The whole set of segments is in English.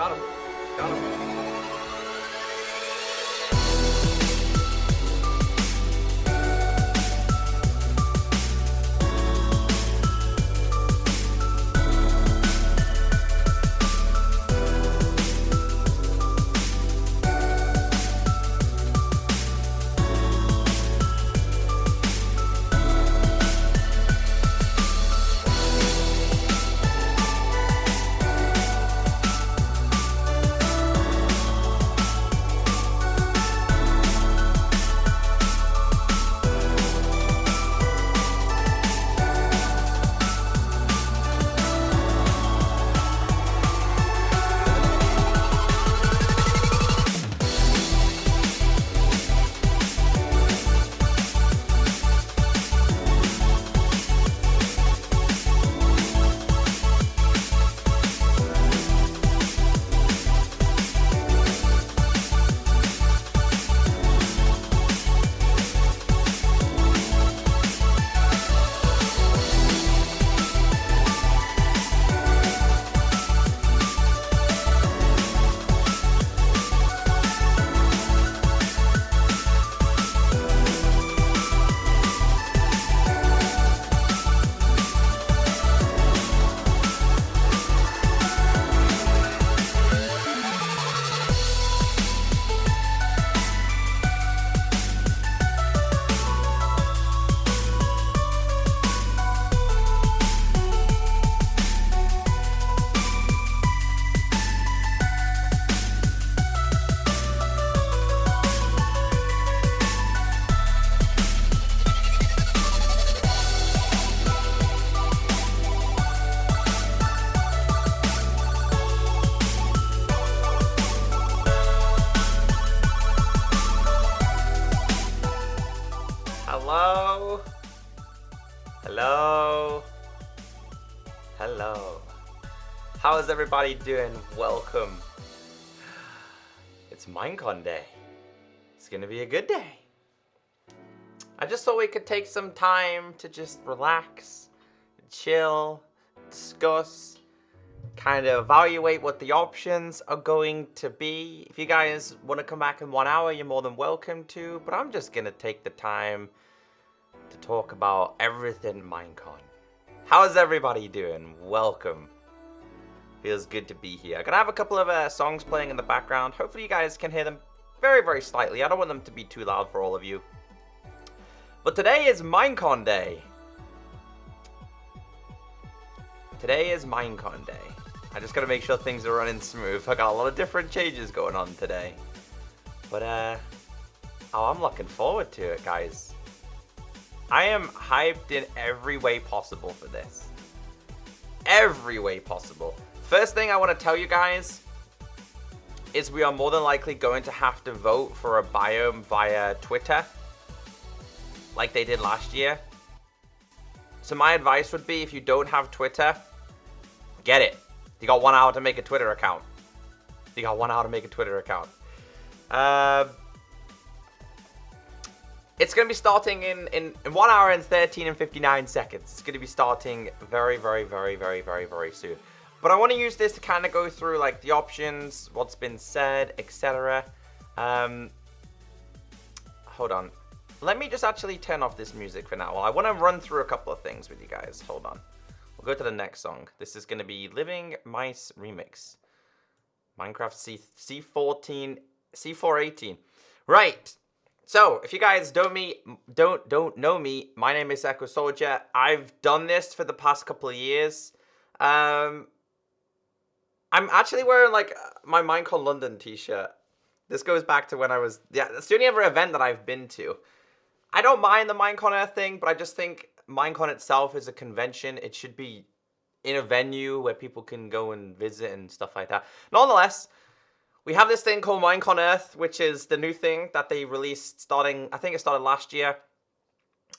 Got him. Got him. Hello? Hello? Hello? How is everybody doing? Welcome. It's Minecon Day. It's gonna be a good day. I just thought we could take some time to just relax, chill, discuss, kind of evaluate what the options are going to be. If you guys want to come back in 1 hour, you're more than welcome to, but I'm just gonna take the time to talk about everything Minecon. How's everybody doing? Welcome. Feels good to be here. I'm gonna have a couple of songs playing in the background. Hopefully you guys can hear them very, very slightly. I don't want them to be too loud for all of you. But today is Minecon Day. Today is Minecon Day. I just gotta make sure things are running smooth. I got a lot of different changes going on today. But, oh, I'm looking forward to it, guys. I am hyped in every way possible for this. Every way possible. First thing I want to tell you guys is we are more than likely going to have to vote for a biome via Twitter, like they did last year. So my advice would be, if you don't have Twitter, get it. You got 1 hour to make a Twitter account. You got 1 hour to make a Twitter account. It's going to be starting in 1 hour and 13 and 59 seconds. It's going to be starting very, very, very, very, very, very soon. But I want to use this to kind of go through like the options, what's been said, etc. Hold on. Let me just actually turn off this music for now. Well, I want to run through a couple of things with you guys. Hold on. We'll go to the next song. This is going to be Living Mice Remix. Minecraft C418. Right. So, if you guys don't know me, my name is ECKOSOLDIER. I've done this for the past couple of years. I'm actually wearing like my Minecon London t-shirt. This goes back to when I was, that's the only other event that I've been to. I don't mind the Minecon Earth thing, but I just think Minecon itself is a convention. It should be in a venue where people can go and visit and stuff like that. Nonetheless, we have this thing called Minecon Earth, which is the new thing that they released starting, I think it started last year.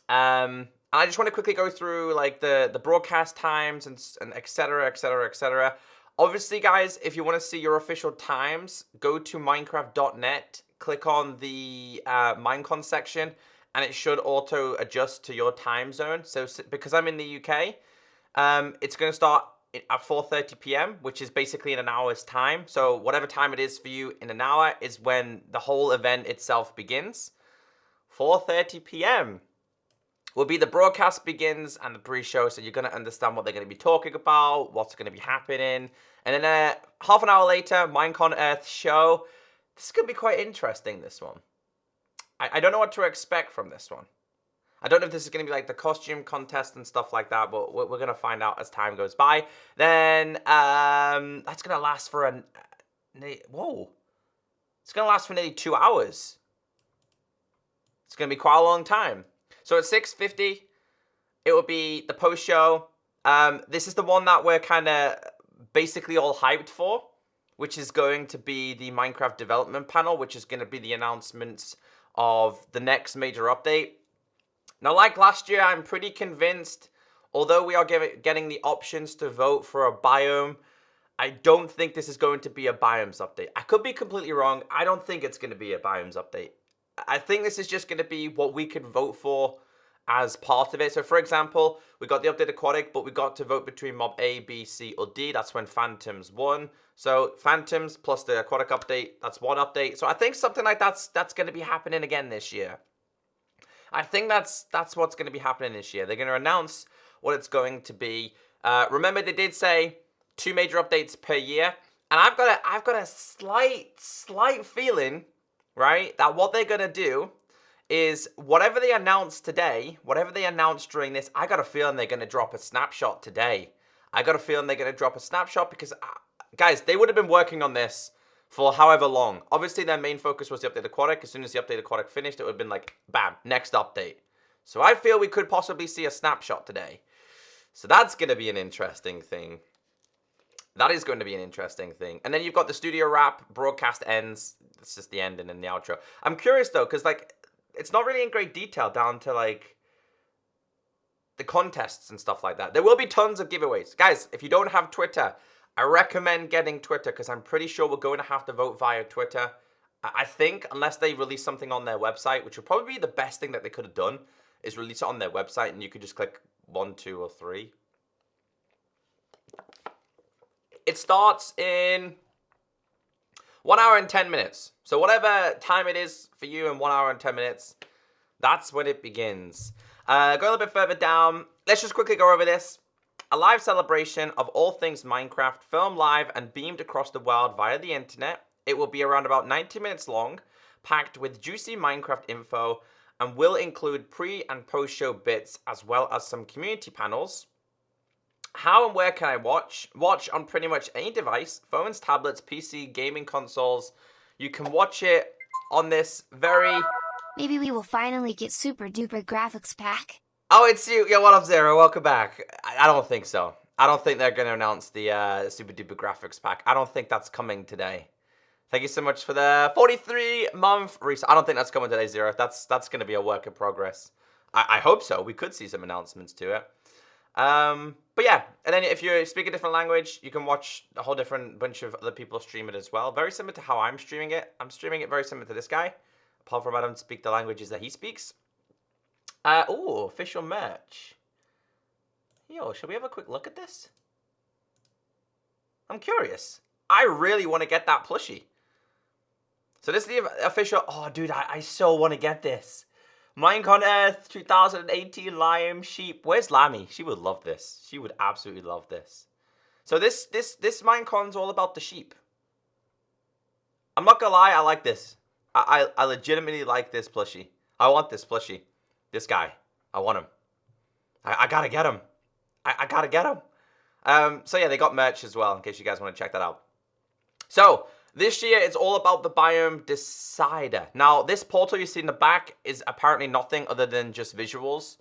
And I just want to quickly go through like the broadcast times and etc, etc, etc. Obviously, guys, if you want to see your official times, go to minecraft.net, click on the Minecon section, and it should auto adjust to your time zone. So because I'm in the UK, it's going to start at 4:30 p.m., which is basically in an hour's time. So whatever time it is for you in an hour is when the whole event itself begins. 4:30 p.m. will be the broadcast begins and the pre-show, so you're going to understand what they're going to be talking about, what's going to be happening. And then half an hour later, Minecon Earth show. This is going to be quite interesting, this one. I don't know what to expect from this one. I don't know if this is going to be like the costume contest and stuff like that, but we're going to find out as time goes by. Then that's going to last for whoa. It's going to last for nearly 2 hours. It's going to be quite a long time. So at 6:50, it will be the post-show. This is the one that we're kind of basically all hyped for, which is going to be the Minecraft development panel, which is going to be the announcements of the next major update. Now, like last year, I'm pretty convinced, although we are getting the options to vote for a biome, I don't think this is going to be a biomes update. I could be completely wrong. I don't think it's going to be a biomes update. I think this is just going to be what we can vote for as part of it. So, for example, we got the update aquatic, but we got to vote between mob A, B, C, or D. That's when Phantoms won. So, Phantoms plus the aquatic update, that's one update. So, I think something like that's going to be happening again this year. I think that's what's going to be happening this year. They're going to announce what it's going to be. Remember, they did say 2 major updates per year, and I've got a slight feeling, right, that what they're going to do is whatever they announced today, whatever they announced during this, I got a feeling they're going to drop a snapshot today. I got a feeling they're going to drop a snapshot because, guys, they would have been working on this for however long. Obviously, their main focus was the update aquatic. As soon as the update aquatic finished, it would have been like, bam, next update. So I feel we could possibly see a snapshot today. So that's going to be an interesting thing. That is going to be an interesting thing. And then you've got the studio wrap, broadcast ends. It's just the end and then the outro. I'm curious, though, because, like, it's not really in great detail down to, like, the contests and stuff like that. There will be tons of giveaways. Guys, if you don't have Twitter, I recommend getting Twitter because I'm pretty sure we're going to have to vote via Twitter. I think, unless they release something on their website, which would probably be the best thing that they could have done, is release it on their website and you could just click 1, 2, or 3. It starts in 1 hour and 10 minutes. So whatever time it is for you in 1 hour and 10 minutes, that's when it begins. Going a little bit further down, let's just quickly go over this. A live celebration of all things Minecraft, filmed live and beamed across the world via the internet. It will be around about 90 minutes long, packed with juicy Minecraft info, and will include pre- and post-show bits, as well as some community panels. How and where can I watch? Watch on pretty much any device, phones, tablets, PC, gaming consoles. You can watch it on this very... Maybe we will finally get super duper graphics pack. Oh, it's you. Yeah, what up, Zero? Welcome back. I don't think so. I don't think they're going to announce the super duper graphics pack. I don't think that's coming today. Thank you so much for the 43-month reset. I don't think that's coming today, Zero. That's going to be a work in progress. I hope so. We could see some announcements to it. But yeah, and then if you speak a different language, you can watch a whole different bunch of other people stream it as well. Very similar to how I'm streaming it. I'm streaming it very similar to this guy, apart from I don't speak the languages that he speaks. Oh, official merch. Yo, should we have a quick look at this? I'm curious. I really want to get that plushie. So this is the official... Oh, dude, I so want to get this. Minecon Earth 2018 Lime Sheep. Where's Lammy? She would love this. She would absolutely love this. So this Minecon's all about the sheep. I'm not gonna lie, I like this. I legitimately like this plushie. I want this plushie. This guy. I want him. I gotta get him. I gotta get him. So yeah, they got merch as well, in case you guys want to check that out. So, this year, it's all about the Biome Decider. Now, this portal you see in the back is apparently nothing other than just visuals.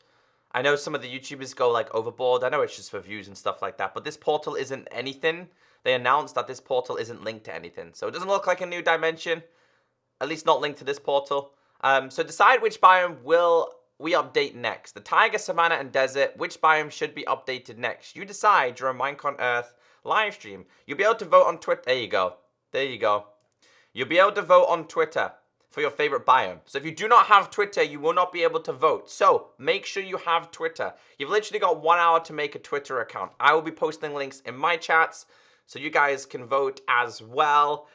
I know some of the YouTubers go, like, overboard. I know it's just for views and stuff like that. But this portal isn't anything. They announced that this portal isn't linked to anything. So, it doesn't look like a new dimension. At least not linked to this portal. So, decide which biome will we update next. The taiga, savanna, and desert. Which biome should be updated next? You decide during Minecon Earth live stream. You'll be able to vote on Twitter. There you go. There you go. You'll be able to vote on Twitter. for your favorite biome. So if you do not have Twitter, you will not be able to vote. So make sure you have Twitter. You've literally got 1 hour to make a Twitter account. I will be posting links in my chats so you guys can vote as well.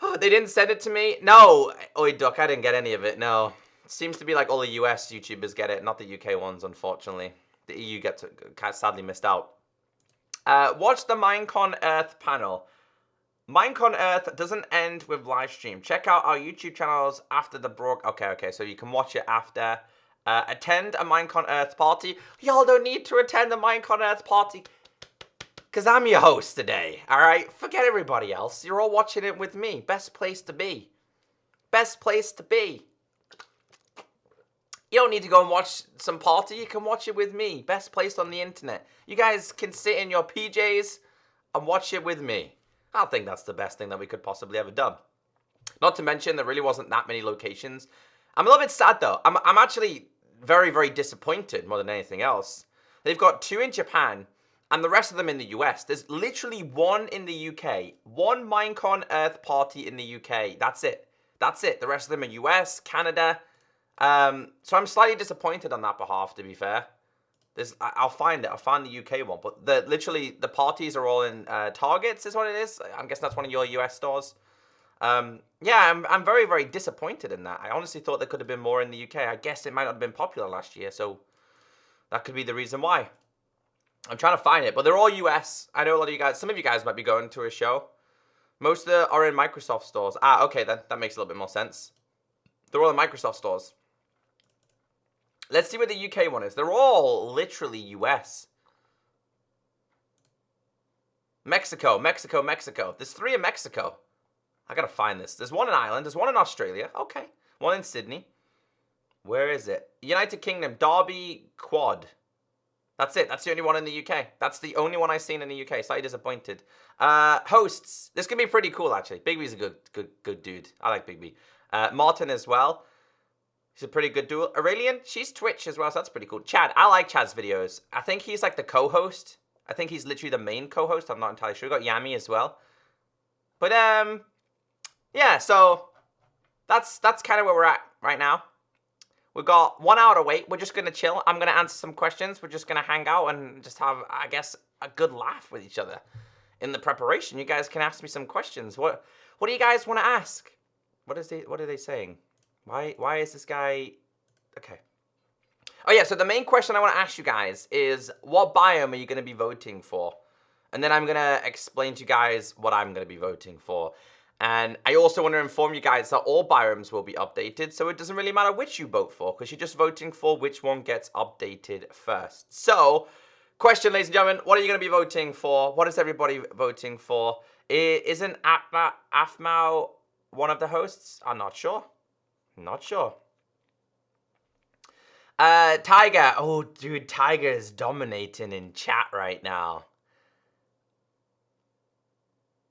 Oh, they didn't send it to me? No. Oi, Duck, I didn't get any of it. No. It seems to be like all the US YouTubers get it, not the UK ones, unfortunately. The EU gets sadly missed out. Watch the Minecon Earth panel. Minecon Earth doesn't end with live stream. Check out our YouTube channels after the broad. Okay, so you can watch it after. Attend a Minecon Earth party. Y'all don't need to attend the Minecon Earth party, because I'm your host today, alright? Forget everybody else. You're all watching it with me. Best place to be. Best place to be. You don't need to go and watch some party. You can watch it with me. Best place on the internet. You guys can sit in your PJs and watch it with me. I think that's the best thing that we could possibly ever done. Not to mention, there really wasn't that many locations. I'm a little bit sad, though. I'm actually very, very disappointed more than anything else. They've got 2 in Japan, and the rest of them in the US. There's literally 1 in the UK. 1 Minecon Earth party in the UK. That's it. That's it. The rest of them are US, Canada. So I'm slightly disappointed on that behalf, to be fair. I'll find it. I'll find the UK one. But literally, the parties are all in Targets, is what it is. I'm guessing that's one of your US stores. Yeah, I'm very, very disappointed in that. I honestly thought there could have been more in the UK. I guess it might not have been popular last year, so that could be the reason why. I'm trying to find it, but they're all US. I know a lot of you guys, some of you guys might be going to a show. Most of them are in Microsoft stores. Ah, okay, then that makes a little bit more sense. They're all in Microsoft stores. Let's see where the UK one is. They're all literally US. Mexico. There's 3 in Mexico. I gotta find this. There's 1 in Ireland. There's 1 in Australia. Okay. 1 in Sydney. Where is it? United Kingdom. Derby Quad. That's it. That's the only one in the UK. That's the only one I've seen in the UK. Slightly disappointed. Hosts. This can be pretty cool, actually. Big B's a good dude. I like Big B. Martin as well. He's a pretty good dude. Aurelian, she's Twitch as well, so that's pretty cool. Chad, I like Chad's videos. I think he's like the co-host. I think he's literally the main co-host. I'm not entirely sure. We got Yami as well. But, yeah, so that's kind of where we're at right now. We've got 1 hour to wait. We're just going to chill. I'm going to answer some questions. We're just going to hang out and just have, I guess, a good laugh with each other. In the preparation, you guys can ask me some questions. What do you guys want to ask? What are they saying? Why is this guy... Okay. Oh, yeah, so the main question I want to ask you guys is, what biome are you going to be voting for? And then I'm going to explain to you guys what I'm going to be voting for. And I also want to inform you guys that all biomes will be updated, so it doesn't really matter which you vote for, because you're just voting for which one gets updated first. So, question, ladies and gentlemen, what are you going to be voting for? What is everybody voting for? Isn't Afmao one of the hosts? I'm not sure. Not sure. Tiger. Oh, dude, Tiger is dominating in chat right now.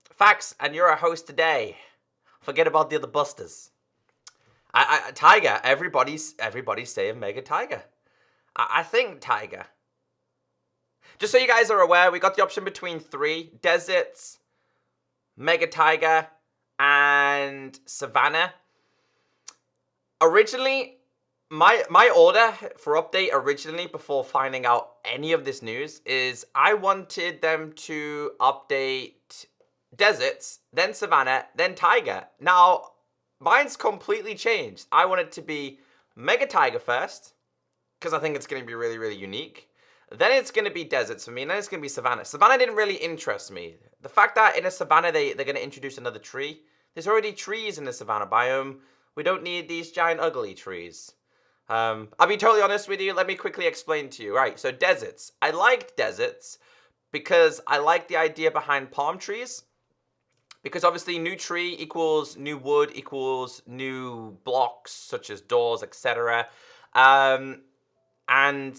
Facts, and you're a host today. Forget about the other busters. Tiger. Everybody's saying Mega Tiger. I think Tiger. Just so you guys are aware, we got the option between 3 deserts, Mega Tiger, and Savannah. Originally, my order for update originally, before finding out any of this news, is I wanted them to update deserts, then Savannah, then Tiger. Now, mine's completely changed. I want it to be Mega Tiger first, because I think it's going to be really, really unique. Then it's going to be deserts for me, and then it's going to be Savannah. Savannah didn't really interest me. The fact that in a Savannah, they're going to introduce another tree. There's already trees in the Savannah biome. We don't need these giant ugly trees. I'll be totally honest with you. Let me quickly explain to you. Right, so deserts. I liked deserts because I like the idea behind palm trees. Because obviously new tree equals new wood equals new blocks such as doors, etc. And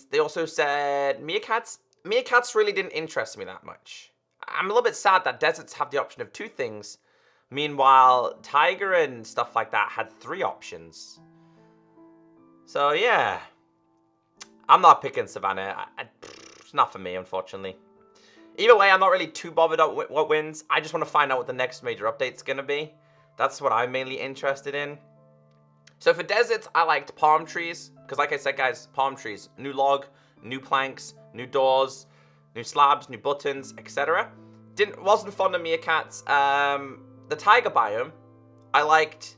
they also said meerkats. Meerkats really didn't interest me that much. I'm a little bit sad that deserts have the option of 2 things. Meanwhile, Tiger and stuff like that had 3 options. So, yeah. I'm not picking Savannah. It's not for me, unfortunately. Either way, I'm not really too bothered about what wins. I just want to find out what the next major update's going to be. That's what I'm mainly interested in. So for deserts, I liked palm trees. Because like I said, guys, palm trees. New log, new planks, new doors, new slabs, new buttons, etc. Wasn't fond of meerkats. The tiger biome, I liked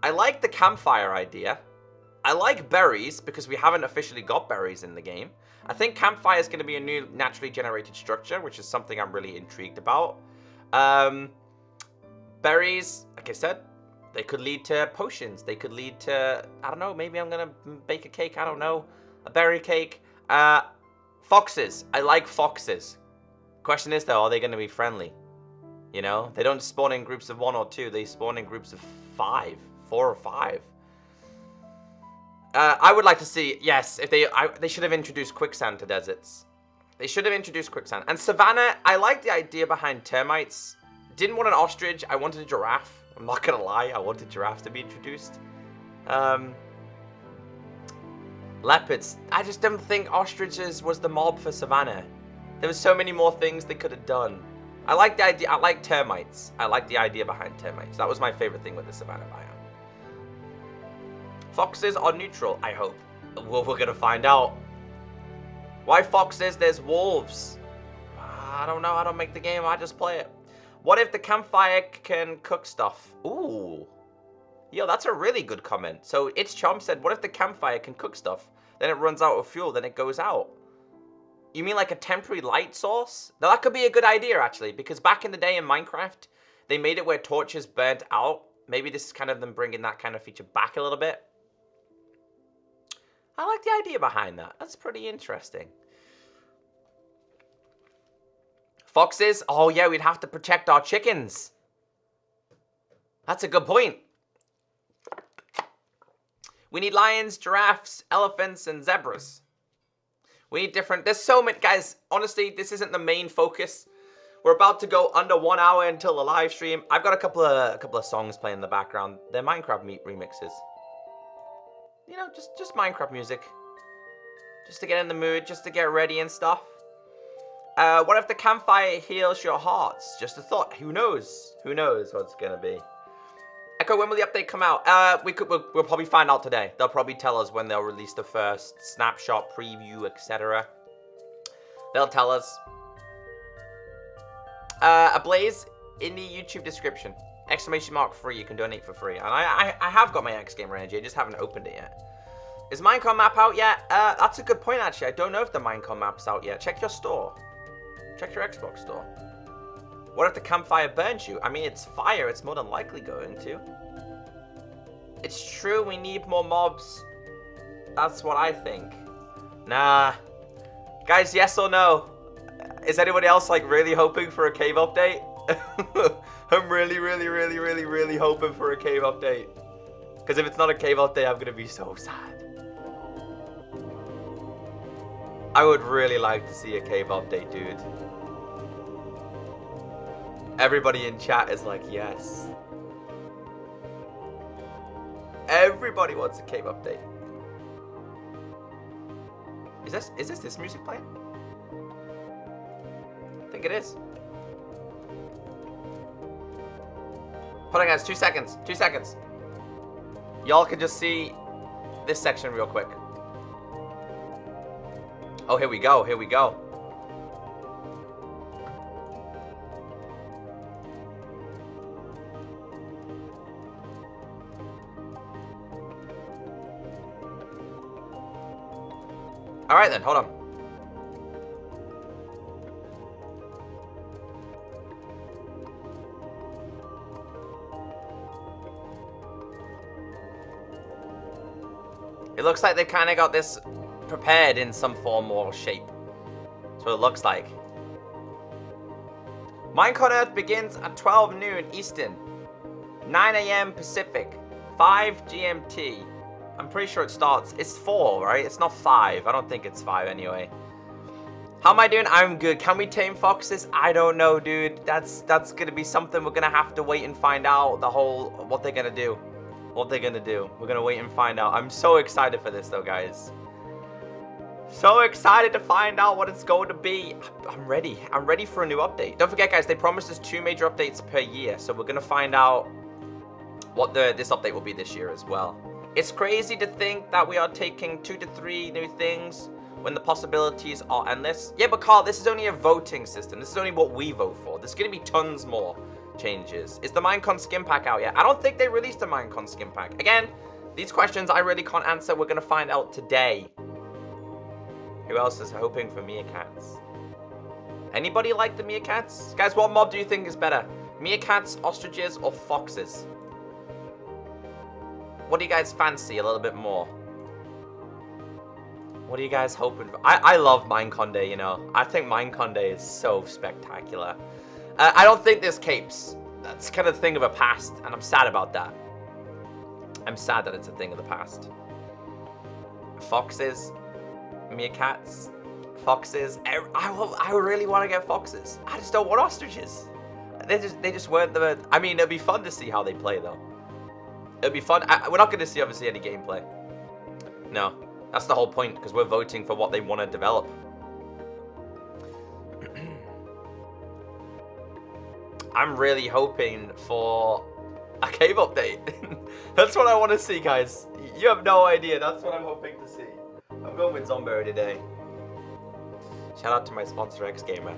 the campfire idea. I like berries because we haven't officially got berries in the game. I think campfire is going to be a new naturally generated structure, which is something I'm really intrigued about. Berries, like I said, they could lead to potions. They could lead to, I don't know, maybe I'm going to bake a cake. I don't know. A berry cake. Foxes. I like foxes. Question is, though, are they going to be friendly? You know, they don't spawn in groups of 1 or 2. They spawn in groups of 5. 4 or 5. I would like to see, yes, if they should have introduced quicksand to deserts. They should have introduced quicksand. And savannah, I like the idea behind termites. Didn't want an ostrich. I wanted a giraffe. I'm not going to lie. I wanted giraffes to be introduced. Leopards. I just don't think ostriches was the mob for savannah. There were so many more things they could have done. I like the idea. I like termites. I like the idea behind termites. That was my favorite thing with the savannah biome. Foxes are neutral, I hope. Well, we're gonna find out. Why foxes? There's wolves. I don't know. I don't make the game. I just play it. What if the campfire can cook stuff? Ooh. Yo, that's a really good comment. So, It's Chomp said, what if the campfire can cook stuff? Then it runs out of fuel, then it goes out. You mean like a temporary light source? Now, that could be a good idea, actually. Because back in the day in Minecraft, they made it where torches burnt out. Maybe this is kind of them bringing that kind of feature back a little bit. I like the idea behind that. That's pretty interesting. Foxes? Oh, yeah, we'd have to protect our chickens. That's a good point. We need lions, giraffes, elephants, and zebras. We need different... There's so many... Guys, honestly, this isn't the main focus. We're about to go under 1 hour until the live stream. I've got a couple of songs playing in the background. They're Minecraft remixes. You know, just Minecraft music. Just to get in the mood, just to get ready and stuff. What if the campfire heals your hearts? Just a thought. Who knows? Who knows what's gonna be? Echo, when will the update come out? We'll probably find out today. They'll probably tell us when they'll release the first snapshot, preview, etc. They'll tell us. A blaze in the YouTube description. !free, you can donate for free. And I have got my X Gamer Energy, I just haven't opened it yet. Is Minecon map out yet? That's a good point, actually. I don't know if the Minecon map's out yet. Check your store. Check your Xbox store. What if the campfire burns you? I mean, it's fire. It's more than likely going to. It's true, we need more mobs. That's what I think. Nah. Guys, yes or no? Is anybody else, like, really hoping for a cave update? I'm really hoping for a cave update. Because if it's not a cave update, I'm going to be so sad. I would really like to see a cave update, dude. Everybody in chat is like, yes. Everybody wants a cave update. Is this music playing? I think it is. Hold on, guys. 2 seconds. 2 seconds. Y'all can just see this section real quick. Oh, here we go. Here we go. All right, then. Hold on. It looks like they kind of got this prepared in some form or shape. That's what it looks like. Minecon Earth begins at 12 noon Eastern, 9 a.m. Pacific, 5 GMT. I'm pretty sure it starts. It's 4, right? It's not 5. I don't think it's 5 anyway. How am I doing? I'm good. Can we tame foxes? I don't know, dude. That's gonna be something we're gonna have to wait and find out. The whole what they're gonna do. What they're gonna do. We're gonna wait and find out. I'm so excited for this though, guys. So excited to find out what it's going to be. I'm ready. I'm ready for a new update. Don't forget, guys, they promised us 2 major updates per year. So we're going to find out what this update will be this year as well. It's crazy to think that we are taking 2 to 3 new things when the possibilities are endless. Yeah, but Carl, this is only a voting system. This is only what we vote for. There's going to be tons more changes. Is the Minecon skin pack out yet? I don't think they released a Minecon skin pack. Again, these questions I really can't answer. We're going to find out today. Who else is hoping for meerkats? Anybody like the meerkats? Guys, what mob do you think is better? Meerkats, ostriches, or foxes? What do you guys fancy a little bit more? What are you guys hoping for? I love Minecon Day, you know. I think Minecon Day is so spectacular. I don't think there's capes. That's kind of a thing of a past, and I'm sad about that. I'm sad that it's a thing of the past. Foxes, meerkats, foxes. I really want to get foxes. I just don't want ostriches. They just weren't the. I mean, it'd be fun to see how they play though. It'd be fun. We're not going to see obviously any gameplay. No. That's the whole point, because we're voting for what they want to develop. I'm really hoping for a cave update. That's what I want to see, guys. You have no idea. That's what I'm hoping to see. I'm going with Zombo today. Shout out to my sponsor, X Gamer.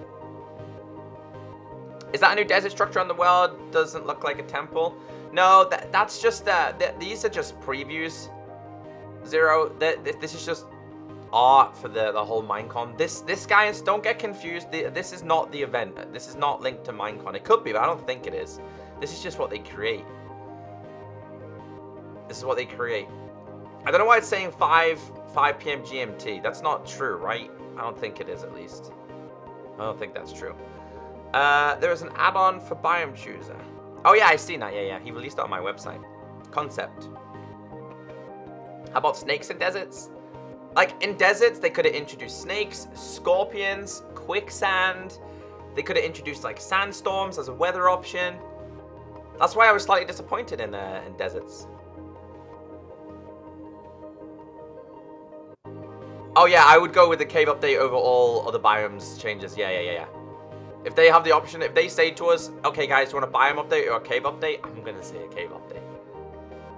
Is that a new desert structure on the world? Doesn't look like a temple. No, that's just these are just previews. Zero, this is just art for the whole Minecon. This guys, don't get confused. This is not the event. This is not linked to Minecon. It could be, but I don't think it is. This is just what they create. This is what they create. I don't know why it's saying 5 p.m. GMT. That's not true, right? I don't think it is, at least. I don't think that's true. There is an add-on for Biome Chooser. Oh yeah, I've seen that. Yeah. He released it on my website. Concept. How about snakes in deserts? Like, in deserts, they could have introduced snakes, scorpions, quicksand. They could have introduced, like, sandstorms as a weather option. That's why I was slightly disappointed in deserts. Oh, yeah, I would go with the cave update over all other biomes changes. Yeah. If they have the option, if they say to us, okay, guys, do you want a biome update or a cave update? I'm going to say a cave update.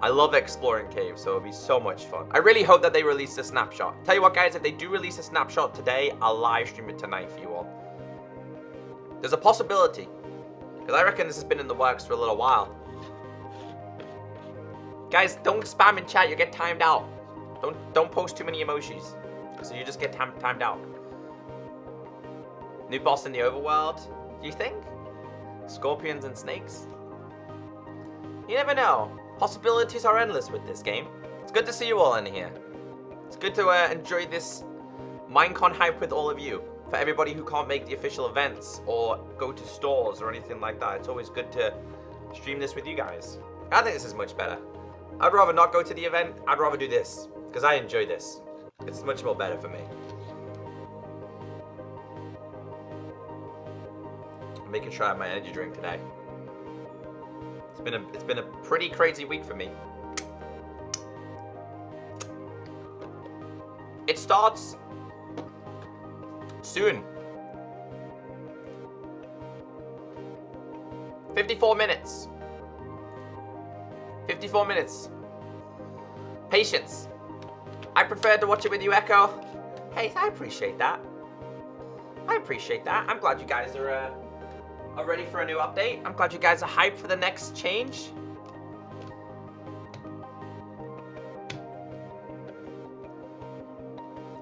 I love exploring caves, so it'll be so much fun. I really hope that they release a snapshot. Tell you what, guys, if they do release a snapshot today, I'll live stream it tonight for you all. There's a possibility, because I reckon this has been in the works for a little while. Guys, don't spam in chat, you get timed out. Don't post too many emojis, so you just get timed out. New boss in the overworld, do you think? Scorpions and snakes? You never know. Possibilities are endless with this game. It's good to see you all in here. It's good to enjoy this Minecon hype with all of you. For everybody who can't make the official events or go to stores or anything like that, it's always good to stream this with you guys. I think this is much better. I'd rather not go to the event. I'd rather do this because I enjoy this. It's much more better for me. I'm making sure I have my energy drink today. It's been a pretty crazy week for me. It starts soon. 54 minutes. 54 minutes. Patience. I prefer to watch it with you, Echo. Hey, I appreciate that. I appreciate that. I'm glad you guys are ready for a new update. I'm glad you guys are hyped for the next change.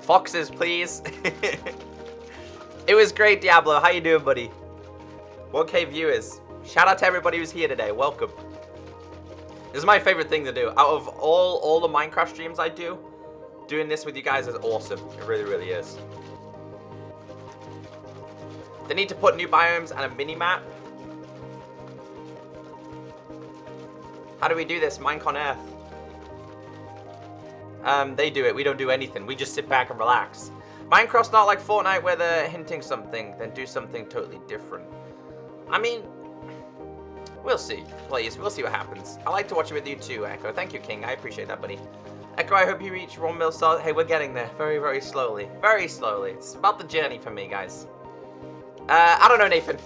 Foxes, please. It was great, Diablo. How you doing, buddy? 1K viewers. Shout out to everybody who's here today. Welcome. This is my favorite thing to do. Out of all the Minecraft streams I do, doing this with you guys is awesome. It really, really is. They need to put new biomes and a mini-map. How do we do this? Minecon Earth. They do it. We don't do anything. We just sit back and relax. Minecraft's not like Fortnite where they're hinting something, then do something totally different. I mean, we'll see. Please, we'll see what happens. I like to watch it with you too, Echo. Thank you, King. I appreciate that, buddy. Echo, I hope you reach 1 mil stars. Hey, we're getting there. Very, very slowly. Very slowly. It's about the journey for me, guys. I don't know, Nathan.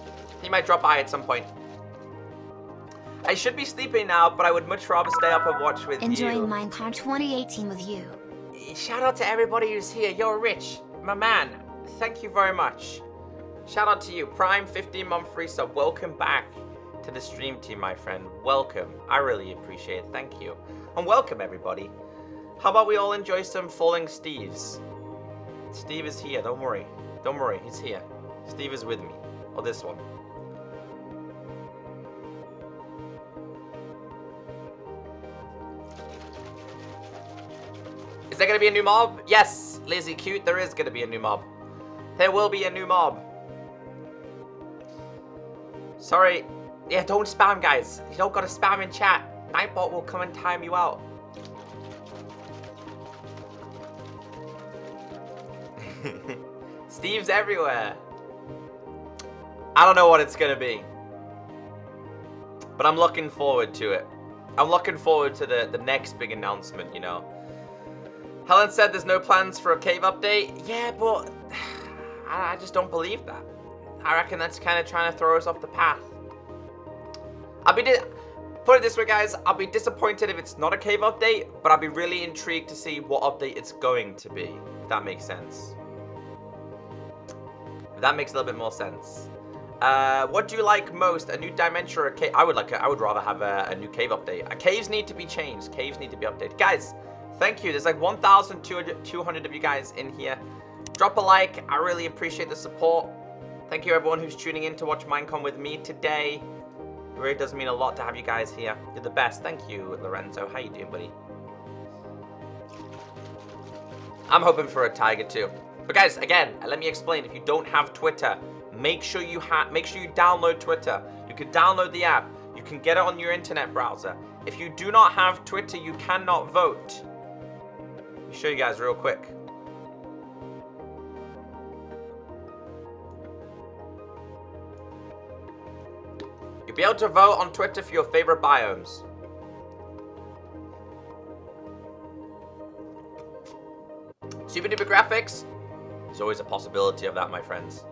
He might drop by at some point. I should be sleeping now, but I would much rather stay up and watch with Enjoying you. Minecon 2018 with you. Shout out to everybody who's here. You're rich. My man. Thank you very much. Shout out to you. Prime 15-month free sub. Welcome back to the stream team, my friend. Welcome. I really appreciate it. Thank you. And welcome, everybody. How about we all enjoy some Falling Steves? Steve is here. Don't worry. Don't worry. He's here. Steve is with me. Or this one. Is there going to be a new mob? Yes, Lizzie Cute, there is going to be a new mob. There will be a new mob. Sorry. Yeah, don't spam, guys. You don't got to spam in chat. Nightbot will come and time you out. Steve's everywhere. I don't know what it's going to be. But I'm looking forward to it. I'm looking forward to the next big announcement, you know. Helen said there's no plans for a cave update. Yeah, but I just don't believe that. I reckon that's kind of trying to throw us off the path. Put it this way, guys. I'll be disappointed if it's not a cave update, but I'll be really intrigued to see what update it's going to be, if that makes sense. If that makes a little bit more sense. What do you like most? A new dimension or a cave? I would rather have a new cave update. Caves need to be changed. Caves need to be updated. Guys, thank you. There's like 1,200 of you guys in here. Drop a like. I really appreciate the support. Thank you everyone who's tuning in to watch Minecon with me today. It really does mean a lot to have you guys here. You're the best. Thank you, Lorenzo. How you doing, buddy? I'm hoping for a tiger too. But guys, again, let me explain. If you don't have Twitter, make sure you download Twitter. You can download the app. You can get it on your internet browser. If you do not have Twitter, you cannot vote. Let me show you guys real quick. You'll be able to vote on Twitter for your favorite biomes. Super duper graphics. There's always a possibility of that, my friends.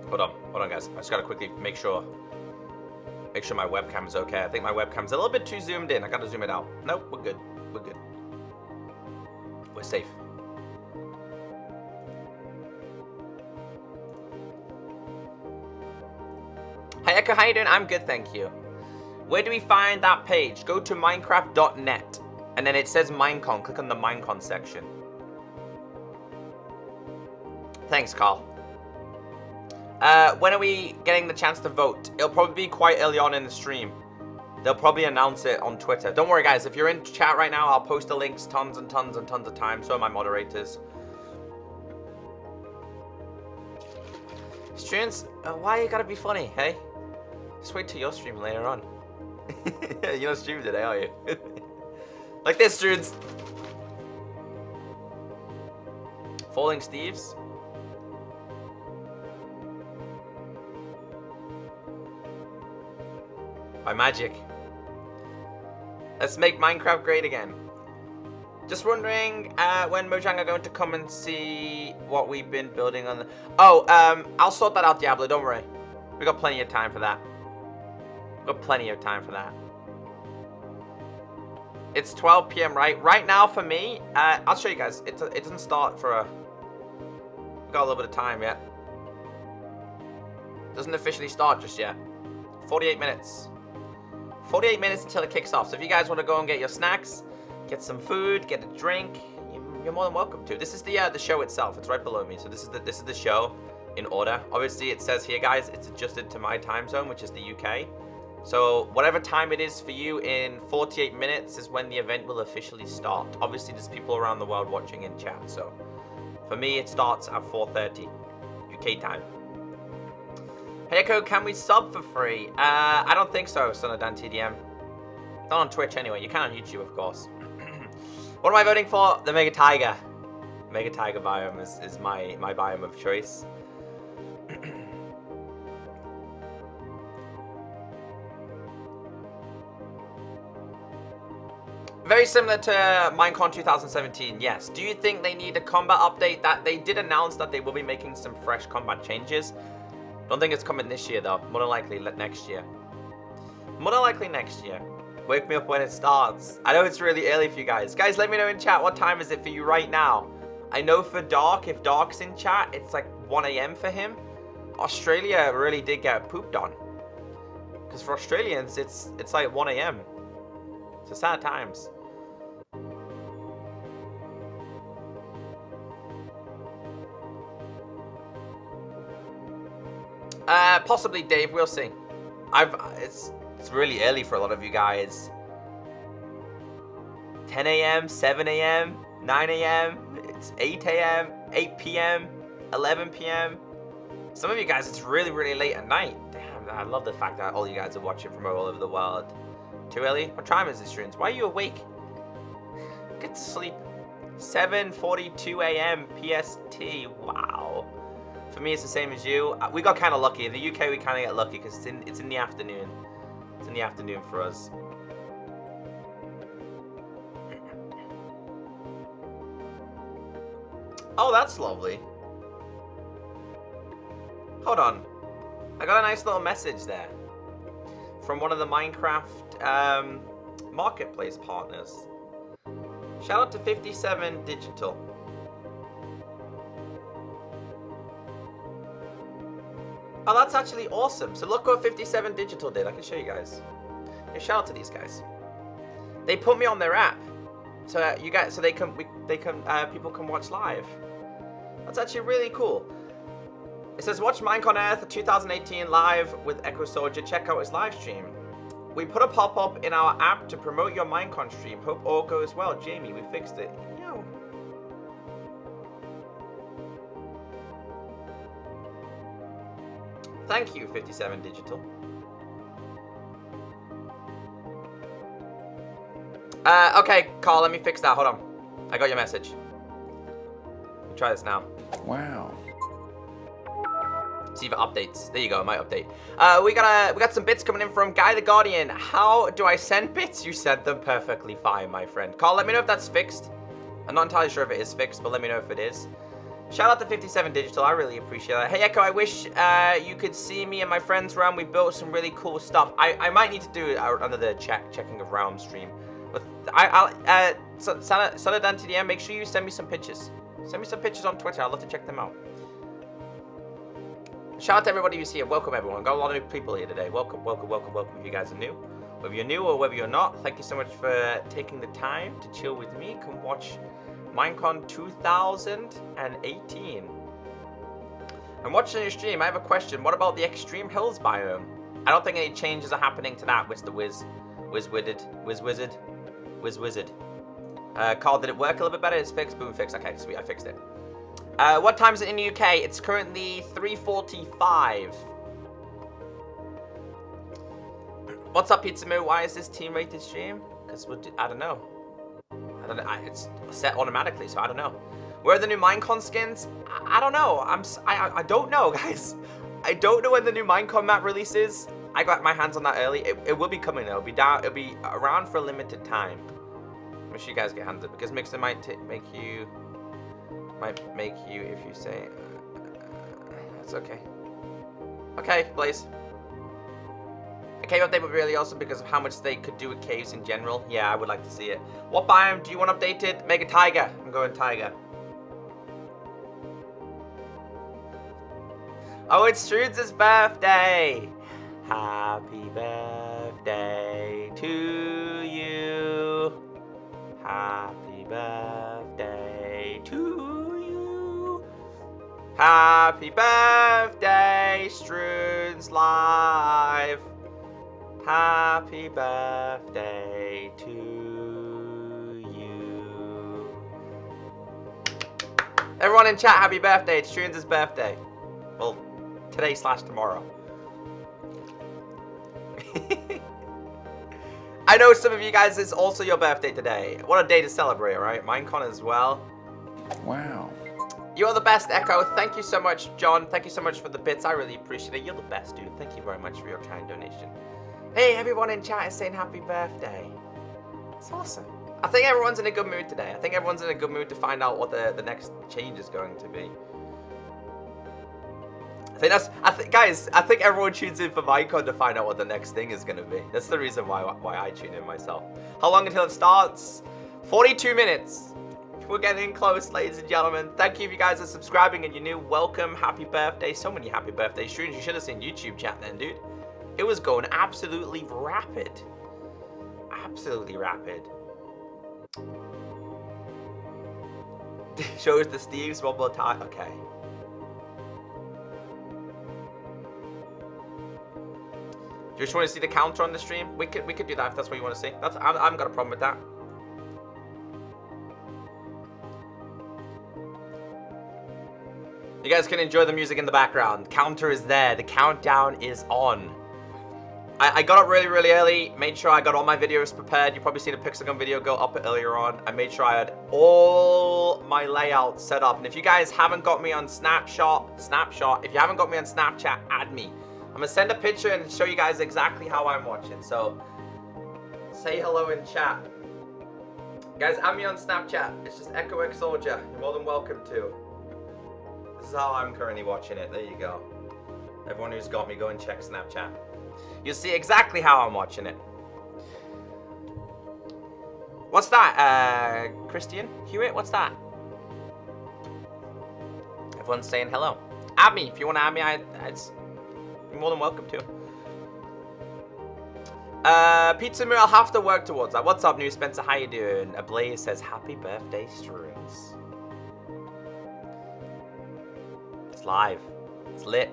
Hold on, guys. I just gotta quickly make sure my webcam is okay. I think my webcam's a little bit too zoomed in. I gotta zoom it out. Nope, we're good. We're good. We're safe. Hi Echo, how you doing? I'm good, thank you. Where do we find that page? Go to minecraft.net and then it says Minecon. Click on the Minecon section. Thanks, Carl. When are we getting the chance to vote? It'll probably be quite early on in the stream. They'll probably announce it on Twitter. Don't worry, guys. If you're in chat right now, I'll post the links tons and tons and tons of times. So are my moderators. Streams, why you gotta be funny, hey? Just wait till your stream later on. You're not streaming today, are you? Like this, students. Falling Steves. By magic. Let's make Minecraft great again. Just wondering when Mojang are going to come and see what we've been building on the... Oh, I'll sort that out, Diablo, don't worry. We got plenty of time for that. Got plenty of time for that. It's 12 p.m. right now for me. I'll show you guys. It doesn't start for a... We've got a little bit of time yet. Doesn't officially start just yet. 48 minutes. 48 minutes until it kicks off. So if you guys want to go and get your snacks, get some food, get a drink, you're more than welcome to. This is the show itself. It's right below me. So this is the show in order. Obviously, it says here, guys, it's adjusted to my time zone, which is the UK. So whatever time it is for you in 48 minutes is when the event will officially start. Obviously, there's people around the world watching in chat. So for me, it starts at 4:30 UK time. Hey Echo, can we sub for free? I don't think so, Sonodan TDM. Not on Twitch anyway. You can on YouTube, of course. What am I voting for? The Mega Tiger. Mega Tiger biome is my biome of choice. Very similar to Minecon 2017, yes. Do you think they need a combat update? That they did announce that they will be making some fresh combat changes. Don't think it's coming this year though. More than likely next year. More than likely next year. Wake me up when it starts. I know it's really early for you guys. Guys, let me know in chat, what time is it for you right now? I know for Dark, if Dark's in chat, it's like 1 AM for him. Australia really did get pooped on. Because for Australians, it's like 1 AM. It's sad times. Possibly Dave, we'll see. It's really early for a lot of you guys. 10 AM, 7 AM, 9 AM, it's 8 AM, 8 PM, 11 PM. Some of you guys, it's really, really late at night. Damn, I love the fact that all you guys are watching from all over the world. Too early? What time is this, streams? Why are you awake? Get to sleep. 7:42 AM PST. Wow. For me, it's the same as you. We got kind of lucky. In the UK, we kind of get lucky because it's in the afternoon. It's in the afternoon for us. Oh, that's lovely. Hold on. I got a nice little message there from one of the Minecraft marketplace partners. Shout out to 57 Digital. Oh, that's actually awesome. So look what 57 Digital did. I can show you guys. Yeah, shout out to these guys. They put me on their app, so you guys, so people can watch live. That's actually really cool. It says watch Minecon Earth 2018 live with ECKOSOLDIER. Check out his live stream. We put a pop-up in our app to promote your Minecon stream. Hope all goes well. Jamie, we fixed it. Yo. Thank you, 57 Digital. Okay, Carl, let me fix that. Hold on. I got your message. Let me try this now. Wow. See if it updates. There you go, it might update. We got some bits coming in from Guy the Guardian. How do I send bits? You sent them perfectly fine, my friend. Carl, let me know if that's fixed. I'm not entirely sure if it is fixed, but let me know if it is. Shout out to 57 Digital, I really appreciate that. Hey Echo, I wish you could see me and my friends' realm. We built some really cool stuff. I might need to do another checking of realm stream. But Solidan TDM, make sure you send me some pictures. Send me some pictures on Twitter, I'd love to check them out. Shout out to everybody who's here. Welcome everyone. Got a lot of new people here today. Welcome, welcome, welcome, welcome if you guys are new. Whether you're new or whether you're not, thank you so much for taking the time to chill with me. Come watch Minecon 2018. I'm watching your stream. I have a question. What about the Extreme Hills biome? I don't think any changes are happening to that, Mr. Wizard. Carl, did it work a little bit better? It's fixed. Boom, fixed. Okay, sweet. I fixed it. What time is it in the UK? It's currently 3:45. What's up, Pizza Moo? Why is this team rated stream? Because I don't know. It's set automatically, so I don't know. Where are the new Minecon skins? I don't know. I don't know, guys. I don't know when the new Minecon map releases. I got my hands on that early. It will be coming though. It'll be around for a limited time. Make sure you guys get hands up because Mixer might make you if you say that's okay. Okay, Blaze. A cave update would be really awesome because of how much they could do with caves in general. Yeah, I would like to see it. What biome do you want updated? Mega Tiger. I'm going Tiger. Oh, it's Strudes' birthday. Happy birthday to you. Happy birthday to you. Happy birthday, Strudes Live. Happy birthday to you. Everyone in chat, happy birthday. It's Strudes' birthday. Well, today/tomorrow. I know some of you guys, it's also your birthday today. What a day to celebrate, right? Minecon as well. Wow. You're the best, Echo. Thank you so much, John. Thank you so much for the bits. I really appreciate it. You're the best, dude. Thank you very much for your kind donation. Hey, everyone in chat is saying happy birthday. It's awesome. I think everyone's in a good mood today. I think everyone's in a good mood to find out what the next change is going to be. Guys, I think everyone tunes in for Minecon to find out what the next thing is going to be. That's the reason why I tune in myself. How long until it starts? 42 minutes. We're getting close, ladies and gentlemen. Thank you if you guys are subscribing and you're new. Welcome. Happy birthday. So many happy birthday streams. You should have seen YouTube chat then, dude. It was going absolutely rapid. Absolutely rapid. Shows the Steve's one more time. Okay. Do you just want to see the counter on the stream? We could do that if that's what you want to see. I haven't got a problem with that. You guys can enjoy the music in the background. Counter is there. The countdown is on. I got up really, really early. Made sure I got all my videos prepared. You probably seen a Pixelgun video go up earlier on. I made sure I had all my layouts set up. And if you guys haven't got me on Snapshot, if you haven't got me on Snapchat, add me. I'm gonna send a picture and show you guys exactly how I'm watching. So say hello in chat. Guys, add me on Snapchat. It's just ECKOSOLDIER. You're more than welcome to. This is how I'm currently watching it. There you go. Everyone who's got me, go and check Snapchat. You'll see exactly how I'm watching it. What's that? Christian Hewitt? What's that? Everyone's saying hello. Add me. If you want to add me, you're more than welcome to. Pizza Meal, I'll have to work towards that. What's up, new Spencer? How you doing? Ablaze says, happy birthday, Strings. It's live. It's lit.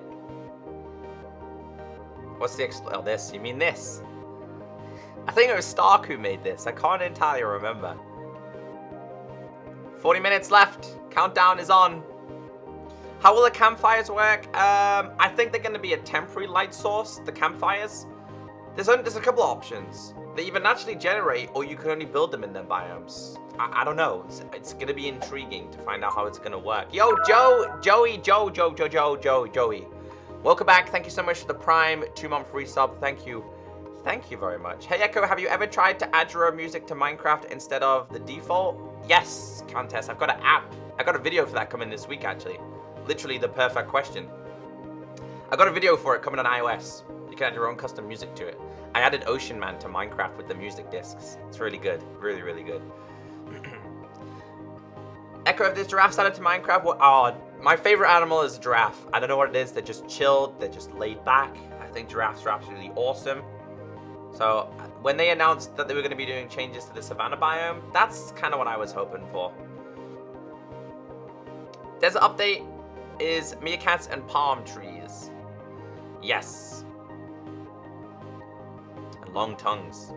What's the oh, this? You mean this? I think it was Stark who made this. I can't entirely remember. 40 minutes left. Countdown is on. How will the campfires work? I think they're going to be a temporary light source, the campfires. There's a couple of options. They either naturally generate or you can only build them in them biomes. I don't know. It's going to be intriguing to find out how it's going to work. Yo, Joey. Welcome back. Thank you so much for the Prime 2-month resub. Thank you. Thank you very much. Hey, Echo, have you ever tried to add your own music to Minecraft instead of the default? Yes, Countess. I've got an app. I got a video for that coming this week, actually. Literally the perfect question. I got a video for it coming on iOS. You can add your own custom music to it. I added Ocean Man to Minecraft with the music discs. It's really good. Really, really good. Echo, if there's giraffes added to Minecraft, what? Oh, my favorite animal is a giraffe. I don't know what it is. They're just chilled. They're just laid back. I think giraffes are absolutely awesome. So when they announced that they were going to be doing changes to the savanna biome, that's kind of what I was hoping for. Desert update is meerkats and palm trees. Yes. And long tongues.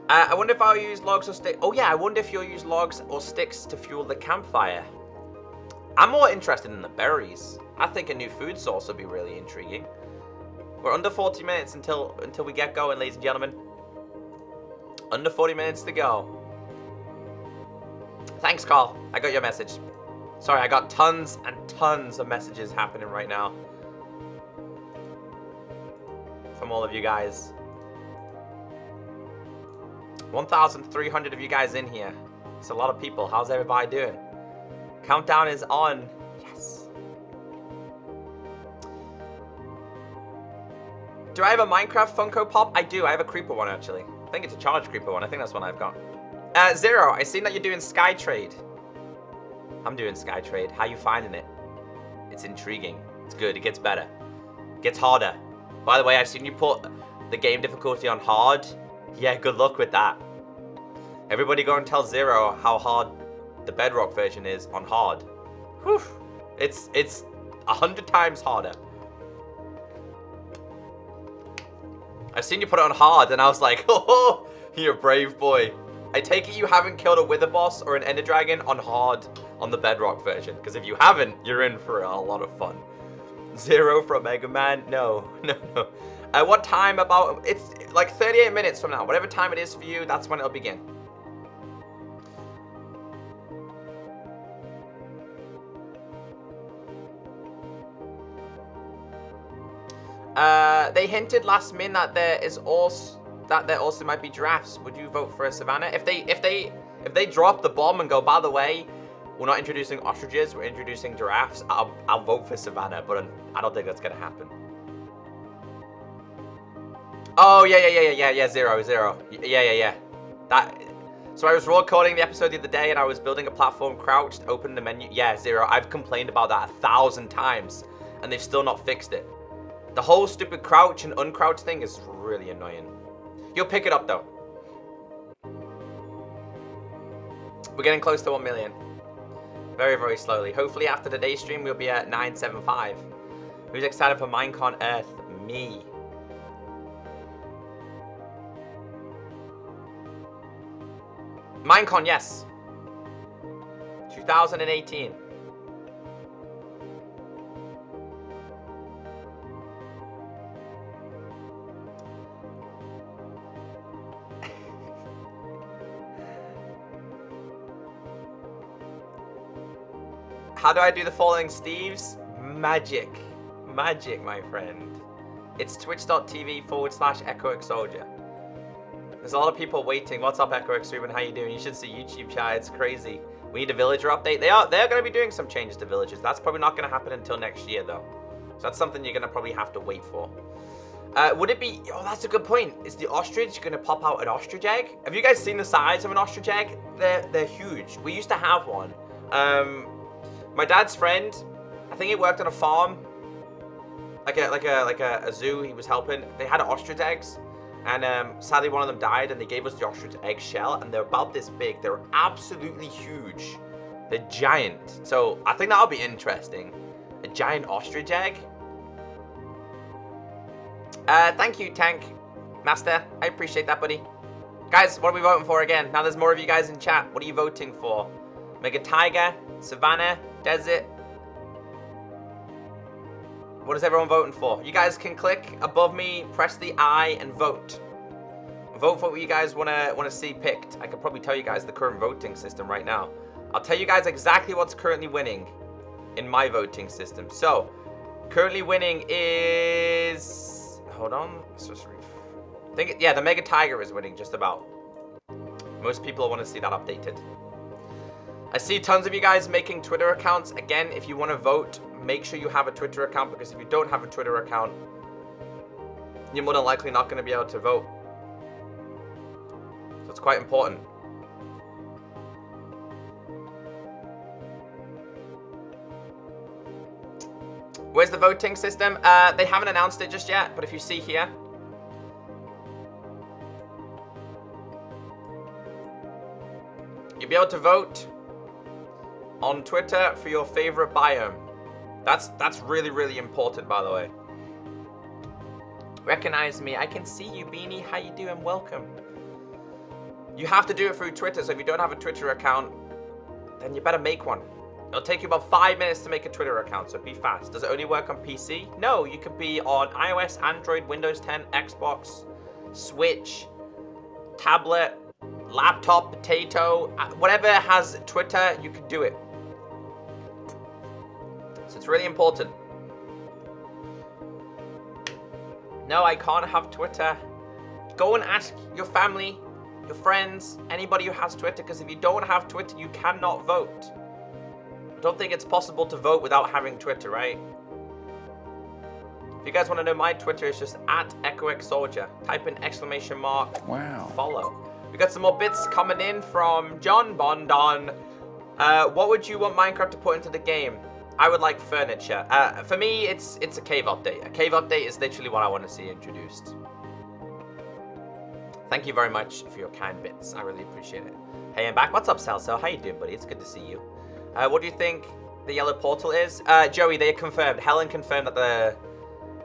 I wonder if I'll use logs or sticks. Oh yeah, I wonder if you'll use logs or sticks to fuel the campfire. I'm more interested in the berries. I think a new food source would be really intriguing. We're under 40 minutes until we get going, ladies and gentlemen. Under 40 minutes to go. Thanks, Carl. I got your message. Sorry, I got tons and tons of messages happening right now. From all of you guys. 1,300 of you guys in here. It's a lot of people. How's everybody doing? Countdown is on. Yes. Do I have a Minecraft Funko Pop? I do. I have a creeper one, actually. I think it's a charge creeper one. I think that's one I've got. Zero, I seen that you're doing Sky Trade. I'm doing Sky Trade. How you finding it? It's intriguing. It's good. It gets better. It gets harder. By the way, I've seen you put the game difficulty on hard. Yeah, good luck with that. Everybody go and tell Zero how hard the Bedrock version is on hard. Whew. It's 100 times harder. I've seen you put it on hard and I was like, oh, you're a brave boy. I take it you haven't killed a Wither boss or an Ender Dragon on hard on the Bedrock version. Because if you haven't, you're in for a lot of fun. Zero from Mega Man? No. At what time about? It's like 38 minutes from now. Whatever time it is for you, that's when it'll begin. They hinted last min that there is also that there also might be giraffes. Would you vote for a savannah? If they drop the bomb and go, by the way, we're not introducing ostriches, we're introducing giraffes, I'll vote for savannah, but I don't think that's gonna happen. Oh yeah, 0. Yeah. So I was recording the episode the other day and I was building a platform, crouched, opened the menu. Yeah, 0. I've complained about that 1,000 times and they've still not fixed it. The whole stupid crouch and uncrouch thing is really annoying. You'll pick it up though. We're getting close to 1 million. Very, very slowly. Hopefully after today's stream we'll be at 975. Who's excited for Minecon Earth? Me. Minecon, yes. 2018. How do I do the following, Steves? Magic. Magic, my friend. It's twitch.tv/ECKOSOLDIER. There's a lot of people waiting. What's up, Echo Extreme? How you doing? You should see YouTube chat. It's crazy. We need a villager update. They're going to be doing some changes to villagers. That's probably not going to happen until next year, though. So that's something you're going to probably have to wait for. Would it be... Oh, that's a good point. Is the ostrich going to pop out an ostrich egg? Have you guys seen the size of an ostrich egg? They're huge. We used to have one. My dad's friend, I think he worked on a farm, like a zoo. He was helping. They had ostrich eggs. And sadly, one of them died, and they gave us the ostrich egg shell, and they're about this big. They're absolutely huge. They're giant. So I think that'll be interesting. A giant ostrich egg. Thank you, Tank Master. I appreciate that, buddy. Guys, what are we voting for again? Now there's more of you guys in chat. What are you voting for? Mega Tiger, Savannah, Desert. What is everyone voting for? You guys can click above me, press the I, and vote. Vote for what you guys wanna see picked. I could probably tell you guys the current voting system right now. I'll tell you guys exactly what's currently winning in my voting system. So, currently winning is... Hold on. Let's just yeah, the Mega Tiger is winning just about. Most people want to see that updated. I see tons of you guys making Twitter accounts. Again, if you want to vote, make sure you have a Twitter account, because if you don't have a Twitter account, you're more than likely not going to be able to vote. So it's quite important. Where's the voting system? They haven't announced it just yet, but if you see here, you'll be able to vote on Twitter for your favorite biome. That's really, really important, by the way. Recognize me. I can see you, Beanie. How you doing? Welcome. You have to do it through Twitter, so if you don't have a Twitter account, then you better make one. It'll take you about 5 minutes to make a Twitter account, so be fast. Does it only work on PC? No, you could be on iOS, Android, Windows 10, Xbox, Switch, tablet, laptop, potato, whatever has Twitter, you can do it. So it's really important. No, I can't have Twitter. Go and ask your family, your friends, anybody who has Twitter, because if you don't have Twitter, you cannot vote. I don't think it's possible to vote without having Twitter, right? If you guys want to know my Twitter, it's just @ECKOSOLDIER. Type in exclamation mark. Wow. Follow. We got some more bits coming in from John Bondon. What would you want Minecraft to put into the game? I would like furniture. For me, it's a cave update. A cave update is literally what I want to see introduced. Thank you very much for your kind bits. I really appreciate it. Hey, I'm back. What's up, Salso? How you doing, buddy? It's good to see you. What do you think the yellow portal is? Joey, they confirmed. Helen confirmed that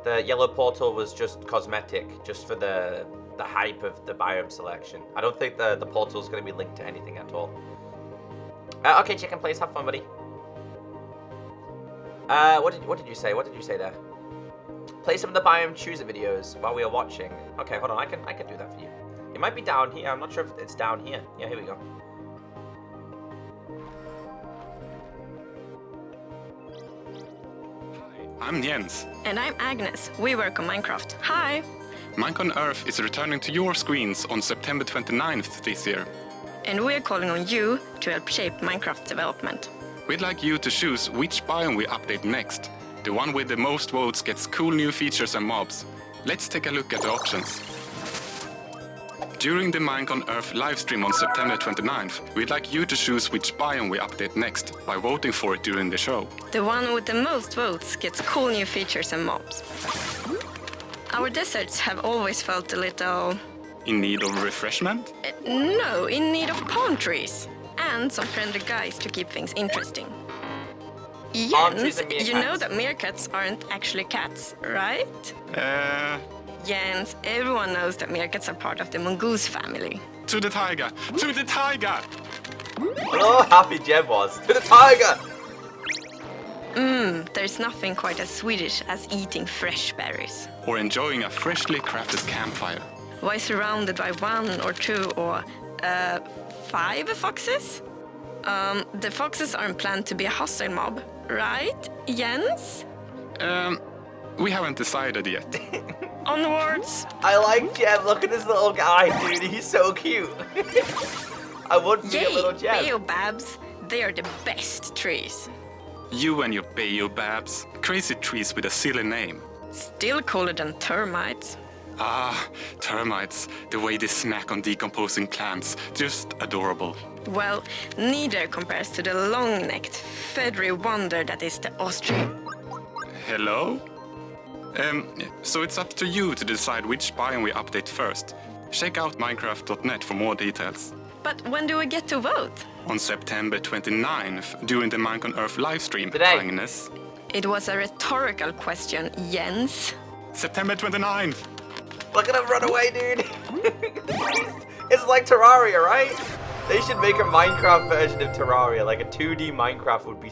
the yellow portal was just cosmetic, just for the hype of the biome selection. I don't think the portal is going to be linked to anything at all. Okay, Chicken Place, have fun, buddy. What did you say? What did you say there? Play some of the biome chooser videos while we are watching. Okay, hold on. I can do that for you. It might be down here. I'm not sure if it's down here. Yeah, here we go. I'm Jens. And I'm Agnes. We work on Minecraft. Hi! Minecon Earth is returning to your screens on September 29th this year. And we're calling on you to help shape Minecraft development. We'd like you to choose which biome we update next. The one with the most votes gets cool new features and mobs. Let's take a look at the options. During the Minecon Earth livestream on September 29th, we'd like you to choose which biome we update next by voting for it during the show. The one with the most votes gets cool new features and mobs. Our deserts have always felt a little... In need of refreshment? No, in need of palm trees. And some friendly guys to keep things interesting. Palm trees Jens, and meerkats. you know that meerkats aren't actually cats, right? Jens, everyone knows that meerkats are part of the mongoose family. To the tiger! To the tiger! Oh, happy Jeb was. To the tiger! There's nothing quite as Swedish as eating fresh berries. Or enjoying a freshly crafted campfire. Why surrounded by 1 or 2 or 5 foxes? The foxes aren't planned to be a hostile mob, right, Jens? We haven't decided yet. Onwards! I like Jeb. Look at this little guy, dude. He's so cute. I would be a little Jeb. Baobabs, they are the best trees. You and your baobabs. Crazy trees with a silly name. Still cooler than termites. Ah, termites. The way they snack on decomposing plants. Just adorable. Well, neither compares to the long-necked, feathery wonder that is the ostrich. Hello? So it's up to you to decide which biome we update first. Check out Minecraft.net for more details. But when do we get to vote? On September 29th, during the Minecon Earth livestream, Today. Agnes. It was a rhetorical question, Jens. September 29th! Look at him run away, dude. It's like Terraria, right? They should make a Minecraft version of Terraria. Like a 2D Minecraft would be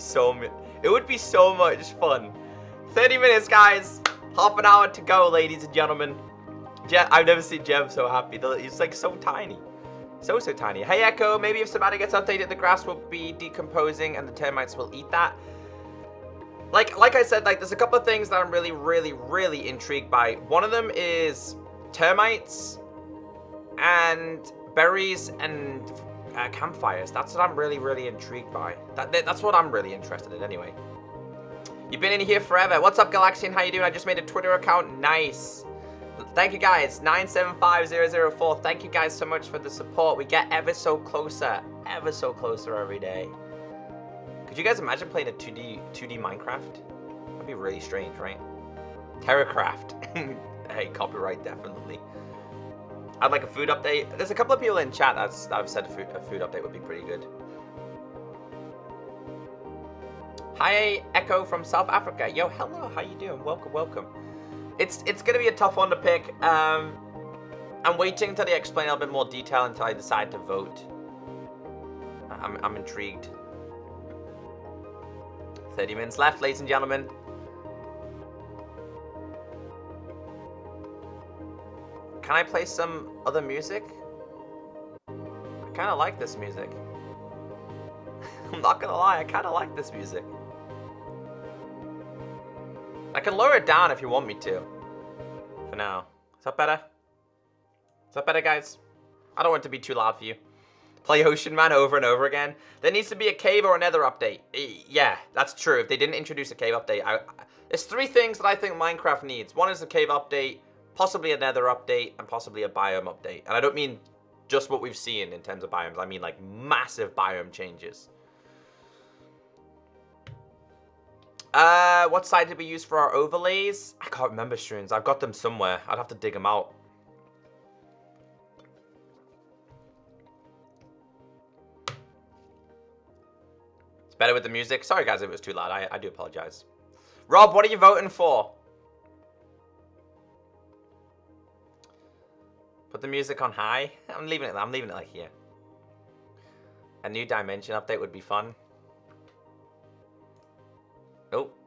it would be so much fun. 30 minutes, guys. Half an hour to go, ladies and gentlemen. I've never seen Jeb so happy. He's like so tiny. So tiny. Hey, Echo, maybe if Savannah gets updated, the grass will be decomposing and the termites will eat that. Like I said, like there's a couple of things that I'm really intrigued by. One of them is termites and berries and campfires. That's what I'm really intrigued by. That's what I'm really interested in anyway. You've been in here forever. What's up, Galaxian? How you doing? I just made a Twitter account. Nice. Thank you, guys. 975004. Thank you guys so much for the support. We get ever so closer every day. Could you guys imagine playing a 2D Minecraft? That'd be really strange, right? Terracraft. Hey, copyright definitely. I'd like a food update. There's a couple of people in chat that have said a food update would be pretty good. Hi, Echo from South Africa. Yo, hello. How you doing? Welcome. It's gonna be a tough one to pick. I'm waiting until they explain a little bit more detail until I decide to vote. I'm intrigued. 30 minutes left, ladies and gentlemen. Can I play some other music? I kind of like this music. I'm not gonna lie, I kind of like this music. I can lower it down if you want me to. For now. Is that better? Is that better, guys? I don't want it to be too loud for you. Play Ocean Man over and over again. There needs to be a cave or another update. Yeah, that's true. If they didn't introduce a cave update, there's 3 things that I think Minecraft needs. One is a cave update, possibly a nether update, and possibly a biome update. And I don't mean just what we've seen in terms of biomes. I mean like massive biome changes. What side did we use for our overlays? I can't remember, Stroons. I've got them somewhere. I'd have to dig them out. It's better with the music. Sorry, guys, if it was too loud. I do apologize. Rob, what are you voting for? Put the music on high. I'm leaving it like here. A new dimension update would be fun. Nope.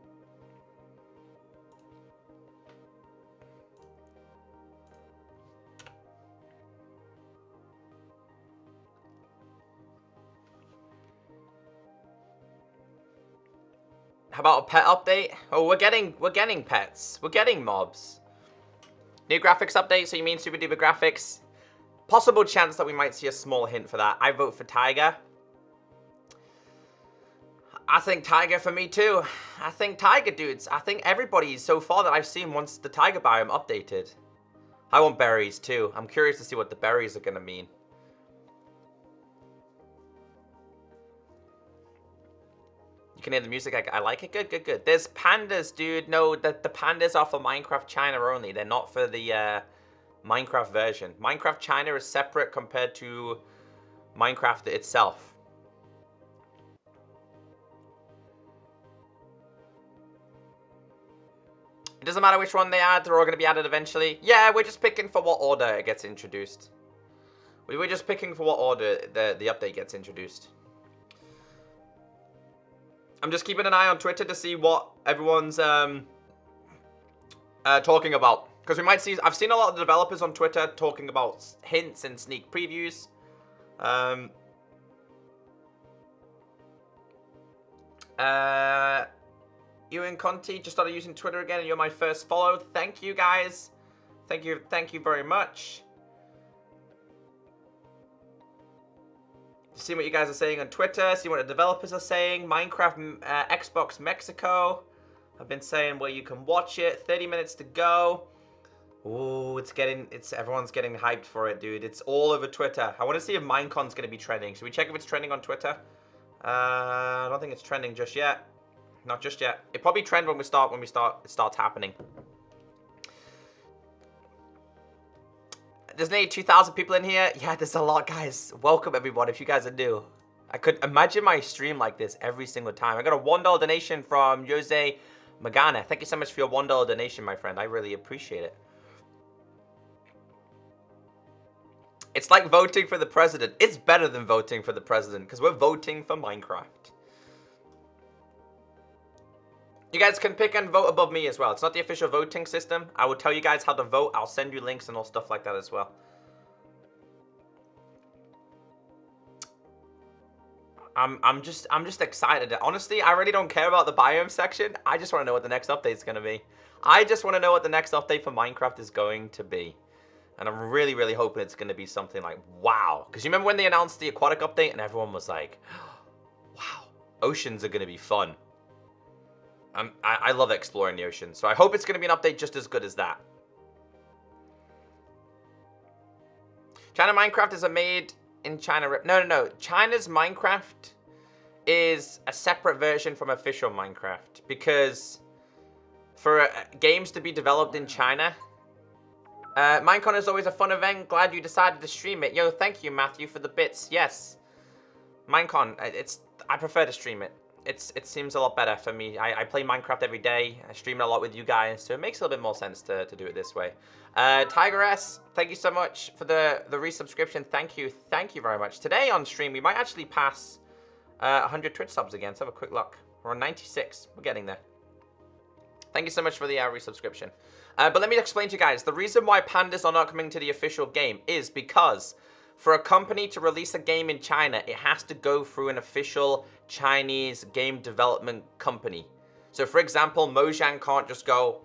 How about a pet update? Oh, we're getting pets. We're getting mobs. New graphics update, so you mean super duper graphics? Possible chance that we might see a small hint for that. I vote for Tiger. I think Tiger for me too. I think Tiger, dudes. I think everybody so far that I've seen wants the Tiger biome updated. I want berries too. I'm curious to see what the berries are gonna mean. You can hear the music. I like it. Good, good, good. There's pandas, dude. No, the pandas are for Minecraft China only. They're not for the Minecraft version. Minecraft China is separate compared to Minecraft itself. It doesn't matter which one they add. They're all going to be added eventually. Yeah, we're just picking for what order it gets introduced. We're just picking for what order the update gets introduced. I'm just keeping an eye on Twitter to see what everyone's talking about. Because we might see... I've seen a lot of the developers on Twitter talking about hints and sneak previews. You and Conti just started using Twitter again, and you're my first follow. Thank you, guys. Thank you very much. See what you guys are saying on Twitter. See what the developers are saying. Minecraft Xbox Mexico. I've been saying where you can watch it. 30 minutes to go. Ooh, everyone's getting hyped for it, dude. It's all over Twitter. I want to see if Minecon's going to be trending. Should we check if it's trending on Twitter? I don't think it's trending just yet. Not just yet. It probably trend when it starts happening. There's nearly 2,000 people in here. Yeah, there's a lot, guys. Welcome, everyone, if you guys are new. I could imagine my stream like this every single time. I got a $1 donation from Jose Magana. Thank you so much for your $1 donation, my friend. I really appreciate it. It's like voting for the president. It's better than voting for the president because we're voting for Minecraft. You guys can pick and vote above me as well. It's not the official voting system. I will tell you guys how to vote. I'll send you links and all stuff like that as well. I'm just excited. Honestly, I really don't care about the biome section. I just want to know what the next update is going to be. I just want to know what the next update for Minecraft is going to be. And I'm really, really hoping it's going to be something like, wow. Because you remember when they announced the aquatic update and everyone was like, wow, oceans are going to be fun. I love exploring the ocean, so I hope it's going to be an update just as good as that. China Minecraft is a made in China... No. China's Minecraft is a separate version from official Minecraft. Because for games to be developed in China... Minecon is always a fun event. Glad you decided to stream it. Yo, thank you, Matthew, for the bits. Yes. Minecon, I prefer to stream it. It seems a lot better for me. I play Minecraft every day. I stream it a lot with you guys, so it makes a little bit more sense to do it this way. Tigress, thank you so much for the resubscription. Thank you very much. Today on stream, we might actually pass 100 Twitch subs again. Let's have a quick look. We're on 96. We're getting there. Thank you so much for the resubscription. But let me explain to you guys. The reason why pandas are not coming to the official game is because for a company to release a game in China, it has to go through an official Chinese game development company. So for example, Mojang can't just go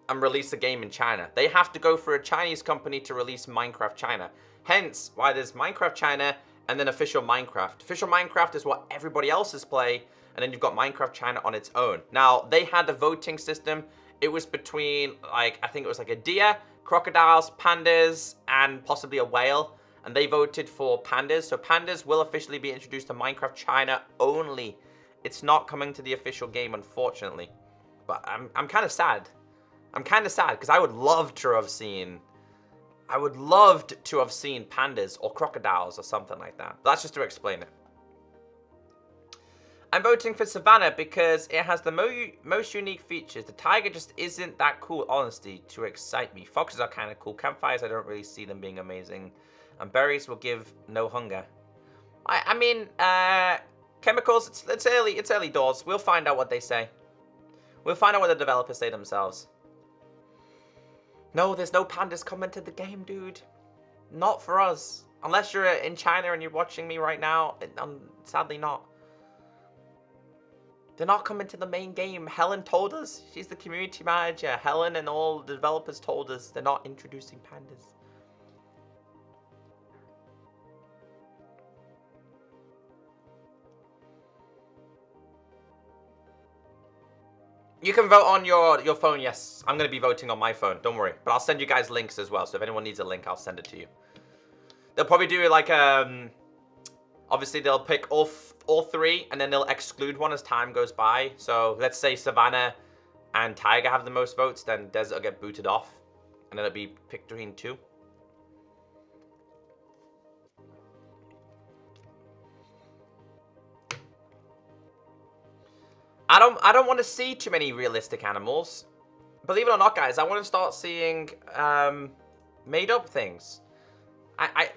and release a game in China. They have to go through a Chinese company to release Minecraft China. Hence why there's Minecraft China and then official Minecraft. Official Minecraft is what everybody else is playing, and then you've got Minecraft China on its own. Now, they had a voting system. It was between, like, I think it was like a deer, crocodiles, pandas, and possibly a whale. And they voted for pandas. So pandas will officially be introduced to Minecraft China only. It's not coming to the official game, unfortunately. But I'm kind of sad. I'm kind of sad because I would love to have seen... I would love to have seen pandas or crocodiles or something like that. But that's just to explain it. I'm voting for Savannah because it has the most unique features. The tiger just isn't that cool, honestly, to excite me. Foxes are kind of cool. Campfires, I don't really see them being amazing. And berries will give no hunger. I mean, chemicals, it's early doors. We'll find out what they say. We'll find out what the developers say themselves. No, there's no pandas coming to the game, dude. Not for us. Unless you're in China and you're watching me right now, sadly not. They're not coming to the main game. Helen told us. She's the community manager. Helen and all the developers told us they're not introducing pandas. You can vote on your phone, yes. I'm going to be voting on my phone, don't worry. But I'll send you guys links as well, so if anyone needs a link, I'll send it to you. They'll probably do like, obviously they'll pick all three, and then they'll exclude one as time goes by. So let's say Savannah and Tiger have the most votes, then Desert will get booted off. And then it'll be picked between two. I don't want to see too many realistic animals. Believe it or not, guys, I want to start seeing made up things.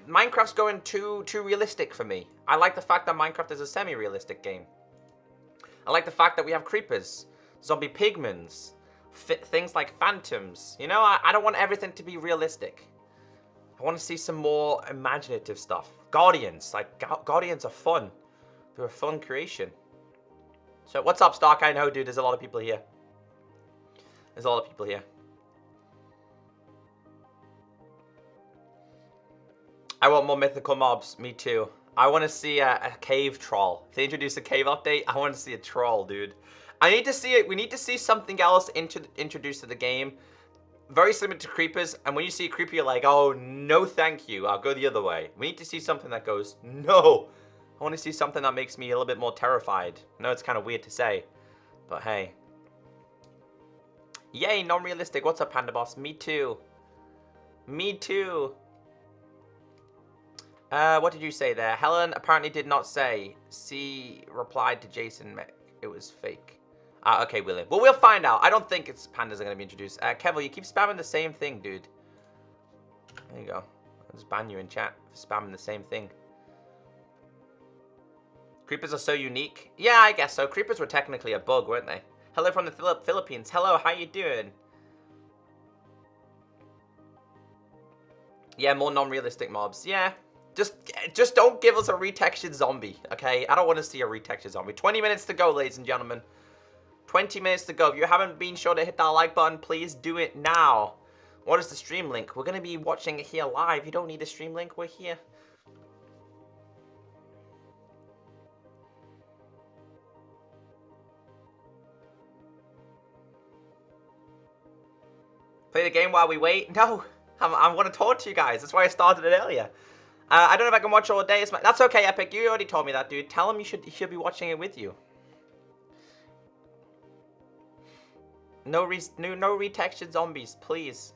Minecraft's going too realistic for me. I like the fact that Minecraft is a semi-realistic game. I like the fact that we have creepers, zombie pigmans, things like phantoms. You know, I don't want everything to be realistic. I want to see some more imaginative stuff. Guardians, like Guardians are fun. They're a fun creation. So what's up, Stark? I know, dude. There's a lot of people here. There's a lot of people here. I want more mythical mobs. Me too. I want to see a cave troll. If they introduce a cave update, I want to see a troll, dude. I need to see it. We need to see something else introduced to the game. Very similar to creepers. And when you see a creeper, you're like, oh, no thank you. I'll go the other way. We need to see something that goes, no. I want to see something that makes me a little bit more terrified. I know it's kind of weird to say, but hey. Yay, non-realistic. What's up, Panda Boss? Me too. Me too. What did you say there? Helen apparently did not say. C replied to Jason. It was fake. Okay, William. Well, we'll find out. I don't think pandas are going to be introduced. Kevil, you keep spamming the same thing, dude. There you go. I'll just ban you in chat for spamming the same thing. Creepers are so unique. Yeah, I guess so. Creepers were technically a bug, weren't they? Hello from the Philippines. Hello, how you doing? Yeah, more non-realistic mobs. Yeah. Just don't give us a retextured zombie, okay? I don't want to see a retextured zombie. 20 minutes to go, ladies and gentlemen. 20 minutes to go. If you haven't been sure to hit that like button, please do it now. What is the stream link? We're going to be watching it here live. You don't need a stream link. We're here. Play the game while we wait? No, I want to talk to you guys. That's why I started it earlier. I don't know if I can watch all day. That's okay, Epic. You already told me that, dude. Tell him he should be watching it with you. No retextured zombies, please.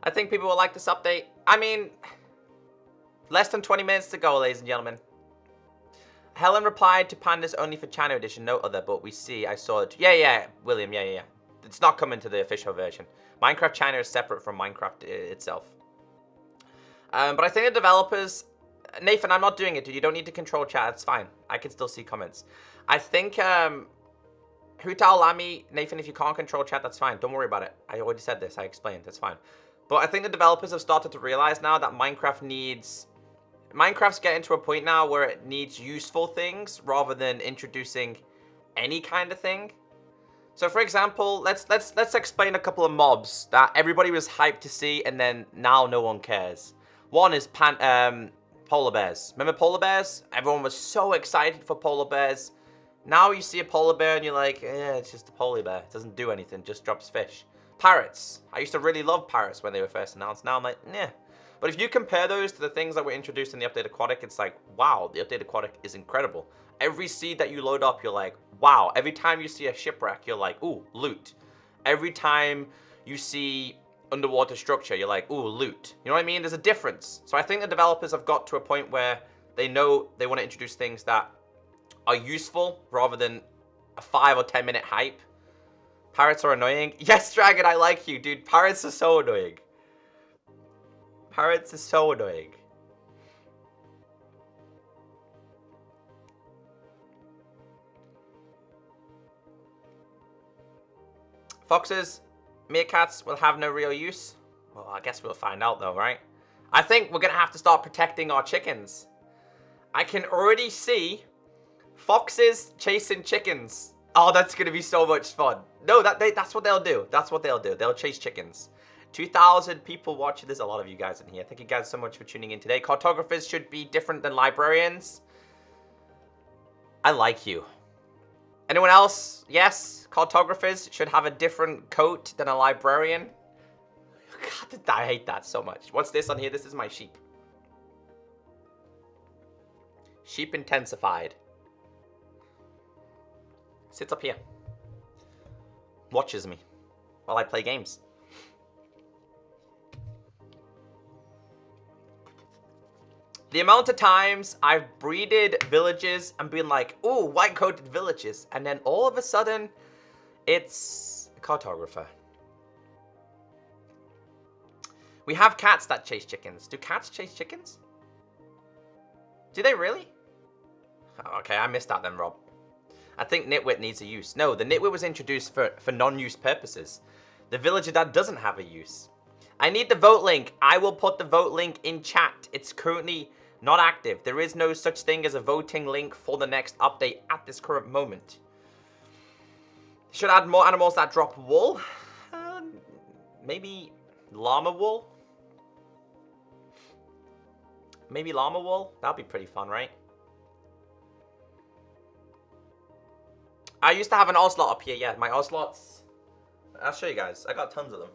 I think people will like this update. I mean, less than 20 minutes to go, ladies and gentlemen. Helen replied to pandas only for China edition, no other, but we see, I saw it. Yeah, William, yeah. It's not coming to the official version. Minecraft China is separate from Minecraft itself. But I think the developers... Nathan, I'm not doing it, dude. You don't need to control chat. It's fine. I can still see comments. I think... Hutal Lamy, Nathan, if you can't control chat, that's fine. Don't worry about it. I already said this. I explained. That's fine. But I think the developers have started to realize now that Minecraft's getting to a point now where it needs useful things rather than introducing any kind of thing. So for example, let's explain a couple of mobs that everybody was hyped to see and then now no one cares. One is polar bears. Remember polar bears? Everyone was so excited for polar bears. Now you see a polar bear and you're like, it's just a polar bear. It doesn't do anything, just drops fish. Parrots. I used to really love parrots when they were first announced. Now I'm like, nah. But if you compare those to the things that were introduced in the Update Aquatic, it's like, wow, the Update Aquatic is incredible. Every seed that you load up, you're like, wow. Every time you see a shipwreck, you're like, ooh, loot. Every time you see underwater structure, you're like, ooh, loot. You know what I mean? There's a difference. So I think the developers have got to a point where they know they want to introduce things that are useful rather than a 5 or 10 minute hype. Parrots are annoying. Yes, Dragon, I like you, dude. Parrots are so annoying. Parrots are so annoying. Foxes, meerkats will have no real use. Well, I guess we'll find out though, right? I think we're gonna have to start protecting our chickens. I can already see foxes chasing chickens. Oh, that's gonna be so much fun. No, that's what they'll do. That's what they'll do. They'll chase chickens. 2,000 people watching. There's a lot of you guys in here. Thank you guys so much for tuning in today. Cartographers should be different than librarians. I like you. Anyone else? Yes, cartographers should have a different coat than a librarian. God, I hate that so much. What's this on here? This is my sheep. Sheep intensified. Sits up here. Watches me while I play games. The amount of times I've breeded villages and been like, ooh, white-coated villages. And then all of a sudden, it's a cartographer. We have cats that chase chickens. Do cats chase chickens? Do they really? Oh, okay, I missed that then, Rob. I think nitwit needs a use. No, the nitwit was introduced for non-use purposes. The villager that doesn't have a use. I need the vote link. I will put the vote link in chat. It's currently not active. There is no such thing as a voting link for the next update at this current moment. Should add more animals that drop wool. Maybe llama wool. Maybe llama wool. That'd be pretty fun, right? I used to have an ocelot up here. Yeah, my ocelots. I'll show you guys. I got tons of them.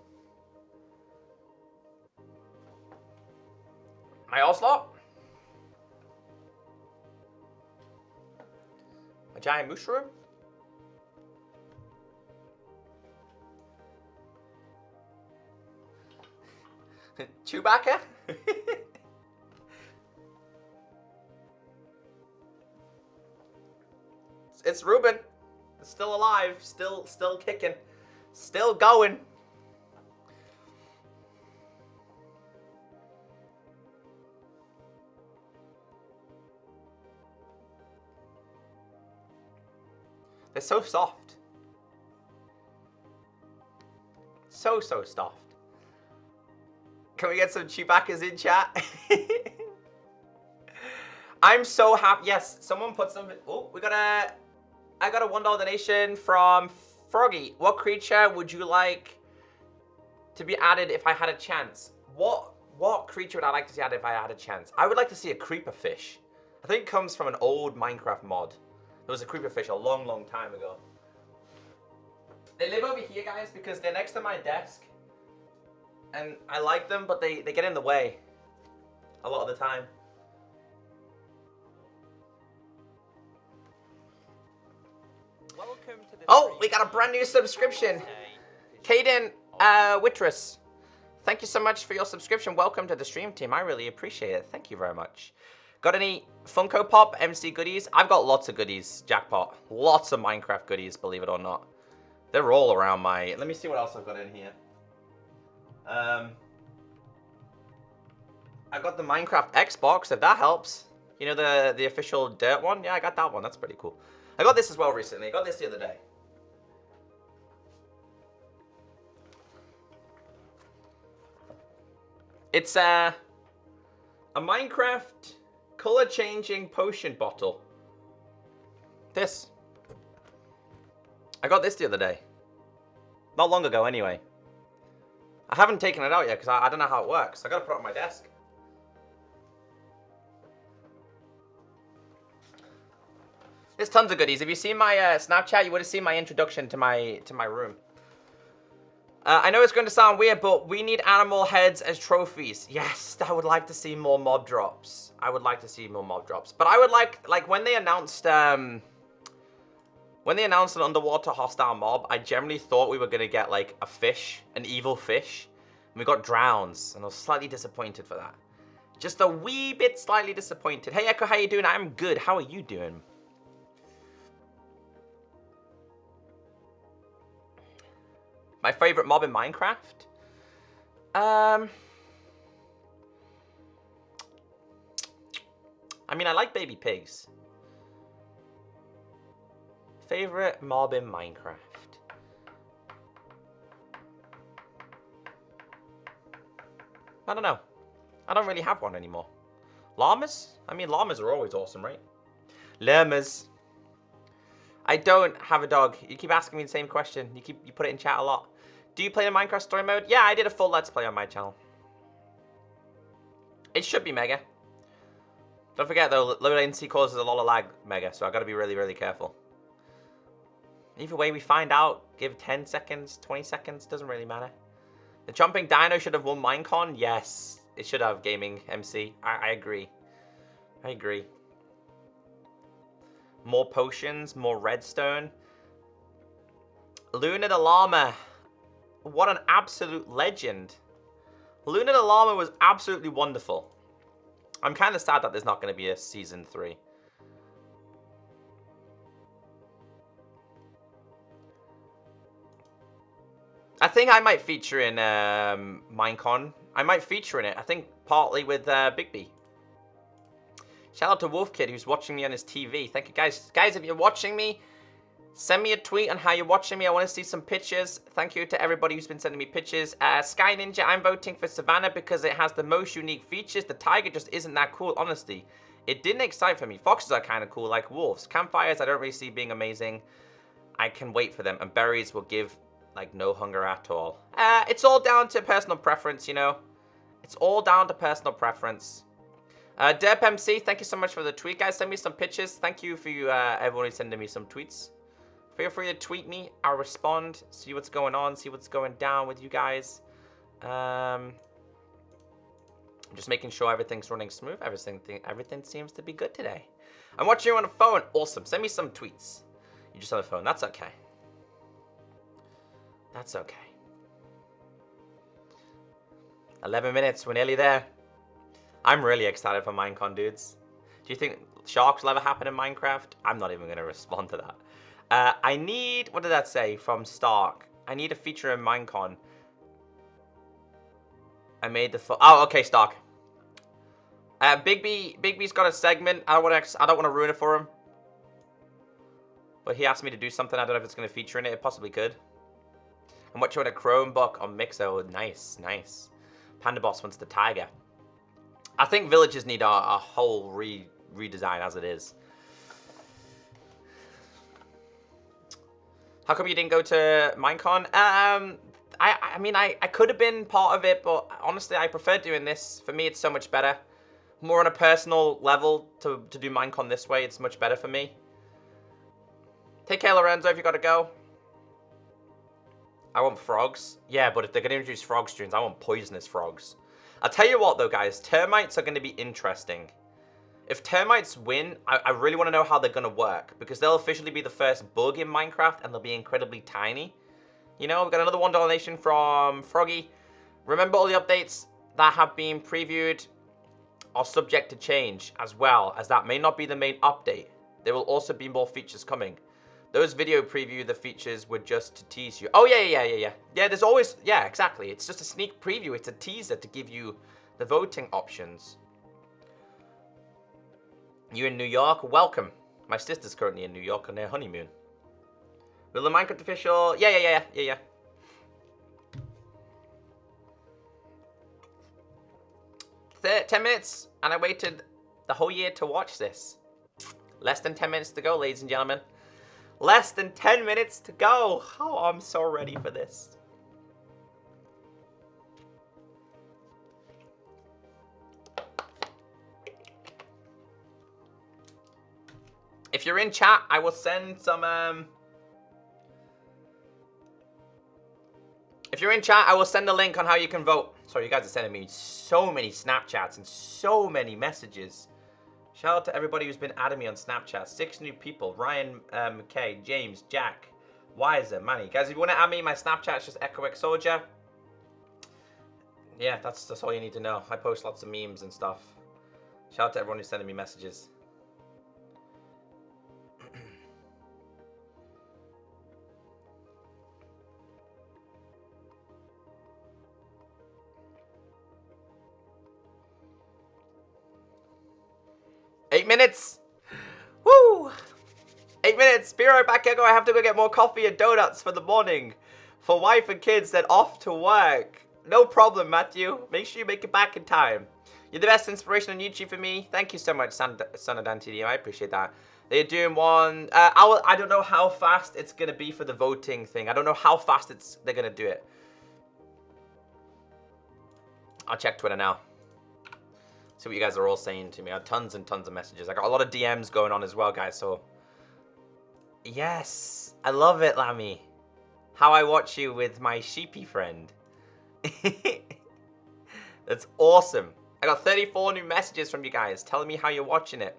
My ocelot. A giant mushroom. Chewbacca. It's Ruben. It's still alive. Still kicking. Still going. They're so soft. So soft. Can we get some Chewbaccas in chat? I'm so happy. Yes, someone put something. Oh, I got a $1 donation from Froggy. What creature would you like to be added if I had a chance? What creature would I like to see added if I had a chance? I would like to see a creeper fish. I think it comes from an old Minecraft mod. There was a creeper fish a long time ago. They live over here, guys, because they're next to my desk. And I like them, but they get in the way a lot of the time. Welcome to the Oh, we got a brand new subscription. Caden Wittress. Thank you so much for your subscription. Welcome to the stream team. I really appreciate it. Thank you very much. Got any Funko Pop MC goodies? I've got lots of goodies, Jackpot. Lots of Minecraft goodies, believe it or not. They're all around my... Let me see what else I've got in here. I got the Minecraft Xbox, if that helps. You know, the official dirt one? Yeah, I got that one. That's pretty cool. I got this as well recently. I got this the other day. It's a Minecraft color-changing potion bottle. This. I got this the other day. Not long ago, anyway. I haven't taken it out yet because I don't know how it works. I gotta put it on my desk. There's tons of goodies. If you see my Snapchat, you would have seen my introduction to my room. I know it's going to sound weird, but we need animal heads as trophies. Yes, I would like to see more mob drops. I would like to see more mob drops. But I would like when they announced an underwater hostile mob, I generally thought we were going to get like a fish, an evil fish. And we got drowns, and I was slightly disappointed for that. Just a wee bit slightly disappointed. Hey Echo, how you doing? I'm good. How are you doing? My favorite mob in Minecraft? I mean, I like baby pigs. Favorite mob in Minecraft? I don't know. I don't really have one anymore. Llamas? I mean, llamas are always awesome, right? Llamas. I don't have a dog. You keep asking me the same question. You put it in chat a lot. Do you play in Minecraft story mode? Yeah, I did a full Let's Play on my channel. It should be mega. Don't forget though, low latency causes a lot of lag mega, so I gotta be really, really careful. Either way we find out, give 10 seconds, 20 seconds, doesn't really matter. The jumping dino should have won Minecon? Yes, it should have, Gaming MC. I agree. I agree. More potions, more redstone. Luna the Llama. What an absolute legend. Luna the Llama was absolutely wonderful. I'm kind of sad that there's not going to be a season 3. I think I might feature in Minecon. I might feature in it. I think partly with Big B. Shout out to Wolf Kid who's watching me on his TV. Thank you guys. Guys, if you're watching me, send me a tweet on how you're watching me. I want to see some pictures. Thank you to everybody who's been sending me pictures. Sky Ninja, I'm voting for Savannah because it has the most unique features. The tiger just isn't that cool, honestly. It didn't excite for me. Foxes are kind of cool, like wolves. Campfires, I don't really see being amazing. I can wait for them. And berries will give, like, no hunger at all. It's all down to personal preference, you know. It's all down to personal preference. Derp MC, thank you so much for the tweet, guys. Send me some pictures. Thank you for everyone who's sending me some tweets. Feel free to tweet me. I'll respond. See what's going on. See what's going down with you guys. Just making sure everything's running smooth. Everything seems to be good today. I'm watching you on a phone. Awesome. Send me some tweets. You're just on the phone. That's okay. That's okay. 11 minutes. We're nearly there. I'm really excited for Minecon, dudes. Do you think sharks will ever happen in Minecraft? I'm not even going to respond to that. I need... What did that say from Stark? I need a feature in Minecon. I made the... Oh, okay, Stark. Big B's got a segment. I don't want to ruin it for him. But he asked me to do something. I don't know if it's going to feature in it. It possibly could. I'm watching a Chromebook on Mixer. Oh, nice, nice. Panda Boss wants the tiger. I think villages need a whole redesign as it is. How come you didn't go to Minecon? I mean, I could have been part of it, but honestly, I prefer doing this. For me, it's so much better. More on a personal level to do Minecon this way. It's much better for me. Take care, Lorenzo, if you got to go. I want frogs. Yeah, but if they're going to introduce frog streams, I want poisonous frogs. I'll tell you what, though, guys. Termites are going to be interesting. If termites win, I really want to know how they're going to work. Because they'll officially be the first bug in Minecraft, and they'll be incredibly tiny. You know, we've got another $1 donation from Froggy. Remember, all the updates that have been previewed are subject to change, as well as that may not be the main update. There will also be more features coming. Those video preview, the features were just to tease you. Oh, yeah. Yeah, there's always... Yeah, exactly. It's just a sneak preview. It's a teaser to give you the voting options. You in New York? Welcome. My sister's currently in New York on their honeymoon. Will the Minecraft official... Yeah. 10 minutes, and I waited the whole year to watch this. Less than 10 minutes to go, ladies and gentlemen. Less than 10 minutes to go. Oh, I'm so ready for this. If you're in chat, I will send some, If you're in chat, I will send a link on how you can vote. Sorry, you guys are sending me so many Snapchats and so many messages. Shout out to everybody who's been adding me on Snapchat. 6 new people. Ryan McKay, James, Jack, Wiser, Manny. Guys, if you want to add me, my Snapchat is just ECKOSOLDIER. Yeah, that's all you need to know. I post lots of memes and stuff. Shout out to everyone who's sending me messages. Eight minutes. Woo! 8 minutes. Be right back, Echo. I have to go get more coffee and donuts for the morning. For wife and kids, then off to work. No problem, Matthew. Make sure you make it back in time. You're the best inspiration on YouTube for me. Thank you so much, Son of Dan TDM. I appreciate that. They're doing one. I don't know how fast it's gonna be for the voting thing. I don't know how fast they're gonna do it. I'll check Twitter now. See what you guys are all saying to me. I have tons and tons of messages. I got a lot of DMs going on as well, guys. So yes, I love it, Lammy. How I watch you with my sheepy friend. That's awesome. I got 34 new messages from you guys telling me how you're watching it.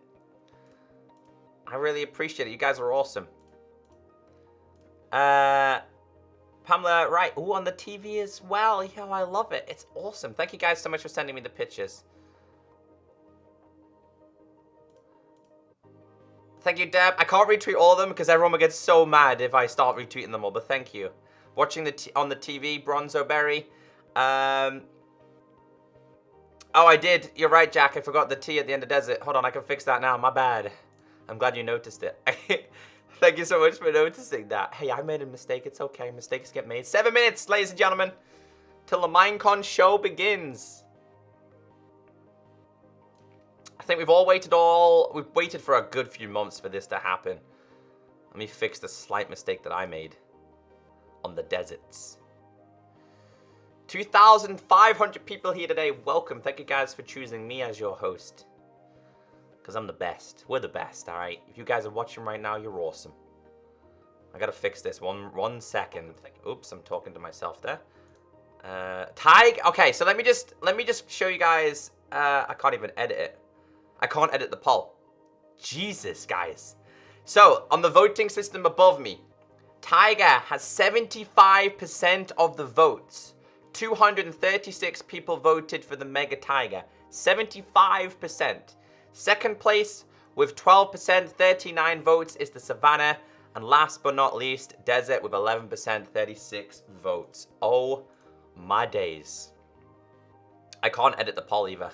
I really appreciate it. You guys are awesome. Pamela, right. Ooh, on the TV as well. Yo, I love it. It's awesome. Thank you guys so much for sending me the pictures. Thank you, Deb. I can't retweet all of them because everyone will get so mad if I start retweeting them all, but thank you. Watching on the TV, Bronzo Berry. Oh, I did. You're right, Jack. I forgot the T at the end of desert. Hold on, I can fix that now. My bad. I'm glad you noticed it. Thank you so much for noticing that. Hey, I made a mistake. It's okay. Mistakes get made. 7 minutes, ladies and gentlemen, till the Minecon show begins. I think we've waited for a good few months for this to happen. Let me fix the slight mistake that I made on the deserts. 2,500 people here today. Welcome. Thank you guys for choosing me as your host. Because I'm the best. We're the best, alright? If you guys are watching right now, you're awesome. I gotta fix this. One second. Oops, I'm talking to myself there. Tig. Okay, so let me just show you guys. I can't even edit it. I can't edit the poll. Jesus, guys. So, on the voting system above me, Tiger has 75% of the votes. 236 people voted for the Mega Tiger. 75%. Second place with 12%, 39 votes is the Savannah. And last but not least, Desert with 11%, 36 votes. Oh my days. I can't edit the poll either.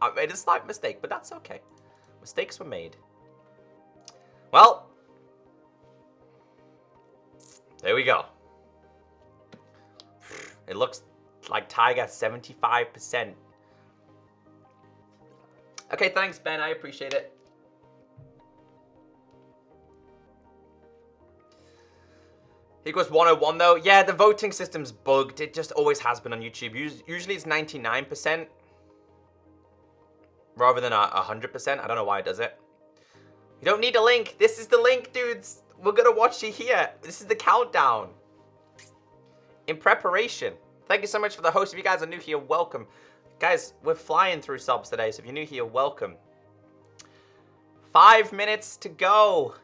I made a slight mistake, but that's okay. Mistakes were made. Well, there we go. It looks like Tiger 75%. Okay, thanks, Ben. I appreciate it. Equals 101 though. Yeah, the voting system's bugged. It just always has been on YouTube. Usually it's 99% rather than 100%. I don't know why it does it. You don't need a link. This is the link, dudes. We're gonna watch you here. This is the countdown. In preparation. Thank you so much for the host. If you guys are new here, welcome. Guys, we're flying through subs today, so if you're new here, welcome. 5 minutes to go.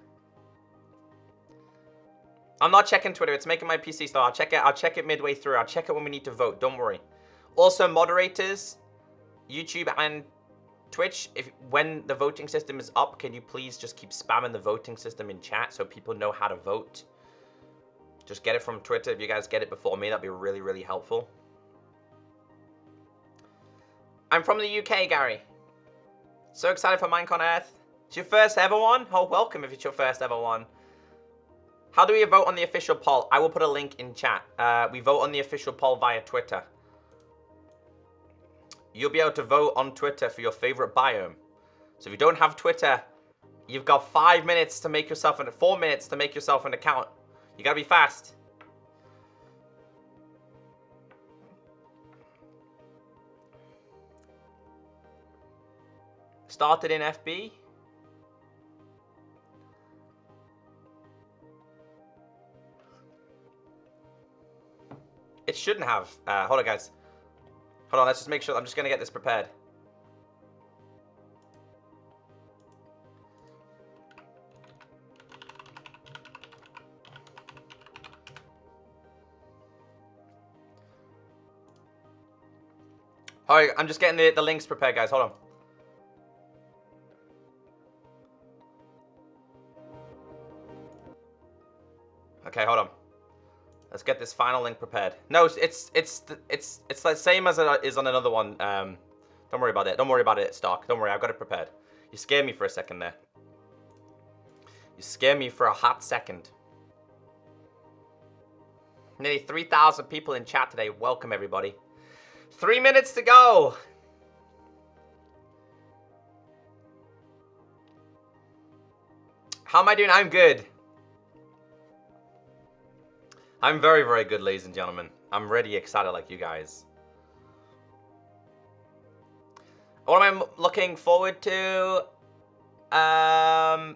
I'm not checking Twitter. It's making my PC slow. I'll check it midway through. I'll check it when we need to vote. Don't worry. Also, moderators, YouTube and Twitch, when the voting system is up, can you please just keep spamming the voting system in chat so people know how to vote? Just get it from Twitter. If you guys get it before me, that'd be really, really helpful. I'm from the UK, Gary. So excited for Minecon Earth. It's your first ever one? Oh, welcome if it's your first ever one. How do we vote on the official poll? I will put a link in chat. We vote on the official poll via Twitter. You'll be able to vote on Twitter for your favorite biome. So if you don't have Twitter, you've got 4 minutes to make yourself an account. You gotta be fast. Started in FB. It shouldn't have. Hold on, guys. Hold on, let's just make sure. I'm just gonna get this prepared. Alright, I'm just getting the links prepared, guys. Hold on. Okay, hold on. Let's get this final link prepared. No, it's the same as it is on another one. Don't worry about it. Don't worry about it, Stark. Don't worry, I've got it prepared. You scared me for a second there. You scared me for a hot second. Nearly 3,000 people in chat today. Welcome, everybody. 3 minutes to go. How am I doing? I'm good. I'm very, very good, ladies and gentlemen. I'm ready, excited like you guys. What am I looking forward to? I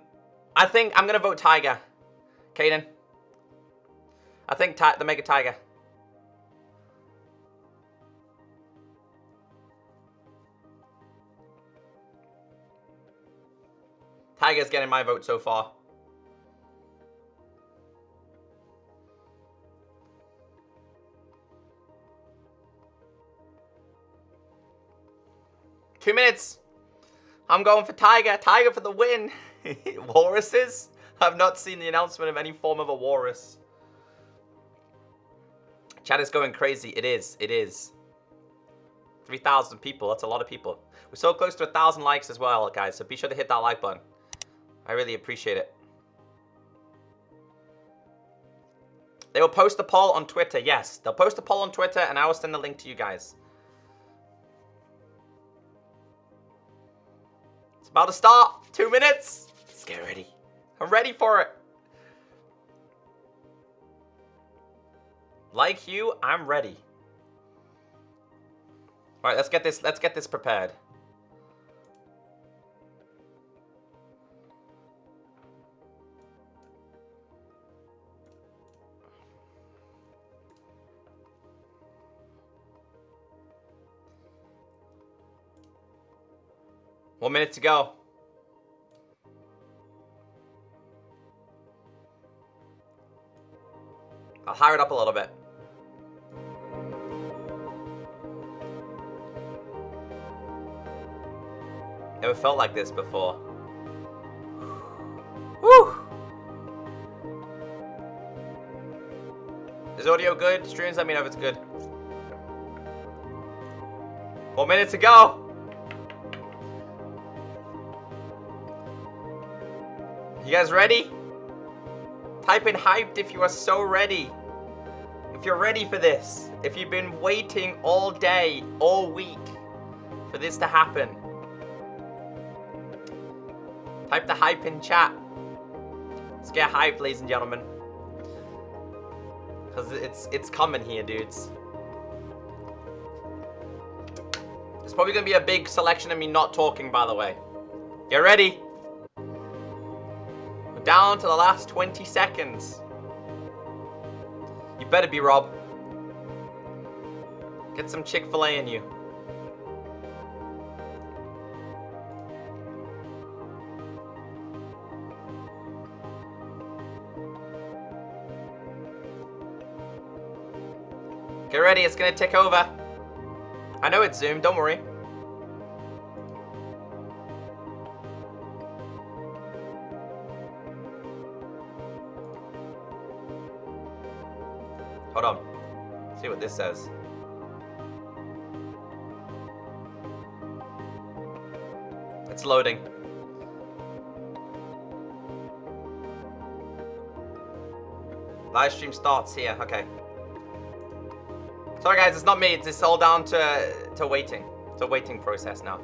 think I'm going to vote Tiger. Caden. I think the Mega Tiger. Tiger's getting my vote so far. Two minutes. I'm going for Tiger. Tiger for the win. Walruses? I've not seen the announcement of any form of a walrus. Chat is going crazy. It is. It is. 3,000 people. That's a lot of people. We're so close to 1,000 likes as well, guys. So be sure to hit that like button. I really appreciate it. They will post the poll on Twitter. Yes, they'll post the poll on Twitter, and I will send the link to you guys. It's about to start. 2 minutes. Let's get ready. I'm ready for it. Like you, I'm ready. All right, let's get this prepared. One minute to go. I'll hire it up a little bit. Never felt like this before. Woo! Is audio good? Streams, let me know if it's good. 1 minute to go. You guys ready? Type in hyped if you are so ready. If you're ready for this. If you've been waiting all day, all week for this to happen. Type the hype in chat. Let's get hyped, ladies and gentlemen. Because it's coming here, dudes. There's probably going to be a big selection of me not talking, by the way. Get ready. We're down to the last 20 seconds. You better be Rob. Get some Chick-fil-A in you. Get ready, it's gonna tick over. I know it's Zoom, don't worry. Hold on. See what this says. It's loading. Live stream starts here, okay. Sorry guys, it's not me, it's all down to waiting. It's a waiting process now.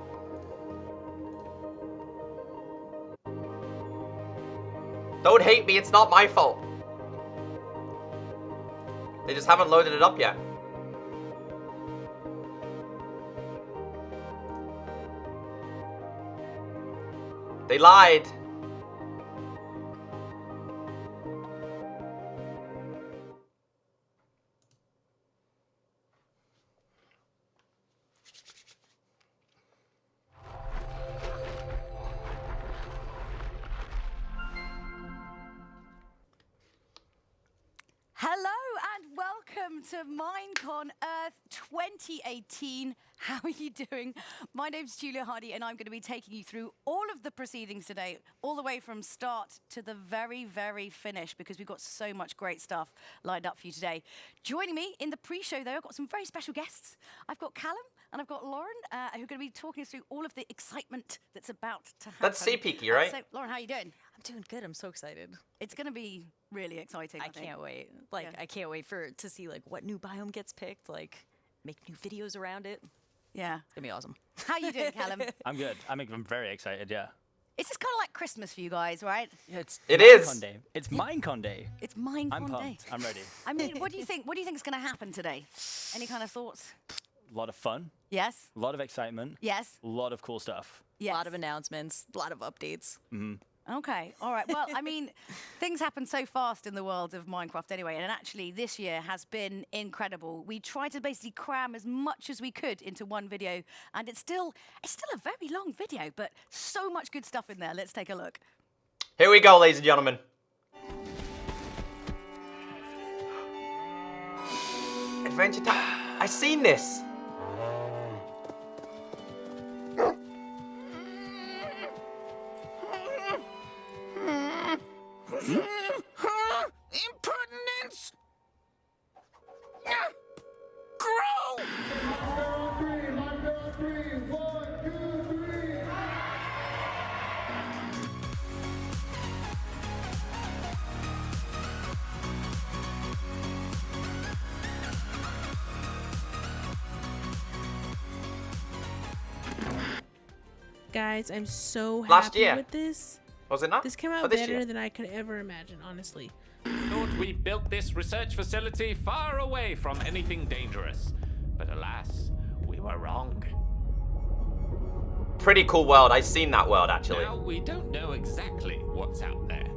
Don't hate me, it's not my fault. They just haven't loaded it up yet. They lied. Hello and welcome to Minecon Earth 2018. How are you doing? My name's Julia Hardy and I'm going to be taking you through all of the proceedings today, all the way from start to the very, very finish, because we've got so much great stuff lined up for you today. Joining me in the pre-show, though, I've got some very special guests. I've got Callum and I've got Lauren, who are going to be talking us through all of the excitement that's about to happen. That's Sea-Peaky, right? So, Lauren, how are you doing? I'm doing good. I'm so excited. It's going to be really exciting. I can't wait. Like, Yeah. I can't wait to see like what new biome gets picked. Like, make new videos around it. Yeah. It's gonna be awesome. How you doing, Callum? I'm good. I'm very excited, yeah. It's just kind of like Christmas for you guys, right? Yeah, it's It Minecon is. Day. It's Minecon Day. It's Minecon I'm Day. pumped. I'm ready. I mean, what do you think? What do you think is going to happen today? Any kind of thoughts? A lot of fun. Yes. A lot of excitement. Yes. A lot of cool stuff. Yes. Mm-hmm. A lot of announcements, a lot of updates. Okay, all right. Well, I mean, things happen so fast in the world of Minecraft anyway, and actually this year has been incredible. We tried to basically cram as much as we could into one video, and it's still a very long video, but so much good stuff in there. Let's take a look. Here we go, ladies and gentlemen. Adventure time. I've seen this. Impertinence! Grow! Guys, I'm so Last happy year. with this. Was it not? This came Oh, out this better year. than I could ever imagine, honestly. Thought we built this research facility far away from anything dangerous. But alas, we were wrong. Pretty cool world. I've seen that world, actually. Now, we don't know exactly what's out there.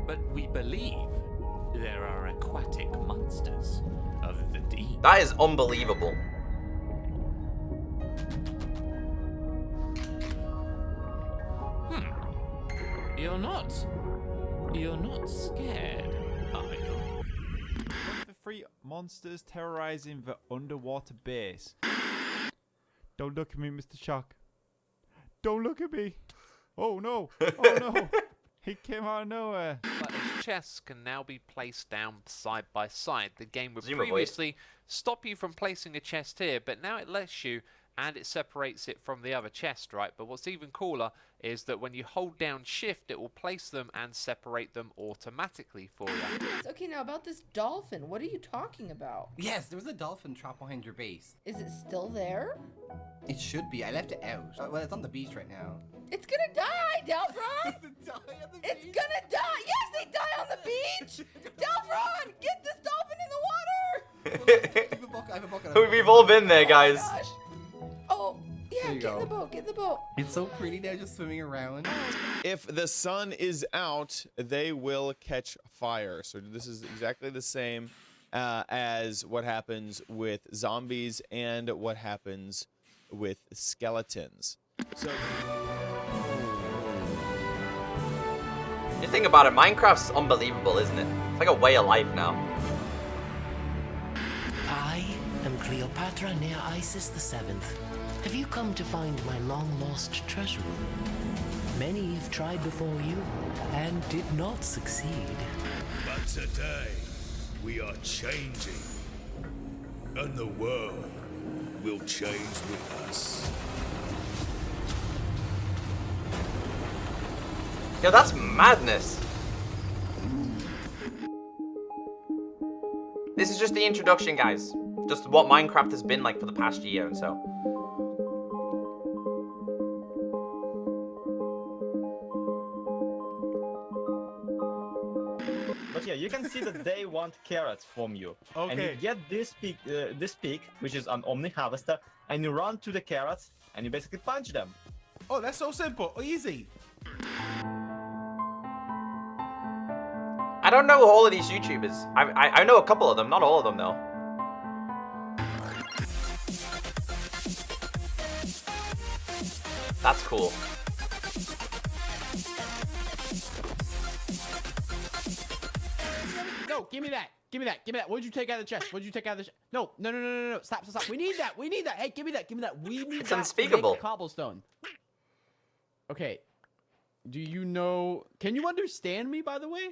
But we believe there are aquatic monsters of the deep. That is unbelievable. You're not scared, are you? The three monsters terrorizing the underwater base. Don't look at me, Mr. Shock. Don't look at me. Oh no. Oh no. He came out of nowhere. But as chests can now be placed down side by side, the game would Zoom avoid. previously stop you from placing a chest here, but now it lets you, and it separates it from the other chest, right? But what's even cooler is that when you hold down shift, it will place them and separate them automatically for you. Yes, okay, now about this dolphin, what are you talking about? Yes, there was a dolphin trapped behind your base. Is it still there? It should be. I left it out. Well, it's on the beach right now. It's gonna die, Delphron! It's gonna die! Yes, they die on the beach! Delphron, get this dolphin in the water! I have a bucket. We've all been there, guys. Gosh. Oh, yeah, There you get in the go. boat, get in the boat. It's so pretty now, just swimming around. If the sun is out, they will catch fire. So this is exactly the same as what happens with zombies and what happens with skeletons. So You think about it, Minecraft's unbelievable, isn't it? It's like a way of life now. I am Cleopatra near Isis VII. Have you come to find my long-lost treasure room? Many have tried before you and did not succeed. But today, we are changing. And the world will change with us. Yo, that's madness. This is just the introduction, guys. Just what Minecraft has been like for the past year and so. But yeah, you can see that they want carrots from you. And you Okay. get this peak, which is an Omni Harvester, and you run to the carrots, and you basically punch them. Oh, that's so simple. Easy. I don't know all of these YouTubers. I know a couple of them, not all of them though. That's cool. No, give me that. Give me that. Give me that. What did you take out of the chest? What did you take out of the chest? No, no, no, no, no, no. Stop, stop, stop. We need that. We need that. Hey, give me that. Give me that. We need It's that unspeakable. to make cobblestone. Okay. Do you know... Can you understand me, by the way?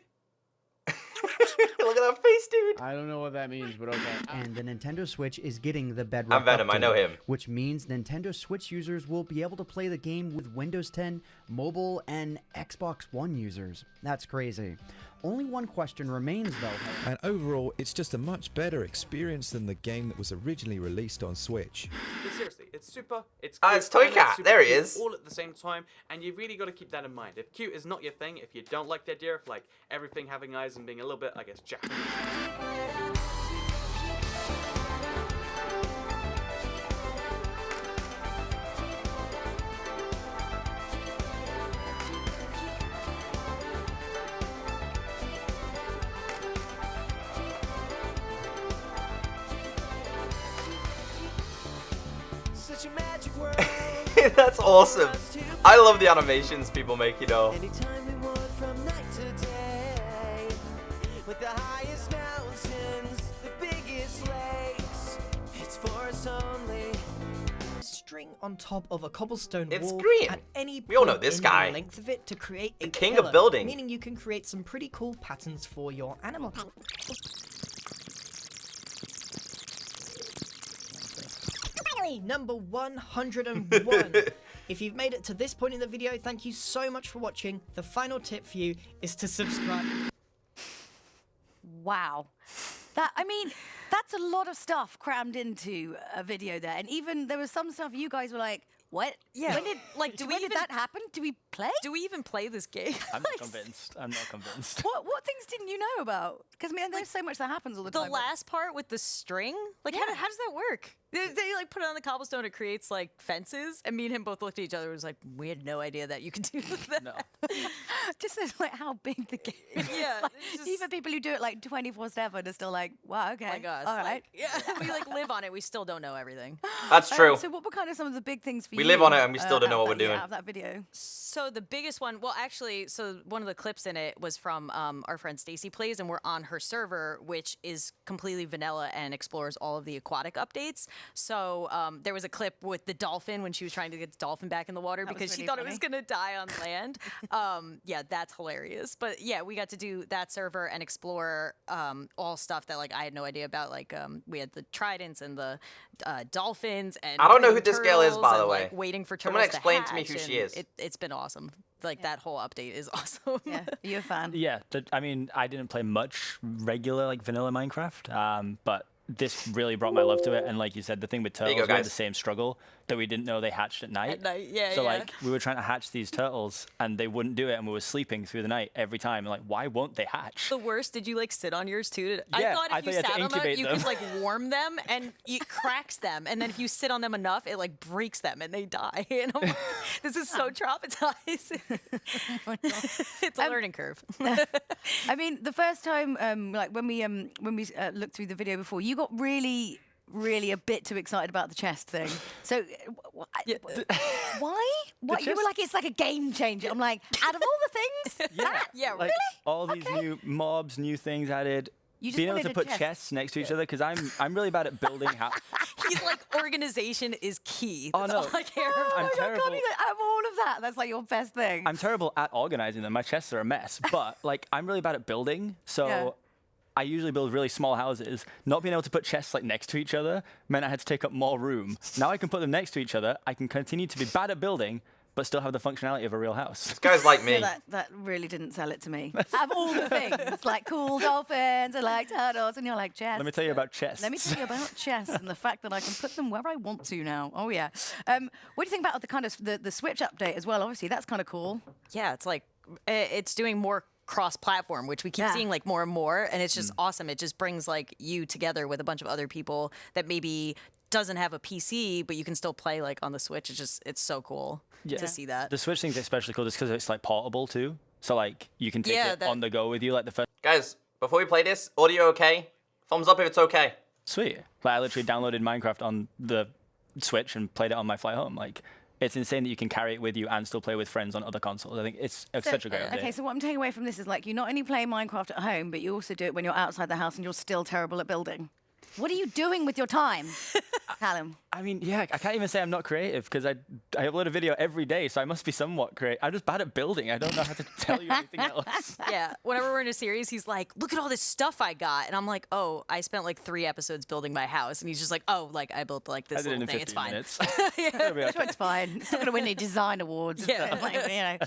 Look at that face, dude. I don't know what that means, but okay. And the Nintendo Switch is getting the Bedrock I'm Venom, I know update, him. which means Nintendo Switch users will be able to play the game with Windows 10, mobile, and Xbox One users. That's crazy. Only one question remains, though. And overall, it's just a much better experience than the game that was originally released on Switch. Seriously, It's super. It's Ah, cute, it's Toy and Cat. super There he cute is. All at the same time, and you really got to keep that in mind. If cute is not your thing, if you don't like the idea of like everything having eyes and being a little bit, I guess, Japanese. Such a magic world. That's awesome. I love the animations people make, you know. Anytime we want from night to day. With the highest mountains, the biggest lakes. It's for us only. String on top of a cobblestone It's wall green. at any We all know point this in guy. the length of it to create a The king of pillar, building. meaning you can create some pretty cool patterns for your animal. Finally, number 101. If you've made it to this point in the video, thank you so much for watching. The final tip for you is to subscribe. Wow. I mean, that's a lot of stuff crammed into a video there. And even there was some stuff you guys were like, what? Yeah. When did, Like, do we when did even- that happen? Do we play? Do we even play this game? I'm not convinced. I'm not convinced. What things didn't you know about? Because I mean, there's so much that happens all the time. The last part with the string, like how does that work? They like put it on the cobblestone. It creates like fences, and me and him both looked at each other. and was like, we had no idea that you could do that. No. Just as like how big the game is. Yeah, Like, even people who do it like 24/7 are still like, wow, okay, Oh my gosh, all right. like, yeah, we like live on it. We still don't know everything. That's true. So what were kind of some of the big things for you? We live on it and we still don't know what we're doing. Out of that video. So the biggest one, well, actually, so one of the clips in it was from our friend Stacy Plays, and we're on her server, which is completely vanilla and explores all of the aquatic updates. So there was a clip with the dolphin when she was trying to get the dolphin back in the water That was because she really thought funny. it was gonna die on land. Yeah, that's hilarious. But yeah, we got to do that server and explore all stuff that like I had no idea about. Like we had the tridents and the dolphins and I don't know green who this girl is, turtles by the and, way. like, waiting for turtles Someone explain to me hatch, who she and is. It's been awesome. Like that whole update is awesome. Yeah, are you a fan? Yeah, I mean, I didn't play much regular like vanilla Minecraft, but this really brought my love to it. And like you said, the thing with There you turtles, go, we had guys. the same struggle that we didn't know they hatched at night. At night, yeah, So yeah. like we were trying to hatch these turtles and they wouldn't do it, and we were sleeping through the night every time. Like, why won't they hatch? The worst, did you like sit on yours too? Yeah, I thought if you you had to sat on them, incubate you them. could like warm them and it cracks them. And then if you sit on them enough, it like breaks them and they die. And I'm like, this is so traumatizing. It's a learning curve. I mean, the first time, like when we looked through the video before, you got really a bit too excited about the chest thing. So why? What you were chest- like? It's like a game changer. I'm like, out of all the things, that? Yeah, Like really? all these new mobs, new things added. You just Being able wanted to a put chest. chests next to each other, because I'm really bad at building. He's like, organization is key. Oh, That's no. all I care about. I'm terrible. God, out of all of that, that's like your best thing. I'm terrible at organizing them. My chests are a mess. But like I'm really bad at building, so Yeah. I usually build really small houses. Not being able to put chests like next to each other meant I had to take up more room. Now I can put them next to each other. I can continue to be bad at building, but still have the functionality of a real house. This guy's like me. Yeah, that really didn't sell it to me. Out of all the things, like cool dolphins and like turtles, and you're like chests. Let me tell you about chests. Let me tell you about chests and the fact that I can put them where I want to now. Oh yeah. What do you think about the kind of the Switch update as well? Obviously, that's kind of cool. Yeah, it's like, it's doing more cross-platform, which we keep seeing like more and more, and it's just awesome. It just brings like you together with a bunch of other people that maybe doesn't have a PC, but you can still play like on the Switch. It's so cool to see that. The Switch thing's especially cool just because it's like portable too. So like you can take it on the go with you. Like the first. Guys, before we play this, audio okay? Thumbs up if it's okay. Sweet. Like I literally downloaded Minecraft on the Switch and played it on my flight home. Like it's insane that you can carry it with you and still play with friends on other consoles. I think it's such a great idea. Okay, so what I'm taking away from this is like you not only play Minecraft at home, but you also do it when you're outside the house and you're still terrible at building. What are you doing with your time, Callum? I mean, yeah, I can't even say I'm not creative because I upload a video every day, so I must be somewhat creative. I'm just bad at building. I don't know how to tell you anything else. Yeah, whenever we're in a series, he's like, look at all this stuff I got. And I'm like, oh, I spent like 3 episodes building my house. And he's just like, oh, like I built like this I did it little in thing. It's 15 fine. minutes. It's fine. It's not going to win any design awards. Yeah. But, like, you know.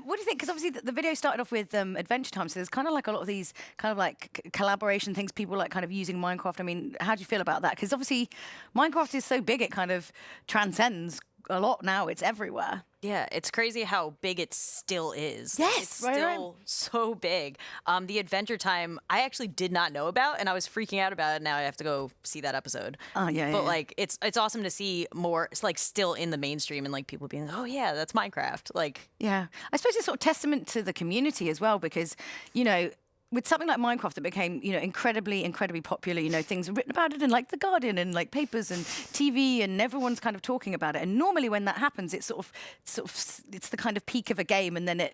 What do you think? Because obviously the video started off with Adventure Time, so there's kind of like a lot of these kind of like collaboration things, people like kind of using Minecraft. I mean, how do you feel about that? Because obviously Minecraft is so big it kind of transcends a lot now. It's everywhere. Yeah, it's crazy how big it still is. Yes, it's right, still so big. The Adventure Time, I actually did not know about, and I was freaking out about it. Now I have to go see that episode. Oh yeah, but yeah. like, it's awesome to see more. It's like still in the mainstream, and like people being, oh yeah, that's Minecraft. Like, yeah, I suppose it's sort of testament to the community as well, because with something like Minecraft that became, incredibly popular, things are written about it in like The Guardian and like papers and TV, and everyone's kind of talking about it. And normally when that happens, it's sort of it's the kind of peak of a game and then it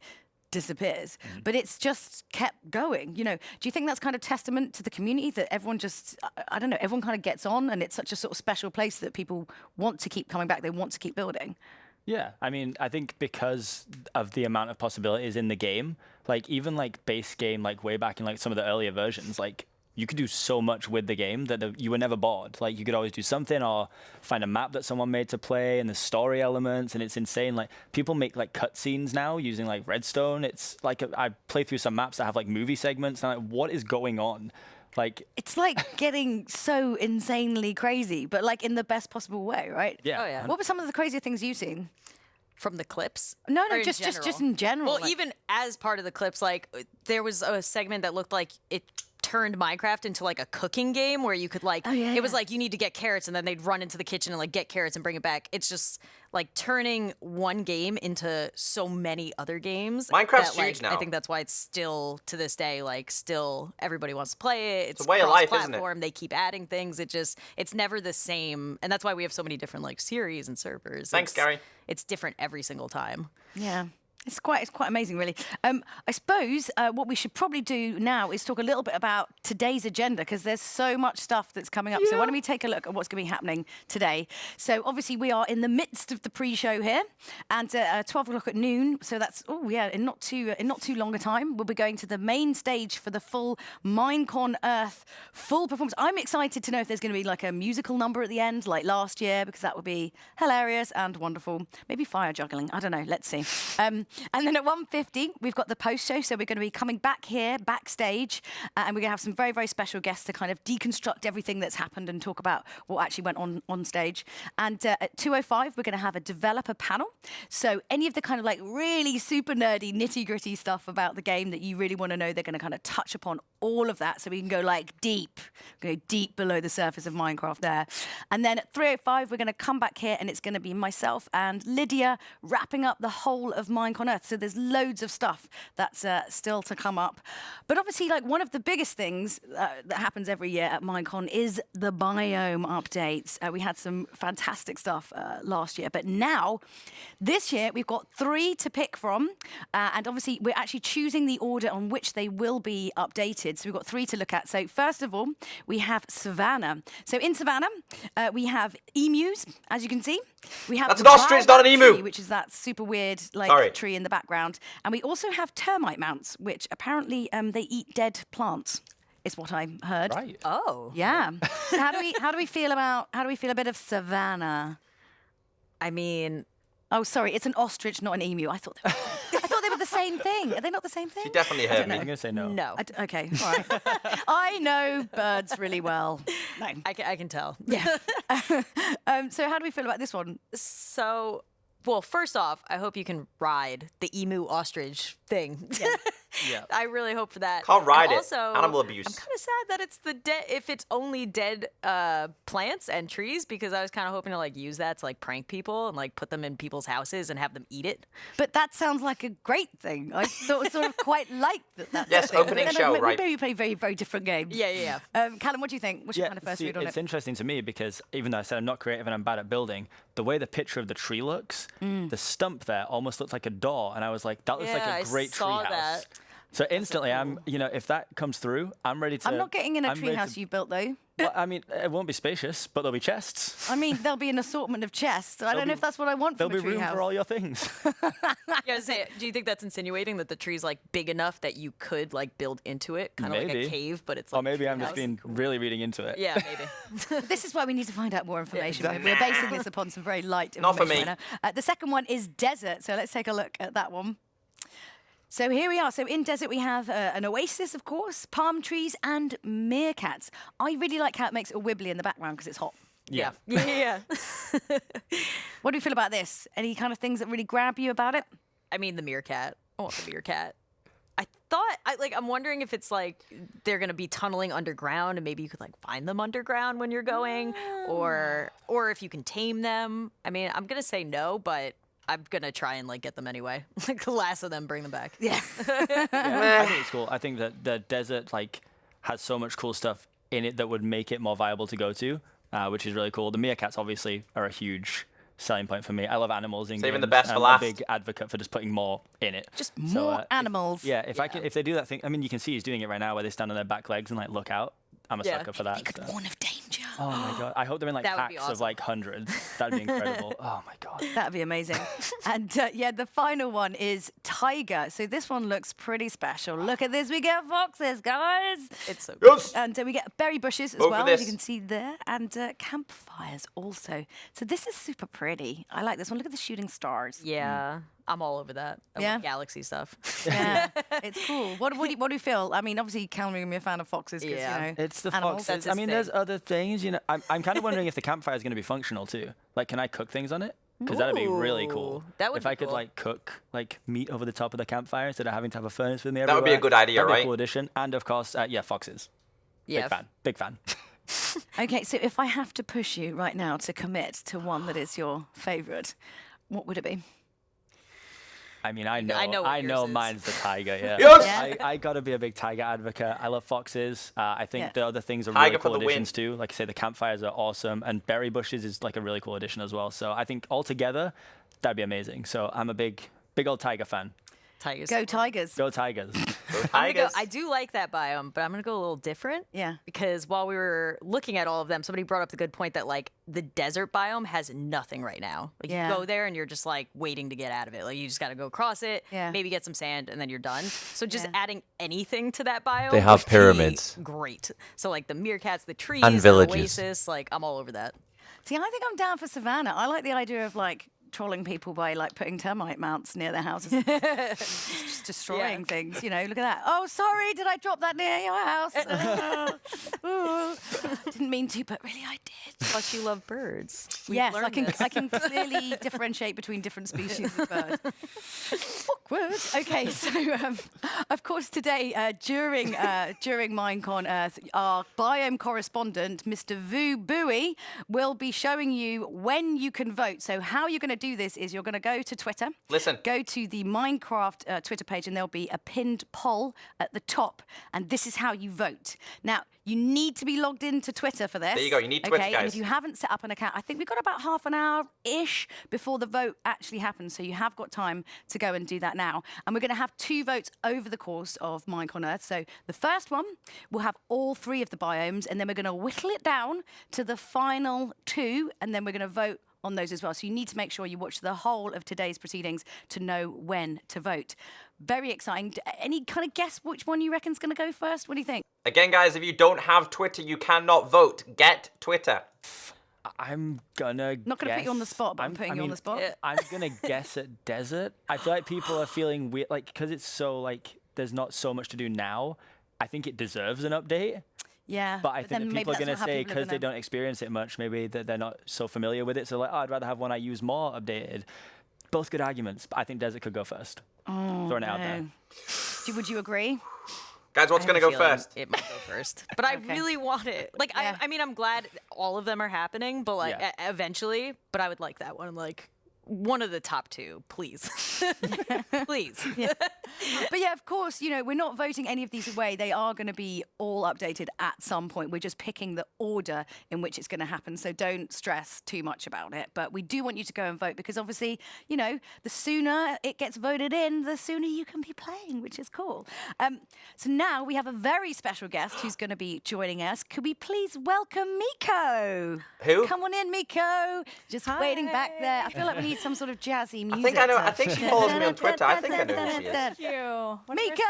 disappears. But it's just kept going. Do you think that's kind of testament to the community, that everyone just, I don't know, everyone kind of gets on, and it's such a sort of special place that people want to keep coming back, they want to keep building? Yeah, I mean, I think because of the amount of possibilities in the game, like even like base game, like way back in like some of the earlier versions, like you could do so much with the game that you were never bored. Like you could always do something or find a map that someone made to play, and the story elements, and it's insane. Like people make like cutscenes now using like redstone. It's like I play through some maps that have like movie segments, and I'm like, what is going on? Like it's like getting so insanely crazy, but like in the best possible way, right? Yeah. Oh, yeah. What were some of the crazier things you've seen? From the clips? No, Or in just general? in general. Well, like- even as part of the clips, like there was a segment that looked like it turned Minecraft into like a cooking game where you could like, it was like you need to get carrots, and then they'd run into the kitchen and like get carrots and bring it back. It's just like turning one game into so many other games. Minecraft's that, like, huge now. I think that's why it's still to this day, like still everybody wants to play it. It's a way of life, isn't it? cross-platform. They keep adding things. It's never the same, and that's why we have so many different like series and servers. Thanks, Gary. It's different every single time. Yeah. It's quite amazing, really. I suppose what we should probably do now is talk a little bit about today's agenda, because there's so much stuff that's coming up. So why don't we take a look at what's going to be happening today? So obviously we are in the midst of the pre-show here, and 12 o'clock at noon. So that's in not too long a time, we'll be going to the main stage for the full Minecon Earth full performance. I'm excited to know if there's going to be like a musical number at the end, like last year, because that would be hilarious and wonderful. Maybe fire juggling. I don't know. Let's see. And then at 1:50, we've got the post-show, so we're going to be coming back here, backstage, and we're going to have some very, very special guests to kind of deconstruct everything that's happened and talk about what actually went on stage. And at 2:05, we're going to have a developer panel. So any of the kind of like really super nerdy, nitty-gritty stuff about the game that you really want to know, they're going to kind of touch upon all of that, so we can go like deep below the surface of Minecraft there. And then at 3:05, we're going to come back here, and it's going to be myself and Lydia wrapping up the whole of Minecon Earth. So there's loads of stuff that's still to come up. But obviously, like one of the biggest things that happens every year at Minecon is the biome updates. We had some fantastic stuff last year, but now, this year, we've got 3 to pick from. And obviously, we're actually choosing the order on which they will be updated. So we've got 3 to look at. So first of all, we have Savannah. So in Savannah, we have emus, as you can see. We have That's an ostrich, not an emu. tree, which is that super weird like tree in the background. And we also have termite mounts, which apparently they eat dead plants, is what I heard. Right. Oh. Yeah. So how do we feel a bit of Savannah? I mean, oh, sorry, it's an ostrich, not an emu. I thought they were the same thing. Are they not the same thing? She definitely heard me. I'm going to say no. no. Okay, all right. I know birds really well. No. I can tell. Yeah. So how do we feel about this one? So, well, first off, I hope you can ride the emu ostrich thing. Yeah. I really hope for that. Can't ride And it. also, Animal abuse. I'm kind of sad that it's if it's only dead plants and trees, because I was kind of hoping to like use that to like prank people and like put them in people's houses and have them eat it. But that sounds like a great thing. I sort of quite like that. Yes, thing. opening But then show, we right. maybe play very, very different games. Yeah. Callum, what do you think? What's your kind of first read on it's it? interesting to me because even though I said I'm not creative and I'm bad at building, the way the picture of the tree looks, the stump there almost looks like a door, and I was like, that looks like a great tree saw house. that. So instantly, I'm, if that comes through, I'm ready to. I'm not getting in a I'm ready treehouse to- you built, though. Well, I mean, it won't be spacious, but there'll be chests. I mean, there'll be an assortment of chests. I don't know if that's what I want from There'll a be room treehouse. for all your things. Yeah, do you think that's insinuating that the tree's like big enough that you could like build into it, kind of like Maybe. a cave, but it's like Or maybe I'm just treehouse? being really reading into it. Yeah, maybe. This is why we need to find out more information. exactly. We're basing this upon some very light Not for information me. right now. The second one is desert. So let's take a look at that one. So here we are. So in desert, we have an oasis, of course, palm trees and meerkats. I really like how it makes it wibbly in the background because it's hot. Yeah. What do you feel about this? Any kind of things that really grab you about it? I mean, the meerkat. I want the meerkat. I'm wondering if it's like they're gonna be tunneling underground, and maybe you could like find them underground when you're going, or if you can tame them. I mean, I'm gonna say no, but I'm gonna try and like get them anyway. Like the last of them, bring them back. Yeah. I think it's cool. I think that the desert like has so much cool stuff in it that would make it more viable to go to, which is really cool. The meerkats obviously are a huge selling point for me. I love animals in Saving games. the best for I'm last. a big advocate for just putting more in it. Just more animals. If they do that thing, I mean, you can see he's doing it right now where they stand on their back legs and like look out. I'm a sucker for that. You could warn of danger. Oh my god! I hope they're in like That would be packs of awesome. like hundreds. That'd be incredible. Oh my god. That'd be amazing. And the final one is tiger. So this one looks pretty special. Look at this. We get foxes, guys. It's so good. And we get berry bushes as Vote for well, as you this. can see there, and campfires also. So this is super pretty. I like this one. Look at the shooting stars. Yeah, I'm all over that. I Yeah? want galaxy stuff. Yeah, it's cool. What do you feel? I mean, obviously, Cameron, you're a fan of foxes because, you know, It's the animals. foxes. I mean, there's other things. You know, I'm kind of wondering if the campfire is going to be functional too. Like, can I cook things on it? Because that'd be really cool. Ooh, that would if be I could cool. like cook like meat over the top of the campfire instead of having to have a furnace with me. That would be a everywhere. good idea, That'd be right? a cool addition. And of course, foxes. Yeah. Big fan. Big fan. Okay, so if I have to push you right now to commit to one that is your favourite, what would it be? I mean, I know what yours is. mine's the tiger. Yeah. Yes! I gotta be a big tiger advocate. I love foxes. I think Yeah. the other things are Tiger really for cool the additions too. Like I say, the campfires are awesome, and berry bushes is like a really cool addition as well. So I think altogether, that'd be amazing. So I'm a big old tiger fan. Tigers. Go Tigers. Go tigers. I do like that biome, but I'm gonna go a little different. Yeah. Because while we were looking at all of them, somebody brought up the good point that like the desert biome has nothing right now. Like Yeah. you go there and you're just like waiting to get out of it. Like you just gotta go across it, Yeah. maybe get some sand, and then you're done. So just Yeah. adding anything to that biome. They have would be pyramids. Great. So like the meerkats, the trees, And the villages. oasis, like I'm all over that. See, I think I'm down for Savannah. I like the idea of like trolling people by like putting termite mounts near their houses, just destroying things. You know, look at that. Oh, sorry, did I drop that near your house? Ooh. Didn't mean to, but really I did. Plus you love birds. We've Yes, learned this. I can clearly differentiate between different species of bird. Awkward. Okay, so of course today during Minecon Earth, our biome correspondent, Mr. Vu Bowie, will be showing you when you can vote. So how you're going to do this is you're going to go to Twitter. Listen. Go to the Minecraft Twitter page, and there'll be a pinned poll at the top, and this is how you vote. Now, you need to be logged into Twitter for this. There you go, you need Twitter, okay? And guys. if you haven't set up an account, I think we've got about half an hour-ish before the vote actually happens, so you have got time to go and do that now. And we're going to have 2 votes over the course of Minecon Earth. So the first one will have all 3 of the biomes, and then we're going to whittle it down to the final 2, and then we're going to vote on those as well. So you need to make sure you watch the whole of today's proceedings to know when to vote. Very exciting. Any kind of guess which one you reckon's going to go first? What do you think? Again, guys, if you don't have Twitter, you cannot vote. Get Twitter. I'm gonna Not going to put you on the spot, but I'm putting you on the spot. I'm gonna guess at desert. I feel like people are feeling weird, like because it's so like there's not so much to do now. I think it deserves an update. Yeah. But I think then that maybe people are that's going to how say people are because they gonna- don't experience it much, maybe that they're not so familiar with it. So like, oh, I'd rather have one I use more updated. Both good arguments, but I think desert could go first. Oh, Throwing it out there. no. Would you agree? Guys, what's I have going to a go feeling first? It might go first. But I really want it. Like, I mean, I'm glad all of them are happening, but like eventually, but I would like that one. Like, one of the top 2, please. Please. But yeah, of course, you know, we're not voting any of these away. They are going to be all updated at some point. We're just picking the order in which it's going to happen. So don't stress too much about it. But we do want you to go and vote because obviously, you know, the sooner it gets voted in, the sooner you can be playing, which is cool. So now we have a very special guest who's going to be joining us. Could we please welcome Miko? Who? Come on in, Miko. Just waiting back there. I feel like we need some sort of jazzy music. think I know. to- I think she follows me on Twitter. I think I know who she is. Thank you. Miko!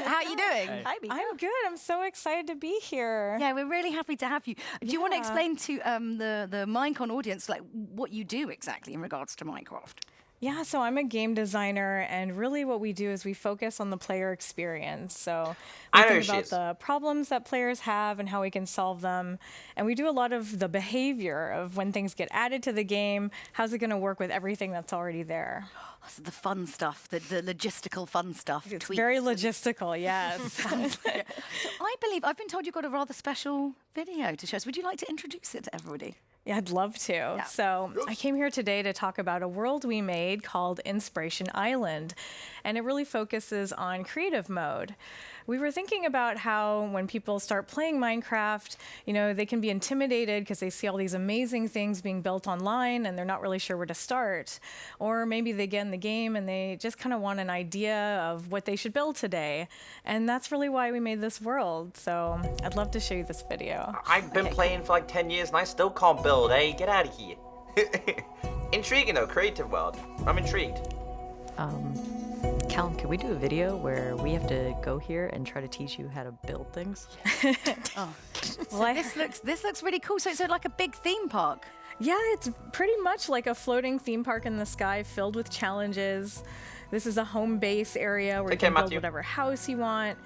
How are you doing? Hi, Miko. I'm good. I'm so excited to be here. Yeah, we're really happy to have you. Do you want to Yeah. explain to the Minecon audience like what you do exactly in regards to Minecraft? Yeah, so I'm a game designer, and really what we do is we focus on the player experience. So we I know think she about is. the problems that players have and how we can solve them. And we do a lot of the behavior of when things get added to the game, how's it going to work with everything that's already there. So the fun stuff, the logistical fun stuff. It's very logistical, yes. So I believe, I've been told you've got a rather special video to show us. Would you like to introduce it to everybody? Yeah, I'd love to. So I came here today to talk about a world we made called Inspiration Island, and it really focuses on creative mode. We were thinking about how when people start playing Minecraft, you know, they can be intimidated because they see all these amazing things being built online and they're not really sure where to start. Or maybe they get in the game and they just kind of want an idea of what they should build today. And that's really why we made this world. So I'd love to show you this video. I've been playing for like 10 years and I still can't build, eh? Get out of here. Intriguing though, creative world. I'm intrigued. Callum, can we do a video where we have to go here and try to teach you how to build things? Oh, well, this looks really cool. So it's like a big theme park. Yeah, it's pretty much like a floating theme park in the sky filled with challenges. This is a home base area where you can build whatever house you want.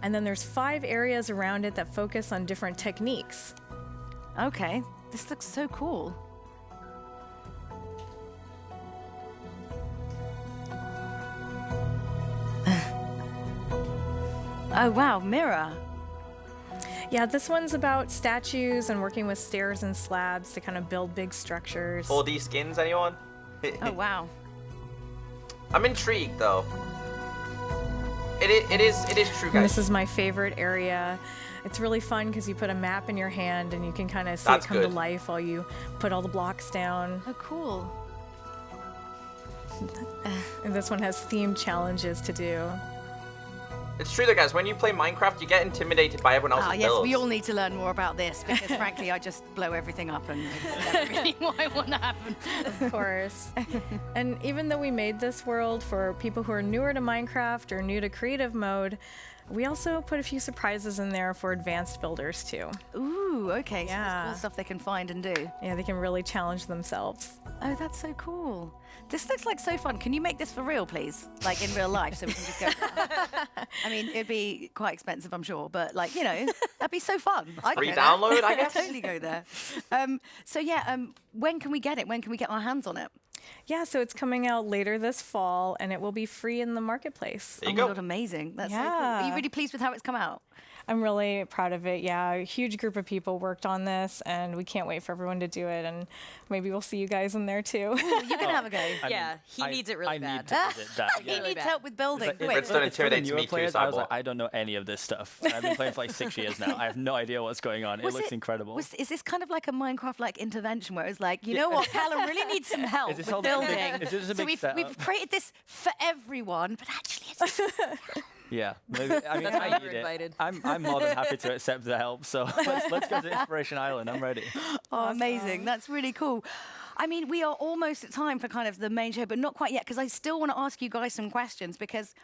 And then there's 5 areas around it that focus on different techniques. Okay, this looks so cool. Oh wow, mirror. Yeah, this one's about statues and working with stairs and slabs to kind of build big structures. 4D skins, anyone? Oh wow. I'm intrigued though. It is true, guys. And this is my favorite area. It's really fun because you put a map in your hand and you can kind of see it come to life while you put all the blocks down. Oh, cool. And this one has themed challenges to do. It's true though, guys. When you play Minecraft, you get intimidated by everyone else's yes, builds. we all need to learn more about this because frankly, I just blow everything up and it's never really what I want to happen. Of course. And even though we made this world for people who are newer to Minecraft or new to creative mode, we also put a few surprises in there for advanced builders too. Ooh, okay. So there's cool stuff they can find and do. Yeah, they can really challenge themselves. Oh, that's so cool. This looks like so fun. Can you make this for real, please? Like in real life, so we can just go. I mean, it'd be quite expensive, I'm sure, but like, you know, that'd be so fun. I'd Free go download, there. I guess? I'd totally go there. So yeah, when can we get it? When can we get our hands on it? Yeah, so it's coming out later this fall, and it will be free in the marketplace. Oh my God, amazing. That's so cool. Are you really pleased with how it's come out? I'm really proud of it. Yeah, a huge group of people worked on this, and we can't wait for everyone to do it. And maybe we'll see you guys in there too. You can have a go. Yeah, he needs it really bad. Need to visit that. He needs help with building. Redstone It's for the intimidates newer me too, players, so I was like, I don't know any of this stuff. I've been playing for like 6 years now. I have no idea what's going on. It looks incredible. Is this kind of like a Minecraft-like intervention where it's like, you know what, Callum really needs some help Is this with all big- building. is this a So big we've created this for everyone, but actually it's Yeah, maybe, I mean, That's why I you need were it. invited. I'm more than happy to accept the help. So let's go to Inspiration Island. I'm ready. Oh, amazing. That's really cool. I mean, we are almost at time for kind of the main show, but not quite yet, because I still want to ask you guys some questions, because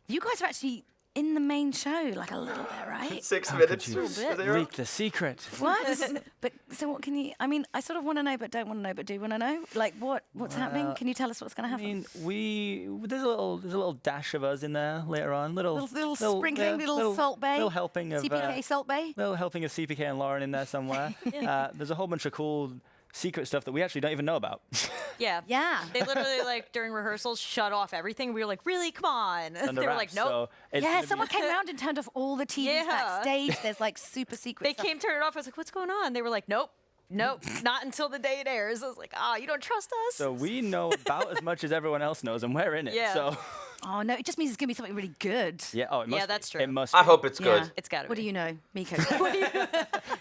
you guys are actually in the main show, like a little bit, right? 6 How minutes. could you Is there leak the secret? What? But so what can you? I mean, I sort of want to know, but don't want to know, but do want to know. Like, what's happening? Well, Can you tell us what's going to happen? I mean, there's a little dash of us in there later on. Little sprinkling, little Salt Bay. Little helping of CPK Salt Bay. little helping of CPK and Lauren in there somewhere. There's a whole bunch of cool secret stuff that we actually don't even know about. Yeah. Yeah. They literally, like, during rehearsals, shut off everything. We were like, really? Come on. They were like, nope. So it's Yeah, gonna someone be- came around and turned off all the TVs Yeah. backstage. There's like super secret They stuff. came, turned it off. I was like, what's going on? They were like, nope. Nope, not until the day it airs. I was like, you don't trust us? So we know about as much as everyone else knows, and we're in it. Yeah. So Oh no, it just means it's gonna be something really good. yeah. Oh, it must. Yeah, be. that's true. It must. I be. hope it's good. Yeah. It's gotta What be. do you know, Miko?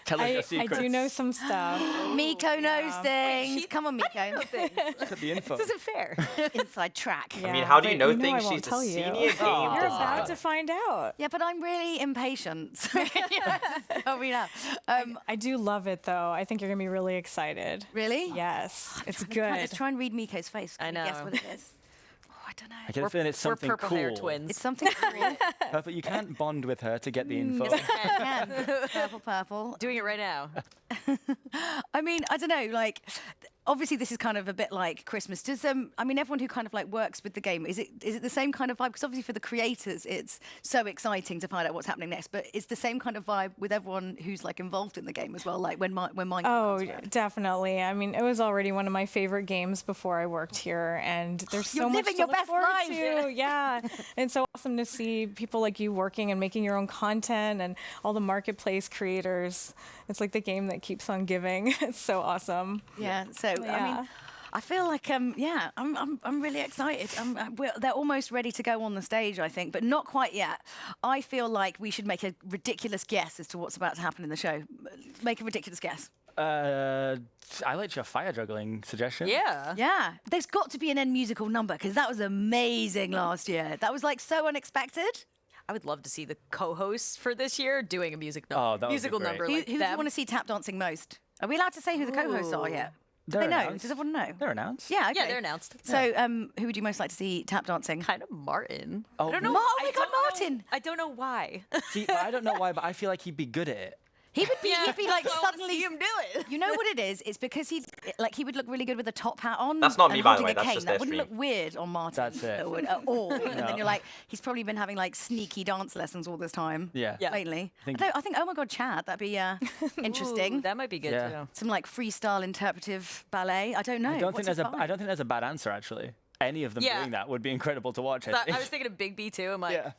Tell us your I secrets. do know some stuff. Miko knows things. Come on, Miko. Look at the info. This isn't fair. Inside track. I mean, how do you but know you know things? I won't She's a tell you. senior game You're designer. about to find out. Yeah, but I'm really impatient. Tell me now. I do love it though. I think you're gonna be really excited. Really? Yes, it's Let's good. try and read Miko's face. Can I you Guess know. what it is. Oh, I don't know. I get a feeling it's something We're purple cool. hair twins. It's something cool. But you can't bond with her to get the info. Again, purple. Doing it right now. I mean, I don't know, like, obviously this is kind of a bit like Christmas. Does I mean, everyone who kind of like works with the game, is it the same kind of vibe? Because obviously for the creators, it's so exciting to find out what's happening next. But it's the same kind of vibe with everyone who's like involved in the game as well. Like when Minecon. Oh, definitely. I mean, it was already one of my favorite games before I worked here, and there's so You're much living to your look best forward life. to. Yeah, and so awesome to see people like you working and making your own content, and all the marketplace creators. It's like the game that keeps on giving. It's so awesome. Yeah. So I mean, I feel like I'm really excited. They're almost ready to go on the stage, I think, but not quite yet. I feel like we should make a ridiculous guess as to what's about to happen in the show. Make a ridiculous guess. I liked your fire juggling suggestion. Yeah. There's got to be an end musical number because that was amazing last year. That was like so unexpected. I would love to see the co-hosts for this year doing a musical number Who like do you them. want to see tap dancing most? Are we allowed to say who the co-hosts are yet? Do they know? Does everyone know? They're announced. Yeah, okay. Yeah, they're announced. So, who would you most like to see tap dancing? Kind of Martin. Oh, I don't know. Oh my God, Martin! I don't know why. See, I don't know why, but I feel like he'd be good at it. He would be, he'd be like I wanna suddenly. see him do it. You know what it is? It's because he would look really good with a top hat on. That's not and me, by the holding way, a that's cane. just That their wouldn't stream. look weird on Martin. That's it. At all. And No. then you're like, he's probably been having like sneaky dance lessons all this time. Yeah. Lately. I I think oh my God, Chad, that'd be interesting. Ooh, that might be good too. Some like freestyle interpretive ballet. I don't know. I don't What's think his there's vibe? I don't think there's a bad answer actually. Any of them Yeah. doing that would be incredible to watch. So I was thinking of Big B too. I'm like, Yeah.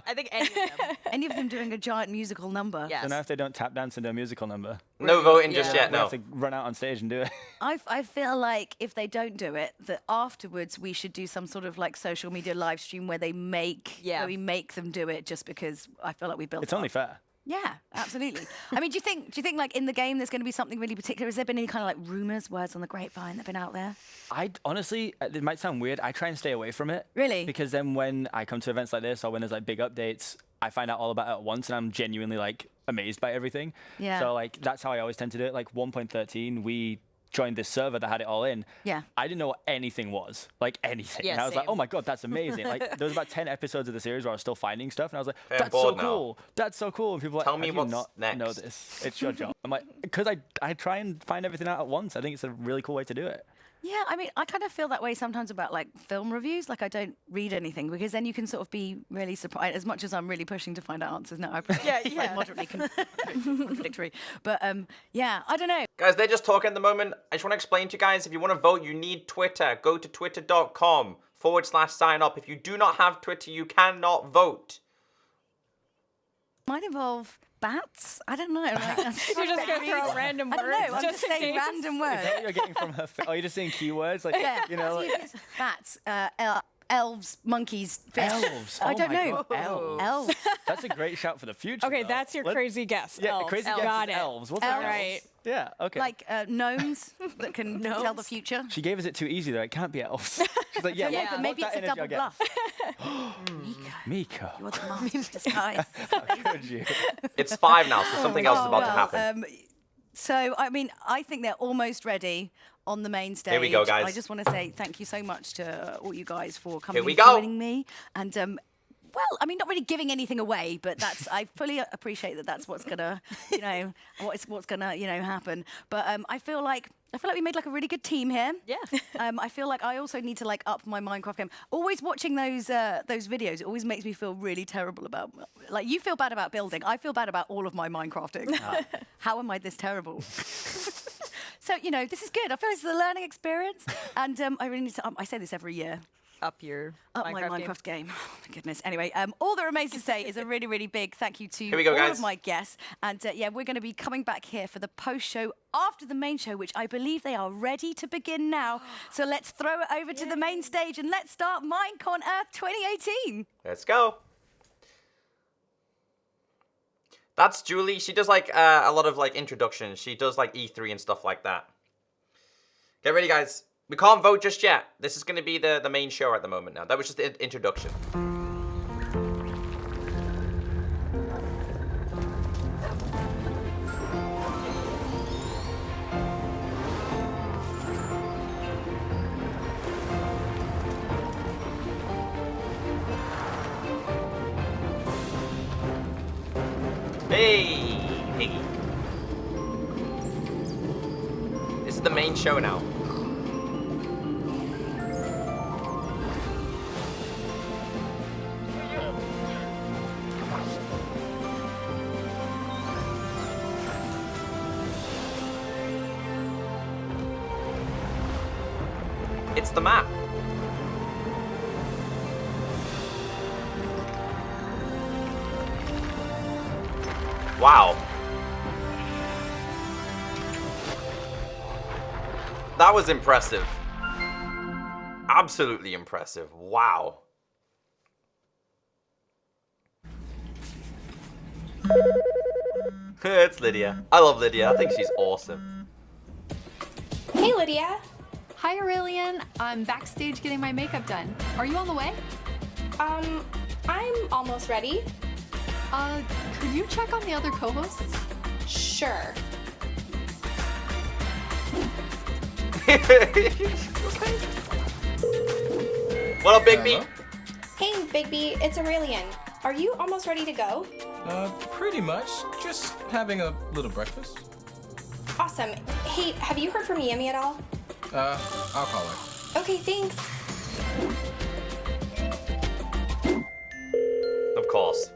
I think any of them. Any of them doing a giant musical number. Yes. So now if they don't tap dance into a musical number, No voting just we yet, no. have to run out on stage and do it. I feel like if they don't do it, that afterwards we should do some sort of like social media live stream where we make them do it just because I feel like we built It's it only up. fair. Yeah, absolutely. I mean, do you think like in the game there's going to be something really particular? Has there been any kind of like rumors, words on the grapevine that have been out there? I honestly, it might sound weird. I try and stay away from it. Really? Because then when I come to events like this or when there's like big updates, I find out all about it at once and I'm genuinely like amazed by everything. Yeah. So like that's how I always tend to do it. Like 1.13, we joined this server that had it all in. Yeah. I didn't know what anything was. Like anything. Yeah, and I was like, same. oh my God, that's amazing. Like there was about 10 episodes of the series where I was still finding stuff and I was like, I'm that's so bored now. cool. That's so cool. And people were Tell like, me how do what's you not next. know this? It's your job. I'm like, because I try and find everything out at once. I think it's a really cool way to do it. Yeah, I mean, I kind of feel that way sometimes about like film reviews. Like I don't read anything because then you can sort of be really surprised. As much as I'm really pushing to find out answers now, I'm moderately contradictory. But yeah, I don't know. Guys, they're just talking at the moment. I just want to explain to you guys, if you want to vote, you need Twitter. Go to twitter.com/sign up. If you do not have Twitter, you cannot vote. Might involve bats. I don't know. Like, You're just gonna throw out random I don't know. words I'm just just in saying case. random Is words. that what you're getting from her? Oh, you're just saying keywords? Like, you know, See like, if it's bats, elves, monkeys, fish. elves. I Oh don't my know. God, elves. Elves. That's a great shout for the future. Okay, though. that's your Let- crazy guess. Yeah, elves. crazy Got guess is it. elves. What's Elves. elves? Right. Yeah, okay. Like gnomes that can tell the future. She gave us it too easy though. It can't be elves. She's like, yeah, But maybe what's it's that a energy double I'll get? bluff. Miko. You're the master of disguise. How could you? It's 5 now, so something else is about to happen. So, I mean, I think they're almost ready on the main stage. Here we go, guys. I just want to say thank you so much to all you guys for coming Here we and go. joining me. And, well, I mean, not really giving anything away, but I fully appreciate that that's what's gonna, what's gonna, happen. But I feel like we made like a really good team here. Yeah. I feel like I also need to like up my Minecraft game. Always watching those videos, it always makes me feel really terrible about. Like you feel bad about building, I feel bad about all of my Minecrafting. How am I this terrible? So this is good. I feel this is a learning experience, and I really need to. I say this every year. Up my Minecraft game. Oh my goodness. Anyway, all that remains to say is a really, really big thank you to Here we go, all guys. of my guests. And yeah, we're going to be coming back here for the post show after the main show, which I believe they are ready to begin now. So let's throw it over to the main stage and let's start Minecon Earth 2018. Let's go. That's Julie. She does like a lot of like introductions. She does like E3 and stuff like that. Get ready, guys. We can't vote just yet. This is going to be the main show at the moment now. That was just the introduction. Hey, Piggy. This is the main show now. It's the map. Wow. That was impressive. Absolutely impressive. Wow. It's Lydia. I love Lydia. I think she's awesome. Hey, Lydia. Hi, Aurelian. I'm backstage getting my makeup done. Are you on the way? I'm almost ready. Could you check on the other co-hosts? Sure. What up, Big B? Hey, Big B, it's Aurelian. Are you almost ready to go? Pretty much. Just having a little breakfast. Awesome. Hey, have you heard from Yemi at all? I'll call her. Okay, thanks. Of course.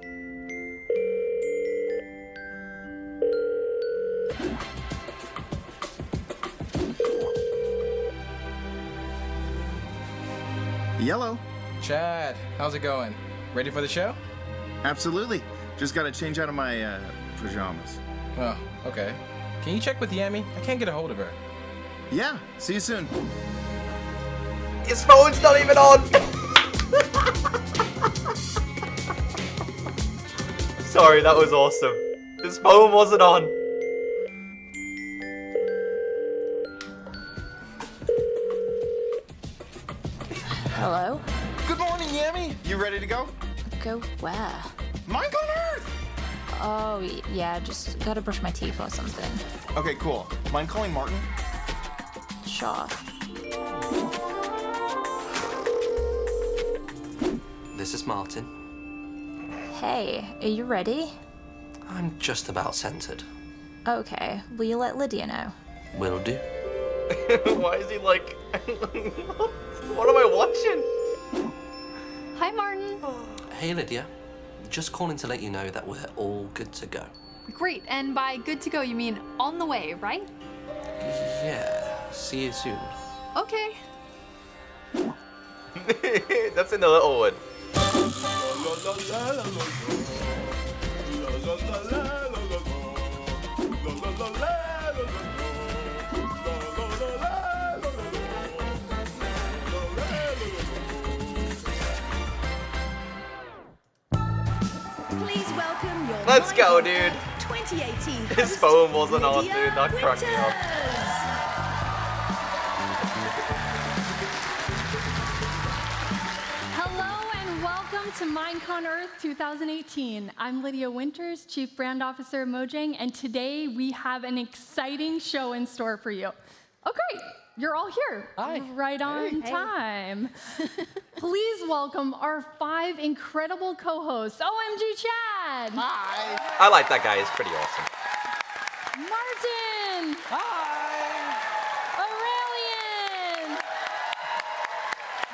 Yellow. Chad, how's it going? Ready for the show? Absolutely. Just gotta change out of my pajamas. Oh, okay. Can you check with Yami? I can't get a hold of her. Yeah, see you soon. His phone's not even on. Sorry, that was awesome. His phone wasn't on. Hello? Good morning, Yami. You ready to go? Go where? Minecon Earth! Oh, yeah, just gotta brush my teeth or something. Okay, cool. Mind calling Martin? Sure. This is Martin. Hey, are you ready? I'm just about centered. Okay, will you let Lydia know? Will do. Why is he like... What am I watching? Hi, Martin. Hey, Lydia. Just calling to let you know that we're all good to go. Great, and by good to go, you mean on the way, right? Yeah, see you soon. Okay. That's in the little one. Please welcome your Let's go, dude. 2018. His phone wasn't on, dude. That cracked me up. Hello and welcome to Minecon Earth 2018. I'm Lydia Winters, Chief Brand Officer of Mojang, and today we have an exciting show in store for you. Oh, great. You're all here. Hi. Right on time. Please welcome our 5 incredible co-hosts. OMG Chad. Hi. I like that guy. He's pretty awesome. Martin. Hi. Aurelian.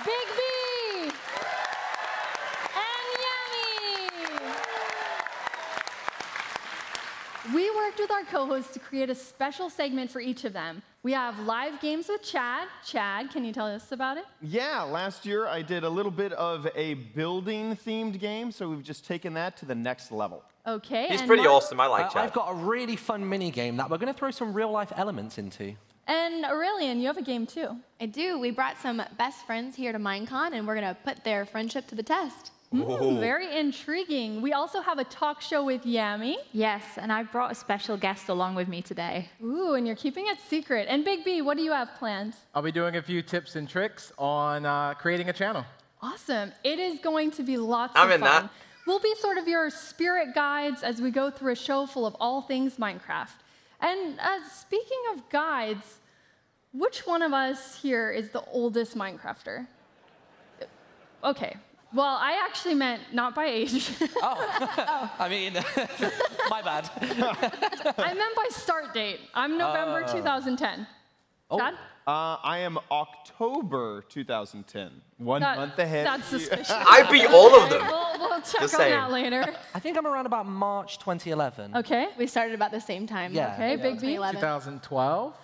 Big B. And Yummy. We worked with our co-hosts to create a special segment for each of them. We have live games with Chad. Chad, can you tell us about it? Yeah, last year I did a little bit of a building-themed game, so we've just taken that to the next level. Okay. He's and pretty awesome. I like Chad. I've got a really fun mini game that we're going to throw some real-life elements into. And Aurelian, you have a game too. I do. We brought some best friends here to Minecon, and we're going to put their friendship to the test. Very intriguing. We also have a talk show with Yami. Yes, and I brought a special guest along with me today. Ooh, and you're keeping it secret. And Big B, what do you have planned? I'll be doing a few tips and tricks on creating a channel. Awesome. It is going to be lots I'm of in fun. that. We'll be sort of your spirit guides as we go through a show full of all things Minecraft. And speaking of guides, which one of us here is the oldest Minecrafter? Okay. Well, I actually meant not by age. I mean, my bad. I meant by start date. I'm November 2010. Chad? I am October 2010. One month ahead. That's suspicious. I beat all of them. We'll check Just on saying. that later. I think I'm around about March 2011. Okay. We started about the same time. Yeah. Okay, Big B. 2011. 2012.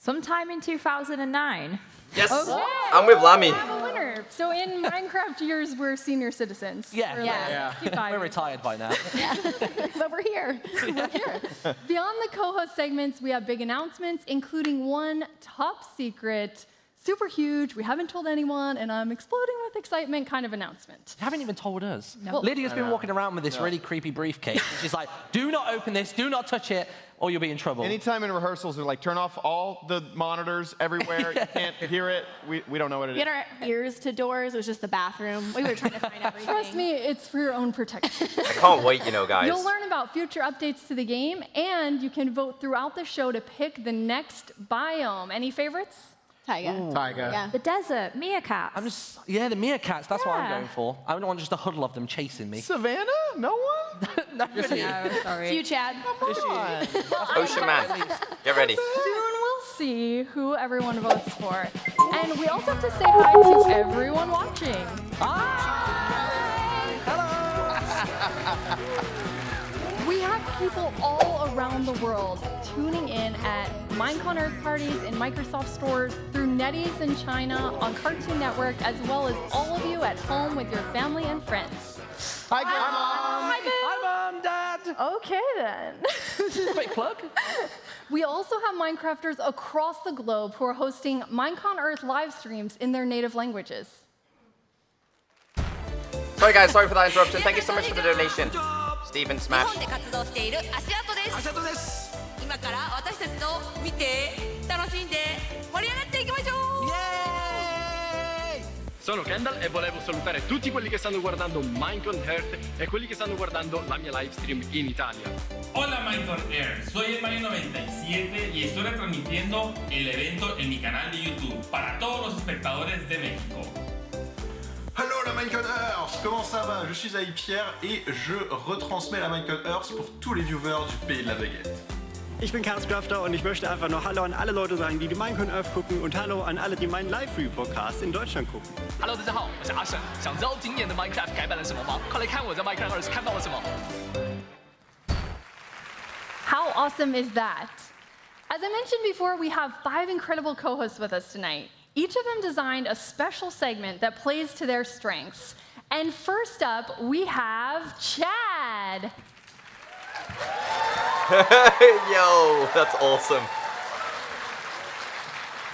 Sometime in 2009. Yes, Okay. I'm with Lammy. We have a winner. So in Minecraft years, we're senior citizens. Yeah, We're yeah. like 65 We're years retired by now. But we're here. Beyond the co-host segments, we have big announcements, including one top secret, super huge, we haven't told anyone, and I'm exploding with excitement kind of announcement. You haven't even told us. No. Lydia's been walking around with this really creepy briefcase. She's like, do not open this, do not touch it, or you'll be in trouble. Anytime in rehearsals, they're like, turn off all the monitors everywhere. You can't hear it. We don't know what it We is. had our ears to doors. It was just the bathroom. We were trying to find everything. Trust me, it's for your own protection. I can't wait, you know, guys. You'll learn about future updates to the game, and you can vote throughout the show to pick the next biome. Any favorites? Taiga. Taiga. Yeah. The desert, meerkats. I'm just, the meerkats, that's what I'm Yeah. going for. I don't want just a huddle of them chasing me. Savannah? No one? No, Just you. It's you, Chad. Ocean Man, get ready. Soon we'll see who everyone votes for. And we also have to say hi to everyone watching. We have people all around the world tuning in at Minecon Earth parties in Microsoft stores, through NetEase in China, on Cartoon Network, as well as all of you at home with your family and friends. Hi, Grandma. Hi, Mom, Dad. Okay then. Quick plug. We also have Minecrafters across the globe who are hosting Minecon Earth live streams in their native languages. Sorry guys, sorry for that interruption. Thank you so much for the donation. Steven Smash. 日本で活動している足跡です。足跡です。今から私たちと見て、楽しんで、盛り上がっていきましょう。 Sono Kendall e volevo salutare tutti quelli che stanno guardando Minecon Earth e quelli che stanno guardando la mia live stream in Italia. Hola Minecon Earth, soy el Mario 97 y estoy retransmitiendo el evento en mi canal de YouTube para todos los espectadores de México. Hello la Minecon Earth, comment ça va? Je suis Pierre et je retransmets la Minecon Earth pour tous les viewers du pays de la baguette. Ich bin Chaoscrafter und ich möchte einfach nur Hallo an alle Leute sagen, die Minecon Earth gucken und Hallo an alle, die meinen Live-Report-Cast in Deutschland gucken. Hello， 大家好，我是阿胜。想知道今年的 Minecraft 改版了什么吗？快来看我在 Minecon Earth 看到了什么。 How awesome is that? As I mentioned before, we have 5 incredible co-hosts with us tonight. Each of them designed a special segment that plays to their strengths. And first up, we have Chad. Yo, that's awesome.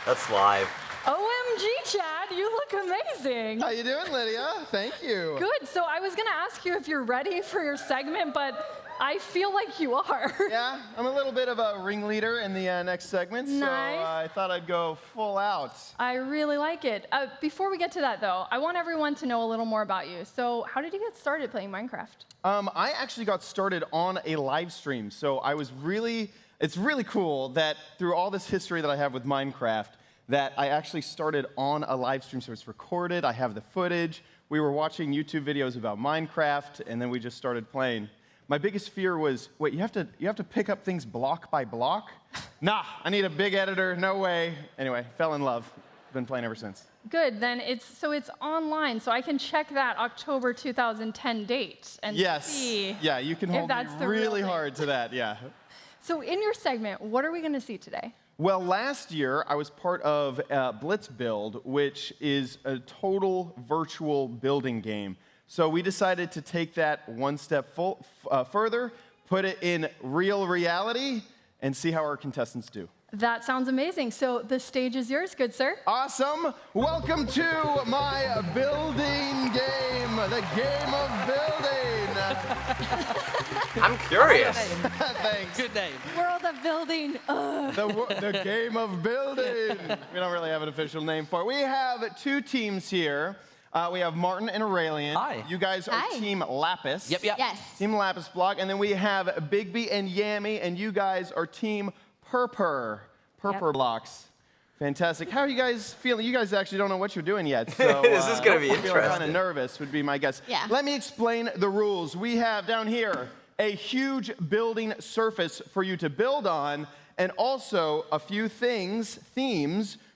That's live. OMG, Chad, you look amazing. How you doing, Lydia? Thank you. Good. So I was going to ask you if you're ready for your segment, but I feel like you are. Yeah, I'm a little bit of a ringleader in the next segment, so I thought I'd go full out. I really like it. Before we get to that, though, I want everyone to know a little more about you. So how did you get started playing Minecraft? I actually got started on a live stream, so it's really cool that through all this history that I have with Minecraft, that I actually started on a live stream, so it's recorded, I have the footage. We were watching YouTube videos about Minecraft, and then we just started playing. My biggest fear was, wait, you have to pick up things block by block? Nah, I need a big editor, no way. Anyway, fell in love. Been playing ever since. Good, then it's online, so I can check that October 2010 date and see Yeah, you can if hold me that's the really real thing. hard to that, yeah. So in your segment, what are we going to see today? Well, last year I was part of Blitz Build, which is a total virtual building game. So we decided to take that one step further, put it in real reality, and see how our contestants do. That sounds amazing. So the stage is yours, good sir. Awesome. Welcome to my building game, the game of building. I'm curious. Thanks. Good name. World of building. The game of building. We don't really have an official name for it. We have 2 teams here. We have Martin and Aurelian. Hi. You guys are Hi. Team Lapis. Yep. Yes. Team Lapis Block. And then we have Bigby and Yammy, and you guys are Team Purpur Blocks. Fantastic. How are you guys feeling? You guys actually don't know what you're doing yet, so This is gonna be kind of interesting. nervous would be my guess. Yeah. Let me explain the rules. We have down here a huge building surface for you to build on, and also a few themes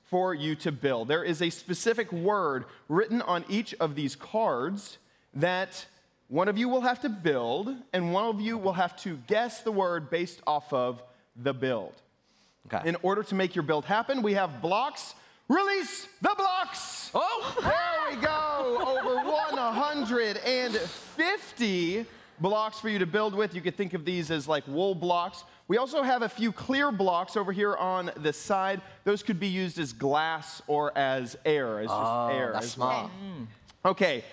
for you to build. There is a specific word written on each of these cards that one of you will have to build, and one of you will have to guess the word based off of the build. Okay. In order to make your build happen, we have blocks. Release the blocks! Oh! There we go! Over 150 blocks for you to build with. You could think of these as like wool blocks. We also have a few clear blocks over here on the side. Those could be used as glass or as air, as just air. That's smart. Okay,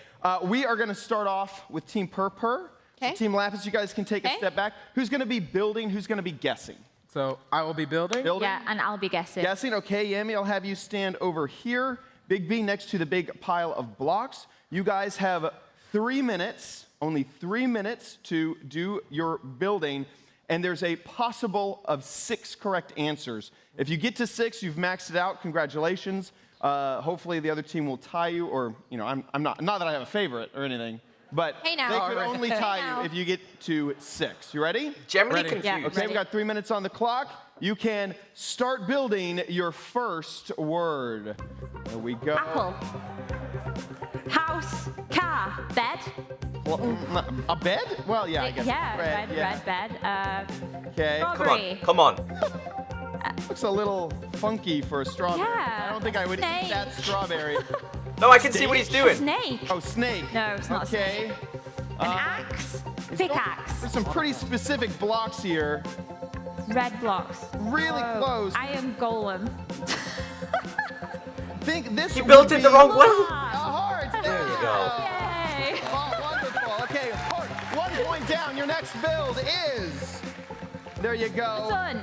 we are going to start off with Team Purpur. So Team Lapis, you guys can take a step back. Who's going to be building? Who's going to be guessing? So I will be building. Yeah, and I'll be guessing. Guessing, okay, Yami, I'll have you stand over here. Big B next to the big pile of blocks. You guys have 3 minutes, only 3 minutes to do your building, and there's a possible of 6 correct answers. If you get to 6, you've maxed it out, congratulations. Hopefully the other team will tie you, or, you know, I'm not that I have a favorite or anything. But Hey now. they could Alright. only Hey tie now. you if you get to 6. You ready? Generally Ready. confused. Okay, Ready. we got 3 minutes on the clock. You can start building your first word. There we go. Apple. House. Car. Bed. Well, a bed? Well, yeah, I guess. Yeah, Bread, red bed. Okay. Strawberry. Come on. Looks a little funky for a strawberry. Yeah, I don't think I would eat that strawberry. No, I can see what he's doing. Snake. Oh, snake. No, it's not okay. An axe. Pickaxe. There's some pretty specific blocks here. Red blocks. Really close. Iron golem. Think this. You built would it the be wrong way. A heart. There you go. Yay. Oh, wonderful. Okay, heart. 1 point down. Your next build is. There you go. Sun.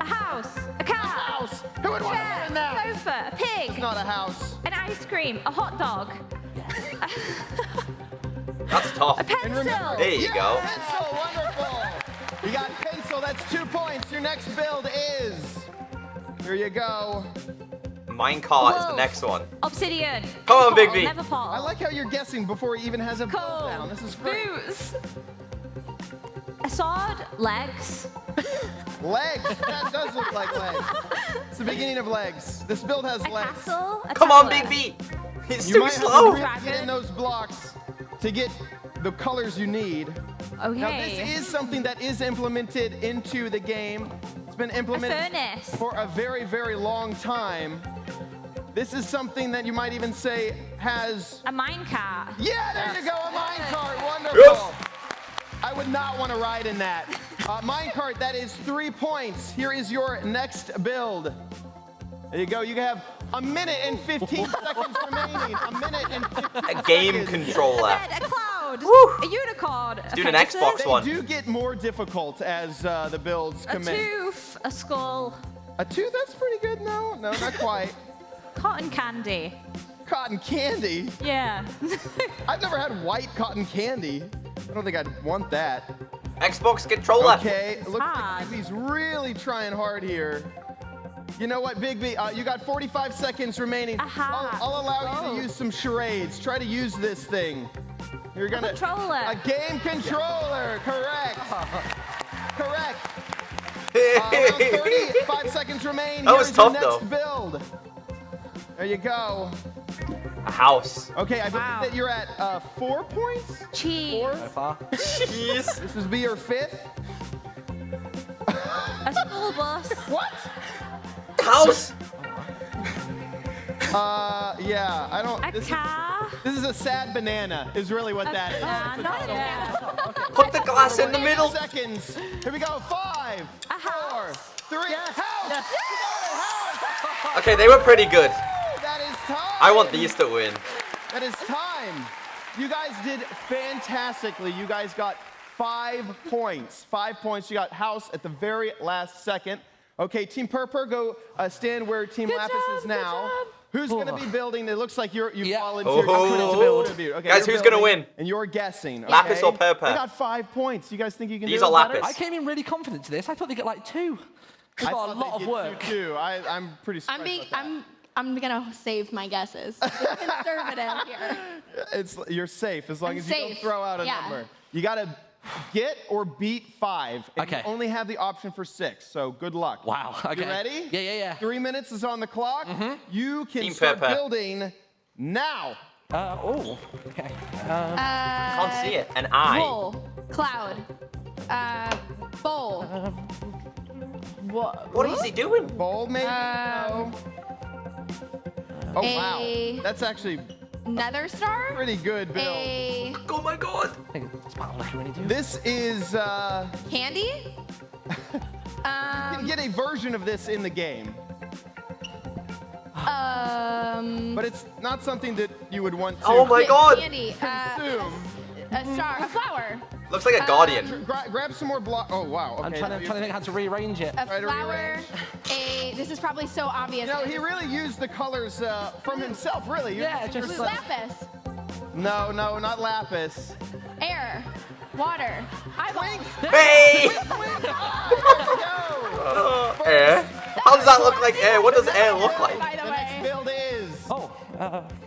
A house. A car. House. Who would want to Chair. win that? Sofa. A pig. It's not a house. An ice cream. A hot dog. That's tough. A pencil. There you go. Pencil. Wonderful. You got pencil. That's 2 points. Your next build is. Here you go. Minecart is the next one. Obsidian. Come on, Big Portal, B. Never portal. I like how you're guessing before he even has a build Coal. down. This is great. Boots. A sword. Legs. Legs. That does look like legs. It's the beginning of legs. This build has legs. Castle. A Come on, tower. Big B. He's You too might slow. have to really get in those blocks to get the colors you need. Okay. Now, this is something that is implemented into the game. It's been implemented furnace. for a very, very long time. This is something that you might even say has... A minecart. Yeah, there you go, a minecart. Wonderful. Yes. I would not want to ride in that. Minecart, that is 3 points. Here is your next build. There you go. You have a minute and 15 seconds remaining. A minute and 15 A game seconds. controller. A cloud. A unicorn. Let's do an Xbox They one. do get more difficult as the builds A come in. tooth. A skull. A tooth? That's pretty good. No, not quite. Cotton candy. Cotton candy? Yeah. I've never had white cotton candy. I don't think I'd want that. Xbox controller. Okay, looks hard. like Big B's really trying hard here. You know what, Big B? You got 45 seconds remaining. I'll allow you to use some charades. Try to use this thing. You're gonna controller. A game controller. Correct. Correct. Around 35 seconds remain. That was Here's your tough, next though. build. There you go. A house. Okay, I believe that you're at 4 points. Cheese. 4. So far. Jeez. This would be your 5th. A school bus. What? House. Yeah, I don't. A car. This is a sad banana, is really what that is. Not a banana. Put the glass in the 8 middle. seconds. Here we go. 5, 4, 3. House. House. Okay, they were pretty good. That is time. I want these to win. That is time. You guys did fantastically. You guys got 5 points. 5 points. You got house at the very last second. Okay, Team Purpur, go stand where Team Lapis is now. Who's going to be building? It looks like you've volunteered. Oh. Okay, Guys, you're who's gonna building, win? And you're guessing. Lapis or okay? Purpur? They got 5 points. You guys think you can These do are it better? Lapis. I came in really confident to this. I thought they'd get like 2. It's I got a thought lot they'd of get work. 2 too. I'm pretty surprised about that. I'm gonna save my guesses. Be conservative here. You're safe as long I'm as you don't safe. throw out a Yeah. number. You got to get or beat 5. And Okay. you only have the option for 6, so good luck. Wow. Okay. You ready? Yeah. 3 minutes is on the clock. You can Team start Pepper. building now. Okay. Can't see it. An eye. Wool. Cloud. Bowl. What is he doing? Bowl, maybe? No. Oh, wow. That's actually Nether star? pretty good, Bill. Oh my god. This is, Candy? you can get a version of this in the game. But it's not something that you would want to Oh my god. Candy. consume. A star. A flower. Looks like a guardian. Grab some more block. Oh, wow. Okay. I'm trying to think how to rearrange it. A flower. This is probably so obvious. No, he really used the colors from himself, really. Yeah, just Blue lapis. No, not lapis. Air. Water. Eyeballs. Hey! Air? How does that look like air? What does air look like? By the way. Build is.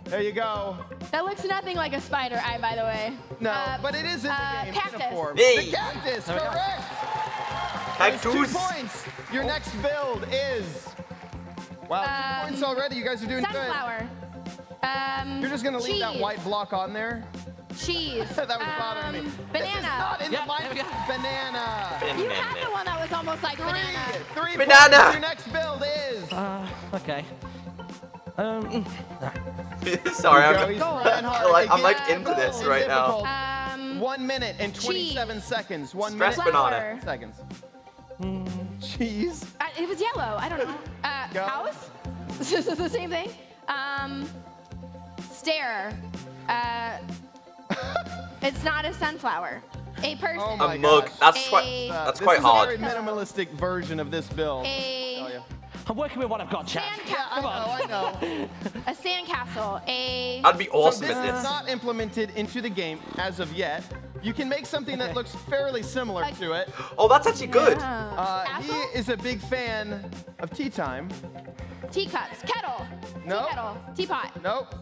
There you go. That looks nothing like a spider eye, by the way. No, but it is in the game. Cactus. Uniform. Hey. The cactus, correct. Cactus. 2 points. Your next build is. Wow, 2 points already. You guys are doing sunflower. good. You're just gonna leave that white block on there. Cheese. That was bothering me. Banana. This is not in the banana. You had the one that was almost like banana. 3 Banana. points. Your next build is. Okay. Sorry, I'm like into this right now. 1 minute and 27 seconds. 1 Stress minute banana. seconds. Cheese. It was yellow. I don't know. House. This is the same thing. Stare. It's not a sunflower. A person. Oh my A mug. gosh. That's quite This hard. is a very minimalistic version of this build. I'm working with what I've got, Chad. I know. A sandcastle. That'd be awesome So at this this. is not implemented into the game as of yet. You can make something that looks fairly similar to it. Oh, that's actually good. He is a big fan of tea time. Teacups. Kettle. Nope. Tea kettle. Teapot. Nope.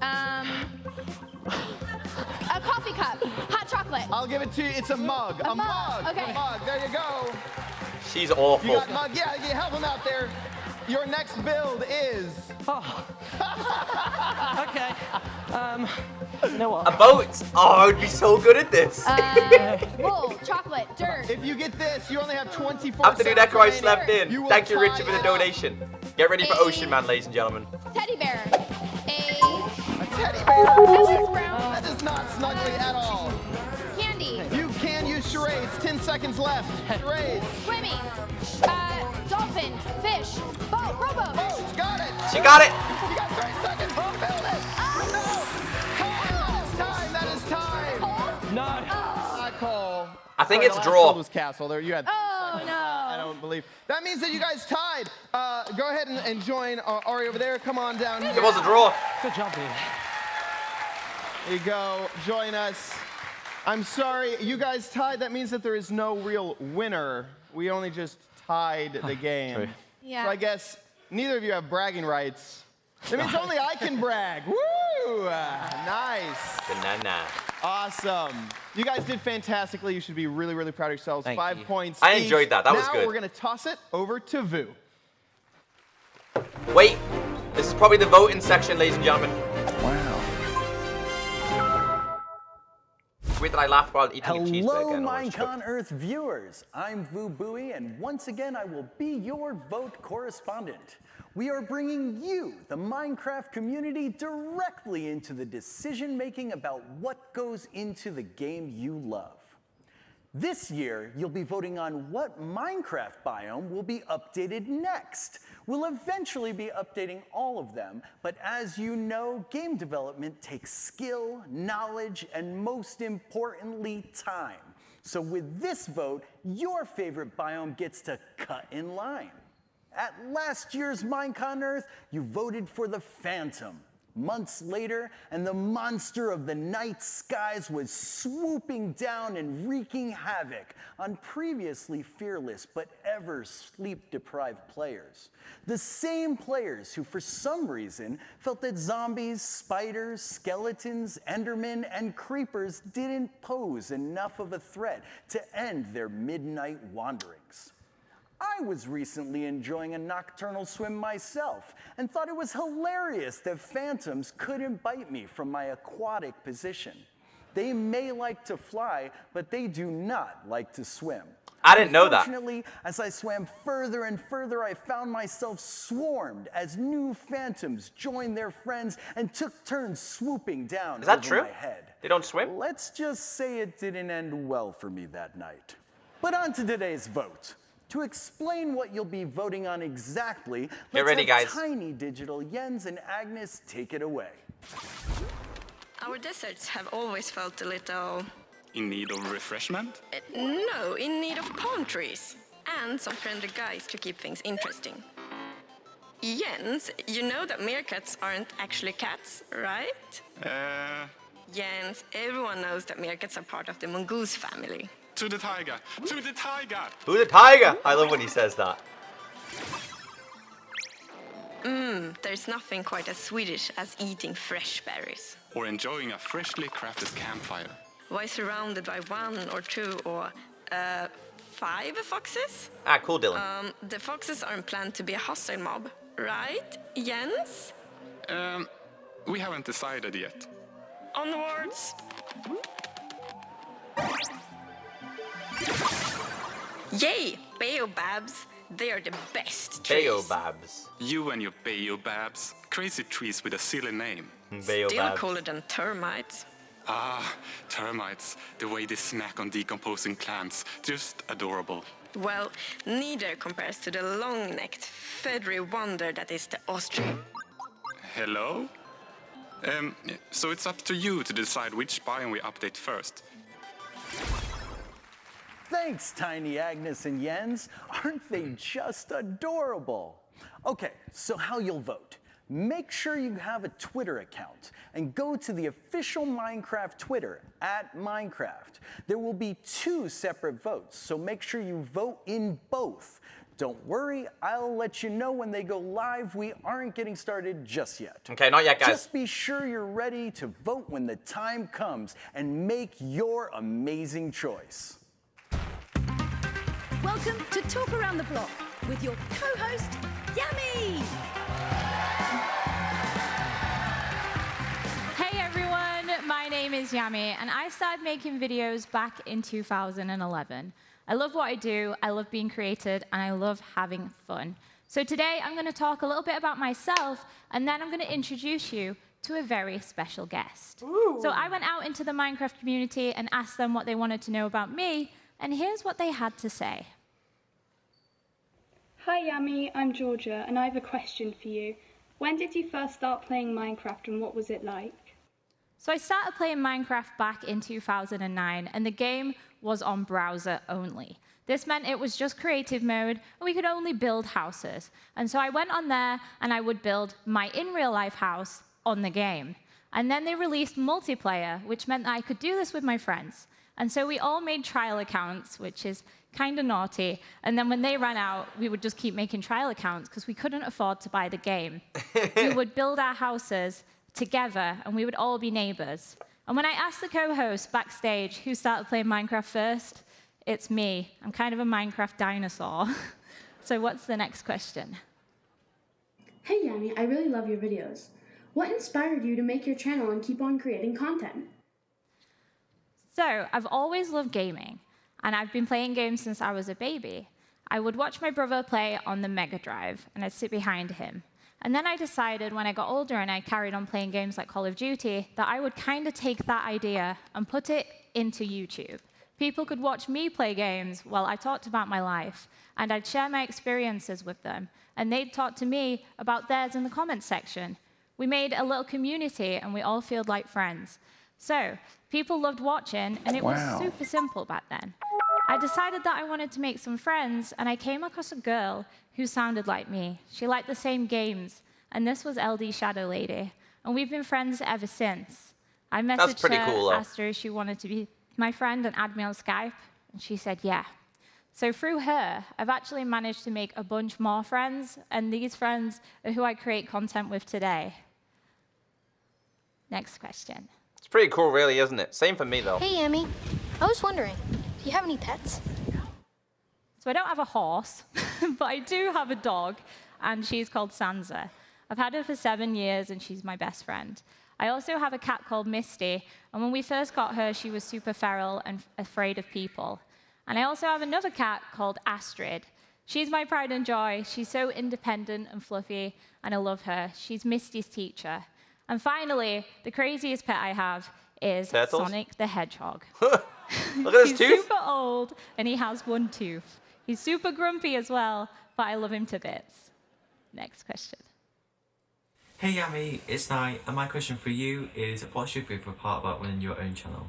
A coffee cup. Hot chocolate. I'll give it to you. It's a mug. A mug. Okay. A mug. There you go. She's You awful. got mug. Yeah, you help him out there. Your next build is. Okay. You know what? A boat. Oh, I would be so good at this. Wool. Chocolate. Dirt. If you get this, you only have 24 After doing that, I seconds slept remaining. in. will Thank you, tie Richard, for the it up. donation. Get ready for Ocean Man, ladies and gentlemen. Teddy bear. A teddy bear. That is not snuggly at all. Candy. You can use charades. 10 seconds left. Charades. Swimming. Dolphin. Fish. Boat. Rowboat. Boat. Got it. She got it. You got 30 seconds. Build it. No. Cole, that is time. No. Not Cole. I think Sorry, it's the a last draw. build was Castle. There, you had. Oh, no. I don't believe. That means that you guys tied. Go ahead and join Ari over there. Come on down here. It was a draw. Good job, dude. There you go. Join us. I'm sorry, you guys tied. That means that there is no real winner. We only just tied the game. True. Yeah. So I guess neither of you have bragging rights. That means only I can brag. Woo! Nice. Banana. Awesome. You guys did fantastically. You should be really, really proud of yourselves. Thank 5 you. points. I each. enjoyed that. That was Now good. we're going to toss it over to Vu. Wait. This is probably the voting section, ladies and gentlemen. Wow. Weird that I laughed while eating a Hello, cheeseburger. and orange Minecon Earth viewers. I'm Vu Bui, and once again, I will be your vote correspondent. We are bringing you, the Minecraft community, directly into the decision-making about what goes into the game you love. This year, you'll be voting on what Minecraft biome will be updated next. We'll eventually be updating all of them, but as you know, game development takes skill, knowledge, and most importantly, time. So with this vote, your favorite biome gets to cut in line. At last year's Minecon Earth, you voted for the Phantom. Months later, and the monster of the night skies was swooping down and wreaking havoc on previously fearless but ever sleep-deprived players. The same players who, for some reason, felt that zombies, spiders, skeletons, endermen, and creepers didn't pose enough of a threat to end their midnight wanderings. I was recently enjoying a nocturnal swim myself and thought it was hilarious that phantoms couldn't bite me from my aquatic position. They may like to fly, but they do not like to swim. I didn't know that. Unfortunately, as I swam further and further, I found myself swarmed as new phantoms joined their friends and took turns swooping down over my head. They don't swim? Let's just say it didn't end well for me that night. But on to today's vote. To explain what you'll be voting on exactly, Get let's ready, have guys. Tiny Digital Jens and Agnes take it away. Our deserts have always felt a little... In need of refreshment? No, in need of palm trees. And some friendly guys to keep things interesting. Jens, you know that meerkats aren't actually cats, right? Jens, everyone knows that meerkats are part of the mongoose family. To the tiger! To the tiger! Who the tiger? I love when he says that. There's nothing quite as Swedish as eating fresh berries. Or enjoying a freshly crafted campfire. Why surrounded by 1 or 2 or 5 foxes? Ah, cool, Dylan. The foxes aren't planned to be a hostile mob, right, Jens? We haven't decided yet. Onwards! Yay, baobabs! They are the best trees. Baobabs. You and your baobabs. Crazy trees with a silly name. Still cooler than termites. Ah, termites. The way they snack on decomposing plants. Just adorable. Well, neither compares to the long-necked, feathery wonder that is the ostrich. Hello? So it's up to you to decide which biome we update first. Thanks, Tiny Agnes and Jens. Aren't they just adorable? Okay, so how you'll vote. Make sure you have a Twitter account and go to the official Minecraft Twitter @Minecraft. There will be 2 separate votes, so make sure you vote in both. Don't worry, I'll let you know when they go live. We aren't getting started just yet. Okay, not yet, guys. Just be sure you're ready to vote when the time comes and make your amazing choice. Welcome to Talk Around the Block with your co-host, Yami! Hey everyone, my name is Yami, and I started making videos back in 2011. I love what I do, I love being creative, and I love having fun. So today I'm going to talk a little bit about myself, and then I'm going to introduce you to a very special guest. Ooh. So I went out into the Minecraft community and asked them what they wanted to know about me, and here's what they had to say. Hi Yami, I'm Georgia, and I have a question for you. When did you first start playing Minecraft, and what was it like? So I started playing Minecraft back in 2009, and the game was on browser only. This meant it was just creative mode, and we could only build houses. And so I went on there, and I would build my in-real-life house on the game. And then they released multiplayer, which meant that I could do this with my friends. And so we all made trial accounts, which is kind of naughty. And then when they ran out, we would just keep making trial accounts because we couldn't afford to buy the game. We would build our houses together, and we would all be neighbors. And when I asked the co-host backstage who started playing Minecraft first, it's me. I'm kind of a Minecraft dinosaur. So what's the next question? Hey Yami, I really love your videos. What inspired you to make your channel and keep on creating content? So I've always loved gaming, and I've been playing games since I was a baby. I would watch my brother play on the Mega Drive, and I'd sit behind him. And then I decided when I got older and I carried on playing games like Call of Duty that I would kind of take that idea and put it into YouTube. People could watch me play games while I talked about my life, and I'd share my experiences with them, and they'd talk to me about theirs in the comments section. We made a little community, and we all felt like friends. So people loved watching, and it was super simple back then. I decided that I wanted to make some friends, and I came across a girl who sounded like me. She liked the same games, and this was LD Shadow Lady, and we've been friends ever since. I messaged her, asked her if she wanted to be my friend and add me on Skype, and she said yeah. So through her, I've actually managed to make a bunch more friends, and these friends are who I create content with today. Next question. It's pretty cool, really, isn't it? Same for me, though. Hey Yami, I was wondering, do you have any pets? So I don't have a horse, but I do have a dog, and she's called Sansa. I've had her for 7 years, and she's my best friend. I also have a cat called Misty, and when we first got her, she was super feral and afraid of people. And I also have another cat called Astrid. She's my pride and joy. She's so independent and fluffy, and I love her. She's Misty's teacher. And finally, the craziest pet I have is Turtles? Sonic the Hedgehog. Look at his He's tooth. super old, and he has one tooth. He's super grumpy as well, but I love him to bits. Next question. Hey Yami, it's Nye, and my question for you is, what's your favorite part about running your own channel?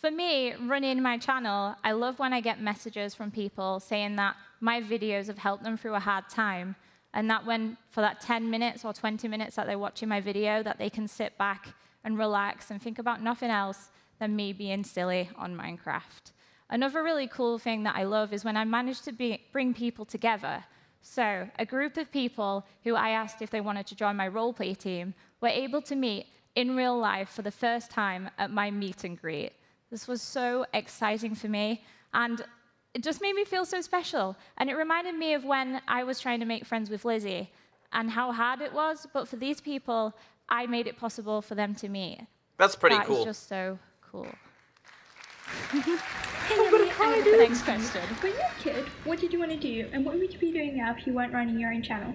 For me, running my channel, I love when I get messages from people saying that my videos have helped them through a hard time, and that when, for that 10 minutes or 20 minutes that they're watching my video, that they can sit back and relax and think about nothing else than me being silly on Minecraft. Another really cool thing that I love is when I manage to bring people together. So a group of people who I asked if they wanted to join my roleplay team were able to meet in real life for the first time at my meet and greet. This was so exciting for me, and it just made me feel so special. And it reminded me of when I was trying to make friends with Lizzie and how hard it was, but for these people, I made it possible for them to meet. That's pretty That cool. is just so cool. Hey, Yami, the next question. When you were a kid, what did you want to do, and what would you be doing now if you weren't running your own channel?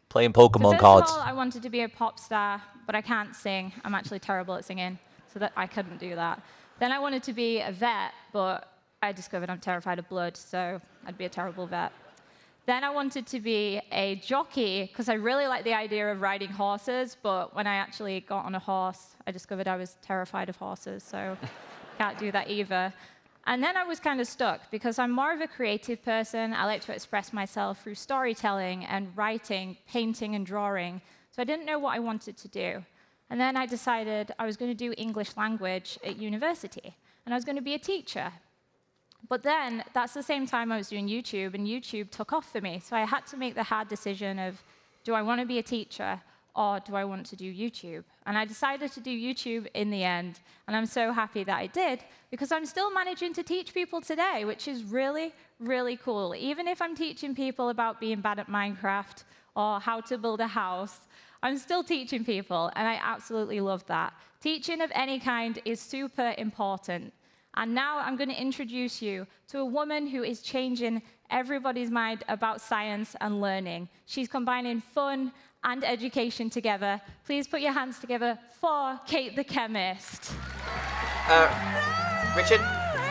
Playing So Pokemon first cards. of all, I wanted to be a pop star, but I can't sing. I'm actually terrible at singing, so that I couldn't do that. Then I wanted to be a vet, but I discovered I'm terrified of blood, so I'd be a terrible vet. Then I wanted to be a jockey, because I really like the idea of riding horses, but when I actually got on a horse, I discovered I was terrified of horses, so can't do that either. And then I was kind of stuck, because I'm more of a creative person. I like to express myself through storytelling and writing, painting and drawing, so I didn't know what I wanted to do. And then I decided I was going to do English language at university, and I was going to be a teacher. But then, that's the same time I was doing YouTube, and YouTube took off for me. So I had to make the hard decision of, do I want to be a teacher, or do I want to do YouTube? And I decided to do YouTube in the end, and I'm so happy that I did, because I'm still managing to teach people today, which is really, really cool. Even if I'm teaching people about being bad at Minecraft, or how to build a house, I'm still teaching people, and I absolutely love that. Teaching of any kind is super important. And now I'm going to introduce you to a woman who is changing everybody's mind about science and learning. She's combining fun and education together. Please put your hands together for Kate the Chemist. Richard,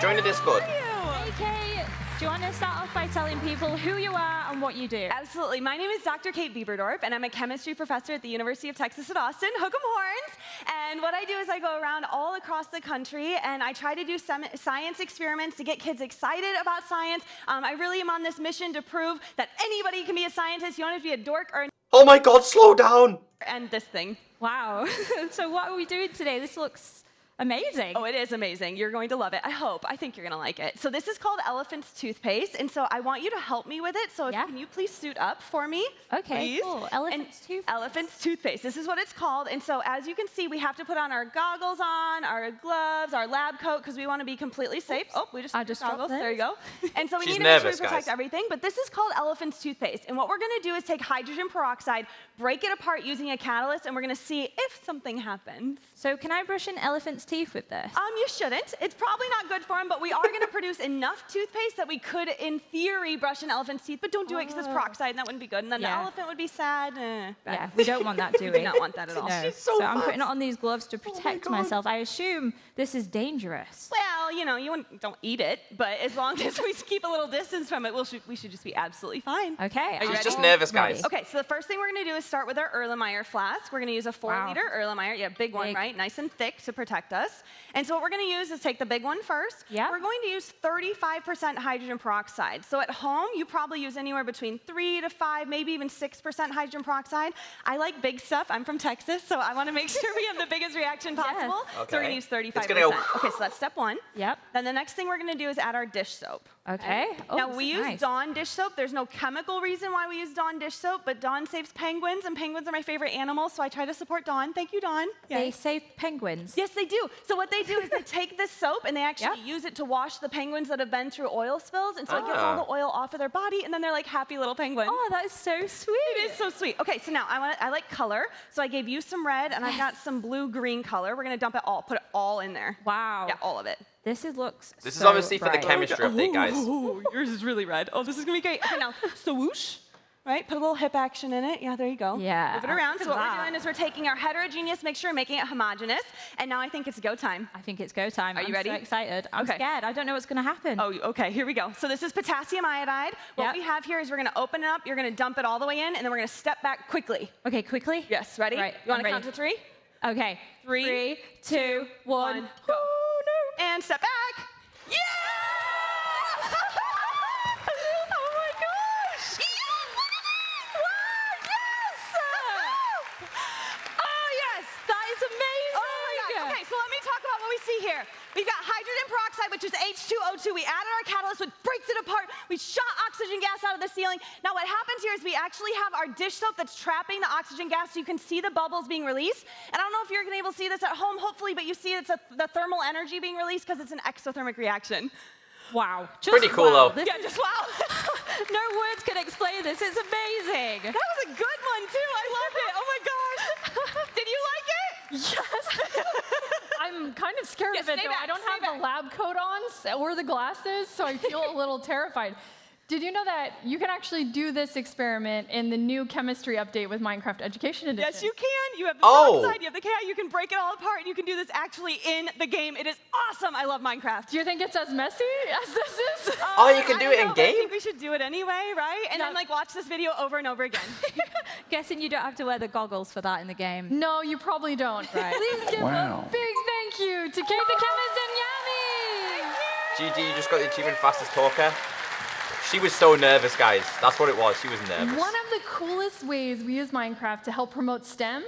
join the Discord. Hey, Kate. Do you want to start off by telling people who you are and what you do? Absolutely. My name is Dr. Kate Bieberdorf, and I'm a chemistry professor at the University of Texas at Austin. Hook 'em horns. And what I do is I go around all across the country, and I try to do some science experiments to get kids excited about science. I really am on this mission to prove that anybody can be a scientist. You don't have to be a dork or Oh my god, slow down! and this thing. Wow. So what are we doing today? This looks amazing. Oh, it is amazing. You're going to love it. I hope. I think you're going to like it. So this is called Elephant's Toothpaste, and so I want you to help me with it. So can you please suit up for me? Okay, please? cool. Elephant's Toothpaste. Elephant's Toothpaste. This is what it's called. And so as you can see, we have to put on our goggles on, our gloves, our lab coat, because we want to be completely safe. Oh, we just goggles. There you go. And so we need to make sure we protect everything. But this is called Elephant's Toothpaste. And what we're going to do is take hydrogen peroxide, break it apart using a catalyst, and we're going to see if something happens. So can I brush an elephant's teeth with this? You shouldn't. It's probably not good for them, but we are going to produce enough toothpaste that we could, in theory, brush an elephant's teeth, but don't do it because it's peroxide, and that wouldn't be good. And then the elephant would be sad. Yeah, we don't want that, do we? We do not want that at all. No. So I'm putting it on these gloves to protect myself. I assume this is dangerous. Well, you know, don't eat it, but as long as we keep a little distance from it, we should just be absolutely fine. Okay. Are you She's ready? just nervous, guys. Okay, so the first thing we're going to do is start with our Erlenmeyer flask. We're going to use a 4-liter Erlenmeyer. Yeah, big one, right? Nice and thick to protect us. And so what we're going to use is take the big one first. Yeah. We're going to use 35% hydrogen peroxide. So at home, you probably use anywhere between 3 to 5, maybe even 6% hydrogen peroxide. I like big stuff. I'm from Texas, so I want to make sure we have the biggest reaction possible. Okay. So we're going to use 35%. It's gonna go. Okay, so that's step one. Yep. Then the next thing we're going to do is add our dish soap. Okay. Oh, now, this we is use nice. Dawn dish soap. There's no chemical reason why we use Dawn dish soap, but Dawn saves penguins, and penguins are my favorite animal, so I try to support Dawn. Thank you, Dawn. They save penguins? Yes, they do. So what they do is they take this soap, and they actually use it to wash the penguins that have been through oil spills, and so it gets all the oil off of their body, and then they're like happy little penguins. Oh, that is so sweet. It is so sweet. Okay, so now I like color, so I gave you some red, and I've got some blue-green color. We're going to dump it all, put it all in there. Wow. Yeah, all of it. This looks This is so obviously for the bright. chemistry update, guys. Ooh, yours is really red. Oh, this is going to be great. Okay, now, swoosh. Right, put a little hip action in it. Yeah, there you go. Yeah. Move it around. Look So at what that. we're doing is we're taking our heterogeneous mixture and making it homogeneous. And now I think it's go time. I think it's go time. Are you ready? I'm so excited. I'm scared. I don't know what's going to happen. Oh, okay, here we go. So this is potassium iodide. What we have here is we're going to open it up. You're going to dump it all the way in, and then we're going to step back quickly. Okay, quickly? Yes, ready? Right, You want I'm to ready. count to 3? Okay. 3, 2, 1. go. Oh, no. And step back. Yeah! Oh my gosh! Yes! Look at this! Wow! Yes! Oh yes! That is amazing! Oh my God! Okay, so let me talk about what we see here. We've got hydrogen peroxide, which is H2O2. We added our catalyst, which breaks it apart. We shot oxygen gas out of the ceiling. Now what happens here is we actually have our dish soap that's trapping the oxygen gas, so you can see the bubbles being released. And I don't know if you're going to be able to see this at home, hopefully, but you see it's the thermal energy being released because it's an exothermic reaction. Wow. Pretty cool, though. Yeah, just wow. No words can explain this. It's amazing. That was a good one, too. I love it. Oh, my gosh. Did you like it? Yes. I'm kind of scared of it, stay though. back, I don't stay have the lab coat on or the glasses, so I feel a little terrified. Did you know that you can actually do this experiment in the new chemistry update with Minecraft Education Edition? Yes, you can. You have the peroxide, you have the cat, you can break it all apart, and you can do this actually in the game. It is awesome. I love Minecraft. Do you think it's as messy as this is? Oh, you can do it in I game? think we should do it anyway, right? And then like watch this video over and over again. Guessing you don't have to wear the goggles for that in the game. No, you probably don't. Right. Please give a big thank you to Kate the Chemist and Yami! GG, you just got the achievement fastest talker. She was so nervous, guys. That's what it was. She was nervous. One of the coolest ways we use Minecraft to help promote STEM,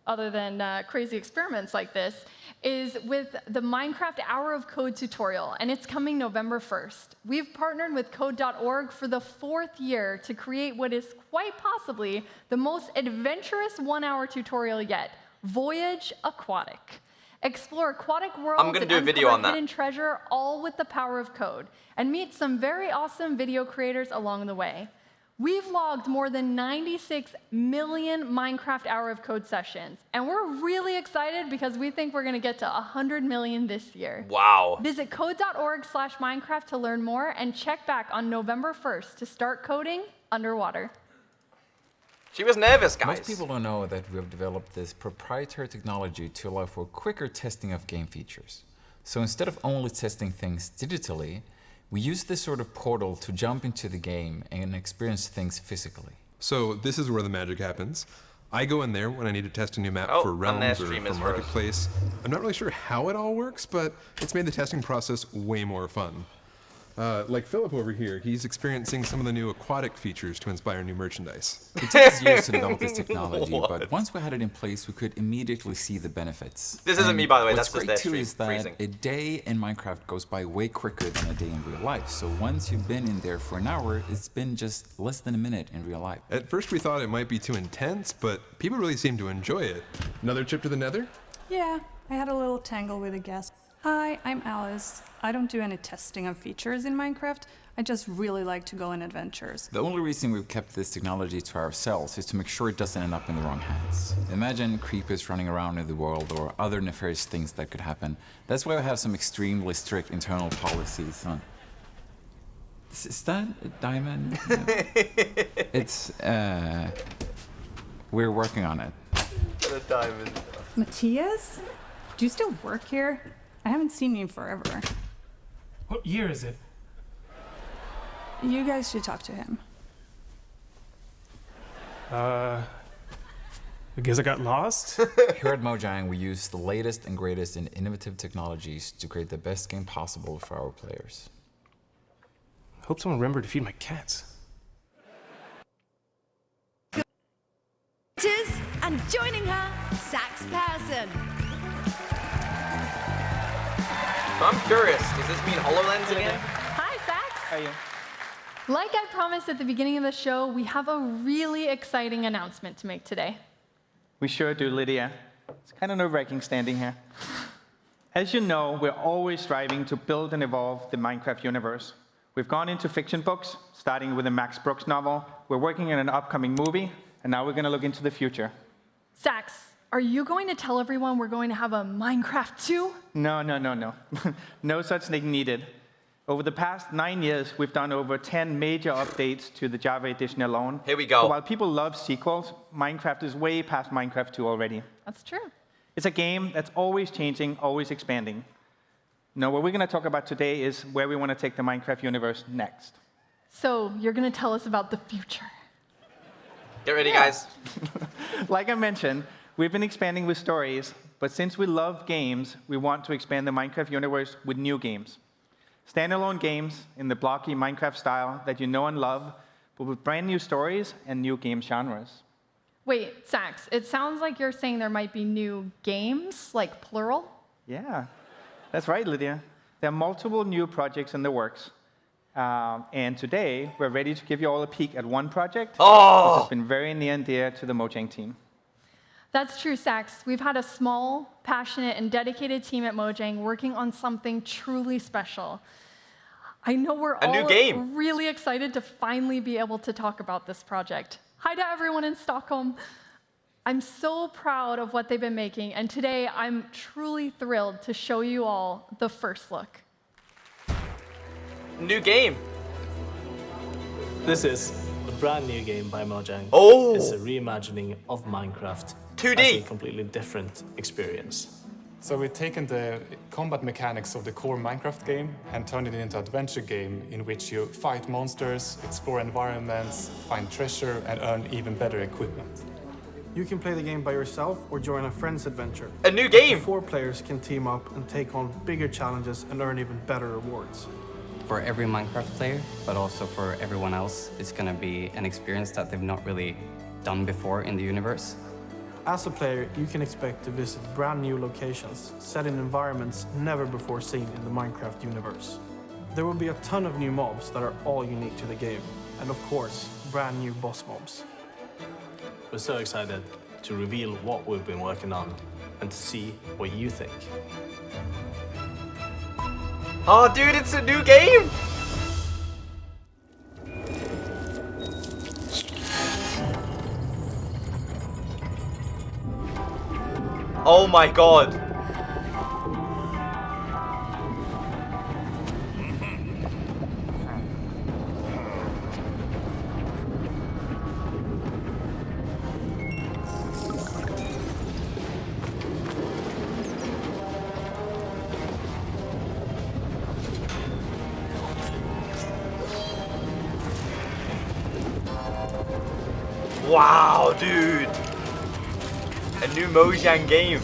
other than crazy experiments like this, is with the Minecraft Hour of Code tutorial, and it's coming November 1st. We've partnered with Code.org for the 4th year to create what is quite possibly the most adventurous 1-hour tutorial yet, Voyage Aquatic. Explore aquatic worlds I'm gonna do a video on that. hidden treasure, all with the power of code, and meet some very awesome video creators along the way. We've logged more than 96 million Minecraft Hour of Code sessions, and we're really excited because we think we're going to get to 100 million this year. Wow. Visit code.org/Minecraft to learn more, and check back on November 1st to start coding underwater. She was nervous, guys. Most people don't know that we have developed this proprietary technology to allow for quicker testing of game features. So instead of only testing things digitally, we use this sort of portal to jump into the game and experience things physically. So this is where the magic happens. I go in there when I need to test a new map for and their realms or stream for is marketplace. I'm not really sure how it all works, but it's made the testing process way more fun. Like Philip over here, he's experiencing some of the new aquatic features to inspire new merchandise. It took us years to develop this technology, but once we had it in place, we could immediately see the benefits. This isn't me, by the way, What's that's just great their too stream is that freezing. a day in Minecraft goes by way quicker than a day in real life. So once you've been in there for an hour, it's been just less than a minute in real life. At first we thought it might be too intense, but people really seem to enjoy it. Another trip to the Nether? Yeah, I had a little tangle with a guest. Hi, I'm Alice. I don't do any testing of features in Minecraft. I just really like to go on adventures. The only reason we've kept this technology to ourselves is to make sure it doesn't end up in the wrong hands. Imagine creepers running around in the world or other nefarious things that could happen. That's why we have some extremely strict internal policies. Is that a diamond? No. It's, we're working on it. A diamond. Matthias? Do you still work here? I haven't seen you forever. What year is it? You guys should talk to him. I guess I got lost. Here at Mojang, we use the latest and greatest in innovative technologies to create the best game possible for our players. Hope someone remembered to feed my cats. And joining her, Sax Person. So I'm curious, does this mean HoloLens again? Hi, Sax. How are you? Like I promised at the beginning of the show, we have a really exciting announcement to make today. We sure do, Lydia. It's kind of nerve-wracking standing here. As you know, we're always striving to build and evolve the Minecraft universe. We've gone into fiction books, starting with a Max Brooks novel. We're working on an upcoming movie, and now we're going to look into the future. Sax, are you going to tell everyone we're going to have a Minecraft 2? No. No such thing needed. Over the past 9 years, we've done over 10 major updates to the Java edition alone. Here we go. So while people love sequels, Minecraft is way past Minecraft 2 already. That's true. It's a game that's always changing, always expanding. Now, what we're going to talk about today is where we want to take the Minecraft universe next. So you're going to tell us about the future. Get ready, guys. Like I mentioned, we've been expanding with stories, but since we love games, we want to expand the Minecraft universe with new games. Standalone games in the blocky Minecraft style that you know and love, but with brand new stories and new game genres. Wait, Sax, it sounds like you're saying there might be new games, like plural? Yeah, that's right, Lydia. There are multiple new projects in the works. And today, we're ready to give you all a peek at one project, which has been very near and dear to the Mojang team. That's true, Sax. We've had a small, passionate, and dedicated team at Mojang working on something truly special. I know we're all really excited to finally be able to talk about this project. Hi to everyone in Stockholm. I'm so proud of what they've been making, and today I'm truly thrilled to show you all the first look. New game. This is a brand new game by Mojang. Oh! It's a reimagining of Minecraft. 2D. As a completely different experience. So we've taken the combat mechanics of the core Minecraft game and turned it into an adventure game in which you fight monsters, explore environments, find treasure, and earn even better equipment. You can play the game by yourself or join a friend's adventure. A new game! 4 players can team up and take on bigger challenges and earn even better rewards. For every Minecraft player, but also for everyone else, it's going to be an experience that they've not really done before in the universe. As a player, you can expect to visit brand new locations, set in environments never before seen in the Minecraft universe. There will be a ton of new mobs that are all unique to the game, and of course, brand new boss mobs. We're so excited to reveal what we've been working on and to see what you think. Oh, dude, it's a new game! Oh my god. Wow, dude. A new Mojang game.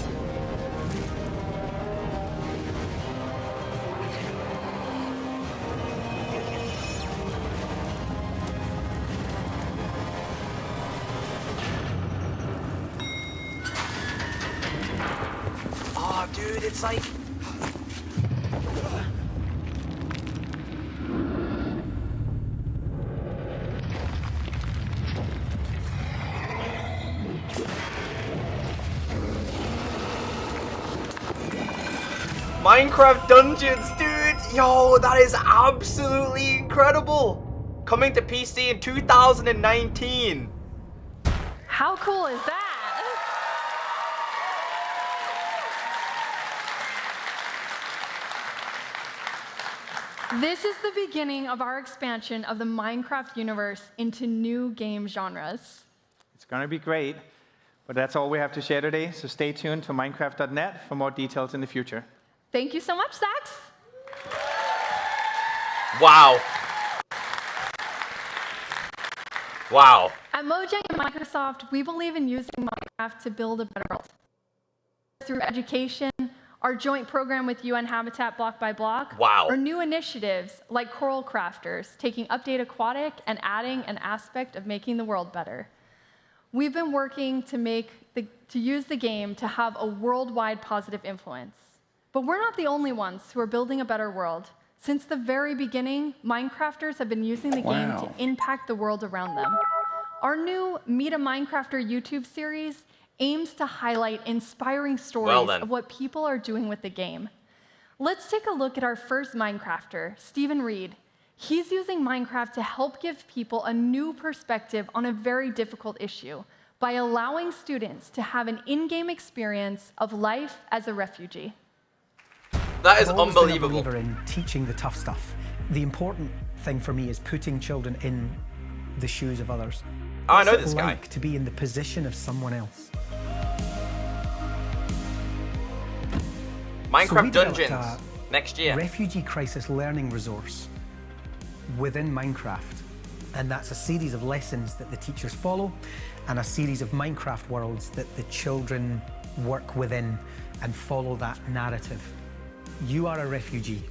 Oh, dude, it's like... Minecraft Dungeons, dude! Yo, that is absolutely incredible! Coming to PC in 2019. How cool is that? This is the beginning of our expansion of the Minecraft universe into new game genres. It's going to be great, but that's all we have to share today, so stay tuned to Minecraft.net for more details in the future. Thank you so much, Sax. Wow. Wow. At Mojang and Microsoft, we believe in using Minecraft to build a better world. Through education, our joint program with UN Habitat Block by Block, wow, or new initiatives like Coral Crafters, taking Update Aquatic and adding an aspect of making the world better. We've been working to use the game to have a worldwide positive influence. But we're not the only ones who are building a better world. Since the very beginning, Minecrafters have been using the game to impact the world around them. Our new Meet a Minecrafter YouTube series aims to highlight inspiring stories of what people are doing with the game. Let's take a look at our first Minecrafter, Stephen Reed. He's using Minecraft to help give people a new perspective on a very difficult issue by allowing students to have an in-game experience of life as a refugee. That is I've always unbelievable. been a believer in teaching the tough stuff. The important thing for me is putting children in the shoes of others. Oh, I know What's this it guy. like to be in the position of someone else? Minecraft we developed Dungeons next year. Refugee crisis learning resource within Minecraft. And that's a series of lessons that the teachers follow and a series of Minecraft worlds that the children work within and follow that narrative. You are a refugee.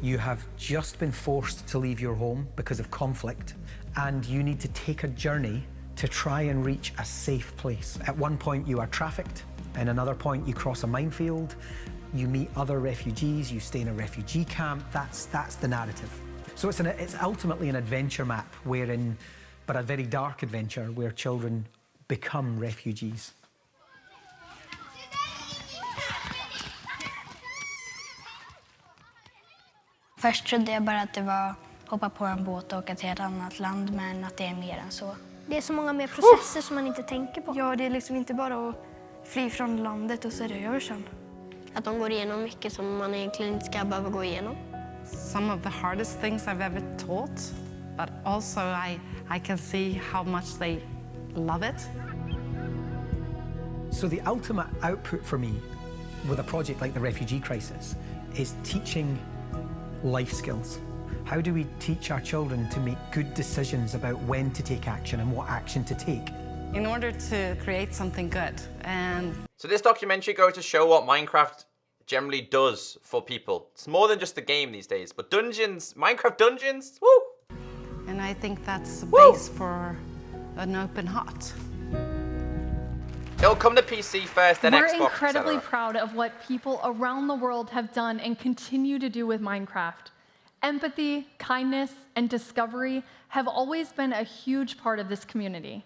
You have just been forced to leave your home because of conflict, and you need to take a journey to try and reach a safe place. At one point you are trafficked, and another point you cross a minefield, you meet other refugees, you stay in a refugee camp. That's the narrative. So it's ultimately an adventure map but a very dark adventure where children become refugees. Först trodde jag bara att det var hoppa på en båt och åka till ett annat land, men att det är mer än så. Det är så många mer processer som man inte tänker på. Ja, det är liksom inte bara att fly från landet och så är det över sen. Att de går igenom mycket som man egentligen inte ska behöva gå igenom. Some of the hardest things I've ever taught, but also I can see how much they love it. So the ultimate output for me with a project like the refugee crisis is teaching life skills. How do we teach our children to make good decisions about when to take action and what action to take? In order to create something good. And So this documentary goes to show what Minecraft generally does for people. It's more than just a game these days, but dungeons, Minecraft dungeons, woo! And I think that's the base for an open heart. It'll come to PC first, then We're Xbox, incredibly etc. proud of what people around the world have done and continue to do with Minecraft. Empathy, kindness, and discovery have always been a huge part of this community.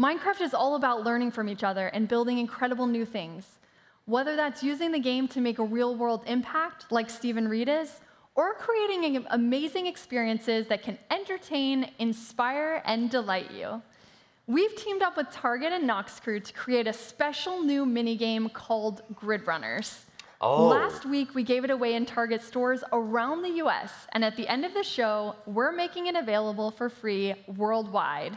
Minecraft is all about learning from each other and building incredible new things. Whether that's using the game to make a real-world impact, like Stephen Reed is, or creating amazing experiences that can entertain, inspire, and delight you. We've teamed up with Target and Noxcrew to create a special new minigame called Grid Runners. Oh. Last week, we gave it away in Target stores around the US, and at the end of the show, we're making it available for free worldwide.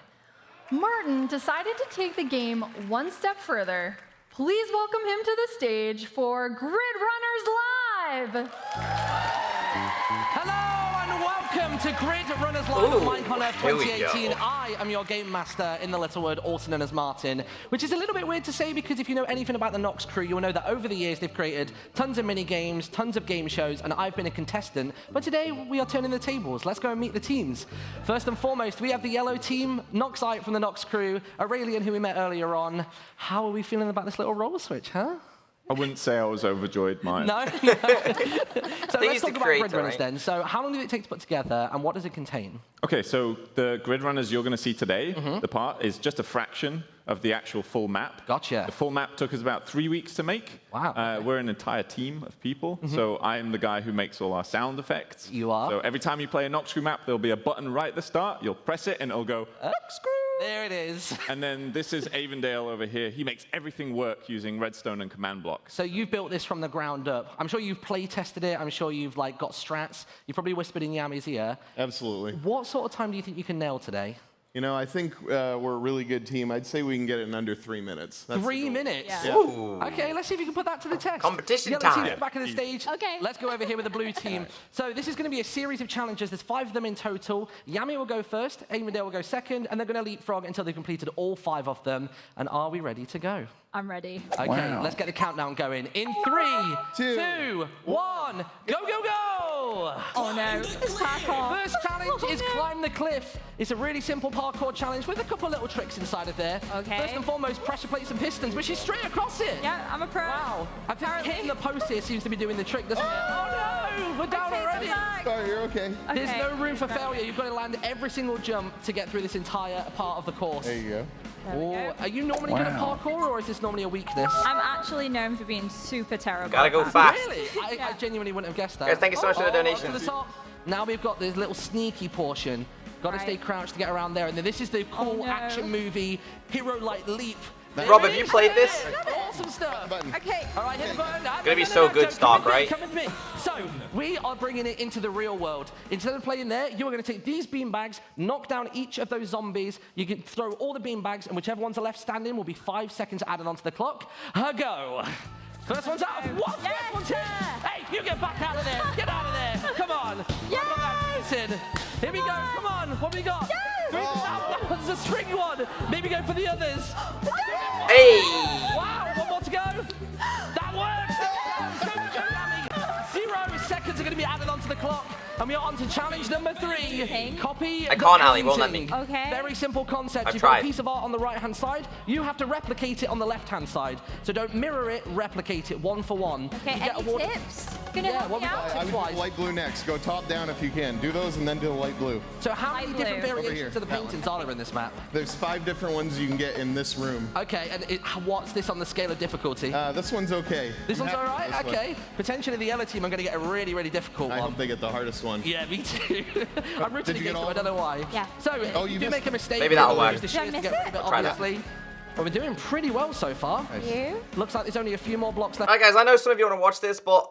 Martin decided to take the game one step further. Please welcome him to the stage for Grid Runners Live! Hello and welcome to Grid Runners Live at Minecon Earth here we 2018. go. I am your game master in the little word, also known as Martin, which is a little bit weird to say because if you know anything about the Nox crew, you'll know that over the years they've created tons of mini games, tons of game shows, and I've been a contestant. But today we are turning the tables. Let's go and meet the teams. First and foremost, we have the yellow team, Noxite from the Nox crew, Aurelian, who we met earlier on. How are we feeling about this little roll switch, huh? I wouldn't say I was overjoyed, Mike. No? So let's talk about Grid Runners then. So how long did it take to put together, and what does it contain? Okay, so the Grid Runners you're going to see today, the part, is just a fraction of the actual full map. Gotcha. The full map took us about 3 weeks to make. Wow. We're an entire team of people, so I'm the guy who makes all our sound effects. You are? So every time you play a Noxcrew map, there'll be a button right at the start. You'll press it, and it'll go, Noxcrew! There it is. And then this is Avondale over here. He makes everything work using redstone and command blocks. So you've built this from the ground up. I'm sure you've play tested it. I'm sure you've got strats. You probably whispered in Yami's ear. Absolutely. What sort of time do you think you can nail today? You know, I think we're a really good team. I'd say we can get it in under 3 minutes. That's 3 minutes? Yeah. Ooh. Okay, let's see if you can put that to the test. Competition Yellow time. team's at the back of the stage. Okay. Let's go over here with the blue team. So this is going to be a series of challenges. There's 5 of them in total. Yami will go first, Avondale will go second, and they're going to leapfrog until they've completed all 5 of them. And are we ready to go? I'm ready. Okay, let's get the countdown going. In 3, 2, 1, go, go, go! Oh no, parkour. First challenge is climb the cliff. It's a really simple parkour challenge with a couple of little tricks inside of there. Okay. First and foremost, pressure plates and pistons, which is straight across it. Yeah, I'm a pro. Wow. I think hitting the post here seems to be doing the trick, doesn't it? Oh We're down already. Sorry, you're okay. There's no room for failure. You've got to land every single jump to get through this entire part of the course. There you go. Oh, are you normally good at parkour, or is this normally a weakness? I'm actually known for being super terrible. Gotta go at that. fast. Really? I genuinely wouldn't have guessed that. Guys, thank you so much for the Up to donations. the top. Now we've got this little sneaky portion. Got to stay crouched to get around there. And then this is the cool action movie hero-like leap. Rob, have you played this? Awesome stuff. Okay. All right, hit the button. Gonna be so good, Stark, right? Come with me. So we are bringing it into the real world. Instead of playing there, you are going to take these beanbags, knock down each of those zombies. You can throw all the beanbags, and whichever one's left standing will be 5 seconds added onto the clock. Go. First one's out. What? Yes, First one's hit. Hey, you get back out of there. Get out of there. Come on. Yes. Here we go. Come on. What have we got? Yes. That one's a spring one. Maybe go for the others. Hey! Wow, one more to go. That works. Go, Yami. 0 seconds are going to be added onto the clock. And we are on to challenge number 3. Copy. I can't, Ali. Won't let me. Okay. Very simple concept. I've You've tried. got a piece of art on the right-hand side. You have to replicate it on the left-hand side. So don't mirror it, replicate it one for one. Okay, You get any awarded- tips? Gonna help what me we got out? tips I would do wise. the light blue next. Go top down if you can. Do those and then do the light blue. So how many Light different blue. variations here, of the that one. paintings are there in this map? There's 5 different ones you can get in this room. Okay, and what's this on the scale of difficulty? This one's okay. This I'm one's all happy with right? this one. Okay. Potentially the yellow team are going to get a really, really difficult I one. hope they get the hardest one. Yeah, me too. I'm rooting Did you get against them. all I don't know why. Yeah. So, Oh, if you you do missed make a mistake, Maybe that'll you'll work. use the Did I shield to miss get rid it? of it, Try that. obviously. But we're doing pretty well so far. You? Looks like there's only a few more blocks left. Alright, guys, I know some of you want to watch this, but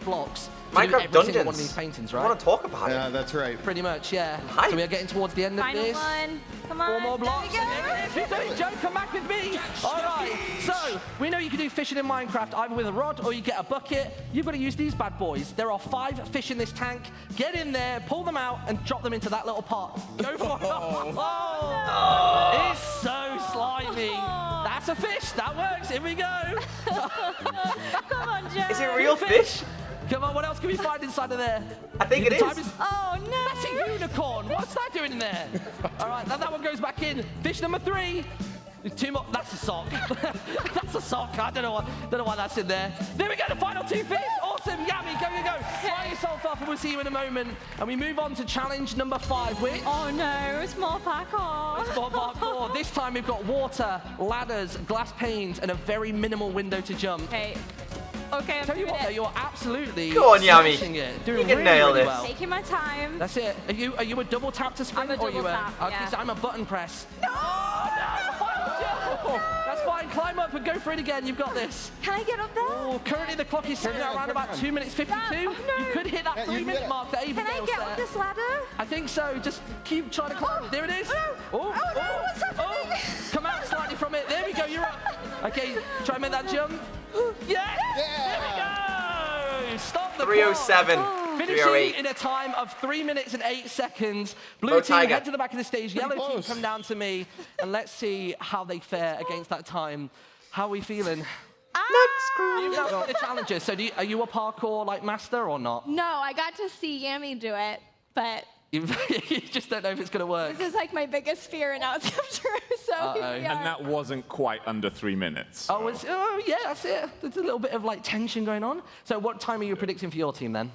Blocks. Minecraft every single Dungeons. one of these paintings, I right? want to talk about Yeah, it. that's right. Pretty much, yeah. Hype. So we are getting towards the end Final of this. one. Come on. 4 more blocks. There we And go. there it is. We've done it, Joe. Come back with me. All right. So we know you can do fishing in Minecraft either with a rod or you get a bucket. You've got to use these bad boys. There are 5 fish in this tank. Get in there, pull them out, and drop them into that little pot. Go for it. Oh. It's so slimy. That's a fish. That works. Here we go. Come on, Joe. Is it real fish? Come on, what else can we find inside of there? I think it Time is. Oh, no. That's a unicorn. What's that doing in there? All right, now that one goes back in. Fish number 3. 2 more. That's a sock. That's a sock. I don't know why that's in there. There we go. The final 2 fish. Awesome. Yummy. Go, go, go. Fly yourself up, and we'll see you in a moment. And we move on to challenge number 5, which. Oh, no. It's more parkour. It's more parkour. This time we've got water, ladders, glass panes, and a very minimal window to jump. Okay. Okay, I'm Tell you doing what, though, it. you're absolutely Go on, Yami. smashing it. Doing You can really, nail really this. well. Taking my time. That's it. Are you a double tap to sprint? I'm a or you double tap, Okay, yeah. so I'm a button press. No! Final jump! That's fine. Climb up and go for it again. You've got this. Can I get up there? Oh, currently the clock is sitting around about 2 minutes 52. Oh, no. You could hit that Yeah, you can 3-minute get it. mark that Ava Can I Gale's get there. on this ladder? I think so. Just keep trying to climb. There it is. Oh, no, what's happening? Come out slightly from it. There we go. You're up. Okay, try and make that jump. Yes! There we go! Stop the 307. clock. Finishing 308. in a time of 3 minutes and 8 seconds. Blue Go team, Tiger. head to the back of the stage. Yellow team, close. come down to me. And let's see how they fare against that time. How are we feeling? You've now got the challenges. So are you a parkour like master or not? No, I got to see Yami do it, but You just don't know if it's going to work. this is like my biggest fear, and now it's come true. So here we are. And that wasn't quite under 3 minutes. Oh, yeah, that's it. There's a little bit of like tension going on. So what time are you predicting for your team then?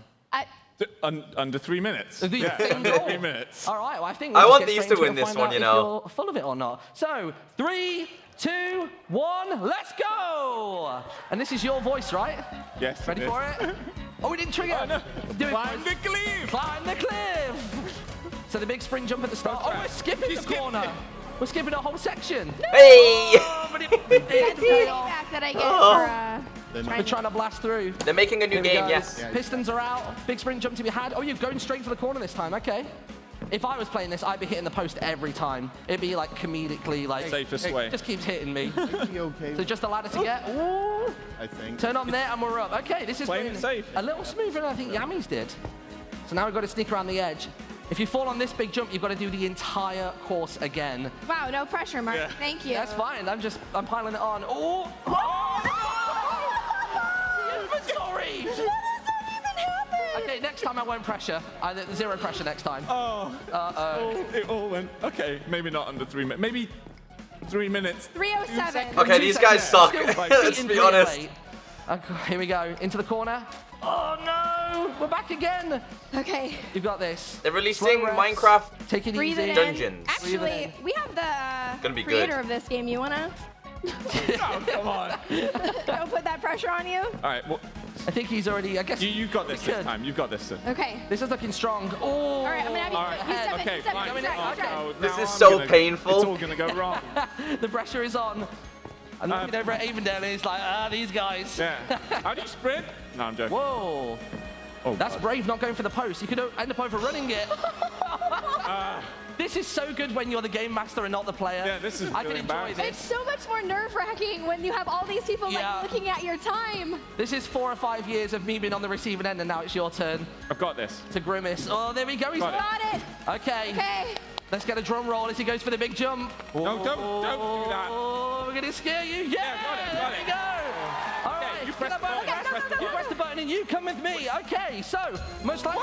Under 3 minutes. The Yeah, same under goal. 3 minutes. All right, well, I think I we'll want just get these straight to win into it and this find one, out you if know. you're full of it or not. So 3, 2, 1, let's go! And this is your voice, right? Yes. Ready it for is. it? Oh, we didn't trigger. Oh, no. Do it, Climb boys. the cliff! Climb the cliff! So the big spring jump at the start. Oh, we're skipping the corner. We're skipping a whole section. Hey! Oh, but it That's the feedback that I get for We're trying to blast through. They're making a new Here we game, go. yes. Pistons are out. Big spring jump to be had. Oh, you're going straight for the corner this time. Okay. If I was playing this, I'd be hitting the post every time. It'd be like comedically like Safest it way. just keeps hitting me. Be okay. So just a ladder to get. Ooh. I think. Turn on there and we're up. Okay, this is Playing going it safe. a little smoother than I think Yami's did. So now we've got to sneak around the edge. If you fall on this big jump, you've got to do the entire course again. Wow, no pressure, Mark. Yeah. Thank you. That's fine. I'm piling it on. Oh! The inventory! What does that even happen? Okay, next time I won't pressure. Zero pressure next time. Oh. Uh-oh. It all went. Okay, maybe not under 3 minutes. Maybe 3 minutes. 307. Okay, these guys suck. Still Let's beating be pretty honest. late. Okay, here we go. Into the corner. Oh, no! go. We're back again. Okay. You've got this. They're releasing Minecraft Take it Breathe it easy. in. Dungeons. Actually, we have the Gonna be creator good. of this game. You wanna? Oh, come on. Don't put that pressure on you. All right, well, I think he's already, I guess. you've got this we this could. time. You've got this. Okay. This is looking strong. Oh. All right, I'm gonna have you. All right. You step Okay, in. You step fine. in. Going You in. step in. Okay. Oh, This now is I'm so gonna- painful. It's all going to go wrong. The pressure is on. I'm looking over at Avondale and he's like, these guys. Yeah. How do you sprint? No, I'm joking. Whoa. Oh, That's God. brave not going for the post. You could end up overrunning it. This is so good when you're the game master and not the player. Yeah, this is I can really enjoy embarrassing. It's this. so much more nerve-wracking when you have all these people Yeah. like looking at your time. This is 4 or 5 years of me being on the receiving end, and now it's your turn I've got this. to grimace. Oh, there we go. He's Got it. Got it. Okay. Okay. Let's get a drum roll as he goes for the big jump. No, don't do that. Oh, we're gonna scare you. Yeah, got it, there got we it. go. All right, you press the button. Okay, you press the button and you come with me. Okay, so much like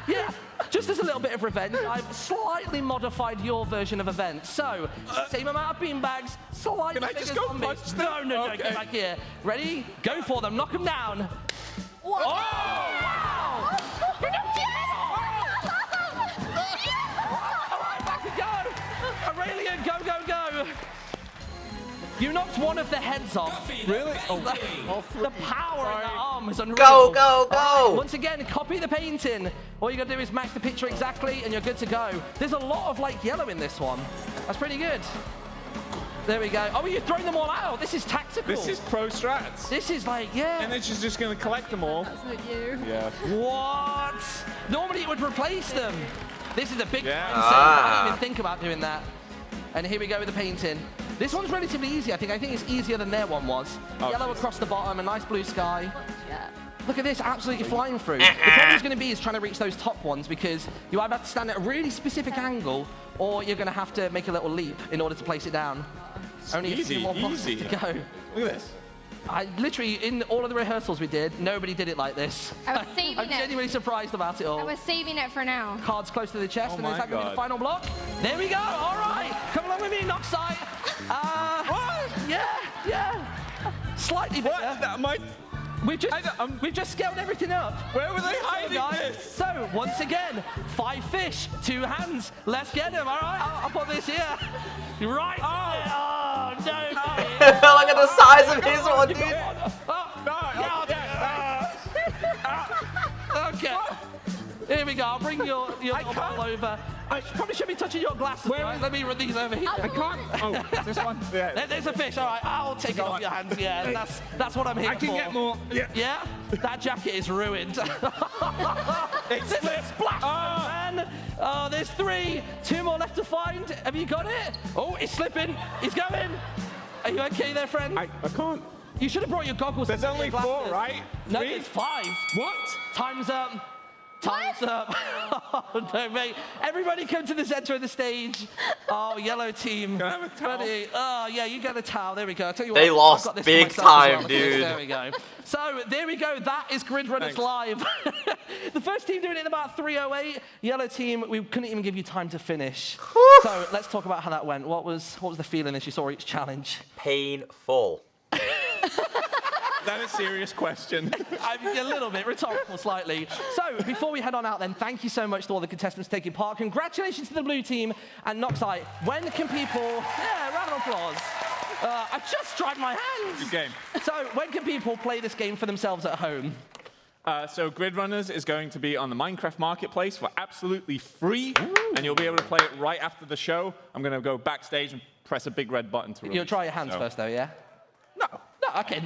yeah, just as a little bit of revenge, I've slightly modified your version of events. So same amount of beanbags, slightly Can I bigger just go zombies. punch them? No, Okay. get back here. Ready? Go for them. Knock them down. What? Oh, wow! All right, back we go. Aurelian, go, go, go. You knocked one of the heads off. Really? Oh, The power in that arm is unreal. Go, go, go. All right, once again, copy the painting. All you gotta do is match the picture exactly and you're good to go. There's a lot of like yellow in this one. That's pretty good. There we go. Oh, you're throwing them all out. This is tactical. This is pro strats. This is like, yeah. And then she's just going to collect them all. That's not you. Yeah. What? Normally it would replace them. This is a big Yeah. mindset. I didn't even think about doing that. And here we go with the painting. This one's relatively easy, I think. I think it's easier than their one was. Oh, Yellow geez. across the bottom, a nice blue sky. Yeah. Look at this, absolutely flying through. The problem's going to be is trying to reach those top ones because you either have to stand at a really specific angle or you're going to have to make a little leap in order to place it down. Only a few more boxes to go. Look at this. I literally, in all of the rehearsals we did, nobody did it like this. I was saving I'm it. genuinely surprised about it all. I was saving it for now. Cards close to the chest, Oh and is my that going to be the God. final block? There we go. All right, come along with me, Noxite. Yeah. Slightly bigger. What? We've just scaled everything up. Where were they hiding guys. this? So once again, 5 fish, 2 hands. Let's get them. All right, I'll put this here. Right. Oh no. Look at the size of his one, dude. Okay. Here we go. I'll bring your little ball over. I probably should be touching your glasses. Right? Let me run these over here. I can't. Oh, this one? Yeah. There's a fish. All right, I'll take it off your hands. Yeah, that's what I'm here for. I can get more. Yeah. Yeah? That jacket is ruined. It's a splash, man. Oh, there's 3. 2 more left to find. Have you got it? Oh, it's slipping. He's going. Are you okay there, friend? I can't. You should have brought your goggles. There's only 4, right? No, 3? there's 5. What? Time's up. Time's up. Oh, no, mate. Everybody come to the center of the stage. Oh, yellow team. Can I have a towel? Ready? Oh, yeah, you get a towel. There we go. I'll tell you They what, lost I've got this big for myself as time, well. Look at this. dude. There we go. So, there we go. That is Grid Runners Thanks. Live. The first team doing it in about 3:08. Yellow team, we couldn't even give you time to finish. So, let's talk about how that went. What was the feeling as you saw each challenge? Painful. Is that a serious question? I mean, a little bit, rhetorical slightly. So, before we head on out then, thank you so much to all the contestants taking part. Congratulations to the blue team and Noxite. When can people... Yeah, round of applause. I just tried my hands. Good game. So, when can people play this game for themselves at home? So Grid Runners is going to be on the Minecraft Marketplace for absolutely free, and you'll be able to play it right after the show. I'm going to go backstage and press a big red button to release. You'll try your hands first, though, yeah? No, okay.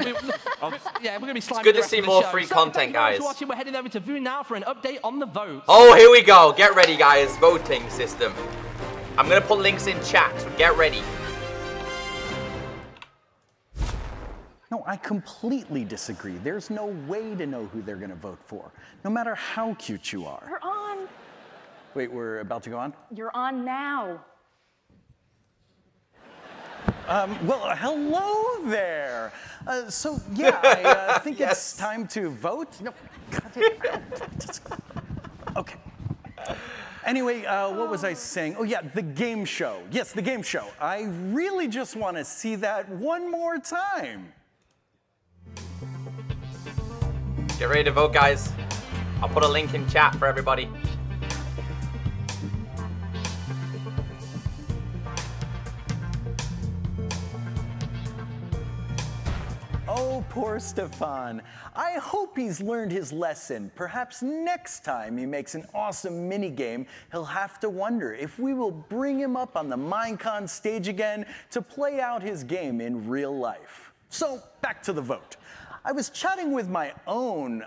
Yeah, we're going to be sliding good the to rest see of the more show. free So, content, thank you very much guys. for watching. We're heading over to View now for an update on the votes. Oh, here we go. Get ready, guys. Voting system. I'm going to put links in chat, so get ready. No, I completely disagree. There's no way to know who they're going to vote for, no matter how cute you are. We're on. Wait, we're about to go on? You're on now. Well, hello there. So, yeah, I think it's time to vote. No, cut it out. Okay. Anyway, what was I saying? Oh, yeah, the game show. Yes, the game show. I really just want to see that one more time. Get ready to vote, guys. I'll put a link in chat for everybody. Oh, poor Stefan. I hope he's learned his lesson. Perhaps next time he makes an awesome minigame, he'll have to wonder if we will bring him up on the Minecon stage again to play out his game in real life. So, back to the vote. I was chatting with my own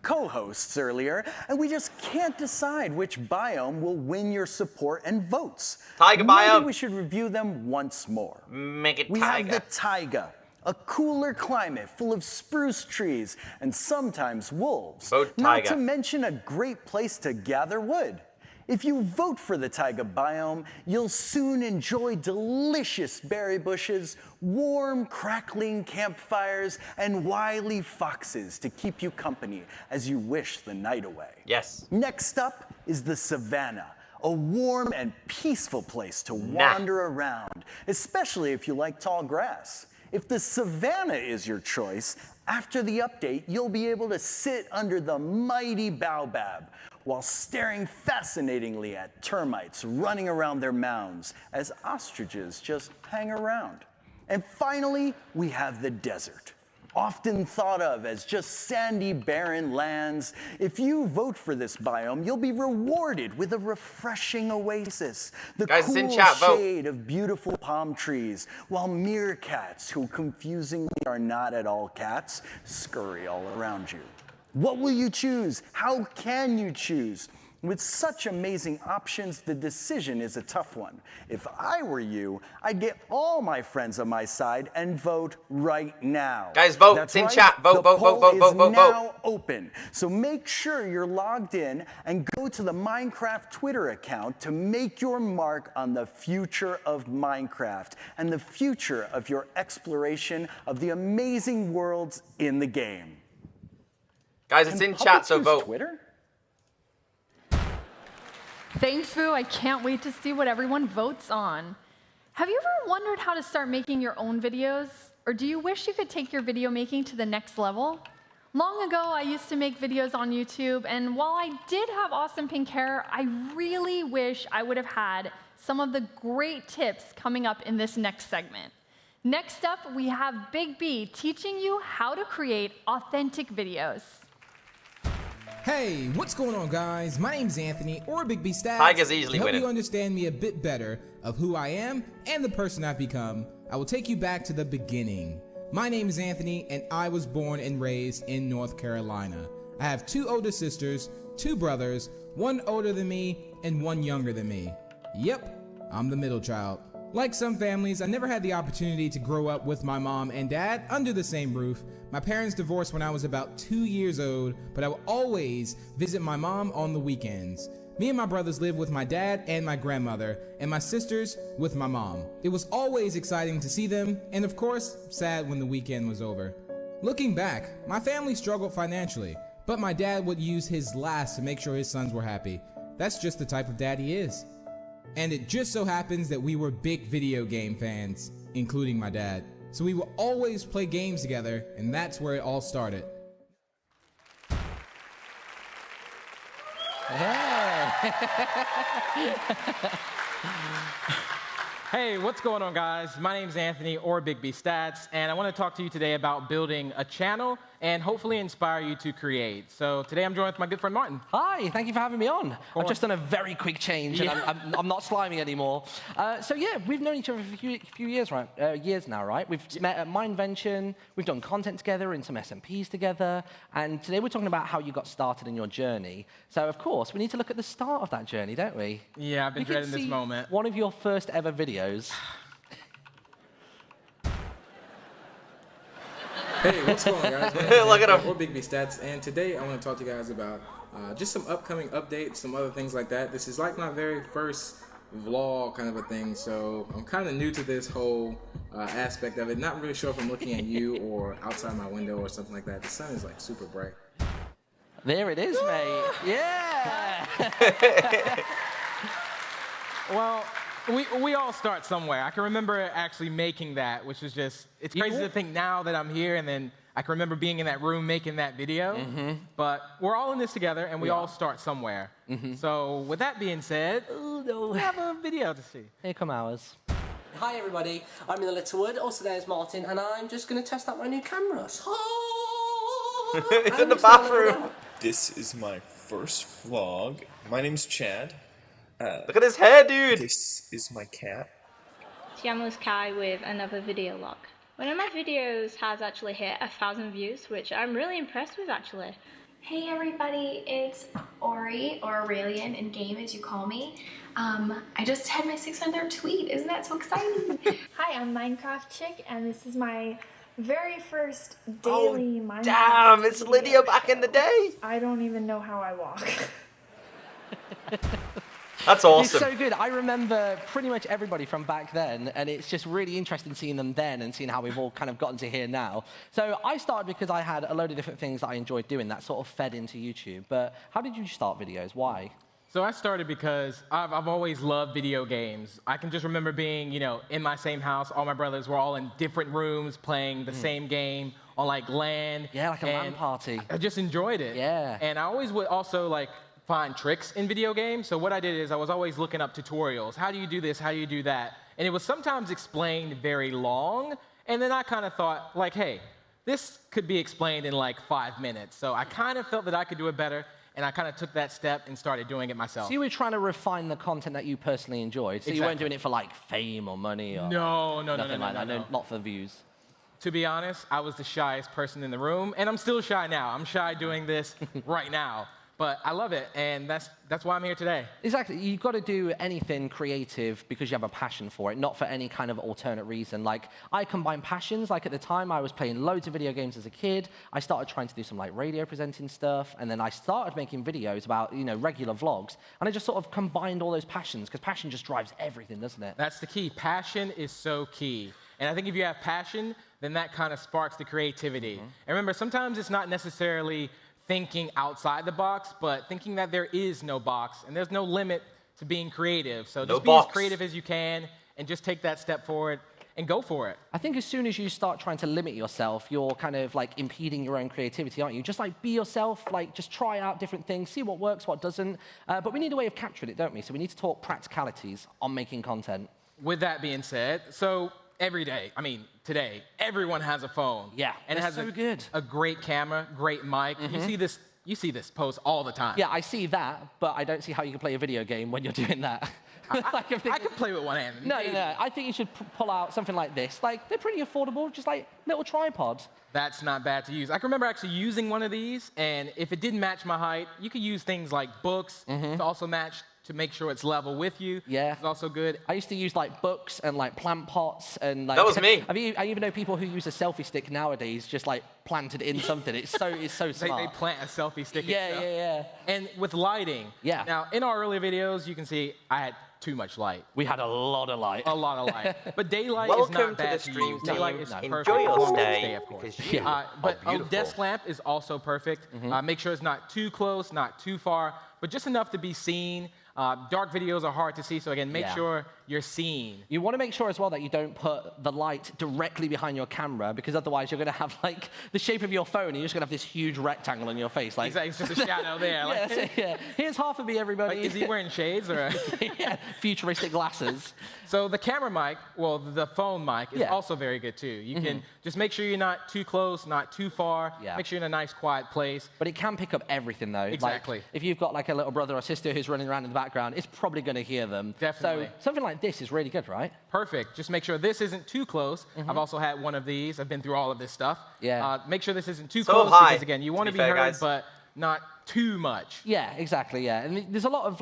co-hosts earlier, and we just can't decide which biome will win your support and votes. Taiga biome. Maybe we should review them once more. Make it We have taiga. the taiga, a cooler climate full of spruce trees and sometimes wolves. Vote Not taiga. to mention a great place to gather wood. If you vote for the taiga biome, you'll soon enjoy delicious berry bushes, warm, crackling campfires, and wily foxes to keep you company as you wish the night away. Yes. Next up is the savannah, a warm and peaceful place to wander around, especially if you like tall grass. If the savannah is your choice, after the update, you'll be able to sit under the mighty baobab while staring fascinatingly at termites running around their mounds as ostriches just hang around. And finally, we have the desert. Often thought of as just sandy, barren lands, if you vote for this biome, you'll be rewarded with a refreshing oasis, the Guys, it's cool in chat, vote. shade of beautiful palm trees, while meerkats, who confusingly are not at all cats, scurry all around you. What will you choose? How can you choose? With such amazing options, the decision is a tough one. If I were you, I'd get all my friends on my side and vote right now. Guys, vote. That's It's in right. chat. Vote, The vote, vote, poll vote, is vote, vote, now vote. open. So make sure you're logged in and go to the Minecraft Twitter account to make your mark on the future of Minecraft and the future of your exploration of the amazing worlds in the game. Guys, it's Can in public chat, so use vote. Twitter? Thanks, Boo. I can't wait to see what everyone votes on. Have you ever wondered how to start making your own videos? Or do you wish you could take your video making to the next level? Long ago, I used to make videos on YouTube, and while I did have awesome pink hair, I really wish I would have had some of the great tips coming up in this next segment. Next up, we have Big B teaching you how to create authentic videos. Hey, what's going on, guys? My name's Anthony, or Big B Stats. Tiger's easily to help winning. you understand me a bit better of who I am and the person I've become, I will take you back to the beginning. My name is Anthony, and I was born and raised in North Carolina. I have 2 older sisters, 2 brothers, 1 older than me, and 1 younger than me. Yep, I'm the middle child. Like some families, I never had the opportunity to grow up with my mom and dad under the same roof. My parents divorced when I was about 2 years old, but I would always visit my mom on the weekends. Me and my brothers lived with my dad and my grandmother, and my sisters with my mom. It was always exciting to see them, and of course, sad when the weekend was over. Looking back, my family struggled financially, but my dad would use his last to make sure his sons were happy. That's just the type of dad he is. And it just so happens that we were big video game fans, including my dad. So we would always play games together, and that's where it all started. Hey, what's going on, guys? My name's Anthony, or Big B Stats, and I want to talk to you today about building a channel and hopefully inspire you to create. So today I'm joined with my good friend Martin. Hi, thank you for having me on. I've just done a very quick change, and Yeah. I'm not slimy anymore. So yeah, we've known each other for a few years, right? Years now, right? We've met at Mindvention, we've done content together and some SMPs together, and today we're talking about how you got started in your journey. So of course, we need to look at the start of that journey, don't we? Yeah, I've been We can dreading this see moment. One of your first ever videos. Hey, what's going on, guys? Look at him. Or Big B Stats, and today I want to talk to you guys about just some upcoming updates, some other things like that. This is like my very first vlog kind of a thing, so I'm kind of new to this whole aspect of it. Not really sure if I'm looking at you or outside my window or something like that. The sun is like super bright. There it is, mate. Yeah. Well, we all start somewhere. I can remember actually making that, which is just, it's crazy to think now that I'm here and then I can remember being in that room making that video, but we're all in this together, and we all start somewhere. So with that being said, we have a video to see. Here come ours. Hi everybody, I'm in the Littlewood, also known as Martin, and I'm just going to test out my new cameras. It's in the bathroom. This is my first vlog. My name's Chad. Look at his hair, dude. This is my cat. Tiamo's Kai with another video log. One of my videos has actually hit 1,000 views, which I'm really impressed with actually. Hey everybody, it's Ori, or Aurelian in game as you call me. I just had my 600th tweet, isn't that so exciting? Hi, I'm Minecraft Chick, and this is my very first daily Minecraft Damn, it's video. Lydia back in the day. I don't even know how I walk. That's awesome. It's so good. I remember pretty much everybody from back then, and it's just really interesting seeing them then and seeing how we've all kind of gotten to here now. So I started because I had a load of different things that I enjoyed doing that sort of fed into YouTube. But how did you start videos? Why? So I started because I've always loved video games. I can just remember being, in my same house. All my brothers were all in different rooms playing the same game on like LAN. Yeah, like a LAN party. I just enjoyed it. Yeah. And I always would also find tricks in video games. So what I did is I was always looking up tutorials. How do you do this? How do you do that? And it was sometimes explained very long. And then I kind of thought, hey, this could be explained in 5 minutes. So I kind of felt that I could do it better. And I kind of took that step and started doing it myself. So you were trying to refine the content that you personally enjoyed. So you weren't doing it for fame or money or nothing like that. No, not for views. To be honest, I was the shyest person in the room, and I'm still shy now. I'm shy doing this right now. But I love it, and that's why I'm here today. Exactly. You've got to do anything creative because you have a passion for it, not for any kind of alternate reason. I combine passions. At the time, I was playing loads of video games as a kid. I started trying to do some radio presenting stuff, and then I started making videos about regular vlogs. And I just sort of combined all those passions because passion just drives everything, doesn't it? That's the key. Passion is so key. And I think if you have passion, then that kind of sparks the creativity. And remember, sometimes it's not necessarily thinking outside the box, but thinking that there is no box and there's no limit to being creative. So just be as creative as you can and just take that step forward and go for it. I think as soon as you start trying to limit yourself, you're kind of impeding your own creativity, aren't you? Just be yourself, just try out different things, see what works, what doesn't. But we need a way of capturing it, don't we? So we need to talk practicalities on making content. With that being said, so every day, today, everyone has a phone. Yeah, and it has a great camera, great mic. You see this post all the time. Yeah, I see that, but I don't see how you can play a video game when you're doing that. I could play with one hand. No. I think you should pull out something like this. They're pretty affordable, just little tripods. That's not bad to use. I can remember actually using one of these, and if it didn't match my height, you could use things like books to also match, to make sure it's level with you. Yeah. It's also good. I used to use books and plant pots and That was me. I even know people who use a selfie stick nowadays, just planted in something. It's so smart. They plant a selfie stick. Yeah. And with lighting. Yeah. Now in our earlier videos, you can see I had too much light. We had a lot of light. A lot of light. But daylight Welcome is not to bad the stream to use. Daylight is perfect. Enjoy your stay, of course. But a desk lamp is also perfect. Make sure it's not too close, not too far, but just enough to be seen. Dark videos are hard to see, so again, make sure you're seen. You want to make sure as well that you don't put the light directly behind your camera, because otherwise you're going to have the shape of your phone, and you're just going to have this huge rectangle on your face. Exactly, it's just a shadow there. Yeah. Here's half of me, everybody. Is he wearing shades or? Yeah, futuristic glasses. So the camera mic, well, the phone mic is also very good too. You can just make sure you're not too close, not too far. Yeah. Make sure you're in a nice, quiet place. But it can pick up everything, though. Exactly. If you've got a little brother or sister who's running around in the background, it's probably going to hear them. Definitely. So something like this is really good, right? Perfect. Just make sure this isn't too close. I've also had one of these. I've been through all of this stuff. Yeah. Make sure this isn't too So close high, because, again, you want to be fair, heard, guys. but not too much. Yeah, exactly, yeah. And there's a lot of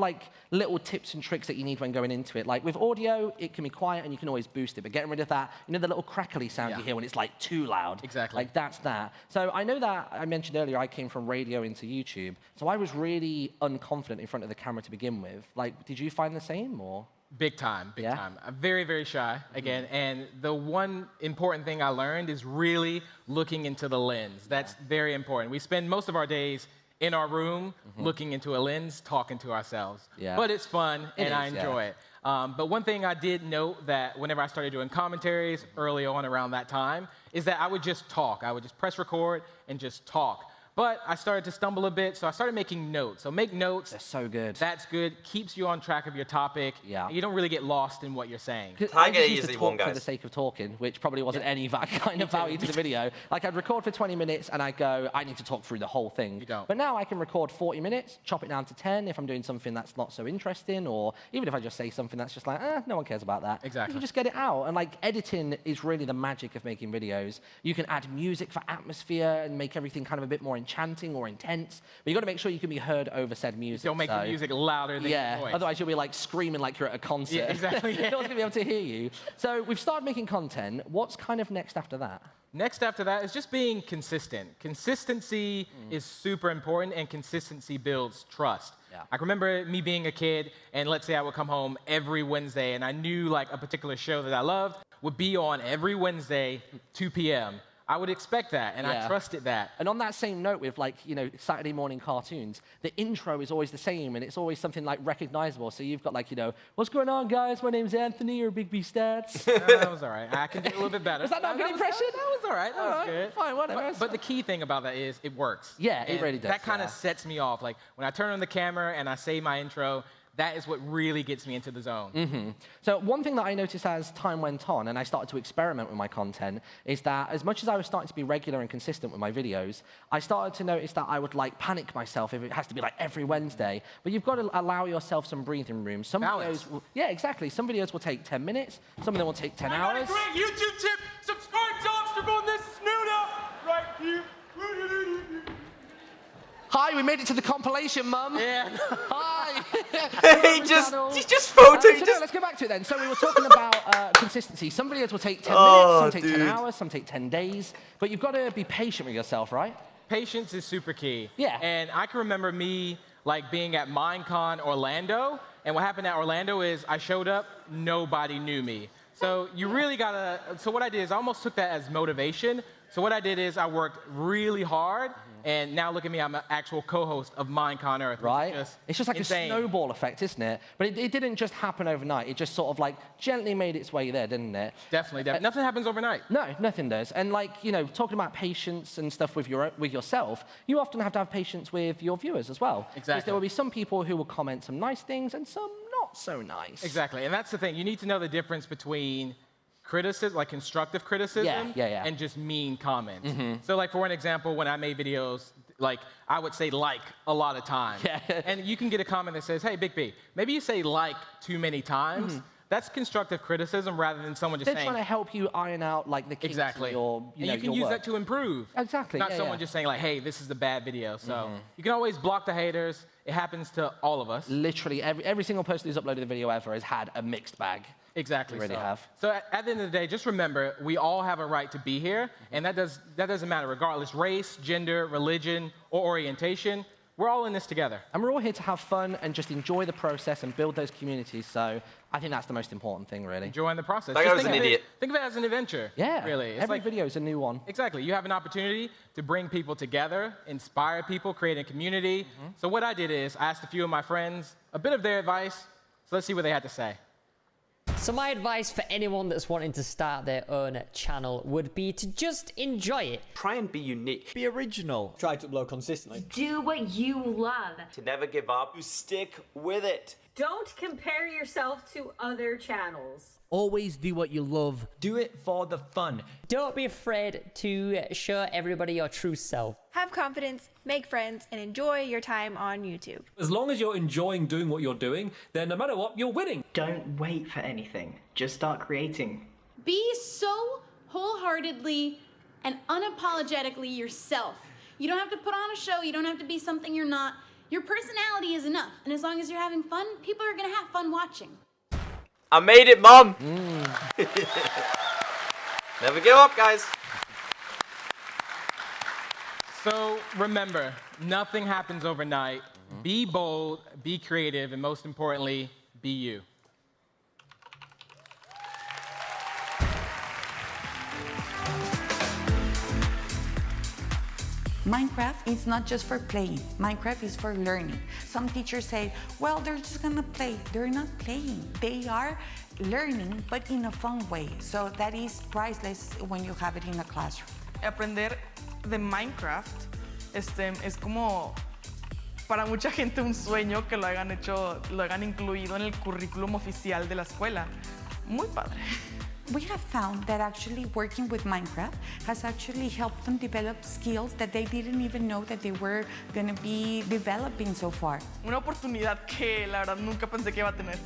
little tips and tricks that you need when going into it. With audio, it can be quiet and you can always boost it, but getting rid of that, the little crackly sound you hear when it's too loud. Exactly. That's that. So I know that I mentioned earlier I came from radio into YouTube, so I was really unconfident in front of the camera to begin with. Did you find the same, or? Big time. I'm very, very shy, again, and the one important thing I learned is really looking into the lens. That's very important. We spend most of our days in our room, looking into a lens, talking to ourselves. Yeah. But it's fun, and I enjoy yeah. it. But one thing I did note that whenever I started doing commentaries early on around that time is that I would just talk. I would just press record and just talk. But I started to stumble a bit, so I started making notes. So make notes. They're so good. That's good. Keeps you on track of your topic. Yeah. You don't really get lost in what you're saying. I just used to talk for the sake of talking, which probably wasn't any kind of value to the video. Like, I'd record for 20 minutes, and I'd go, I need to talk through the whole thing. You don't. But now I can record 40 minutes, chop it down to 10 if I'm doing something that's not so interesting, or even if I just say something that's just like, no one cares about that. Exactly. You can just get it out. And, like, editing is really the magic of making videos. You can add music for atmosphere and make everything kind of a bit more enchanting or intense. But you've got to make sure you can be heard over said music. Don't make the music louder than your voice. Otherwise you'll be like screaming like you're at a concert. Yeah, exactly. No one's going to be able to hear you. So we've started making content. What's kind of next after that? Next after that is just being consistent. Consistency is super important, and consistency builds trust. Yeah. I remember me being a kid, and let's say I would come home every Wednesday, and I knew like a particular show that I loved would be on every Wednesday, 2 p.m. I would expect that, and I trusted that. And on that same note with, like, you know, Saturday morning cartoons, the intro is always the same, and it's always something, like, recognizable. So you've got, like, you know, what's going on, guys? My name's Anthony, or Big B Stats. That was all right. I can do a little bit better. Was that not a good impression? That was all right. That was good. Fine, whatever. But the key thing about that is it works. Yeah, it And really does. That kind of sets me off. Like, when I turn on the camera and I say my intro, that is what really gets me into the zone. So one thing that I noticed as time went on and I started to experiment with my content is that as much as I was starting to be regular and consistent with my videos, I started to notice that I would like panic myself if it has to be like every Wednesday. But you've got to allow yourself some breathing room. Some videos will, yeah, exactly. Some videos will take 10 minutes. Some of them will take 10 hours. Great YouTube tip. Subscribe to Obstacle. This is Nuda right here. Hi, we made it to the compilation, Mum. Yeah. Hi. He just photoed. Let's go back to it then. So we were talking about consistency. Some videos will take 10 minutes, some take 10 hours, some take 10 days. But you've got to be patient with yourself, right? Patience is super key. Yeah. And I can remember me like being at Minecon Orlando, and what happened at Orlando is I showed up, nobody knew me. So you really gotta, so what I did is I almost took that as motivation. So what I did is I worked really hard, and now look at me, I'm an actual co-host of Minecon Earth. Right? It's just like insane. a snowball effect, isn't it? But it didn't just happen overnight. It just sort of like gently made its way there, didn't it? Definitely. Nothing happens overnight. No, nothing does. And like, you know, talking about patience and stuff with yourself, you often have to have patience with your viewers as well. Exactly. Because there will be some people who will comment some nice things and some not so nice. Exactly. And that's the thing. You need to know the difference between criticism, like constructive criticism, and just mean comments. So like for an example, when I made videos, like I would say like a lot of times. And you can get a comment that says, hey, Big B, maybe you say like too many times. That's constructive criticism rather than someone just They're saying. trying to help you iron out like the kinks Exactly. in your, and you can use that to improve. Exactly. Not someone just saying like, hey, this is the bad video. So you can always block the haters. It happens to all of us. Literally every single person who's uploaded a video ever has had a mixed bag. Exactly. They really have. So at the end of the day, just remember, we all have a right to be here, and that doesn't matter, regardless race, gender, religion, or orientation. We're all in this together. And we're all here to have fun and just enjoy the process and build those communities. So I think that's the most important thing, really. Enjoying the process. That guy was an idiot. Think of it as an adventure. Yeah. Really. It's Every like, video is a new one. Exactly. You have an opportunity to bring people together, inspire people, create a community. So what I did is I asked a few of my friends a bit of their advice. So let's see what they had to say. So my advice for anyone that's wanting to start their own channel would be to just enjoy it. Try and be unique. Be original. Try to upload consistently. Do what you love. To never give up. You stick with it. Don't compare yourself to other channels. Always do what you love. Do it for the fun. Don't be afraid to show everybody your true self. Have confidence, make friends, and enjoy your time on YouTube. As long as you're enjoying doing what you're doing, then no matter what, you're winning. Don't wait for anything. Just start creating. Be so wholeheartedly and unapologetically yourself. You don't have to put on a show. You don't have to be something you're not. Your personality is enough. And as long as you're having fun, people are going to have fun watching. I made it, Mom. Never give up, guys. So remember, nothing happens overnight. Be bold, be creative, and most importantly, be you. Minecraft is not just for playing. Minecraft is for learning. Some teachers say, well, they're just gonna play. They're not playing. They are learning, but in a fun way. So that is priceless when you have it in a classroom. Aprender de Minecraft es como para mucha gente un sueño que lo hayan incluido en el currículum oficial de la escuela. Muy padre. We have found that actually working with Minecraft has actually helped them develop skills that they didn't even know that they were going to be developing so far. Una oportunidad que la verdad nunca pensé que iba a tener.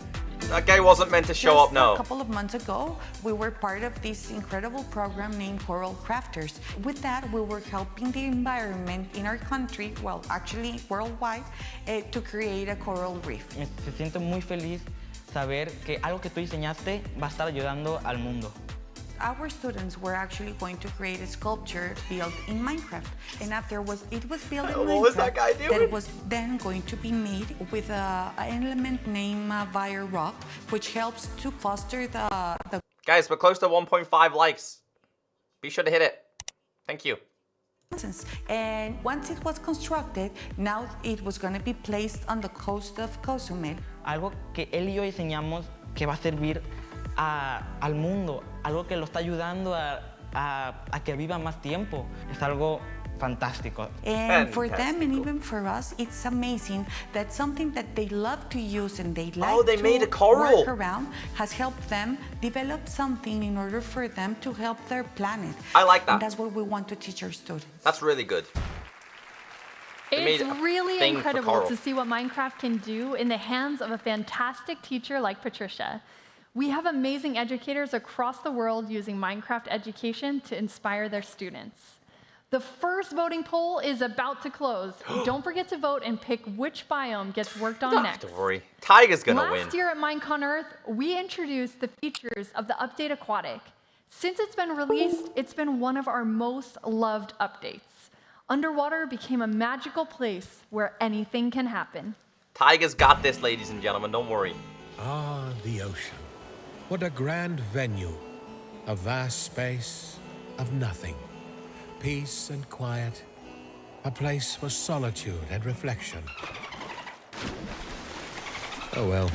That guy wasn't meant to show up, no. A couple of months ago, we were part of this incredible program named Coral Crafters. With that, we were helping the environment in our country, well, actually worldwide, to create a coral reef. Se siente muy feliz saber que algo que tú diseñaste va a estar ayudando al mundo. Our students were actually going to create a sculpture built in Minecraft. And after it was built in Minecraft, what was that guy doing? That was then going to be made with an element named Via Rock, which helps to foster the... Guys, we're close to 1.5 likes. Be sure to hit it. Thank you. And once it was constructed, now it was going to be placed on the coast of Cozumel. Algo que él y yo diseñamos que va a servir al mundo, algo que lo está ayudando a que viva más tiempo. Es algo fantástico. And for them and even for us, it's amazing that something that they love to use and they like they made a coral. Work around has helped them develop something in order for them to help their planet. I like that. And that's what we want to teach our students. That's really good. It's really incredible to see what Minecraft can do in the hands of a fantastic teacher like Patricia. We have amazing educators across the world using Minecraft education to inspire their students. The first voting poll is about to close. Don't forget to vote and pick which biome gets worked on next. Don't worry. Tiger's gonna win. Last year at Minecon Earth, we introduced the features of the update Aquatic. Since it's been released, it's been one of our most loved updates. Underwater became a magical place where anything can happen. Tiger's got this, ladies and gentlemen. Don't worry. Ah, the ocean. What a grand venue. A vast space of nothing. Peace and quiet. A place for solitude and reflection. Oh well,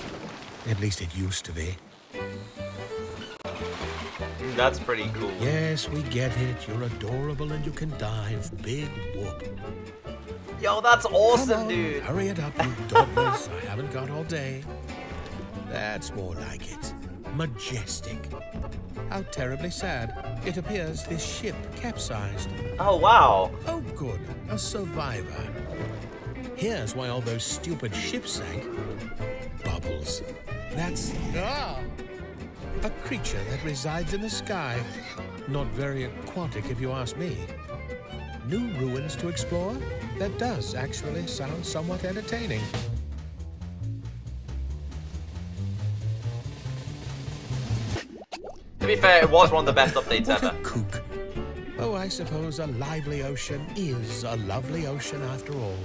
at least it used to be. That's pretty cool. Yes, we get it. You're adorable and you can dive. Big whoop. Yo, that's awesome, Come on, dude. Hurry it up, you dogmas. I haven't got all day. That's more like it. Majestic. How terribly sad. It appears this ship capsized. Oh, wow. Oh, good. A survivor. Here's why all those stupid ships sank. Bubbles. That's... a creature that resides in the sky. Not very aquatic, if you ask me. New ruins to explore? That does actually sound somewhat entertaining. To be fair, it was one of the best updates ever. Kook. Oh, I suppose a lively ocean is a lovely ocean after all.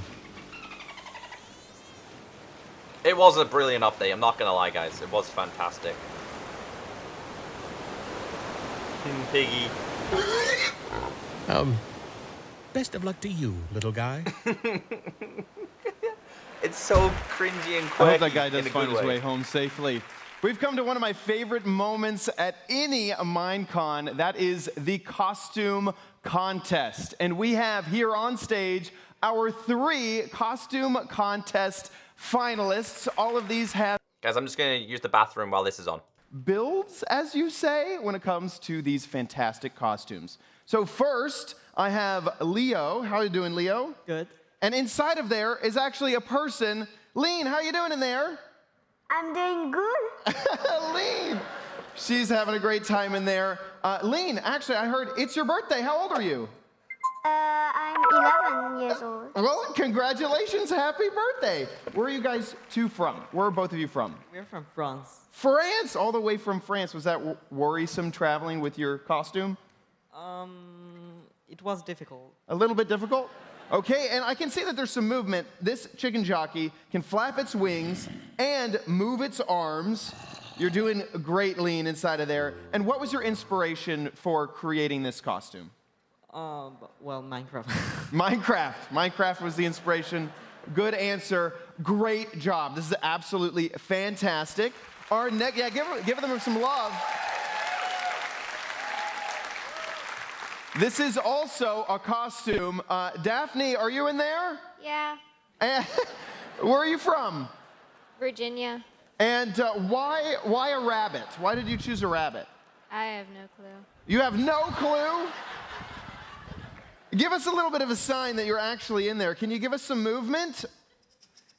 It was a brilliant update, I'm not gonna lie, guys. It was fantastic. Piggy. Best of luck to you, little guy. It's so cringy and quirky. I hope that guy does in a find good his way way home safely. We've come to one of my favorite moments at any Minecon. That is the costume contest. And we have here on stage our 3 costume contest finalists. All of these have... Guys, I'm just going to use the bathroom while this is on. Builds, as you say, when it comes to these fantastic costumes. So first, I have Leo. How are you doing, Leo? Good. And inside of there is actually a person. Lean, how are you doing in there? I'm doing good. Lean! She's having a great time in there. Lean, actually, I heard it's your birthday. How old are you? I'm 11 years old. Well, congratulations. Happy birthday. Where are you guys two from? Where are both of you from? We're from France. France! All the way from France. Was that worrisome traveling with your costume? It was difficult. A little bit difficult? Okay, and I can see that there's some movement. This chicken jockey can flap its wings and move its arms. You're doing a great, Lean, inside of there. And what was your inspiration for creating this costume? Well, Minecraft. Minecraft was the inspiration. Good answer. Great job. This is absolutely fantastic. Our next, yeah, give them some love. This is also a costume. Daphne, are you in there? Yeah. And where are you from? Virginia. And why a rabbit? Why did you choose a rabbit? I have no clue. You have no clue? Give us a little bit of a sign that you're actually in there. Can you give us some movement?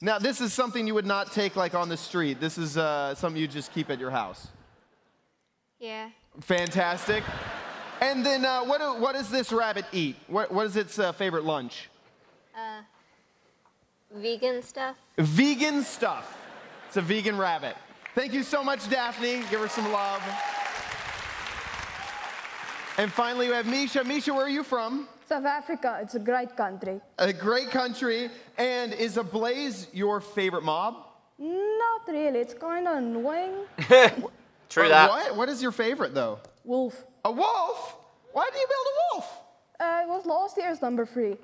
Now, this is something you would not take like on the street. This is something you just keep at your house. Yeah. Fantastic. And then what does this rabbit eat? What is its favorite lunch? Vegan stuff. Vegan stuff. It's a vegan rabbit. Thank you so much, Daphne. Give her some love. And finally, we have Misha. Misha, where are you from? South Africa. It's a great country. A great country. And is a blaze your favorite mob? Not really. It's kind of annoying. True that. What? What is your favorite, though? Wolf. A wolf? Why did you build a wolf? It was last year's number 3.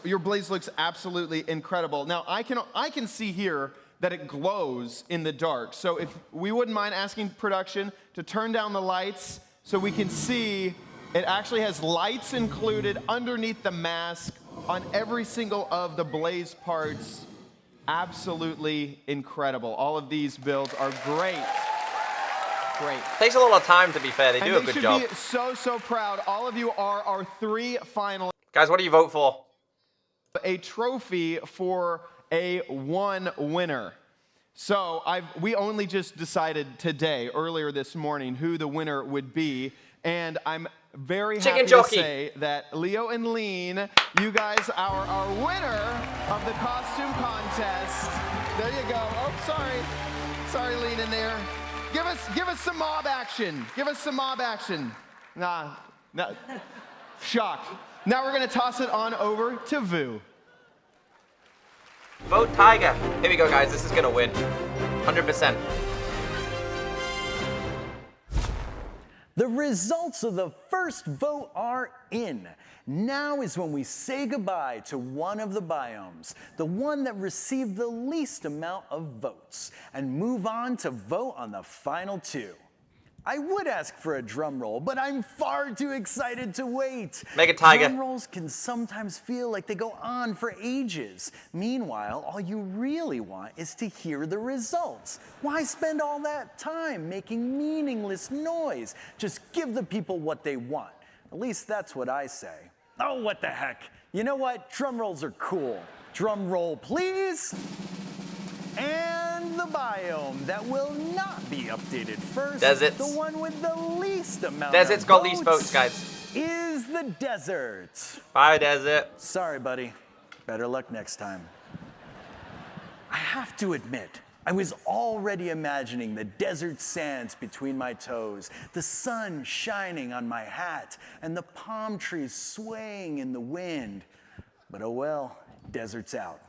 Your blaze looks absolutely incredible. Now, I can see here that it glows in the dark. So if we wouldn't mind asking production to turn down the lights so we can see it actually has lights included underneath the mask on every single of the blaze parts. Absolutely incredible. All of these builds are great. Great. Takes a lot of time, to be fair. They do a good job. And they should be so proud. All of you are our 3 finalists. Guys, what do you vote for? A trophy for a 1 winner. So we only just decided today, earlier this morning, who the winner would be. And I'm very happy to say that Leo and Lean, you guys are our winner of the costume contest. There you go. Oh, sorry. Sorry, Lean in there. Give us some mob action. Give us some mob action. Nah. Shock. Now we're going to toss it on over to Vu. Vote Tiger. Here we go, guys. This is going to win. 100%. The results of the first vote are in. Now is when we say goodbye to one of the biomes, the one that received the least amount of votes, and move on to vote on the final 2. I would ask for a drum roll, but I'm far too excited to wait. Make it Tiger. Drum rolls can sometimes feel like they go on for ages. Meanwhile, all you really want is to hear the results. Why spend all that time making meaningless noise? Just give the people what they want. At least that's what I say. Oh, what the heck. You know what? Drum rolls are cool. Drum roll, please. And the biome that will not be updated first, Deserts. the one with the least amount Deserts of got votes, least votes, guys. is the desert. Bye, desert. Sorry, buddy. Better luck next time. I have to admit, I was already imagining the desert sands between my toes, the sun shining on my hat, and the palm trees swaying in the wind. But oh well, desert's out.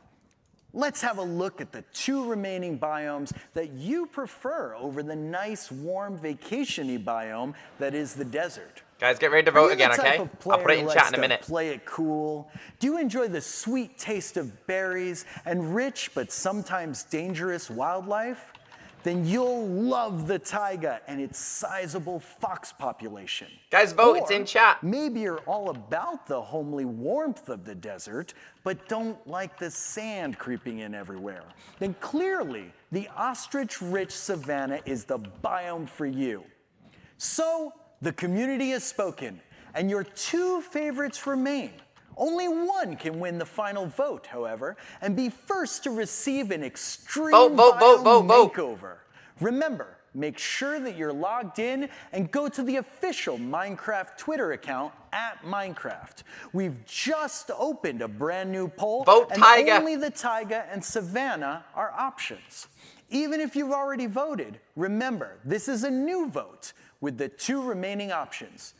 Let's have a look at the 2 remaining biomes that you prefer over the nice, warm, vacation-y biome that is the desert. Guys, get ready to vote again, okay? I'll put it in chat in a minute. Play it cool. Do you enjoy the sweet taste of berries and rich but sometimes dangerous wildlife? Then you'll love the taiga and its sizable fox population. Guys, vote. It's in chat. Maybe you're all about the homely warmth of the desert, but don't like the sand creeping in everywhere. Then clearly, the ostrich-rich savanna is the biome for you. So, the community has spoken, and your 2 favorites remain. Only one can win the final vote, however, and be first to receive an extreme biome makeover. Remember, make sure that you're logged in and go to the official Minecraft Twitter account @Minecraft. We've just opened a brand new poll, and only the taiga and savanna are options. Even if you've already voted, remember, this is a new vote with the 2 remaining options.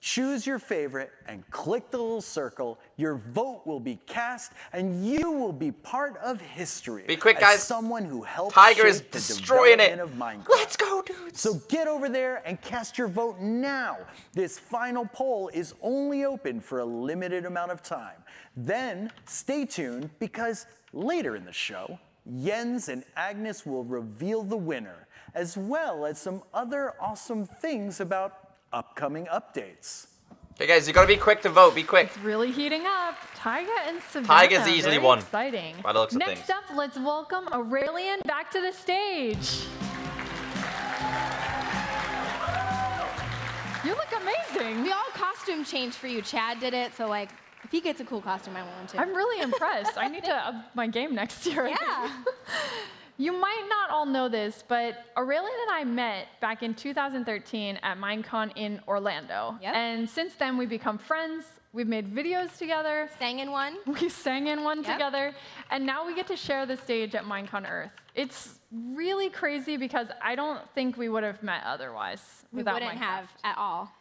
Choose your favorite and click the little circle. Your vote will be cast and you will be part of history. Be quick, as guys. someone who helped Tiger shape is the destroying it. development of Minecraft. Let's go, dudes. So get over there and cast your vote now. This final poll is only open for a limited amount of time. Then stay tuned because later in the show, Jens and Agnes will reveal the winner, as well as some other awesome things about upcoming updates. Okay, guys, you gotta be quick to vote. Be quick. It's really heating up. Taiga and Savannah. Taiga's easily Very won. Exciting. By the looks of Next things. up, let's welcome Aurelian back to the stage. You look amazing. We all costume changed for you. Chad did it, so like, if he gets a cool costume, I want one too. I'm really impressed. I need to up my game next year. Yeah. You might not all know this, but Aurelian and I met back in 2013 at Minecon in Orlando. Yep. And since then, we've become friends. We've made videos together. Sang in one. We sang in one together. And now we get to share the stage at Minecon Earth. It's really crazy because I don't think we would have met otherwise without We wouldn't Minecraft. have at all.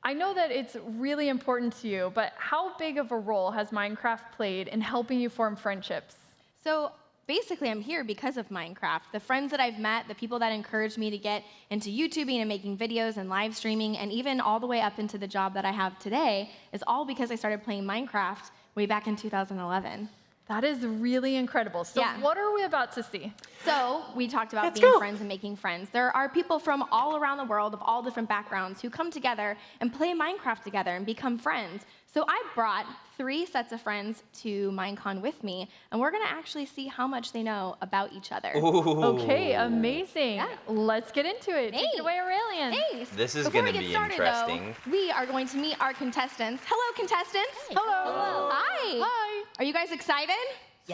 I know that it's really important to you, but how big of a role has Minecraft played in helping you form friendships? So basically, I'm here because of Minecraft. The friends that I've met, the people that encouraged me to get into YouTubing and making videos and live streaming, and even all the way up into the job that I have today, is all because I started playing Minecraft way back in 2011. That is really incredible. So Yeah. what are we about to see? So we talked about being friends and making friends. There are people from all around the world of all different backgrounds who come together and play Minecraft together and become friends. So I brought 3 sets of friends to Minecon with me, and we're gonna actually see how much they know about each other. Ooh. Okay, amazing. Yeah. Let's get into it. Take it away, Aurelian. Thanks. This is Before gonna we get be started, interesting. Though, we are going to meet our contestants. Hello, contestants. Hello. Hi. Hi. Are you guys excited?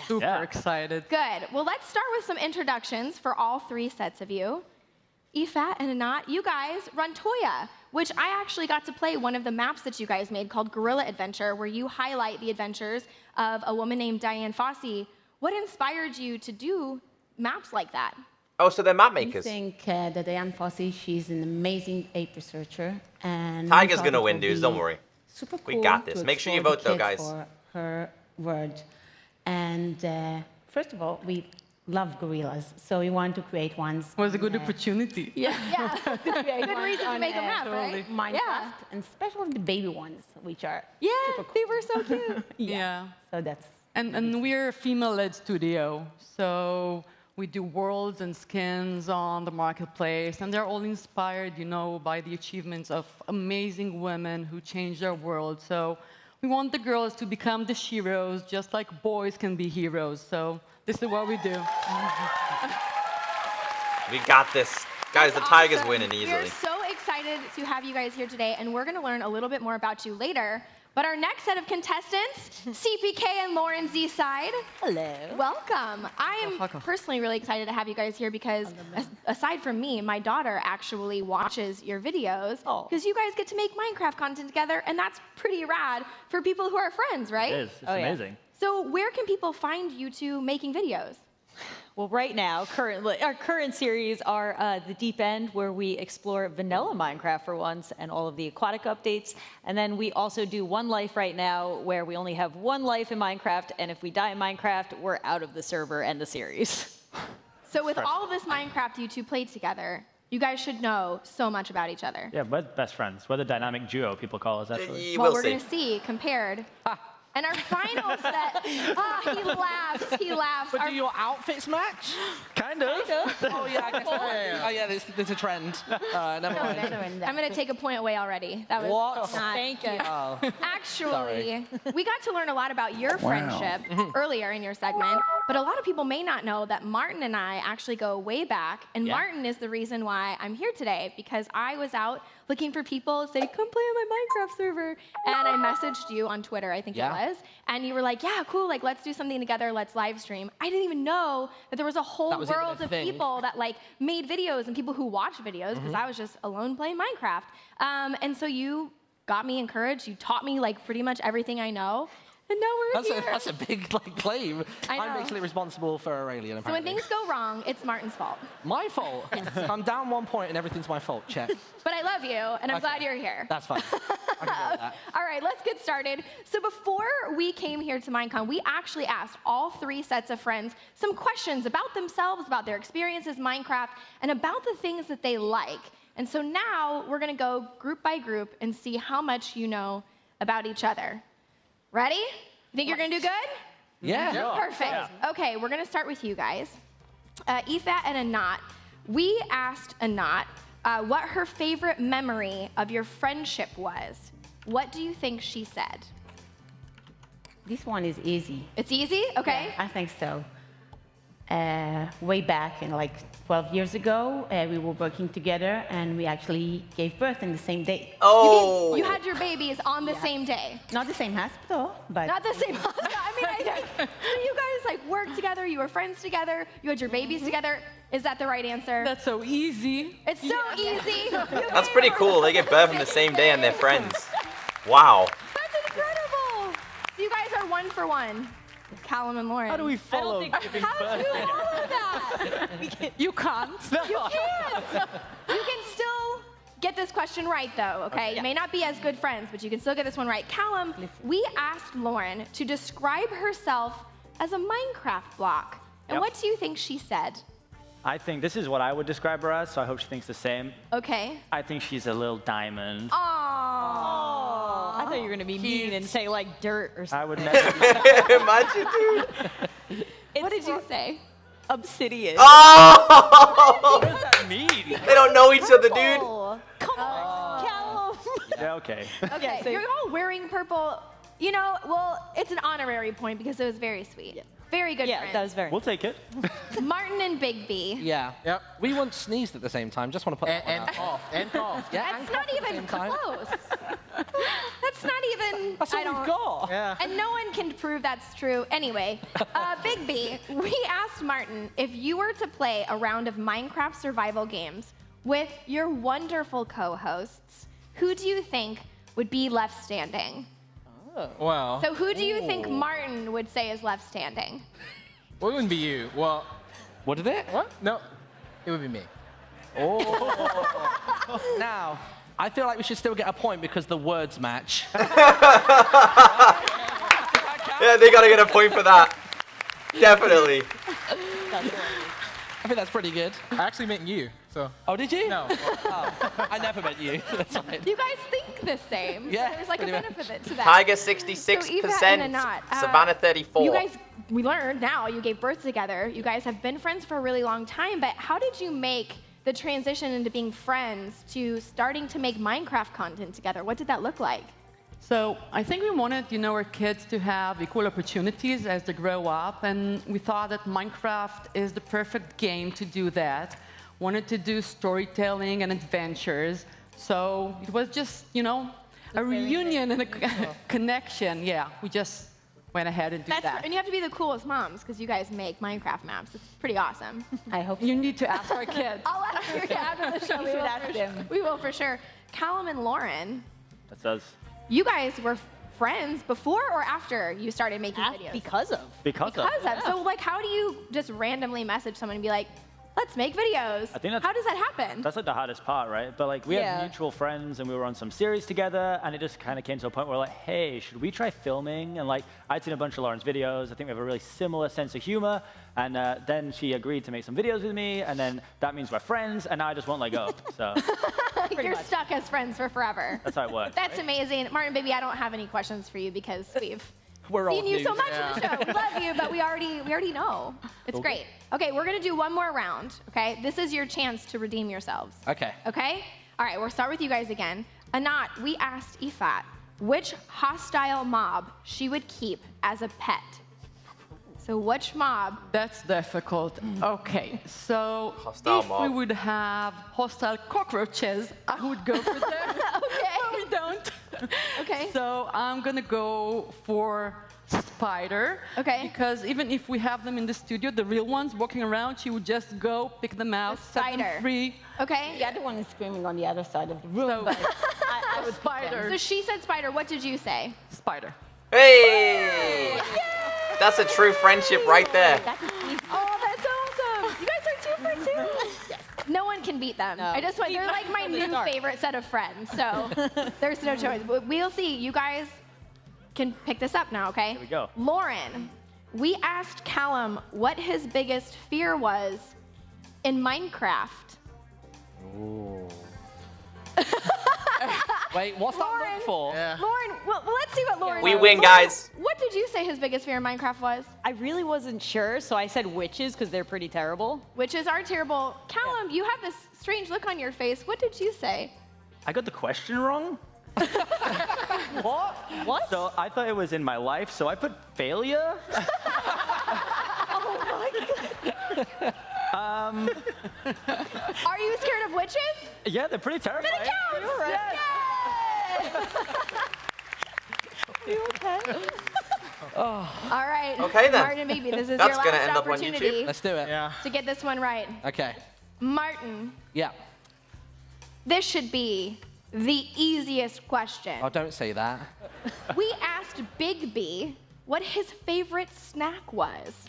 Super excited. Good. Well, let's start with some introductions for all 3 sets of you. Ifat and Anat, you guys run Toya, which I actually got to play one of the maps that you guys made called Gorilla Adventure, where you highlight the adventures of a woman named Diane Fossey. What inspired you to do maps like that? Oh, so they're map I makers. think that Diane Fossey, she's an amazing ape researcher. And Tiger's gonna win, dudes. Don't worry. Super We cool got to this. Make sure you explore vote, the though, kid guys. For her word. And first of all, we love gorillas, so we want to create ones. Was a good opportunity. Yeah. Good reason to make a map, right? Minecraft, Yeah. and especially the baby ones, which are Yeah, super cool. they were so cute. Yeah. So that's. And we're a female-led studio, so we do worlds and skins on the marketplace, and they're all inspired, you know, by the achievements of amazing women who changed our world. So we want the girls to become the heroes, just like boys can be heroes. So this is what we do. We got this. Guys, the That's Tiger's awesome. winning We're easily. so excited to have you guys here today, and we're going to learn a little bit more about you later. But our next set of contestants, CPK and Lauren Z-Side. Hello. Welcome. I am personally really excited to have you guys here because aside from me, my daughter actually watches your videos because you guys get to make Minecraft content together, and that's pretty rad for people who are friends, right? It is. It's amazing. So where can people find you two making videos? Well, right now, currently, our current series are The Deep End, where we explore vanilla Minecraft for once and all of the aquatic updates. And then we also do One Life right now, where we only have 1 life in Minecraft, and if we die in Minecraft, we're out of the server and the series. So with all of this Minecraft you two played together, you guys should know so much about each other. Yeah, we're best friends. We're the dynamic duo, people call us, actually. Well, we're going to see compared. And our final set, he laughs. But do your outfits match? Kind of. Oh, yeah, I guess. Oh, yeah, there's a trend. Never mind. I'm going to take a point away already. That was What? not Thank good. you. Oh. Actually, we got to learn a lot about your friendship earlier in your segment, but a lot of people may not know that Martin and I actually go way back, and Martin is the reason why I'm here today, because I was out looking for people to say, come play on my Minecraft server, and I messaged you on Twitter, I think it was, and you were like, yeah, cool, like, let's do something together, let's live stream. I didn't even know that there was a whole world of people that, like, made videos and people who watch videos, because I was just alone playing Minecraft. And so you got me encouraged, you taught me, like, pretty much everything I know, and now we're here. That's a big claim. I know. I'm basically responsible for Aurelian, So when apparently. things go wrong, it's Martin's fault. My fault? I'm down 1 point and everything's my fault. Check. But I love you, and I'm glad you're here. That's fine. All right, let's get started. So before we came here to Minecon, we actually asked all 3 sets of friends some questions about themselves, about their experiences in Minecraft, and about the things that they like. And so now we're gonna go group by group and see how much you know about each other. Ready? You think you're gonna do good? Yeah. Perfect. Yeah. Okay, we're gonna start with you guys. Ifat and Anat, we asked Anat what her favorite memory of your friendship was. What do you think she said? This one is easy. It's easy? Okay. Yeah, I think so. Way back in like 12 years ago, we were working together and we actually gave birth in the same day. Oh! You had your babies on the same day? Not the same hospital, but... Not the same hospital. I mean, so you guys like worked together, you were friends together, you had your babies together. Is that the right answer? That's so easy. It's so easy. That's pretty cool. They give birth on the same day and they're friends. Wow. That's incredible. So you guys are 1 for 1. Callum and Lauren. How do we follow giving How birth? do you follow that? You can't. You can't. You can still get this question right, though, okay? You may not be as good friends, but you can still get this one right. Callum, we asked Lauren to describe herself as a Minecraft block. And Yep. what do you think she said? I think this is what I would describe her as, so I hope she thinks the same. Okay. I think she's a little diamond. Aww. I thought you were gonna be mean and say like dirt or something. I would never. Imagine, dude. What did you say? Obsidian. Oh! What does that mean? They don't know each other, dude. Come on, Callum. Yeah, okay. Okay, so- you're all wearing purple. You know, well, it's an honorary point because it was very sweet. Yeah. Very good Yeah, friends. that was very. We'll take it. Martin and Bigby. Yeah. Yep. We once sneezed at the same time. Just want to put that one And out. cough. And cough. Yeah, That's and not cough at the even same time. close. That's not even. That's I what don't. we've got. Yeah. And no one can prove that's true. Anyway, Bigby, we asked Martin if you were to play a round of Minecraft survival games with your wonderful co-hosts, who do you think would be left standing? Well, So who do you think Martin would say is left standing? well, it wouldn't be you. Well, What did it? what? No, it would be me. Oh. Now, I feel like we should still get a point because the words match. Yeah, they gotta get a point for that. Definitely. I think that's pretty good. I actually meant you. So. Oh, did you? No. Oh, I never met you. That's fine. You guys think the same. Yeah, So there's like a pretty much. benefit to that. Tiger So Eva 66%. and Anat, Savannah 34. You guys, we learned now you gave birth together. You guys have been friends for a really long time, but how did you make the transition into being friends to starting to make Minecraft content together? What did that look like? So I think we wanted, our kids to have equal opportunities as they grow up, and we thought that Minecraft is the perfect game to do that. Wanted to do storytelling and adventures, so it was just, a reunion and a connection. Yeah, we just went ahead and did that. And you have to be the coolest moms because you guys make Minecraft maps. It's pretty awesome. I hope you need to ask our kids. I'll ask your dad after the show. You should ask them. We will for sure. Callum and Lauren, That does. you guys were friends before or after you started making videos? Because of. Because of. So, like, how do you just randomly message someone and be like, let's make videos? I think that's- How does that happen? That's like the hardest part, right? But like we Yeah. had mutual friends and we were on some series together and it just kind of came to a point where like, hey, should we try filming? And like I'd seen a bunch of Lauren's videos. I think we have a really similar sense of humor. And then she agreed to make some videos with me and then that means we're friends and now I just won't let go. So You're stuck as friends for forever. that's how it works. That's amazing. Martin, baby, I don't have any questions for you because We're seen old you so news. much in the show. We love you, but we already know. It's Okay. great. Okay, we're gonna do one more round, okay? This is your chance to redeem yourselves. Okay. Okay? All right, we'll start with you guys again. Anat, we asked Ifat which hostile mob she would keep as a pet. So which mob? That's difficult. Okay, so Hostile if mob. we would have hostile cockroaches, I would go for them. Okay. But we don't. Okay. So I'm gonna go for spider. Okay. Because even if we have them in the studio, the real ones walking around, she would just go pick them out, set spider. them free. Okay. The other one is screaming on the other side of the room, but I would Spider. So she said spider. What did you say? Spider. Hey! That's a true friendship right there. Oh, that's awesome. You guys are 2 for 2. No one can beat them. No. I just want, they're like my From the new start. favorite set of friends, so there's no choice. But we'll see. You guys can pick this up now, okay? Here we go. Lauren, we asked Callum what his biggest fear was in Minecraft. Ooh. Wait, what's that look for? Lauren, well, let's see what Lauren We knows. win, Lauren, guys. What did you say his biggest fear in Minecraft was? I really wasn't sure, so I said witches because they're pretty terrible. Witches are terrible. Callum, you have this strange look on your face. What did you say? I got the question wrong. What? What? So I thought it was in my life, so I put failure. Oh my God. Are you scared of witches? Yeah, they're pretty terrifying. Then it counts. Yes. Yay! You okay? All right. Okay, then. Martin and Baby, this is That's your last gonna end up on opportunity YouTube. Let's do it. Yeah. to get this one right. Okay. Martin, Yeah. this should be the easiest question. Oh, don't say that. We asked Big B what his favorite snack was.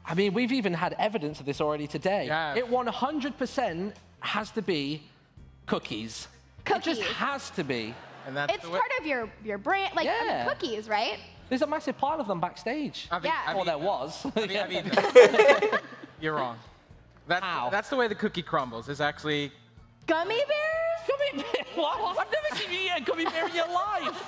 I mean, we've even had evidence of this already today. It 100% has to be cookies. Cookies. It just has to be. And It's part of your brand, like I mean, Yeah. cookies, right? There's a massive pile of them backstage. Yeah. Well, there was. You're wrong. That's the way the cookie crumbles. Is actually. Gummy bears? Gummy bears? What? I've never seen you eat a gummy bear in your life.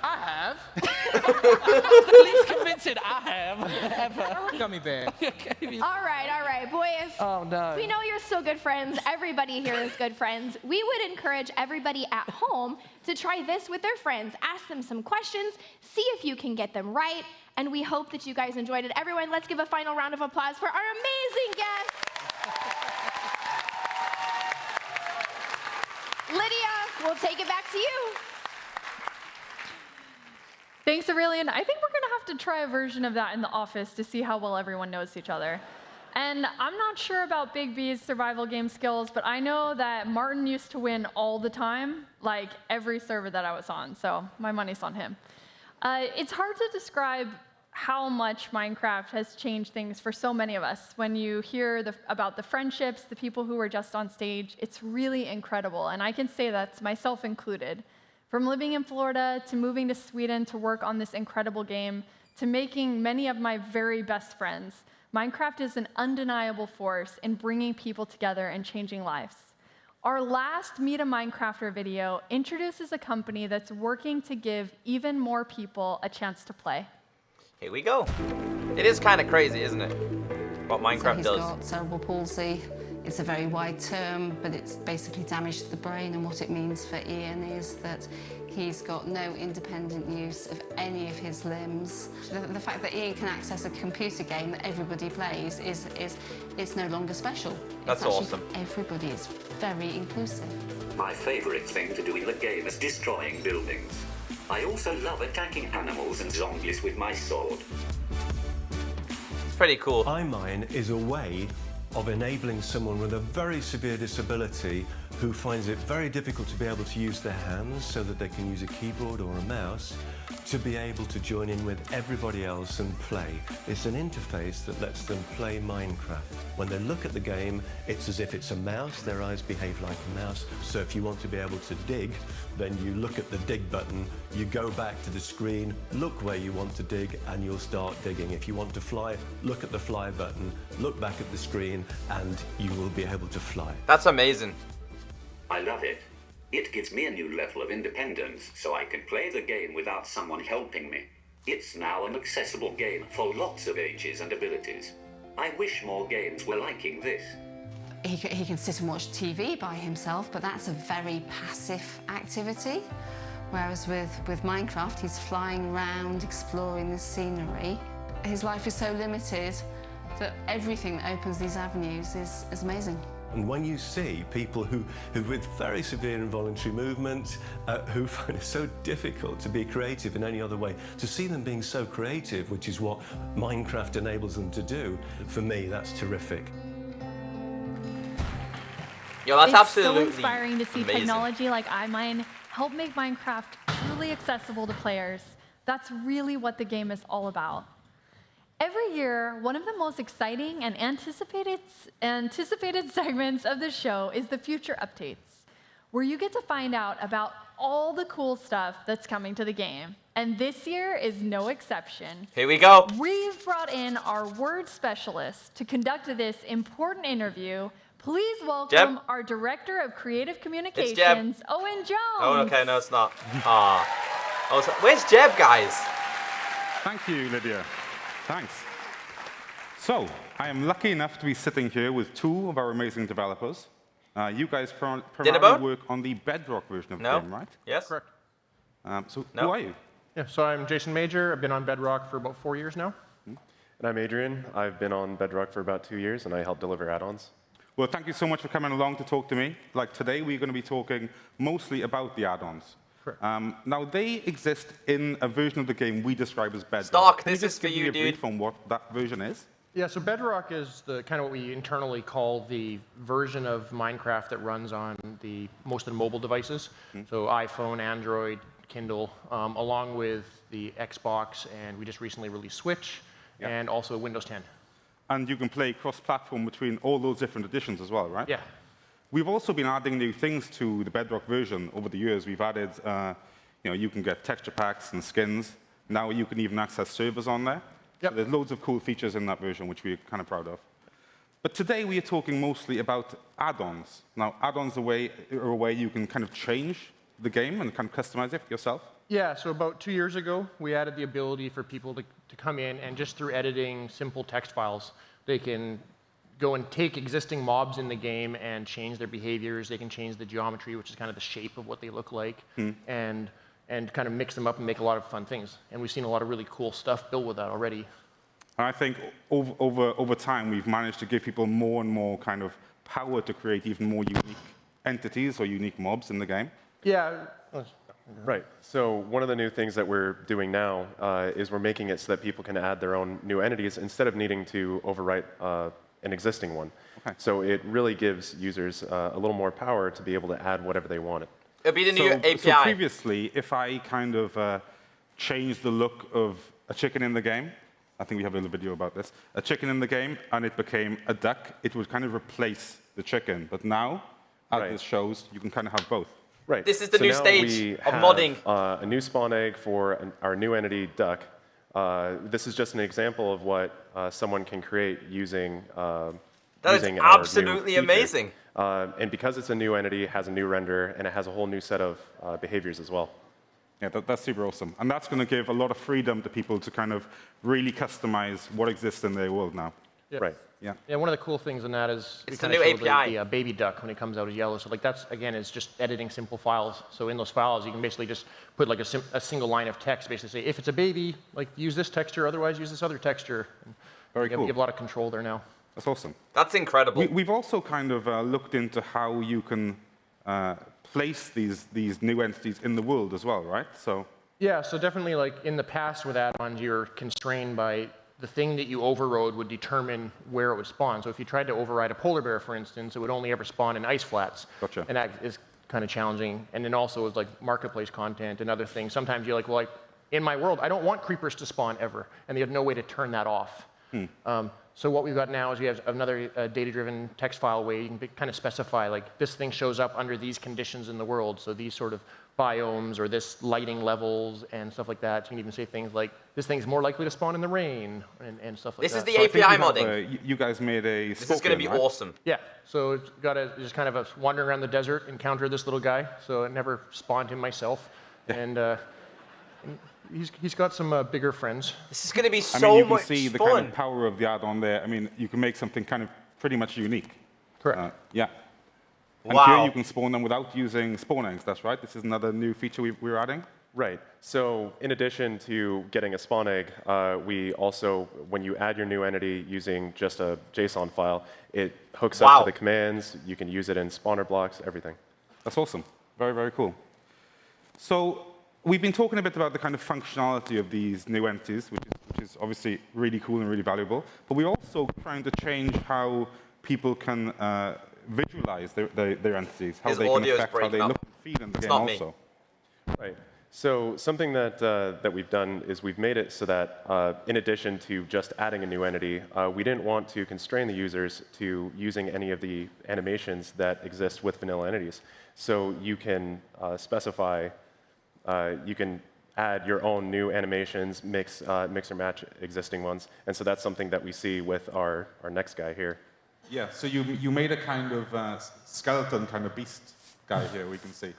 I have. That's the least convincing I have ever. Gummy bear. All right, boys. Oh, no. We know you're still good friends. Everybody here is good friends. We would encourage everybody at home to try this with their friends. Ask them some questions, see if you can get them right, and we hope that you guys enjoyed it. Everyone, let's give a final round of applause for our amazing guests. Lydia, we'll take it back to you. Thanks, Aurelian. I think we're going to have to try a version of that in the office to see how well everyone knows each other. And I'm not sure about Big B's survival game skills, but I know that Martin used to win all the time, like every server that I was on, so my money's on him. It's hard to describe how much Minecraft has changed things for so many of us. When you hear about the friendships, the people who were just on stage, it's really incredible, and I can say that's myself included. From living in Florida to moving to Sweden to work on this incredible game, to making many of my very best friends, Minecraft is an undeniable force in bringing people together and changing lives. Our last Meet a Minecrafter video introduces a company that's working to give even more people a chance to play. Here we go. It is kind of crazy, isn't it? What Minecraft so does. he's got cerebral palsy. It's a very wide term, but it's basically damage to the brain, and what it means for Ian is that he's got no independent use of any of his limbs. The fact that Ian can access a computer game that everybody plays is it's no longer special. That's it's actually awesome. for everybody. It's very inclusive. My favorite thing to do in the game is destroying buildings. I also love attacking animals and zombies with my sword. It's pretty cool. iMine is a way of enabling someone with a very severe disability who finds it very difficult to be able to use their hands so that they can use a keyboard or a mouse to be able to join in with everybody else and play. It's an interface that lets them play Minecraft. When they look at the game, it's as if it's a mouse. Their eyes behave like a mouse. So if you want to be able to dig, then you look at the dig button, you go back to the screen, look where you want to dig, and you'll start digging. If you want to fly, look at the fly button, look back at the screen, and you will be able to fly. That's amazing. I love it. It gives me a new level of independence, so I can play the game without someone helping me. It's now an accessible game for lots of ages and abilities. I wish more games were liking this. He can sit and watch TV by himself, but that's a very passive activity. Whereas with Minecraft, he's flying around, exploring the scenery. His life is so limited that everything that opens these avenues is amazing. And when you see people who with very severe involuntary movement, who find it so difficult to be creative in any other way, to see them being so creative, which is what Minecraft enables them to do, for me, that's terrific. Yo, that's it's absolutely so inspiring to see amazing. technology like iMine help make Minecraft truly accessible to players. That's really what the game is all about. Every year, one of the most exciting and anticipated segments of the show is the Future Updates, where you get to find out about all the cool stuff that's coming to the game. And this year is no exception. Here we go. We've brought in our word specialist to conduct this important interview. Please welcome our Director of Creative Communications, Owen Jones. Oh, okay, no, it's not. Oh, so, where's Jeb, guys? Thank you, Lydia. Thanks. So, I am lucky enough to be sitting here with two of our amazing developers. You guys primarily work on the Bedrock version of the game, right? Yes. Correct. Who are you? Yeah, so I'm Jason Major. I've been on Bedrock for about 4 years now. And I'm Adrian. I've been on Bedrock for about 2 years, and I help deliver add-ons. Well, thank you so much for coming along to talk to me. Like today, we're going to be talking mostly about the add-ons. Now, they exist in a version of the game we describe as Bedrock. Stock, Can this is for you, give me a dude. brief on what that version is? Yeah, so Bedrock is the kind of what we internally call the version of Minecraft that runs on most of the mobile devices. So iPhone, Android, Kindle, along with the Xbox, and we just recently released Switch, and also Windows 10. And you can play cross-platform between all those different editions as well, right? Yeah. We've also been adding new things to the Bedrock version over the years. We've added, you can get texture packs and skins. Now you can even access servers on there. So there's loads of cool features in that version, which we're kind of proud of. But today we are talking mostly about add-ons. Now, add-ons are a way you can kind of change the game and kind of customize it yourself. Yeah, so about 2 years ago, we added the ability for people to come in and just through editing simple text files, they can go and take existing mobs in the game and change their behaviors. They can change the geometry, which is kind of the shape of what they look like, and kind of mix them up and make a lot of fun things. And we've seen a lot of really cool stuff built with that already. And I think over time, we've managed to give people more and more kind of power to create even more unique entities or unique mobs in the game. Yeah. Right. So one of the new things that we're doing now is we're making it so that people can add their own new entities instead of needing to overwrite an existing one. Okay. So it really gives users a little more power to be able to add whatever they wanted. It'll be the new API. So previously, if I kind of changed the look of a chicken in the game, I think we have a little video about this, a chicken in the game, and it became a duck, it would kind of replace the chicken. But now, as this shows, you can kind of have both. Right. This is the new now stage we of have, modding. A new spawn egg for our new entity, duck. This is just an example of what someone can create using That is absolutely amazing. And because it's a new entity, it has a new render, and it has a whole new set of behaviors as well. Yeah, that's super awesome. And that's going to give a lot of freedom to people to kind of really customize what exists in their world now. Yeah. Right. Yeah. Yeah, one of the cool things in that is it's we the new API. The baby duck when it comes out as yellow. So like that's again is just editing simple files. So in those files you can basically just put like a single line of text, basically say if it's a baby, like use this texture, otherwise use this other texture. And Very cool. You have a lot of control there now. That's awesome. That's incredible. We've also kind of looked into how you can place these new entities in the world as well, right? So. Yeah, so definitely like in the past with add-ons, you're constrained by the thing that you overrode would determine where it would spawn. So if you tried to override a polar bear, for instance, it would only ever spawn in ice flats. Gotcha. And that is kind of challenging. And then also with like marketplace content and other things, sometimes you're like, in my world, I don't want creepers to spawn ever. And they have no way to turn that off. So what we've got now is we have another data-driven text file way you can kind of specify like this thing shows up under these conditions in the world. So these sort of biomes or this lighting levels and stuff like that. You can even say things like this thing's more likely to spawn in the rain and stuff like that. This is the API modding. You guys made a This is going to be awesome. Yeah, so it's got to just kind of wandering around the desert, encounter this little guy. So I never spawned him myself. And he's got some bigger friends. This is going to be so much fun. You can see the kind of power of the add-on there. I mean, you can make something kind of pretty much unique. Correct. Yeah. And here you can spawn them without using spawn eggs, that's right? This is another new feature we're adding? Right. So in addition to getting a spawn egg, we also, when you add your new entity using just a JSON file, it hooks up to the commands. You can use it in spawner blocks, everything. That's awesome. Very, very cool. So we've been talking a bit about the kind of functionality of these new entities, which is obviously really cool and really valuable. But we're also trying to change how people can visualize their entities, how they can affect how they look and feel in the game also. Right. So something that we've done is we've made it so that in addition to just adding a new entity, we didn't want to constrain the users to using any of the animations that exist with vanilla entities. So you can specify, you can add your own new animations, mix or match existing ones. And so that's something that we see with our next guy here. Yeah, so you made a kind of skeleton kind of beast guy here, we can see.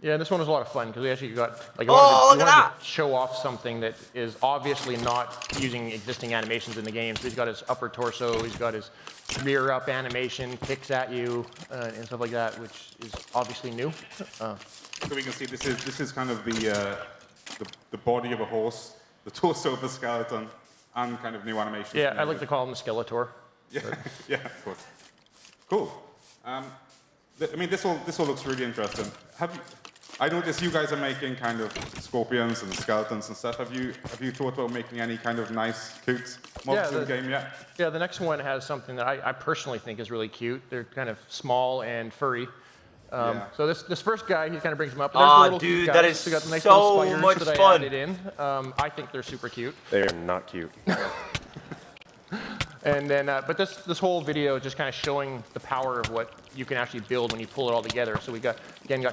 Yeah, this one was a lot of fun because we actually got like Oh, we look at wanted to show off something that is obviously not using existing animations in the game. So he's got his upper torso, he's got his rear up animation, kicks at you, and stuff like that, which is obviously new. So we can see this is kind of the body of a horse, the torso of a skeleton, and kind of new animation. Yeah, I like to call him the Skeletor. Yeah, yeah, of course. Cool. I mean, this all looks really interesting. I noticed you guys are making kind of scorpions and skeletons and stuff. Have you thought about making any kind of nice, cute mobs in the game yet? Yeah, the next one has something that I personally think is really cute. They're kind of small and furry. So this first guy, he kind of brings them up. There's the little dude, cute guys. that is So we got the nice so little much spiders that fun. I added in. I think they're super cute. They're not cute. And then, but this whole video is just kind of showing the power of what you can actually build when you pull it all together. So we got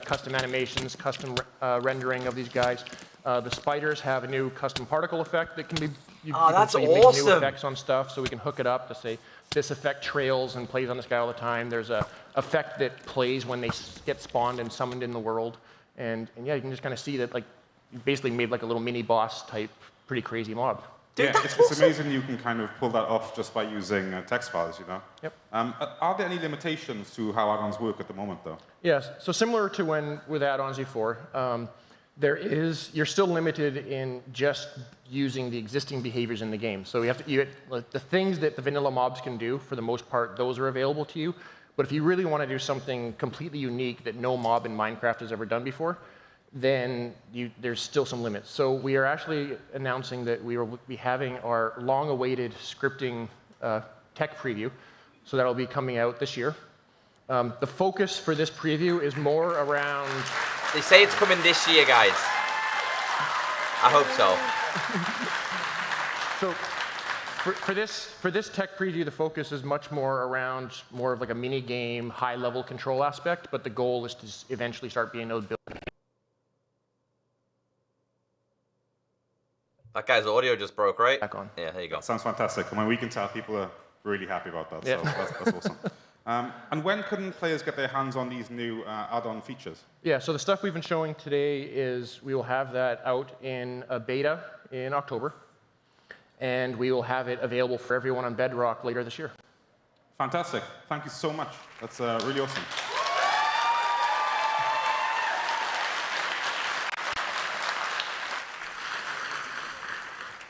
custom animations, custom rendering of these guys. The spiders have a new custom particle effect that can be. That's you make awesome. new effects on stuff, so we can hook it up to say this effect trails and plays on this guy all the time. There's a effect that plays when they get spawned and summoned in the world, and yeah, you can just kind of see that like you basically made like a little mini boss type, pretty crazy mob. Dude, yeah, it's amazing you can kind of pull that off just by using text files, you know? Yep. Are there any limitations to how add-ons work at the moment, though? Yes. So similar to when with add-ons before, you're still limited in just using the existing behaviors in the game. So the things that the vanilla mobs can do, for the most part, those are available to you. But if you really want to do something completely unique that no mob in Minecraft has ever done before, then there's still some limits. So we are actually announcing that we will be having our long-awaited scripting tech preview. So that'll be coming out this year. The focus for this preview is more around... They say it's coming this year, guys. I hope so. So for this tech preview, the focus is much more around more of like a mini game, high-level control aspect, but the goal is to eventually start being able to build. That guy's audio just broke, right? Back on. Yeah, there you go. That sounds fantastic. I mean, we can tell people are really happy about that, so that's awesome. And when can players get their hands on these new add-on features? Yeah, so the stuff we've been showing today is we will have that out in a beta in October, and we will have it available for everyone on Bedrock later this year. Fantastic. Thank you so much. That's really awesome.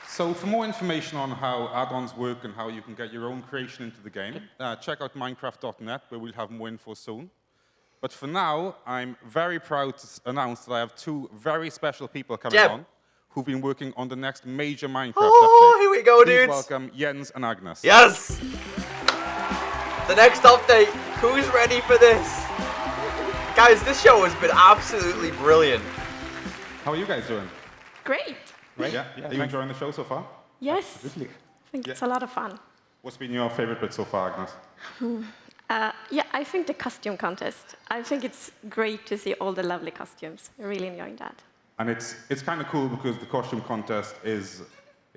So for more information on how add-ons work and how you can get your own creation into the game, check out Minecraft.net, where we'll have more info soon. But for now, I'm very proud to announce that I have two very special people coming on who've been working on the next major Minecraft update. Here we go, Please dudes. welcome Jens and Agnes. Yes! The next update. Who's ready for this? Guys, this show has been absolutely brilliant. How are you guys doing? Great. Right? Yeah. Are you enjoying the show so far? Yes. Absolutely. I think it's a lot of fun. What's been your favorite bit so far, Agnes? Yeah, I think the costume contest. I think it's great to see all the lovely costumes. I'm really enjoying that. And it's kind of cool because the costume contest is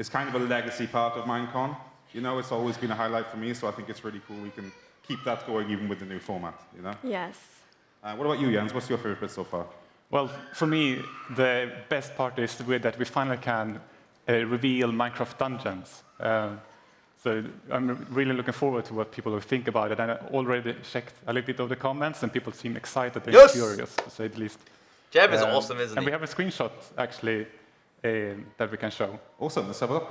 kind of a legacy part of Minecon. You know, it's always been a highlight for me, so I think it's really cool we can keep that going even with the new format, you know? Yes. What about you, Jens? What's your favorite bit so far? Well, for me, the best part is that we finally can reveal Minecraft dungeons. So I'm really looking forward to what people will think about it. And I already checked a little bit of the comments, and people seem excited and curious, to say the least. Jeb is awesome, isn't and he? we have a screenshot, actually, that we can show. Awesome. Let's have a look.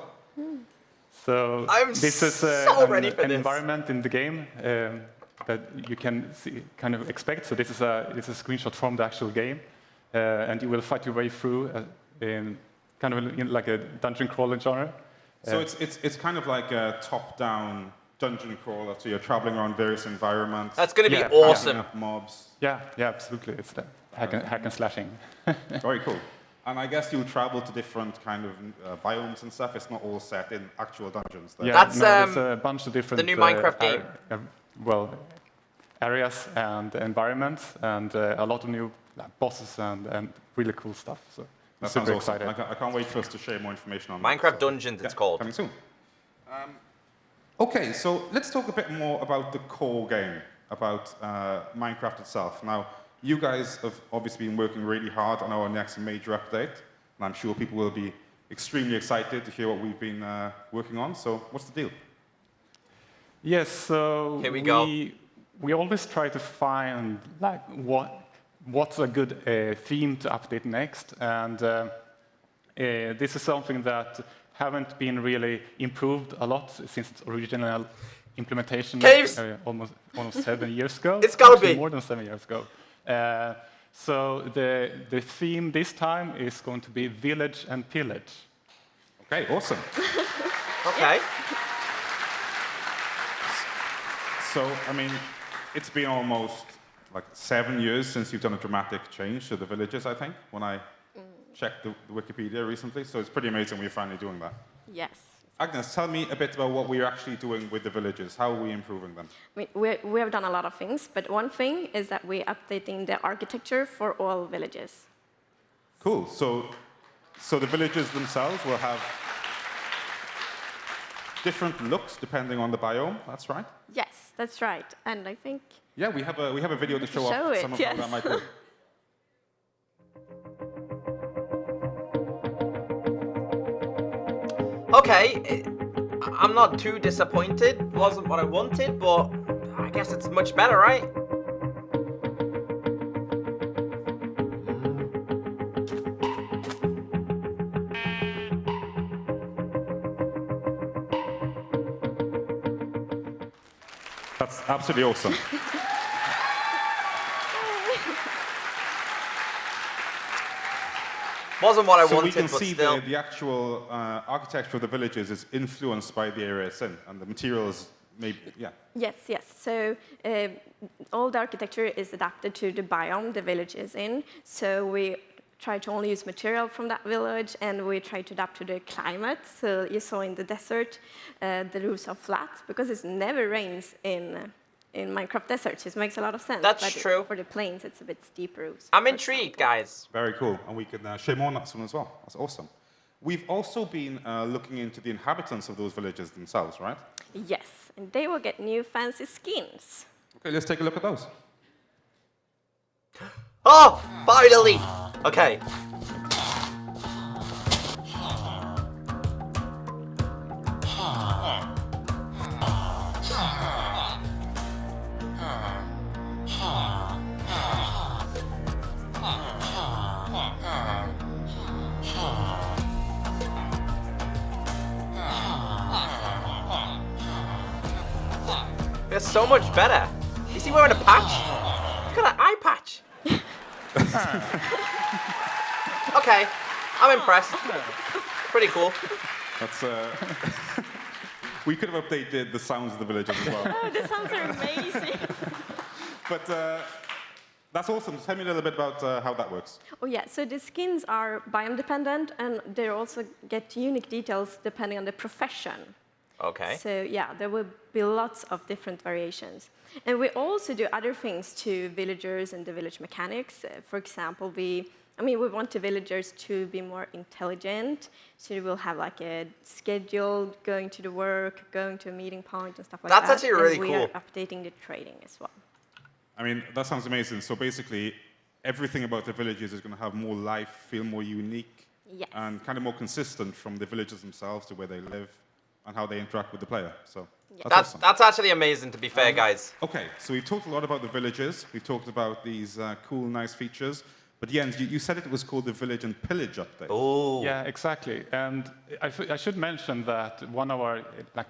So I'm this is so ready for an this. environment in the game that you can kind of expect. So this is a screenshot from the actual game. And you will fight your way through kind of like a dungeon crawler genre. So it's kind of like a top-down dungeon crawler. So you're traveling around various environments. That's going to be awesome. Up mobs. Yeah, absolutely. It's the hack and slashing. Very cool. And I guess you travel to different kind of biomes and stuff. It's not all set in actual dungeons. Though. Yeah, That's there's a bunch of different the new Minecraft game. Areas and environments, and a lot of new bosses and really cool stuff. So that super sounds awesome. excited. I can't wait for us to share more information on Minecraft that. Dungeons, it's called. Coming soon. Okay, so let's talk a bit more about the core game, about Minecraft itself. Now, you guys have obviously been working really hard on our next major update, and I'm sure people will be extremely excited to hear what we've been working on. So, what's the deal? Yes, so here we go. We always try to find like what's a good theme to update next, and this is something that haven't been really improved a lot since its original implementation. Caves! Almost 7 years ago. It's gotta be more than 7 years ago. So the theme this time is going to be village and pillage. Okay, awesome. Okay. So, I mean, it's been almost like 7 years since you've done a dramatic change to the villages, I think, when I checked the Wikipedia recently. So it's pretty amazing we're finally doing that. Yes. Agnes, tell me a bit about what we're actually doing with the villages. How are we improving them? We have done a lot of things, but one thing is that we're updating the architecture for all villages. Cool. So the villages themselves will have different looks depending on the biome. That's right. Yes, that's right. And I think. Yeah, we have a video to show off some of how that might work. Okay, I'm not too disappointed. Wasn't what I wanted, but I guess it's much better, right? That's absolutely awesome. Wasn't what I so wanted, we can but see still. the actual architecture of the villages is influenced by the area it's in, and the materials, maybe, yeah. Yes, yes. So all the architecture is adapted to the biome the village is in. So we try to only use material from that village, and we try to adapt to the climate. So you saw in the desert, the roofs are flat because it never rains in Minecraft deserts. It makes a lot of sense. That's true. For the plains, it's a bit steep roofs. I'm intrigued, guys. Very cool, and we can share more on that soon as well. That's awesome. We've also been looking into the inhabitants of those villages themselves, right? Yes, and they will get new fancy skins. Okay, let's take a look at those. Oh, finally! Okay. They're so much better. Is he wearing a patch? Look at that eye patch. Okay, I'm impressed. Pretty cool. That's we could have updated the sounds of the villages as well. Oh, the sounds are amazing. But that's awesome. Tell me a little bit about how that works. Oh yeah, so the skins are biome dependent, and they also get unique details depending on the profession. Okay. So yeah, there will be lots of different variations. And we also do other things to villagers and the village mechanics. For example, we want the villagers to be more intelligent. So we'll have like a schedule, going to the work, going to a meeting point and stuff like that. That's actually really cool. And we are updating the trading as well. I mean, that sounds amazing. So basically, everything about the villages is going to have more life, feel more unique, yes, and kind of more consistent from the villagers themselves to where they live and how they interact with the player. So that's awesome. actually amazing, to be fair, guys. Okay, so we've talked a lot about the villages. We've talked about these cool, nice features. But Jens, you said it was called the Village and Pillage update. Oh. Yeah, exactly. And I should mention that one of our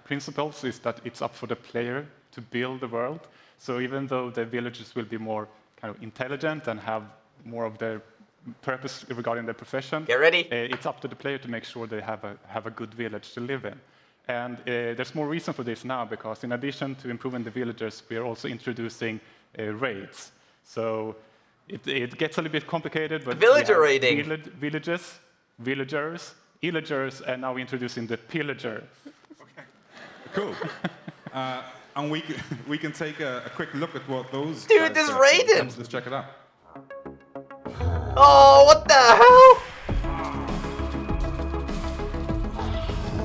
principles is that it's up for the player to build the world. So even though the villages will be more kind of intelligent and have more of their purpose regarding their profession, get ready. It's up to the player to make sure they have a good village to live in. And there's more reason for this now, because in addition to improving the villagers, we are also introducing raids. So It gets a little bit complicated, but Villager raiding. Villagers, illagers, and now we're introducing the pillager. Cool. And we can take a quick look at what those. Dude, this raiding. Let's check it out. Oh, what the hell?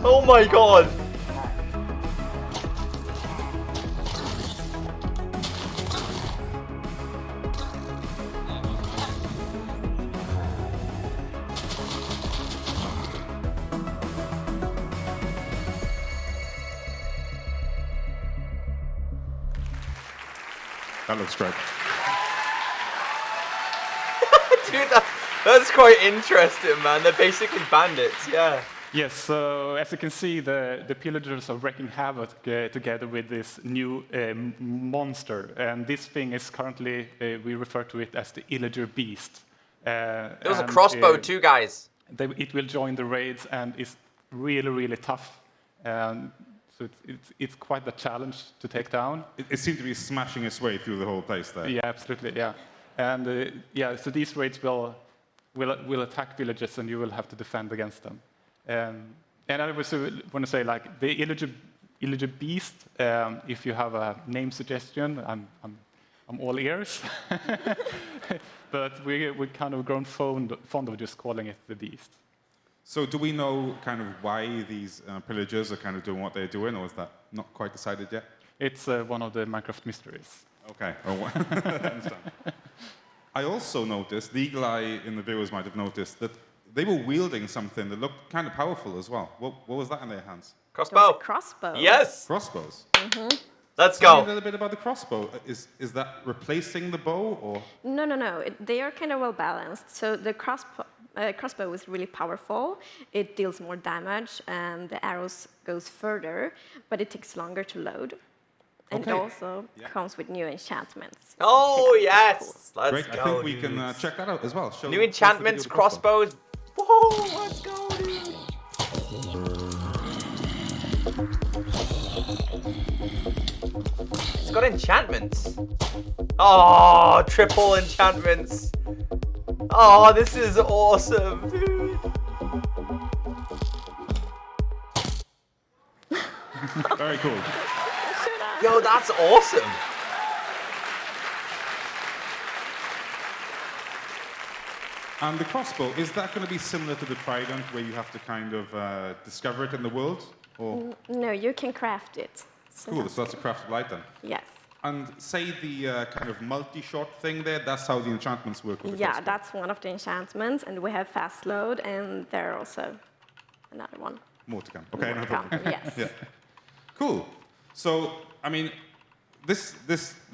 Oh my god. That looks great. Dude, that's quite interesting, man. They're basically bandits, yeah. Yes, so as you can see, the pillagers are wreaking havoc together with this new monster. And this thing is currently, we refer to it as the illager beast. There was a crossbow too, guys. It will join the raids and is really, really tough. So it's quite a challenge to take down. It seemed to be smashing its way through the whole place there. Yeah, absolutely, yeah. And so these raids will attack villages and you will have to defend against them. And I also want to say, like, the illager beast, if you have a name suggestion, I'm all ears. But we kind of grown fond of just calling it the beast. So do we know kind of why these pillagers are kind of doing what they're doing, or is that not quite decided yet? It's one of the Minecraft mysteries. Okay. I understand. I also noticed, the eagle eye in the viewers might have noticed, that they were wielding something that looked kind of powerful as well. What was that in their hands? Crossbow. Crossbow. Yes. Crossbows. Let's Tell go. me a little bit about the crossbow. Is that replacing the bow, or? No. They are kind of well balanced. So the crossbow is really powerful. It deals more damage, and the arrows goes further, but it takes longer to load. And it also comes with new enchantments. Oh, yes. Cool. Let's Great. go, I think we dudes. can check that out as well. New enchantments, crossbows. Whoa, let's go, dude. It's got enchantments. Oh, triple enchantments. Oh, this is awesome, dude. Very cool. Yo, that's awesome. And the crossbow, is that going to be similar to the trident, where you have to kind of discover it in the world? Or? No, you can craft it. Cool, so that's a craftable item. Yes. And say the kind of multi-shot thing there, that's how the enchantments work with the Yeah, crossbow. that's one of the enchantments, and we have fast load, and there are also another one. More to come. Okay, More no to come, problem. yes. Yeah. Cool. So, I mean, this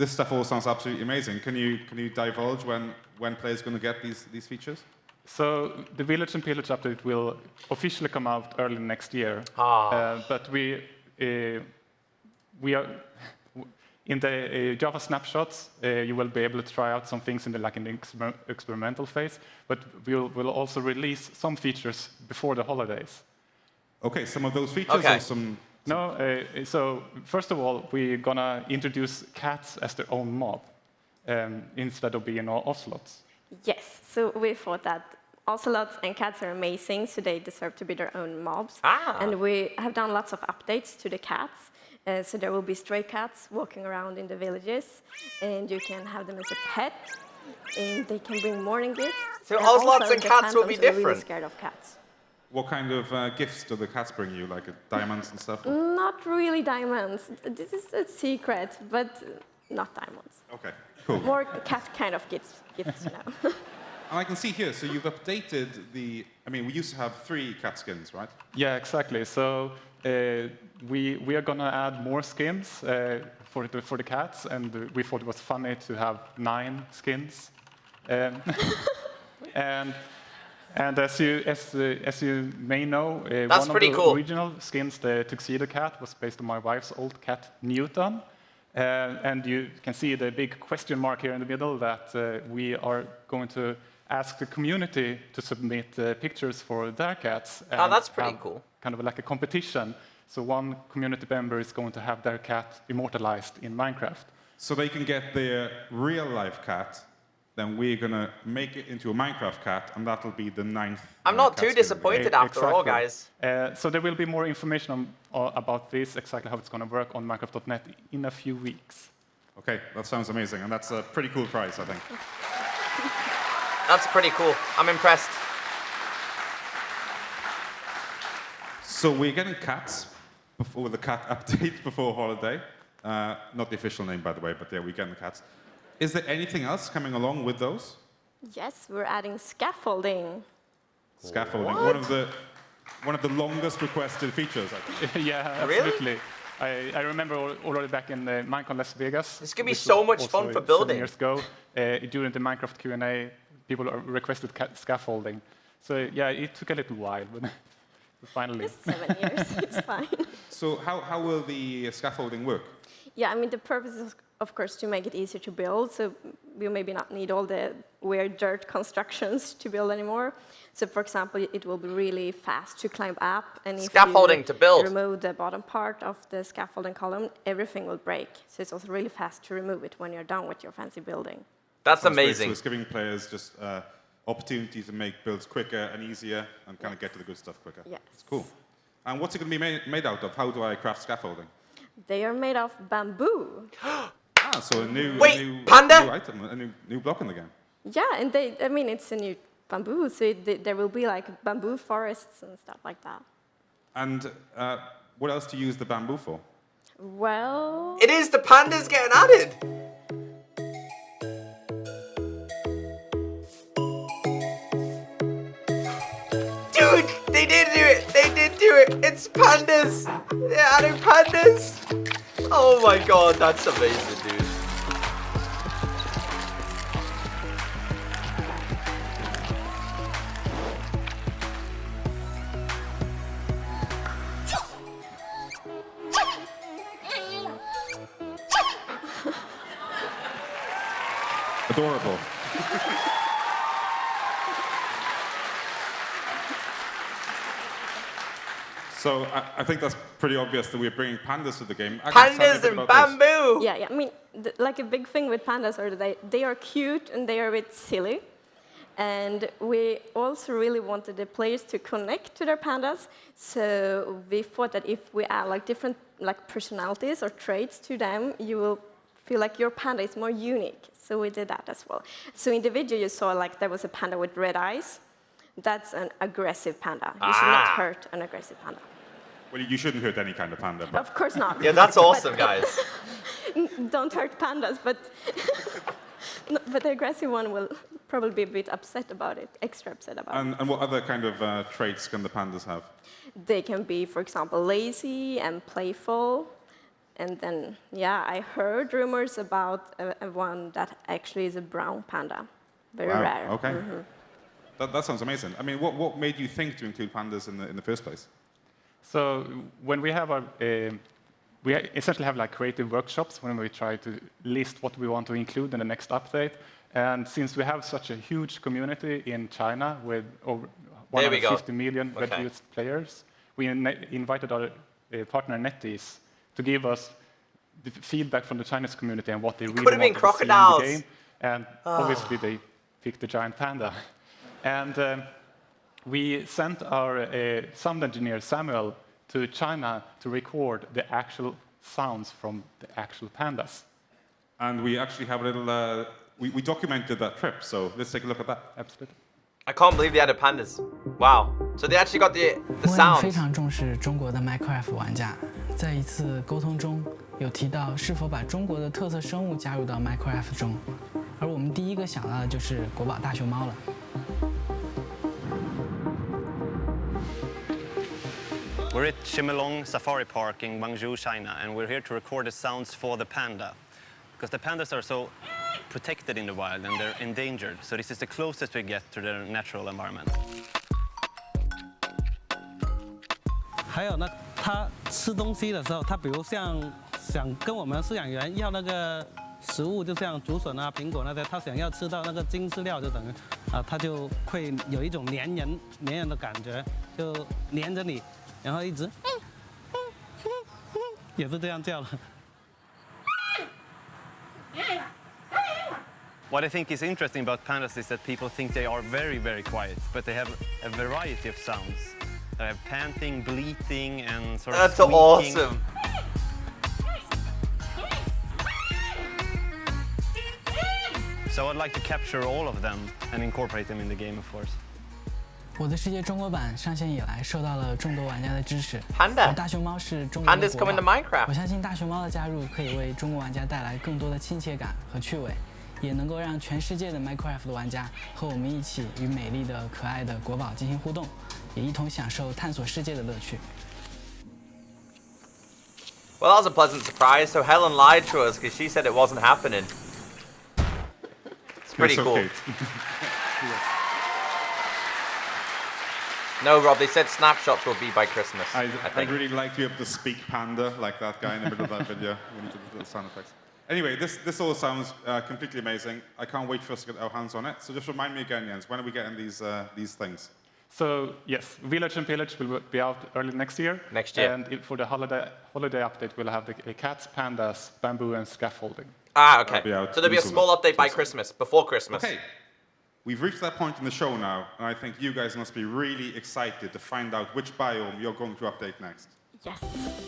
stuff all sounds absolutely amazing. Can you divulge when players are going to get these features? So the Village and Pillage update will officially come out early next year. But we are in the Java snapshots. You will be able to try out some things in the experimental phase. But we'll also release some features before the holidays. Okay, some of those features or some. No, so first of all, we're gonna introduce cats as their own mob instead of being ocelots. Yes, so we thought that ocelots and cats are amazing, so they deserve to be their own mobs. And we have done lots of updates to the cats. So there will be stray cats walking around in the villages, and you can have them as a pet, and they can bring morning gifts. So and ocelots also and the cats will be phantoms are really different? scared of cats. What kind of gifts do the cats bring you, like diamonds and stuff? Not really diamonds. This is a secret, but not diamonds. Okay, cool. More cat kind of gifts, you know. And I can see here, so you've updated the. I mean, we used to have 3 cat skins, right? Yeah, exactly. So we are gonna add more skins for the cats, and we thought it was funny to have 9 skins. And as you may know, That's one of pretty the cool. original skins, the tuxedo cat, was based on my wife's old cat Newton. And you can see the big question mark here in the middle that we are going to ask the community to submit pictures for their cats. Oh, that's pretty have cool. Kind of like a competition. So one community member is going to have their cat immortalized in Minecraft. So they can get their real life cat then we're going to make it into a Minecraft cat, and that'll be the 9th. I'm not too disappointed after all, guys. So there will be more information about this, exactly how it's going to work on Minecraft.net in a few weeks. Okay, that sounds amazing, and that's a pretty cool prize, I think. That's pretty cool. I'm impressed. So we're getting cats before the cat update before holiday. Not the official name, by the way, but yeah, we're getting the cats. Is there anything else coming along with those? Yes, we're adding scaffolding. Scaffolding, one of the longest requested features, I think. Yeah, absolutely. I remember already back in Minecon Las Vegas. This could be so much fun for building. 7 years ago, during the Minecraft Q&A, people requested scaffolding. So yeah, it took a little while, but finally. It's 7 years, it's fine. So how will the scaffolding work? Yeah, I mean, the purpose is, of course, to make it easier to build, so we maybe not need all the weird dirt constructions to build anymore. So, for example, it will be really fast to climb up, and if scaffolding to build. remove the bottom part of the scaffolding column, everything will break. So it's also really fast to remove it when you're done with your fancy building. That's amazing. So it's giving players just opportunities to make builds quicker and easier, and kind of get to the good stuff quicker. Yes. It's cool. And what's it going to be made out of? How do I craft scaffolding? They are made of bamboo. So a new panda? New item, a new block in the game. Yeah, and I mean, it's a new bamboo, so there will be like bamboo forests and stuff like that. And what else do you use the bamboo for? Well... It is the pandas getting added! Dude, they did do it! They did do it! It's pandas! They're adding pandas! Oh my god, that's amazing, dude. Adorable. So I think that's pretty obvious that we're bringing pandas to the game. Pandas and bamboo! Yeah, I mean, like a big thing with pandas are that they are cute and they are a bit silly. And we also really wanted the players to connect to their pandas. So we thought that if we add like different personalities or traits to them, you will feel like your panda is more unique. So we did that as well. So in the video you saw like there was a panda with red eyes. That's an aggressive panda. You should not hurt an aggressive panda. Well, you shouldn't hurt any kind of panda. But Of course not. Yeah, that's awesome, guys. Don't hurt pandas, but the aggressive one will probably be a bit upset about it, extra upset about it. And what other kind of traits can the pandas have? They can be, for example, lazy and playful. And then, yeah, I heard rumors about one that actually is a brown panda. Very rare. Okay. Mm-hmm. That sounds amazing. I mean, what made you think to include pandas in the first place? So when we have our, we essentially have like creative workshops when we try to list what we want to include in the next update. And since we have such a huge community in China with over 150 million registered players, we invited our partner NetEase to give us the feedback from the Chinese community and what they really want to see in the game. And obviously they picked the giant panda. And we sent our sound engineer Samuel to China to record the actual sounds from the actual pandas. And we actually have a little, we documented that trip, so let's take a look at that. Absolutely. I can't believe they added pandas. Wow. So they actually got the 我 sounds. 非常重视中国的 Minecraft 玩家，在一次沟通中有提到是否把中国的特色生物加入到 Minecraft 中，而我们第一个想到的就是国宝大熊猫了。 We're at Chimelong Safari Park in Guangzhou, China, and we're here to record the sounds for the panda. Because the pandas are so protected in the wild and they're endangered, so this is the closest we get to their natural environment. 还有呢，它吃东西的时候，它比如像想跟我们饲养员要那个食物，就像竹笋啊、苹果那些，它想要吃到那个精饲料，就等于它就会有一种粘人的感觉，就粘着你。 然后一直，也是这样叫的。What I think is interesting about pandas is that people think they are very, very quiet, but they have a variety of sounds. They have panting, bleating, and sort of squeaking. awesome. So I'd like to capture all of them and incorporate them in the game, of course. 我的世界中国版上线以来，受到了众多玩家的支持。 Panda 大熊猫是中国的 Pandas 国 coming to 宝 Minecraft. 我相信大熊猫的加入可以为中国玩家带来更多的亲切感和趣味，也能够让全世界的 Minecraft 的玩家和我们一起与美丽的、可爱的国宝进行互动，也一同享受探索世界的乐趣。 Well, that was a pleasant surprise. So Helen lied to us because she said it wasn't happening. It's pretty cool. No, Rob, they said snapshots will be by Christmas. I'd really like to be able to speak panda like that guy in the middle of that video. We need to do the sound effects. Anyway, this all sounds completely amazing. I can't wait for us to get our hands on it. So just remind me again, Jens, when are we getting these things? So yes, Village and Pillage will be out early next year. Next year. And for the holiday update, we'll have the cats, pandas, bamboo, and scaffolding. Ah, okay. So there'll be a small update by Christmas, before Christmas. Okay. We've reached that point in the show now, and I think you guys must be really excited to find out which biome you're going to update next. Yes.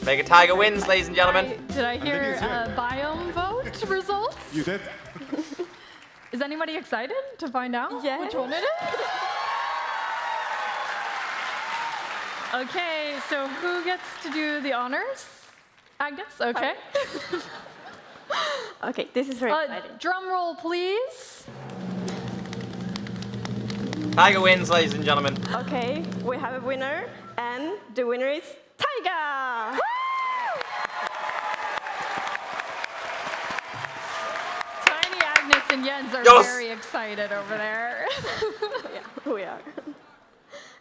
Mega Tiger wins, ladies and gentlemen. Did I hear biome vote results? You did. Is anybody excited to find out which one it is? Okay, so who gets to do the honors? Agnes, okay. Okay, this is very exciting. Drum roll, please. Tiger wins, ladies and gentlemen. Okay, we have a winner, and the winner is Tiger! Tiny Agnes and Jens are Yes! very excited over there. Yeah, we are.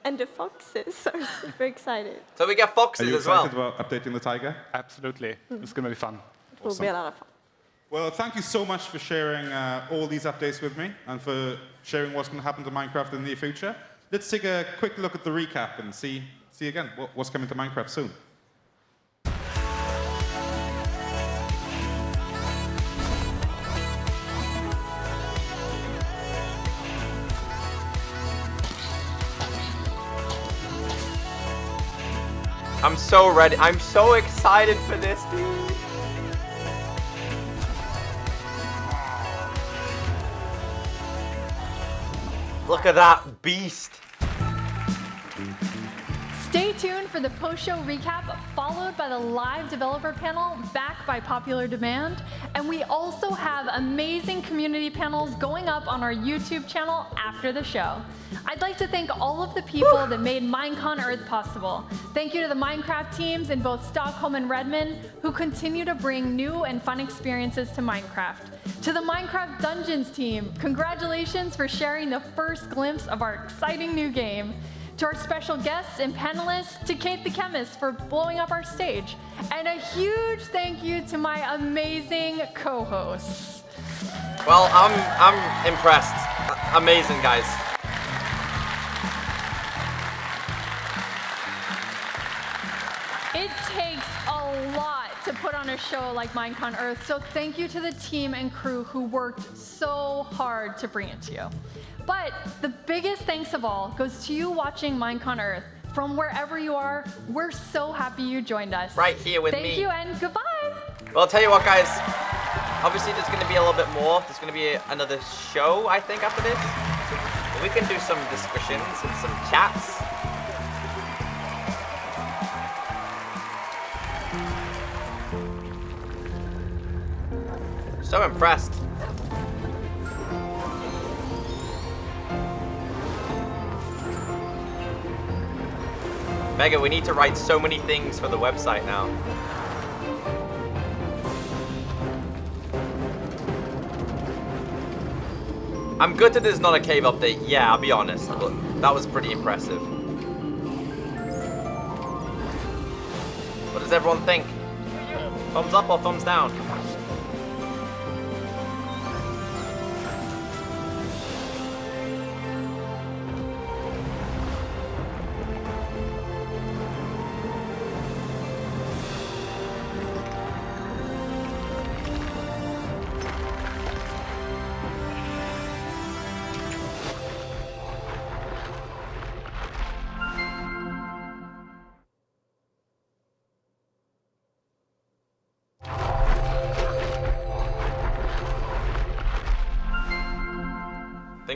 And the foxes are super excited. So we get Are foxes you as well. excited about updating the tiger? Absolutely. It's going to be fun. It will be a lot of fun. Well, thank you so much for sharing all these updates with me and for sharing what's going to happen to Minecraft in the near future. Let's take a quick look at the recap and see again what's coming to Minecraft soon. I'm so ready. I'm so excited for this, dude. Look at that beast. Stay tuned for the post-show recap, followed by the live developer panel, backed by popular demand. And we also have amazing community panels going up on our YouTube channel after the show. I'd like to thank all of the people that made Minecon Earth possible. Thank you to the Minecraft teams in both Stockholm and Redmond, who continue to bring new and fun experiences to Minecraft. To the Minecraft Dungeons team, congratulations for sharing the first glimpse of our exciting new game. To our special guests and panelists, to Kate the Chemist for blowing up our stage. And a huge thank you to my amazing co-hosts. Well, I'm impressed. Amazing, guys. It takes a lot to put on a show like Minecon Earth, so thank you to the team and crew who worked so hard to bring it to you. But the biggest thanks of all goes to you watching Minecon Earth. From wherever you are, we're so happy you joined us. Right here with me. Thank you and goodbye. Well, I'll tell you what, guys. Obviously, there's going to be a little bit more. There's going to be another show, I think, after this. But we can do some discussions and some chats. So impressed. Mega, we need to write so many things for the website now. I'm good that there's not a cave update. Yeah, I'll be honest, but that was pretty impressive. What does everyone think? Thumbs up or thumbs down?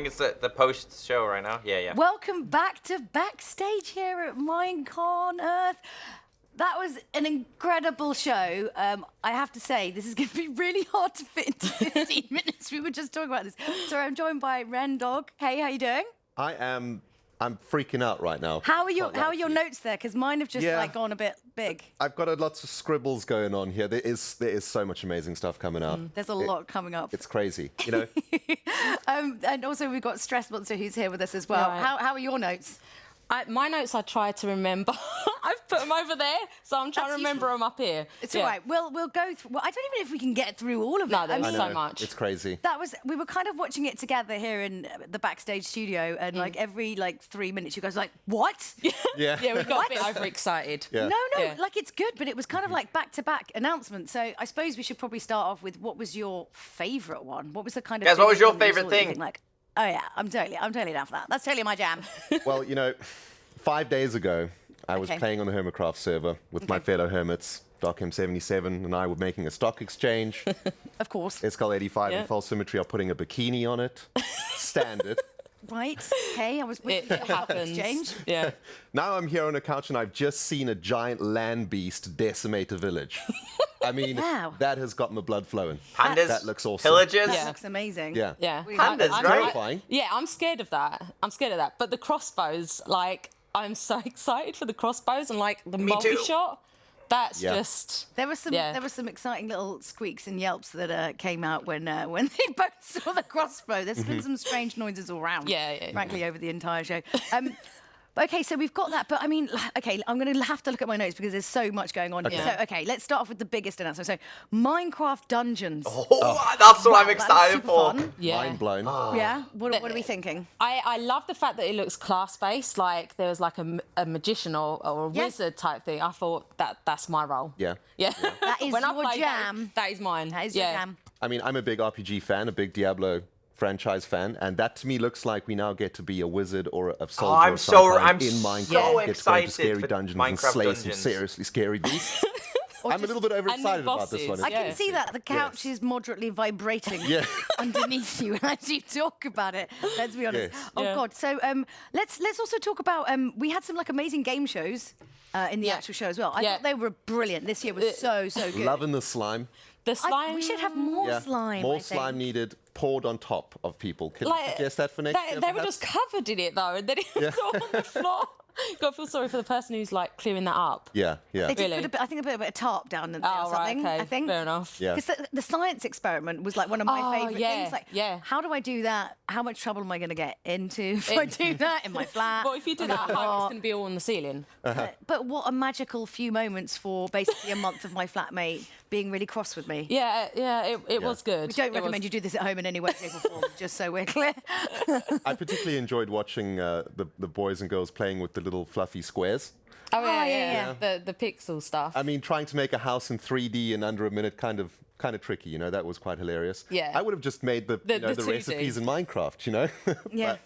it's the post show right now. Yeah. Welcome back to backstage here at Minecon Earth. That was an incredible show. I have to say, this is going to be really hard to fit into 15 minutes. We were just talking about this. So I'm joined by Ren Dog. Hey, how you doing? I'm freaking out right now. How are your notes there? Because mine have just like gone a bit big. I've got lots of scribbles going on here. There is so much amazing stuff coming out. There's a lot coming up. It's crazy, you know. And also we've got Stress Monster who's here with us as well. Right. How are your notes? My notes I try to remember. I've put them over there, so I'm trying to remember them up here. It's all right. We'll go through. Well, I don't even know if we can get through all of it. No, there's so much. It's crazy. We were kind of watching it together here in the backstage studio, and like every 3 minutes, you guys were like, "What?" Yeah. Yeah, we got a bit overexcited. Yeah. No, like it's good, but it was kind of like back-to-back announcements. So I suppose we should probably start off with what was your favourite one? What was the kind of? Guys, what was biggest your one that you favourite saw that you thing? think, like, oh yeah, I'm totally down for that. That's totally my jam. Well, you know, 5 days ago, I was Okay. playing on the Hermitcraft server with my fellow hermits. DocM77 and I were making a stock exchange. Of course. Escal85 Yeah. and False Symmetry are putting a bikini on it. Standard. Right. Okay. I was with It happens. exchange. Yeah. Now I'm here on a couch and I've just seen a giant land beast decimate a village. I mean, Wow. that has got my blood flowing. Pandas, That looks awesome. pillagers. That looks amazing. Yeah. Yeah. Pandas, I'm right? Terrifying. Yeah, I'm scared of that. But the crossbows, like, I'm so excited for the crossbows and like the multi-shot. That's just. There were some exciting little squeaks and yelps that came out when they both saw the crossbow. There's been some strange noises all around. Yeah. Frankly, over the entire show. Okay, so we've got that, but I mean, okay, I'm going to have to look at my notes because there's so much going on here. Okay. So, okay, let's start off with the biggest announcement. So, Minecraft Dungeons. That's what I'm excited for. Fun. Yeah. Mind blown. Yeah. What are we thinking? I love the fact that it looks class-based, like there was like a magician or a wizard type thing. I thought that's my role. Yeah. Yeah. That is When I your play jam. That is mine. That is your jam. I mean, I'm a big RPG fan, a big Diablo franchise fan, and that to me looks like we now get to be a wizard or a soldier I'm of some kind so in Minecraft. so Get to go excited into scary for dungeons and Minecraft slay some dungeons. seriously scary beasts. I'm a little bit overexcited about this one. I can see that the couch is moderately vibrating underneath you as you talk about it. Let's be honest. Yes. Oh God. So let's also talk about we had some like amazing game shows in the actual show as well. I thought they were brilliant. This year was so good. Loving the slime. The slime. We should have more slime. More I think. slime needed poured on top of people. Can Like, you suggest that for next year? They were just covered in it though, and then it was all on the floor. Got to feel sorry for the person who's like clearing that up. Yeah. They did Really? put a bit, I think they put a bit of tarp down in there or Oh, right, something. okay. I think. Fair enough. Yeah. Because the science experiment was like one of my favourite things. Like, how do I do that? How much trouble am I going to get into if I do that in my flat? Well, if you do that at home, it's going to be all on the ceiling. But what a magical few moments for basically a month of my flatmate being really cross with me. Yeah, it was good. We don't recommend you do this at home in any way, shape or form, just so we're clear. I particularly enjoyed watching the boys and girls playing with the little fluffy squares. Oh yeah. The pixel stuff. I mean, trying to make a house in 3D in under a minute, kind of tricky. You know, that was quite hilarious. Yeah. I would have just made the 2D. recipes in Minecraft. You know. Yeah. But,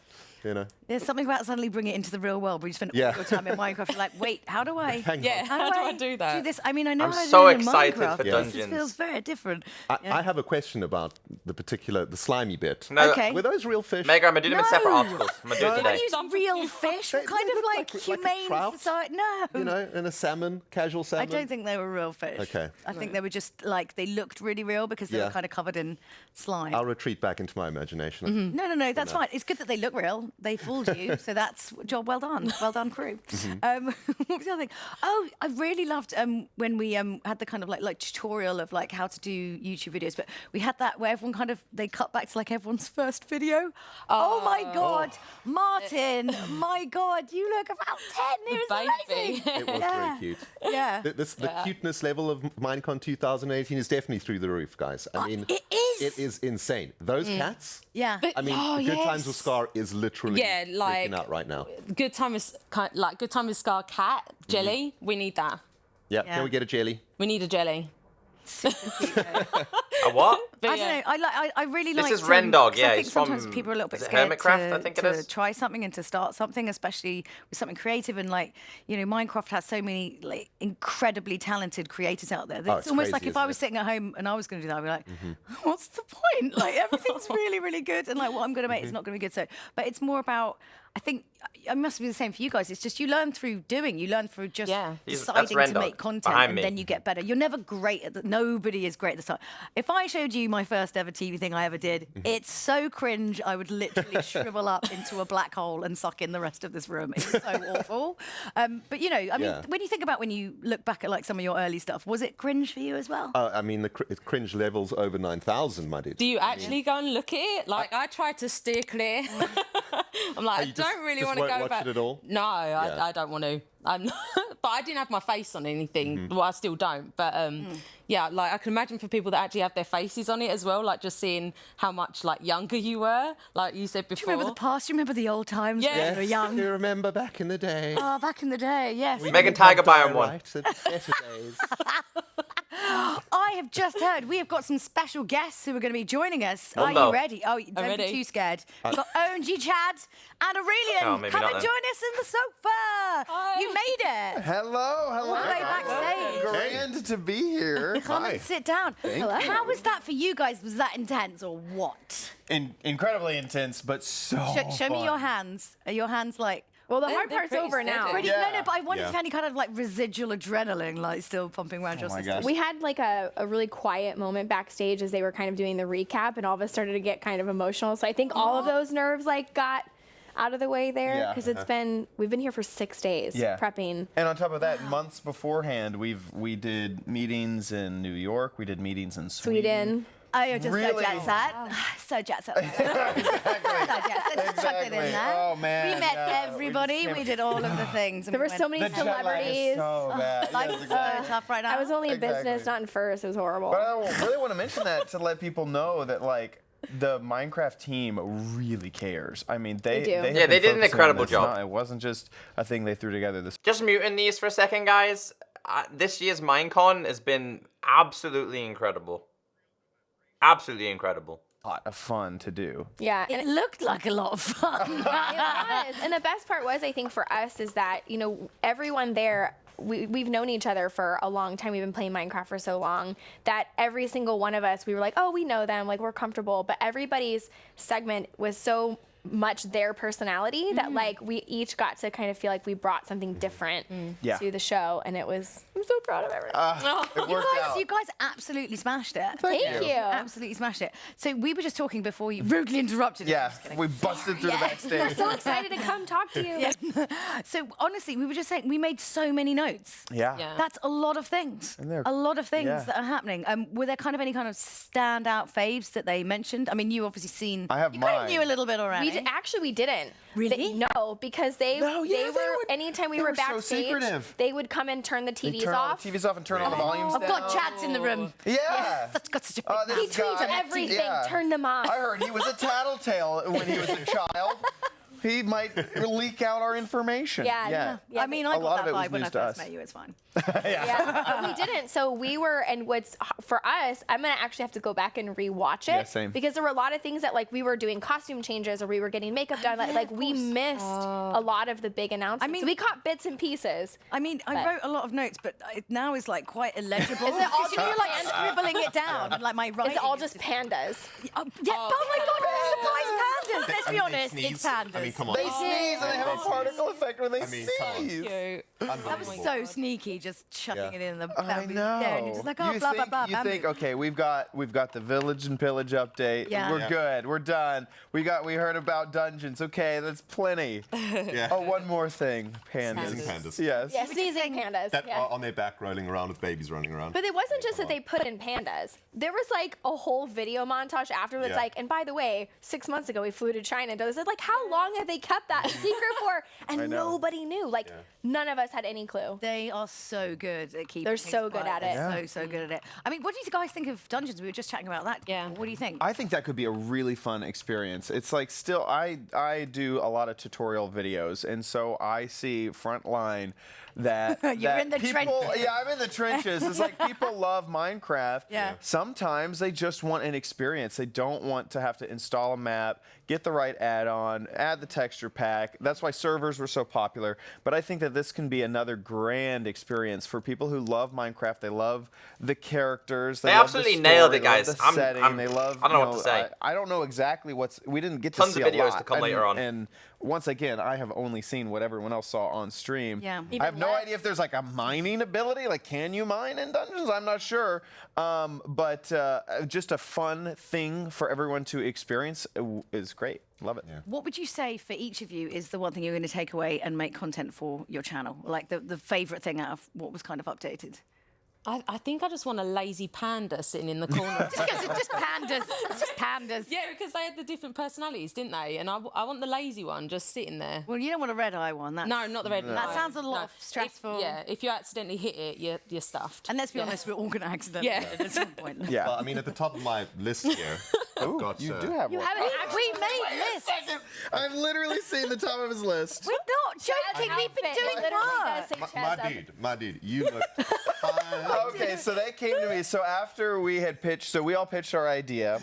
you know. There's something about suddenly bringing it into the real world where you spend all Yeah. your time in Minecraft. You're like, wait, how do I? Hang on. Yeah, how do I do that? Do this? I mean, I know I'm how to so do it in excited Minecraft, for but dungeons. This feels very different. I have a question about the slimy bit. No, Okay. Were those real fish? Meg, I'm gonna do them in separate No. articles. I'm gonna do it Don't today. use real fish. What kind of like like a humane trout? society? No. You know, and a salmon, casual salmon. I don't think they were real fish. Okay. I think they were just like they looked really real because they were kind of covered in slime. I'll retreat back into my imagination. No, that's fine. It's good that they look real. They fooled you, so that's job well done. Well done, crew. What was the other thing? Oh, I really loved when we had the kind of like tutorial of like how to do YouTube videos, but we had that where everyone they cut back to like everyone's first video. Oh my God, Martin! My God, you look about 10. It was amazing. It was very cute. Yeah. The cuteness level of Minecon 2018 is definitely through the roof, guys. I mean, it is. It is insane. Those cats. Yeah. I mean, Good Times with Scar is literally freaking out right now. Good time with Scar cat jelly. We need that. Yeah. Can we get a jelly? We need a jelly. super cute. A what? I don't know. I really like. This is Rendog. Yeah, I think he's sometimes from, people are a little bit is it scared Hermitcraft, I think it to is. try something and to start something, especially with something creative. And like, you know, Minecraft has so many like incredibly talented creators out there. It's almost crazy, like if I was sitting at home and I was going to do that, I'd be like, what's the point? Like everything's really, really good, and like what I'm going to make is not going to be good. So, but it's more about. I think it must be the same for you guys. It's just you learn through doing. You learn through just deciding to make content, and then you get better. You're never great at nobody is great at the start. If I showed you my first ever TV thing I ever did, it's so cringe. I would literally shrivel up into a black hole and suck in the rest of this room. It's so awful. But you know, I mean, when you think about when you look back at like some of your early stuff, was it cringe for you as well? I mean, the cringe levels over 9,000, my dude. Do you actually go and look at it? Like, I try to steer clear. I'm like, I don't really want to go back. It at all? No, I don't want to. I'm not, but I didn't have my face on anything. Well, I still don't. But yeah, like I can imagine for people that actually have their faces on it as well, like just seeing how much like younger you were, like you said before. Do you remember the past? Do you remember the old times when you were young? Do you remember back in the day? Oh, back in the day, yes. Megan Tiger Biome one. I have just heard we have got some special guests who are going to be joining us. Oh, are no. you ready? Oh, don't be too scared. We've got OMG Chad and Aurelian. maybe Come not and then. join us in the sofa. You made it. Hello, hello. All the way backstage. Grand to be here. Come and sit down. Hello. How was that for you guys? Was that intense or what? Incredibly intense, but so Show me fun. your hands. Are your hands like... Well, the hard part's over now. No, but I wonder if you had any kind of like residual adrenaline like still pumping around your system. We had like a really quiet moment backstage as they were kind of doing the recap, and all of us started to get kind of emotional. So I think all of those nerves like got out of the way there because we've been here for 6 days prepping. And on top of that, months beforehand, we did meetings in New York. We did meetings in Sweden. Oh, you're just Really? so jet set. So jet set. Exactly. Just chuck it in there. Oh, man. We met no, everybody. We did all of the things. There were so many celebrities. So bad. Life's so tough right now. I was only in business, not in first. It was horrible. But I really want to mention that to let people know that like the Minecraft team really cares. I mean, they do. have Yeah, they been did an focusing on incredible this. job. It wasn't just a thing they threw together. This Just muting these for a second, guys. This year's Minecon has been absolutely incredible. Absolutely incredible. A lot of fun to do. Yeah. It looked like a lot of fun. It was. And the best part was, I think, for us is that, you know, everyone there, we've known each other for a long time. We've been playing Minecraft for so long that every single one of us, we were like, oh, we know them, like we're comfortable. But everybody's segment was so much their personality that like we each got to kind of feel like we brought something different to the show, and it was, I'm so proud of everyone. It worked out. You guys absolutely smashed it. Thank you. Absolutely smashed it. So we were just talking before you rudely interrupted. Yeah, we busted through the backstage. I'm so excited to come talk to you. Yeah. So honestly, we were just saying we made so many notes. Yeah. That's a lot of things. And they're- A lot of things yeah. that are happening. Were there kind of any kind of standout faves that they mentioned? I mean, you obviously seen. I have you kind of mine. knew a little bit already. We didn't. Really? No, because they were anytime we they were were so backstage, secretive. they would come and turn the They TVs turn all off. the TVs off and turn all the volumes I've down. got Chad's in the room. Yeah. That's got such a Oh, big this He mouth. tweets guy. everything. Yeah. Turn them off. I heard he was a tattletale when he was a child. He might leak out our information. Yeah. I mean, I A lot got of that it was vibe when I news to first us. met you. It's fine. But we didn't. So we were, and what's for us, I'm gonna actually have to go back and rewatch it Yeah, same. because there were a lot of things that like we were doing costume changes or we were getting makeup done. Like we missed a lot of the big announcements. I mean- so we caught bits and pieces. I mean, I wrote a lot of notes, but it now is like quite illegible. Is it all you know, just like pandas? scribbling it down, and like my writing. It's all just pandas. Oh, yeah. Oh my God! Surprise pandas. Let's be honest, it's pandas. I mean, come on. They sneeze and they have a particle effect when they sneeze. That was so sneaky, just chucking it in the. I know. There, and you're just like, oh, you blah think, blah blah. You think, okay, we've got the village and pillage update. Yeah. We're Yeah. good. We're done. We heard about dungeons. Okay, that's plenty. Oh, one more thing. Pandas. Sneezing pandas. Yes. Yeah, sneezing pandas. That yeah. are on their back rolling around with babies running around. But it wasn't just that they put in pandas. There was like a whole video montage afterwards. Yeah. Like, and by the way, 6 months ago we flew to China. And I was like, how long have they kept that secret for? I And know. nobody knew. Like, none of us had any clue. They are so good at keeping They're things so good quiet. at it. They're so good at it. I mean, what do you guys think of dungeons? We were just chatting about that. Yeah. What do you think? I think that could be a really fun experience. It's like still, I do a lot of tutorial videos, and so I see frontline that You're that in the people, trenches. Yeah, I'm in the trenches. It's like people love Minecraft. Yeah. Sometimes they just want an experience. They don't want to have to install a map, get the right add-on, add the texture pack. That's why servers were so popular. But I think that this can be another grand experience for people who love Minecraft. They love the characters. They love absolutely the nailed story, it, they love guys. The setting. They love. I don't know you what to say. I don't know exactly we didn't get to Tons see of a videos lot. to come later on. And once again, I have only seen what everyone else saw on stream. Yeah. I have no idea if there's like a mining ability. Like, can you mine in dungeons? I'm not sure. But just a fun thing for everyone to experience is great. Love it. What would you say for each of you is the one thing you're going to take away and make content for your channel? Like the favorite thing out of what was kind of updated? I think I just want a lazy panda sitting in the corner. just pandas. It's just pandas. Yeah, because they had the different personalities, didn't they? And I want the lazy one just sitting there. Well, you don't want a red eye one. That's, No, not the red one. That sounds a lot stressful. If you accidentally hit it, you're stuffed. And let's be honest, we're all going to accidentally Yeah. hit it at some point. Yeah. Well, I mean, at the top of my list here, I've got. You do have You one. haven't actually made lists. I've literally seen the top of his list. We're not joking. We've been doing work. My dude, you look Okay, so they came to me. So after we had pitched, so we all pitched our idea.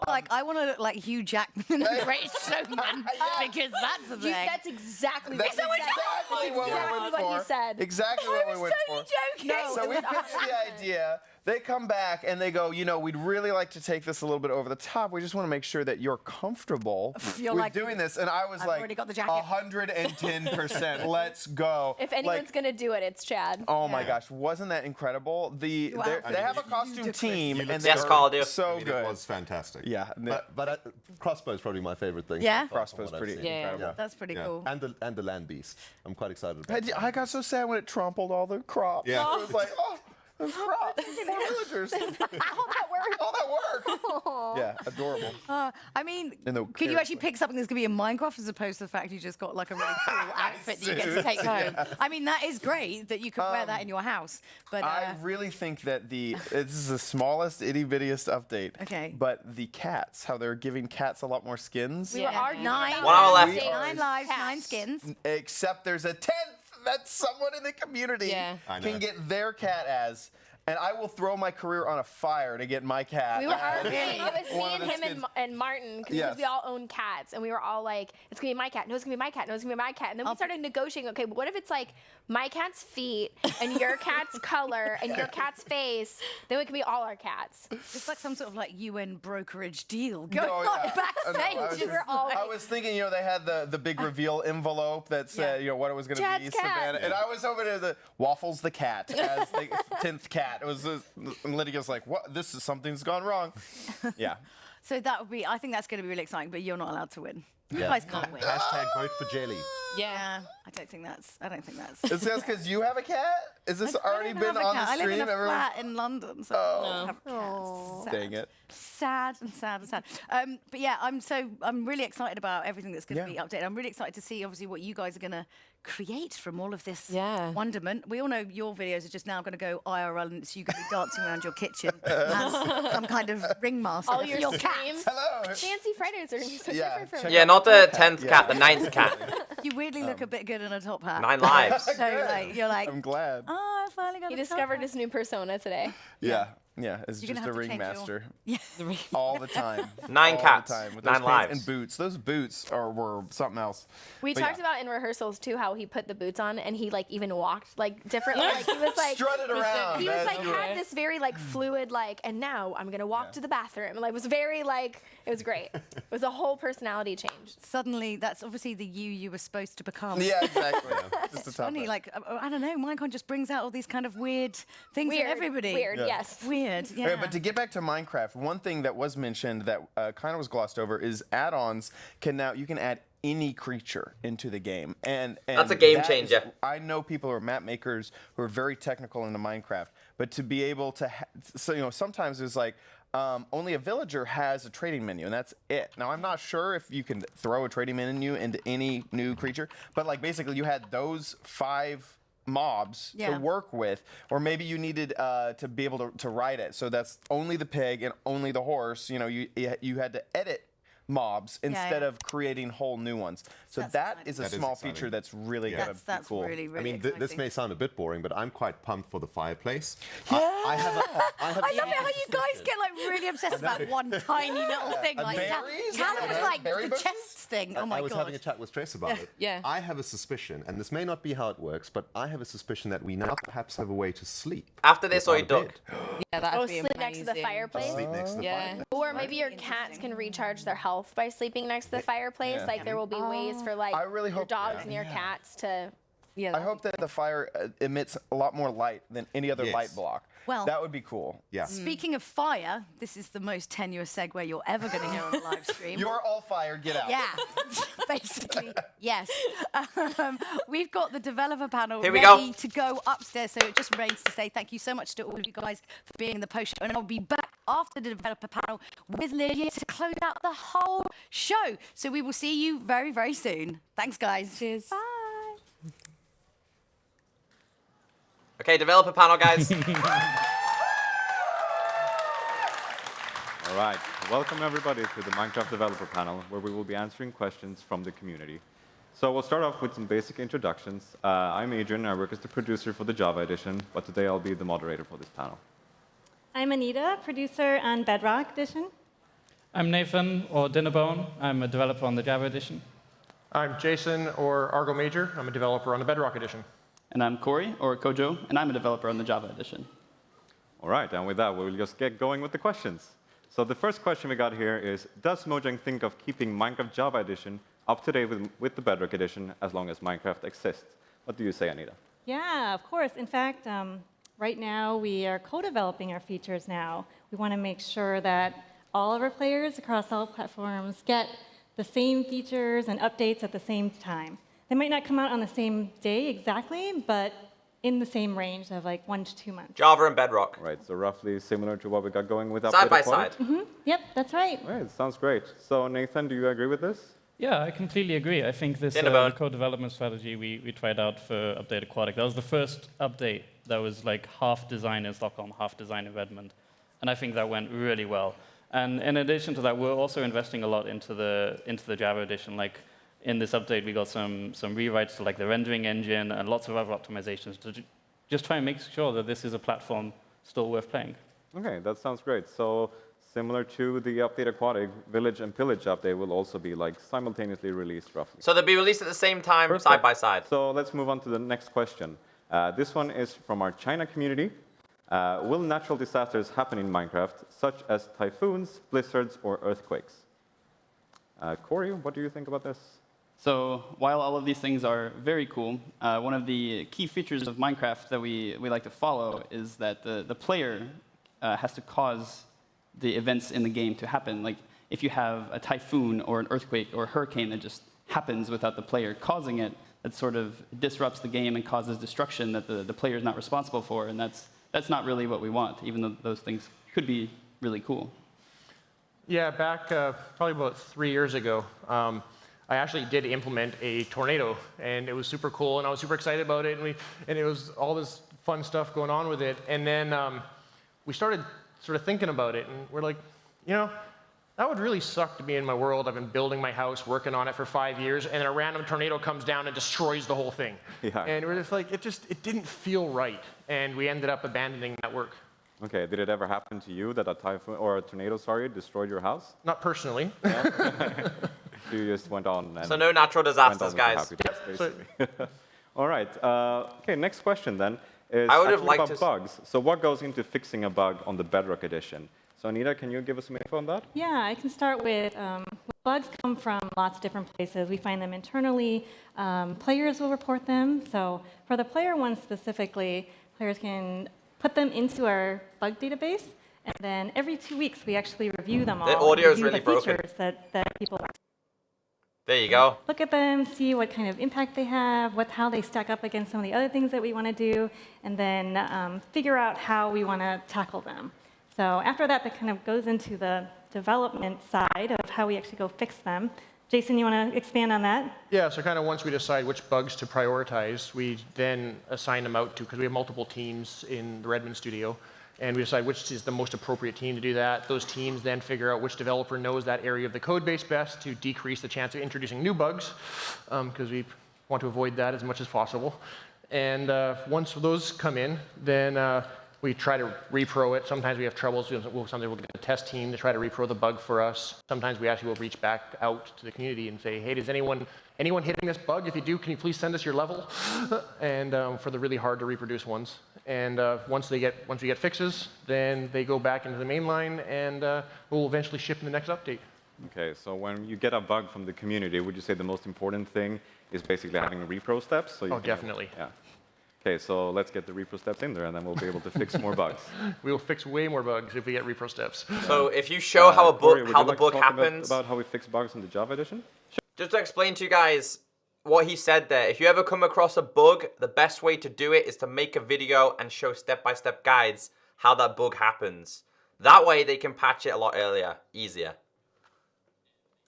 Like, I want to look like Hugh Jackman in The Greatest Showman because that's the thing. That's exactly That's exactly what we went for. he said. Exactly what we went for. joking. No, So we pitched the idea. They come back and they go, you know, we'd really like to take this a little bit over the top. We just want to make sure that you're comfortable You're with like, doing this. And I was I've like, already got the jacket. 110%. Let's go. If anyone's going to do it, it's Chad. Oh my gosh, wasn't that incredible? They have a costume team, and Yes, Carl, do. so I mean, good. It was fantastic. Yeah, But crossbow is probably my favorite thing. Yeah? Crossbow's What I've pretty seen. incredible. That's pretty cool. And the land beast. I'm quite excited about that. I got so sad when it trampled all the crops. Yeah. I was like, oh, those crops, poor villagers. All that work. All that work. Yeah, adorable. I mean, And the could you actually pick something that's going to be in Minecraft as opposed to the fact you just got like a really cool outfit that you get to take home? I mean, that is great that you can wear that in your house. But I really think that this is the smallest, itty bittiest update. Okay. But the cats, how they're giving cats a lot more skins. We were arguing nine, about 1 hour left. nine lives, 9 skins. Except there's a 10th that someone in the community Yeah. I know. can get their cat as. And I will throw my career on a fire to get my cat. We were as arguing. It was one me of and the him skins. and Martin because Yes. we all own cats, and we were all like, "It's gonna be my cat. No, it's gonna be my cat. No, it's gonna be my cat." And then we started negotiating. Okay, but what if it's like my cat's feet and your cat's color and your cat's face? Then it can be all our cats. It's like some sort of like UN brokerage deal going Oh, on yeah. I know, backstage. I was thinking, you know, they had the big reveal envelope that said, you know, what it was going to Chad's be. cat. Savannah. And I was over to the Waffles the cat as the 10th cat. It was, and Lydia's like, what? This is something's gone wrong. Yeah. So that would be, I think that's going to be really exciting, but you're not allowed to win. You Yeah. guys can't win. Hashtag vote for Jelly. Yeah, I don't think that's. Is this because you have a cat? Is this already been on the I live stream? in a flat in London, so I don't have cats. Sad. Dang it. Sad and sad and sad. But yeah, I'm really excited about everything that's going to be updated. I'm really excited to see, obviously, what you guys are going to create from all of this wonderment. We all know your videos are just now going to go IRL, and it's you going to be dancing around your kitchen as some kind of ringmaster All for your your streams. cats. Hello. Fancy Fridays are gonna be so different from. Yeah, not the 10th cat, the 9th cat. You weirdly look a bit good in a top hat. 9 lives. So like, you're like, I'm glad. oh, I finally got He a top discovered hat. his new persona today. Yeah. Yeah, it's You're just gonna a have to change ringmaster. Yeah. All the time. 9 All cats, The time, with 9 those pants lives. and boots. Those boots were something else. We But talked yeah. about in rehearsals too how he put the boots on and he like even walked like differently. Like he was like Strutted around. He was That's like right. had this very like fluid like, and now I'm gonna walk to the bathroom. And like it was very like it was great. It was a whole personality change. Suddenly, that's obviously the you were supposed to become. Yeah, exactly. Just the top Funny, hat. like I don't know, Minecon just brings out all these kind of weird things in Weird, everybody. weird, Yeah. yes. Weird, yeah. Okay, but to get back to Minecraft, one thing that was mentioned that kind of was glossed over is add-ons you can add any creature into the game, and That's a game that changer. is- I know people who are map makers who are very technical into Minecraft, but to be able to, so you know, sometimes it's like only a villager has a trading menu, and that's it. Now, I'm not sure if you can throw a trading menu into any new creature, but like basically you had those 5 mobs to work with, or maybe you needed to be able to ride it. So that's only the pig and only the horse. You know, you had to edit mobs instead of creating whole new ones. So that is a small feature that's really gonna be cool. Really, really I mean, exciting. this may sound a bit boring, but I'm quite pumped for the fireplace. Yeah. I have I love it how you guys get like really obsessed about one tiny little thing. Like Callum was like the chests thing. Oh my I was god. having a chat with Trace about it. Yeah. I have a suspicion, and this may not be how it works, but I have a suspicion that we now perhaps have a way to sleep. After this, or you without a duck. Yeah, that'd be sleep next to the amazing. fireplace. Sleep next to the fireplace. Or maybe your cats can recharge their health by sleeping next to the fireplace. Yeah. Like there will be ways for like I really your hope- dogs and your cats to. Yeah. I hope that the fire emits a lot more light than any other light block. Well, that would be cool. Yeah. Speaking of fire, this is the most tenuous segue you're ever going to hear on a live stream. You're all fired. Get out. Yeah, basically, yes. We've got the developer panel Here we ready go. to go upstairs, so it just remains to say thank you so much to all of you guys for being in the post show, and I'll be back after the developer panel with Lydia to close out the whole show. So we will see you very, very soon. Thanks, guys. Cheers. Bye. Okay, developer panel, guys. All right, welcome everybody to the Minecraft developer panel, where we will be answering questions from the community. So we'll start off with some basic introductions. I'm Adrian, I work as the producer for the Java edition, but today I'll be the moderator for this panel. I'm Anita, producer on Bedrock Edition. I'm Nathan, or Dinnerbone. I'm a developer on the Java edition. I'm Jason, or Argo Major. I'm a developer on the Bedrock edition. And I'm Corey, or Kojo, and I'm a developer on the Java edition. All right, and with that, we'll just get going with the questions. So the first question we got here is, does Mojang think of keeping Minecraft Java edition up to date with the Bedrock edition as long as Minecraft exists? What do you say, Anita? Yeah, of course. In fact, right now we are co-developing our features now. We want to make sure that all of our players across all platforms get the same features and updates at the same time. They might not come out on the same day exactly, but in the same range of like 1 to 2 months. Java and Bedrock. Right, so roughly similar to what we got going with Side by Updated Quarter? side. Yep, that's right. All right, sounds great. So Nathan, do you agree with this? Yeah, I completely agree. I think this the co-development strategy we tried out for Update Aquatic, that was the first update that was like half design in Stockholm, half design in Redmond. And I think that went really well. And in addition to that, we're also investing a lot into the Java edition. Like in this update, we got some rewrites to like the rendering engine and lots of other optimizations to just try and make sure that this is a platform still worth playing. Okay, that sounds great. So similar to the Update Aquatic, Village and Pillage update will also be like simultaneously released roughly. So they'll be released at the same time, side by side. So let's move on to the next question. This one is from our China community. Will natural disasters happen in Minecraft, such as typhoons, blizzards, or earthquakes? Corey, what do you think about this? So while all of these things are very cool, one of the key features of Minecraft that we like to follow is that the player has to cause the events in the game to happen. Like if you have a typhoon or an earthquake or a hurricane that just happens without the player causing it, that sort of disrupts the game and causes destruction that the player is not responsible for, and that's not really what we want, even though those things could be really cool. Yeah, back probably about 3 years ago, I actually did implement a tornado, and it was super cool, and I was super excited about it, and it was all this fun stuff going on with it. And then we started sort of thinking about it, and we're like, you know, that would really suck to be in my world. I've been building my house, working on it for 5 years, and then a random tornado comes down and destroys the whole thing. Yeah. And we're just like, it didn't feel right, and we ended up abandoning that work. Okay, did it ever happen to you that a typhoon or a tornado, destroyed your house? Not personally. So you just went on. And So no natural disasters, guys. All right. Okay, next question then is I would have actually liked about to bugs. So what goes into fixing a bug on the Bedrock edition? So Anita, can you give us some info on that? Yeah, I can start with bugs come from lots of different places. We find them internally. Players will report them. So for the player ones specifically, players can put them into our bug database, and then every 2 weeks we actually review them all. The audio is review really the broken. features that people There you go. look at them, see what kind of impact they have, how they stack up against some of the other things that we want to do, and then figure out how we want to tackle them. So after that, that kind of goes into the development side of how we actually go fix them. Jason, you want to expand on that? Yeah, so kind of once we decide which bugs to prioritize, we then assign them out to, because we have multiple teams in the Redmond studio, and we decide which is the most appropriate team to do that. Those teams then figure out which developer knows that area of the code base best to decrease the chance of introducing new bugs, because we want to avoid that as much as possible. And once those come in, then we try to repro it. Sometimes we have troubles. Sometimes we'll get a test team to try to repro the bug for us. Sometimes we actually will reach back out to the community and say, hey, does anyone hitting this bug? If you do, can you please send us your level? And for the really hard to reproduce ones. And once we get fixes, then they go back into the main line, and we'll eventually ship in the next update. Okay, so when you get a bug from the community, would you say the most important thing is basically having repro steps? So you definitely. Yeah. Okay, so let's get the repro steps in there, and then we'll be able to fix more bugs. We'll fix way more bugs if we get repro steps. So if you show how the bug happens, about how we fix bugs in the Java edition. Just to explain to you guys what he said there. If you ever come across a bug, the best way to do it is to make a video and show step-by-step guides how that bug happens. That way they can patch it a lot earlier, easier.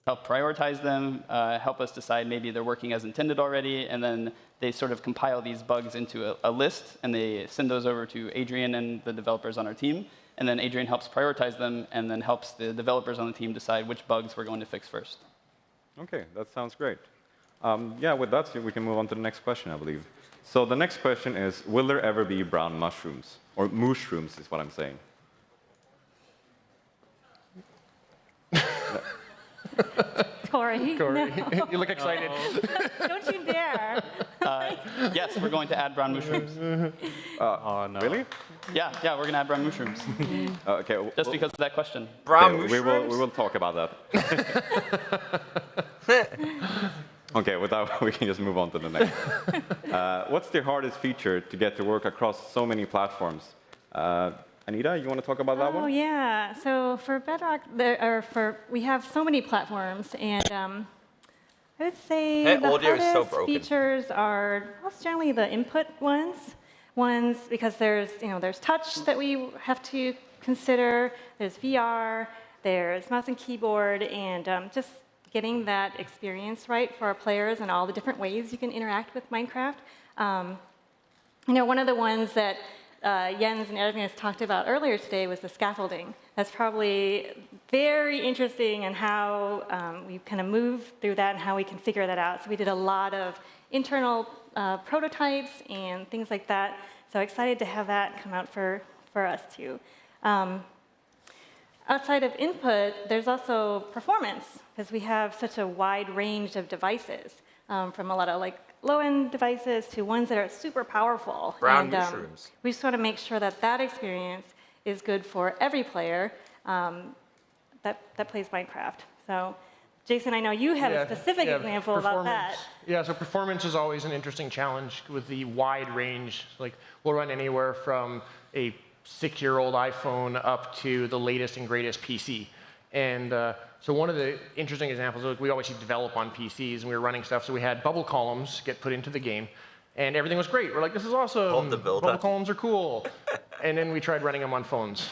Help prioritize them, help us decide maybe they're working as intended already, and then they sort of compile these bugs into a list, and they send those over to Adrian and the developers on our team, and then Adrian helps prioritize them, and then helps the developers on the team decide which bugs we're going to fix first. Okay, that sounds great. Yeah, with that, we can move on to the next question, I believe. So the next question is, will there ever be brown mushrooms? Or mushrooms is what I'm saying. Corey. Corey, no. you look excited. Don't you dare. Yes, we're going to add brown mushrooms. Oh, no. Really? Yeah, we're going to add brown mushrooms. Okay. Just because of that question. Brown mushrooms? We will talk about that. Okay, with that, we can just move on to the next. What's the hardest feature to get to work across so many platforms? Anita, you want to talk about that one? Oh, yeah. So for Bedrock, we have so many platforms, and I would say the hardest features are most generally the input ones. Because there's touch that we have to consider, there's VR, there's mouse and keyboard, and just getting that experience right for our players and all the different ways you can interact with Minecraft. One of the ones that Jens and Edwin talked about earlier today was the scaffolding. That's probably very interesting in how we kind of move through that and how we can figure that out. So we did a lot of internal prototypes and things like that. So excited to have that come out for us too. Outside of input, there's also performance, because we have such a wide range of devices, from a lot of low-end devices to ones that are super powerful. Brown mushrooms. We just want to make sure that that experience is good for every player that plays Minecraft. So, Jason, I know you have a specific example about that. Yeah, so performance is always an interesting challenge with the wide range. We'll run anywhere from a 6-year-old iPhone up to the latest and greatest PC. And so one of the interesting examples, we always develop on PCs, and we were running stuff, so we had bubble columns get put into the game, and everything was great. We're like, this is awesome. Bubble columns are cool. And then we tried running them on phones,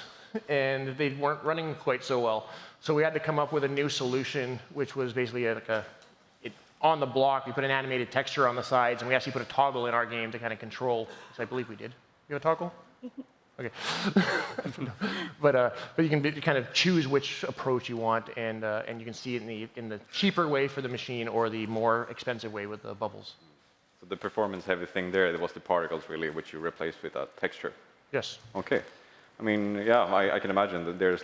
and they weren't running quite so well. So we had to come up with a new solution, which was basically on the block, we put an animated texture on the sides, and we actually put a toggle in our game to kind of control, so I believe we did. You have a toggle? Okay. But you can kind of choose which approach you want, and you can see it in the cheaper way for the machine or the more expensive way with the bubbles. So the performance-heavy thing there was the particles, really, which you replaced with a texture. Yes. Okay. I mean, yeah, I can imagine that there's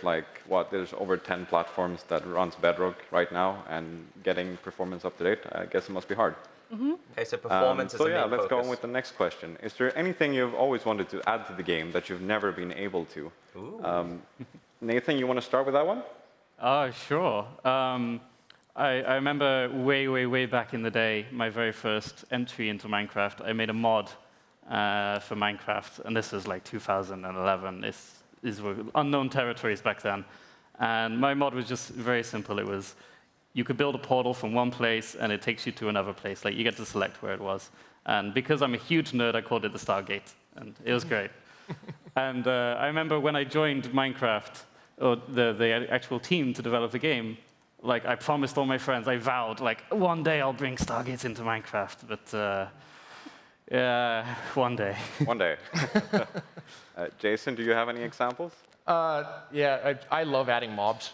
there's over 10 platforms that runs Bedrock right now, and getting performance up to date, I guess it must be hard. Mm-hmm. Okay, so performance is the main let's focus. go on with the next question. Is there anything you've always wanted to add to the game that you've never been able to? Nathan, you want to start with that one? Sure. I remember way back in the day, my very first entry into Minecraft, I made a mod for Minecraft, and this was 2011. These were unknown territories back then. And my mod was just very simple. It was, you could build a portal from one place, and it takes you to another place. You get to select where it was. And because I'm a huge nerd, I called it the Stargate, and it was great. And I remember when I joined Minecraft, or the actual team to develop the game, like I promised all my friends, I vowed, like one day I'll bring Stargates into Minecraft, but yeah, one day. One day. Jason, do you have any examples? Yeah, I love adding mobs.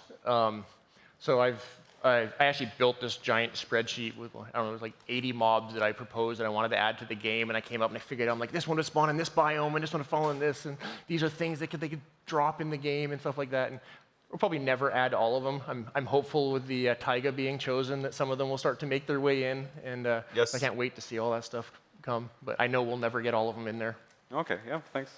So I actually built this giant spreadsheet with, I don't know, it was like 80 mobs that I proposed that I wanted to add to the game, and I came up and I figured out, I'm like, this one would spawn in this biome, and this one would fall in this, and these are things that they could drop in the game and stuff like that. And we'll probably never add all of them. I'm hopeful with the taiga being chosen that some of them will start to make their way in, and Yes. I can't wait to see all that stuff come. But I know we'll never get all of them in there. Okay, yeah, thanks.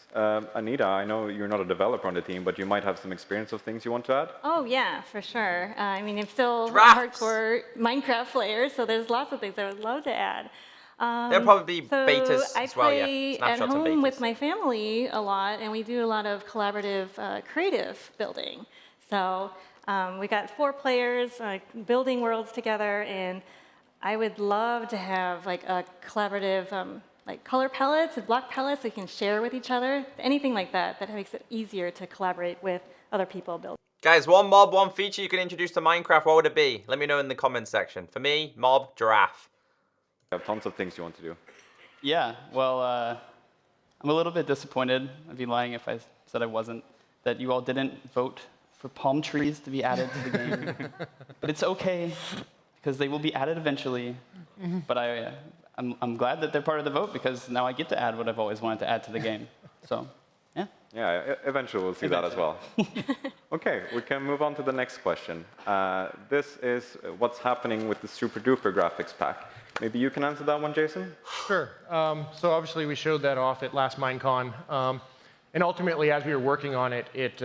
Anita, I know you're not a developer on the team, but you might have some experience of things you want to add? Oh, yeah, for sure. I mean, I'm still a Drafts. hardcore Minecraft player, so there's lots of things I would love to add. There'll probably be so betas I as well, yeah. play at Snapshots and home betas. with my family a lot, and we do a lot of collaborative creative building. So we got 4 players building worlds together, and I would love to have like a collaborative like color palettes and block palettes we can share with each other. Anything like that makes it easier to collaborate with other people building. Guys, one mob, one feature you can introduce to Minecraft, what would it be? Let me know in the comments section. For me, mob, giraffe. You have tons of things you want to do. Yeah, well, I'm a little bit disappointed. I'd be lying if I said I wasn't, that you all didn't vote for palm trees to be added to the game. But it's okay, because they will be added eventually. But I'm glad that they're part of the vote, because now I get to add what I've always wanted to add to the game. So, yeah. Yeah, eventually we'll see that as well. Okay, we can move on to the next question. This is what's happening with the super duper graphics pack. Maybe you can answer that one, Jason? Sure. So obviously we showed that off at last Minecon. And ultimately, as we were working on it, it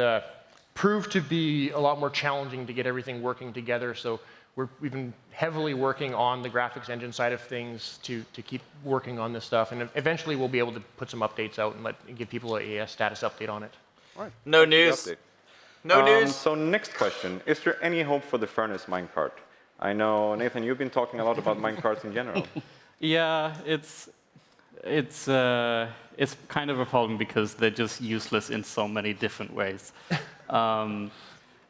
proved to be a lot more challenging to get everything working together. So we've been heavily working on the graphics engine side of things to keep working on this stuff. And eventually we'll be able to put some updates out and give people a status update on it. All right. No news. No news. So next question. Is there any hope for the furnace minecart? I know, Nathan, you've been talking a lot about minecarts in general. Yeah, it's kind of a problem because they're just useless in so many different ways.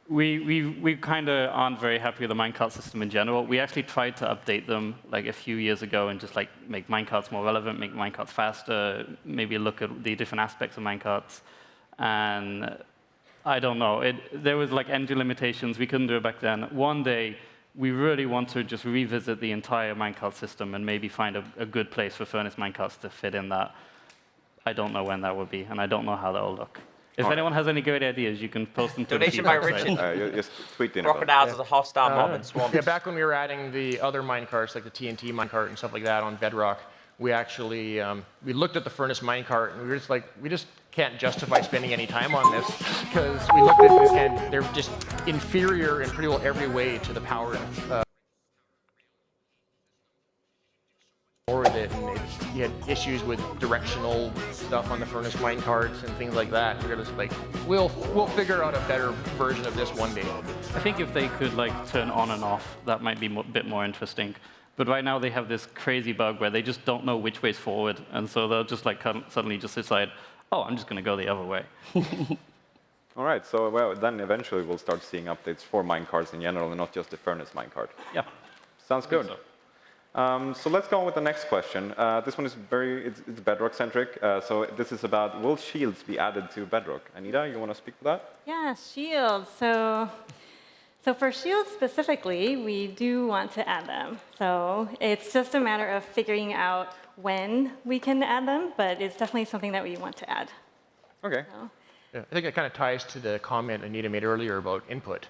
We kind of aren't very happy with the minecart system in general. We actually tried to update them like a few years ago and just like make minecarts more relevant, make minecarts faster, maybe look at the different aspects of minecarts. And I don't know, there was like engine limitations. We couldn't do it back then. One day, we really want to just revisit the entire minecart system and maybe find a good place for furnace minecarts to fit in that. I don't know when that will be, and I don't know how that will look. If anyone has any great ideas, you can post them to Donation the by feedback Richard. Just tweet in Crocodiles as a hostile mob and swamps. Yeah, back when we were adding the other minecarts, like the TNT minecart and stuff like that on Bedrock, we actually we looked at the furnace minecart and we were just like, we just can't justify spending any time on this because we looked at it and they're just inferior in pretty well every way to the power of it. And you had issues with directional stuff on the furnace minecarts and things like that. We're just like, we'll figure out a better version of this one day. I think if they could like turn on and off, that might be a bit more interesting. But right now they have this crazy bug where they just don't know which way's forward, and so they'll just like suddenly just decide, oh, I'm just going to go the other way. All right, so well, then eventually we'll start seeing updates for minecarts in general and not just the furnace minecart. Yeah. Sounds good. So let's go on with the next question. This one is it's Bedrock centric. So this is about, will shields be added to Bedrock? Anita, you want to speak to that? Yeah, shields. So for shields specifically, we do want to add them. So it's just a matter of figuring out when we can add them, but it's definitely something that we want to add. Okay. So. Yeah, I think it kind of ties to the comment Anita made earlier about input.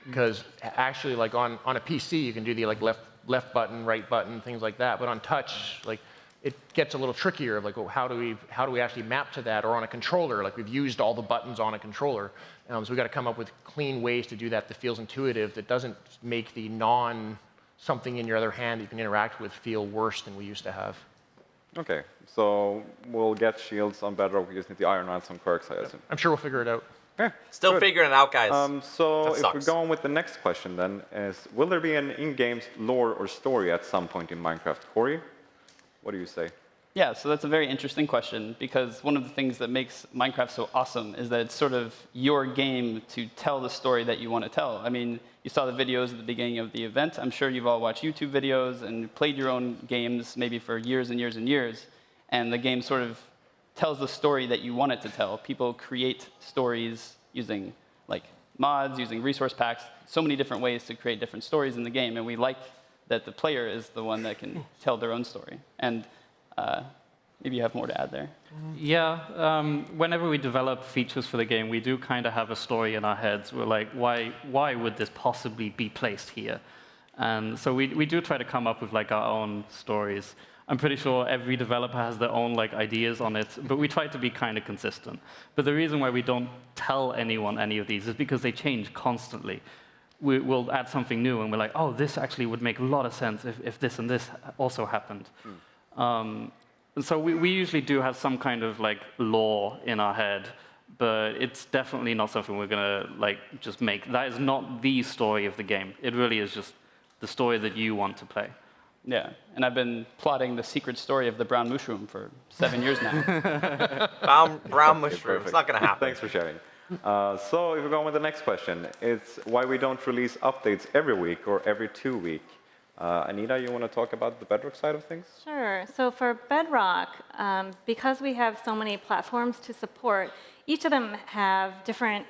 Because actually, like on a PC, you can do the like left button, right button, things like that. But on touch, like it gets a little trickier of like, well, how do we actually map to that? Or on a controller, like we've used all the buttons on a controller. So we've got to come up with clean ways to do that feels intuitive, that doesn't make the something in your other hand that you can interact with feel worse than we used to have. Okay, so we'll get shields on Bedrock. We just need the iron on some quirks, I assume. I'm sure we'll figure it out. Yeah, Still good. figuring it out, guys. So if we go on with the next question then, will there be an in-game lore or story at some point in Minecraft? Corey, what do you say? Yeah, so that's a very interesting question, because one of the things that makes Minecraft so awesome is that it's sort of your game to tell the story that you want to tell. I mean, you saw the videos at the beginning of the event. I'm sure you've all watched YouTube videos and played your own games maybe for years and years and years, and the game sort of tells the story that you want it to tell. People create stories using like mods, using resource packs, so many different ways to create different stories in the game, and we like that the player is the one that can tell their own story. And maybe you have more to add there. Yeah, whenever we develop features for the game, we do kind of have a story in our heads. We're like, why would this possibly be placed here? And so we do try to come up with like our own stories. I'm pretty sure every developer has their own like ideas on it, but we try to be kind of consistent. But the reason why we don't tell anyone any of these is because they change constantly. We'll add something new, and we're like, oh, this actually would make a lot of sense if this and this also happened. And so we usually do have some kind of like lore in our head, but it's definitely not something we're gonna like just make. That is not the story of the game. It really is just the story that you want to play. Yeah, and I've been plotting the secret story of the brown mushroom for 7 years now. brown mushroom, it's not gonna happen. Thanks for sharing. So if we go on with the next question, it's why we don't release updates every week or every 2 weeks. Anita, you want to talk about the Bedrock side of things? Sure. So for Bedrock, because we have so many platforms to support, each of them have different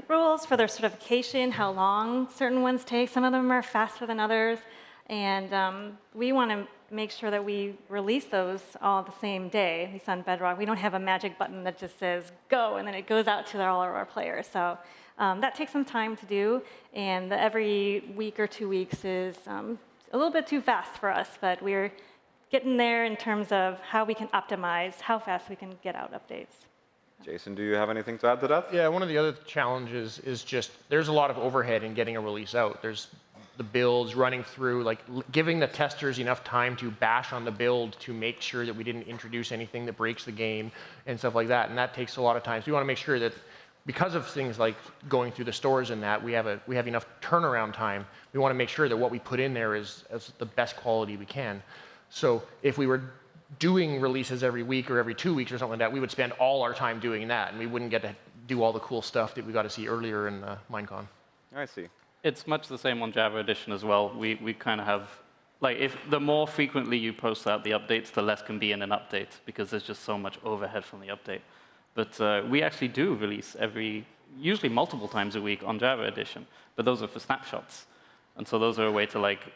rules for their certification, how long certain ones take. Some of them are faster than others. And we want to make sure that we release those all the same day, at least on Bedrock. We don't have a magic button that just says go, and then it goes out to all of our players. So that takes some time to do, and every week or 2 weeks is a little bit too fast for us, but we're getting there in terms of how we can optimize how fast we can get out updates. Jason, do you have anything to add to that? Yeah, one of the other challenges is just there's a lot of overhead in getting a release out. There's the builds running through, like giving the testers enough time to bash on the build to make sure that we didn't introduce anything that breaks the game and stuff like that, and that takes a lot of time. So we want to make sure that because of things like going through the stores and that, we have enough turnaround time. We want to make sure that what we put in there is the best quality we can. So if we were doing releases every week or every 2 weeks or something like that, we would spend all our time doing that, and we wouldn't get to do all the cool stuff that we got to see earlier in Minecon. I see. It's much the same on Java Edition as well. We kind of have, like, if the more frequently you post out the updates, the less can be in an update, because there's just so much overhead from the update. But we actually do release usually multiple times a week on Java Edition, but those are for snapshots. And so those are a way to, like,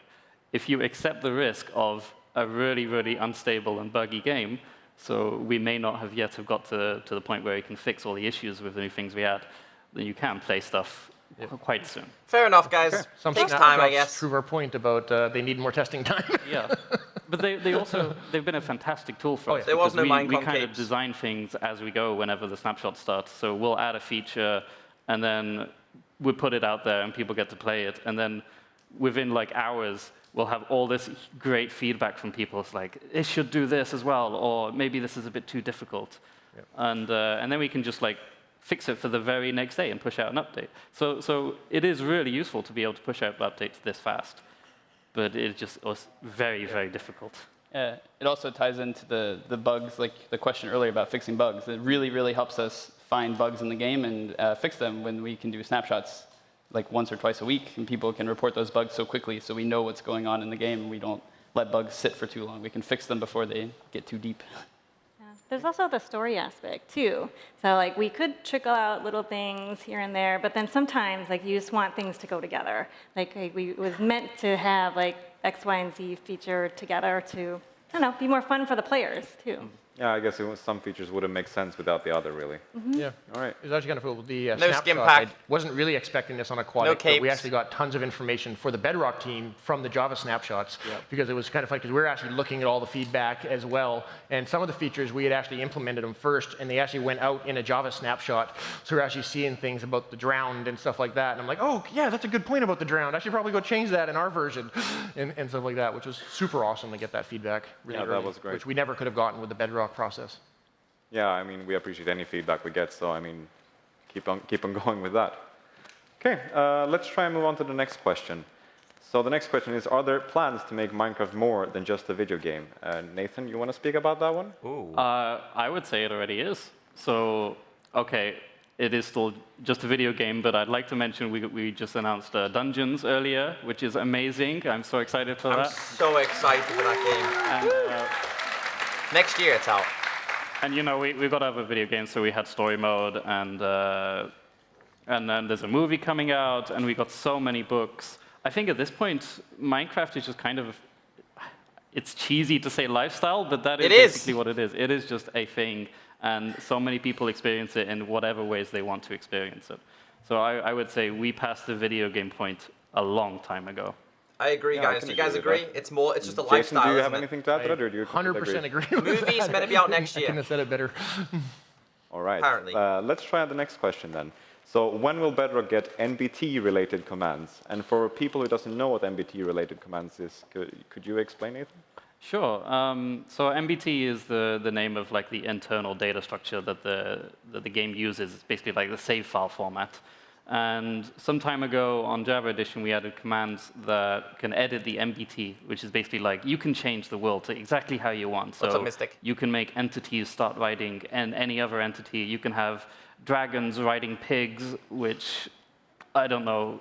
if you accept the risk of a really, really unstable and buggy game, so we may not have yet got to the point where you can fix all the issues with the new things we add, then you can play stuff quite soon. Fair enough, guys. Sure. Some takes time, I guess. Prove our point about they need more testing time. Yeah, but they've been a fantastic tool for us. There was no Minecon we kind of capes. design things as we go whenever the snapshot starts. So we'll add a feature, and then we put it out there, and people get to play it. And then within like hours, we'll have all this great feedback from people. It's like, it should do this as well, or maybe this is a bit too difficult. Yep. And then we can just like fix it for the very next day and push out an update. So it is really useful to be able to push out updates this fast, but it just was very, very difficult. It also ties into the bugs, like the question earlier about fixing bugs. It really, really helps us find bugs in the game and fix them when we can do snapshots like once or twice a week, and people can report those bugs so quickly, so we know what's going on in the game, and we don't let bugs sit for too long. We can fix them before they get too deep. There's also the story aspect too. So like we could trickle out little things here and there, but then sometimes like you just want things to go together. Like it was meant to have like X, Y, and Z feature together to, I don't know, be more fun for the players too. Yeah, I guess some features wouldn't make sense without the other, really. Yeah. All right. It was actually kind of cool with the No snapshot. skim pack. I wasn't really expecting this on Aquatic, but we actually got tons of information for the Bedrock team from the Java snapshots, because it was kind of fun, because we were actually looking at all the feedback as well, and some of the features we had actually implemented them first, and they actually went out in a Java snapshot, so we're actually seeing things about the drowned and stuff like that, and I'm like, oh, yeah, that's a good point about the drowned. I should probably go change that in our version, and stuff like that, which was super awesome to get that feedback really early, that was great. which we never could have gotten with the Bedrock process. Yeah, I mean, we appreciate any feedback we get, so I mean, keep on going with that. Okay, let's try and move on to the next question. So the next question is, are there plans to make Minecraft more than just a video game? Nathan, you want to speak about that one? Ooh. I would say it already is. So, okay, it is still just a video game, but I'd like to mention we just announced Dungeons earlier, which is amazing. I'm so excited for that. I'm so excited for that game. And, next year it's out. And you know, we've got to have a video game, so we had story mode, and then there's a movie coming out, and we got so many books. I think at this point, Minecraft is just kind of, it's cheesy to say lifestyle, but that is basically what it is. It is just a thing, and so many people experience it in whatever ways they want to experience it. So I would say we passed the video game point a long time ago. I agree, guys. Do you guys agree? It's just a lifestyle. Do you have isn't anything to add to that, or do you 100% agree with Movies that. meant to be out next year. I couldn't have said it better. All right. Apparently. Let's try out the next question then. So when will Bedrock get NBT-related commands? And for people who doesn't know what NBT-related commands is, could you explain it? Sure. So NBT is the name of like the internal data structure that the game uses. It's basically like the save file format. And some time ago on Java Edition, we added commands that can edit the NBT, which is basically like you can change the world to exactly how you want. So What's up, Mystic? you can make entities start riding and any other entity. You can have dragons riding pigs, which, I don't know,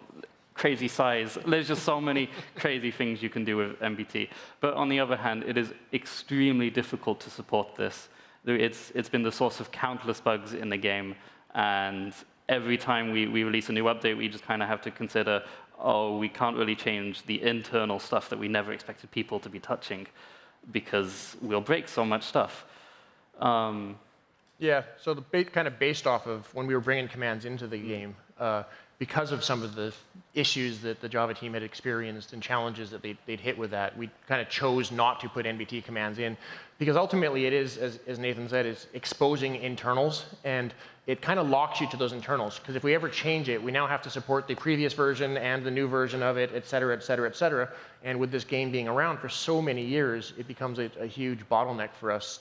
crazy size. There's just so many crazy things you can do with NBT. But on the other hand, it is extremely difficult to support this. It's been the source of countless bugs in the game, and every time we release a new update, we just kind of have to consider, oh, we can't really change the internal stuff that we never expected people to be touching because we'll break so much stuff. Yeah, so kind of based off of when we were bringing commands into the game, because of some of the issues that the Java team had experienced and challenges that they'd hit with that, we kind of chose not to put NBT commands in, because ultimately it is, as Nathan said, is exposing internals, and it kind of locks you to those internals, because if we ever change it, we now have to support the previous version and the new version of it, et cetera, et cetera, et cetera. And with this game being around for so many years, it becomes a huge bottleneck for us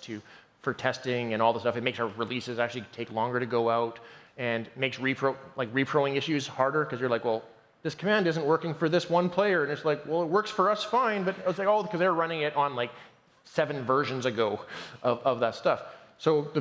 for testing and all the stuff. It makes our releases actually take longer to go out, and makes reproing issues harder, because you're like, well, this command isn't working for this one player, and it's like, well, it works for us fine, but it's like, oh, because they're running it on like 7 versions ago of that stuff. So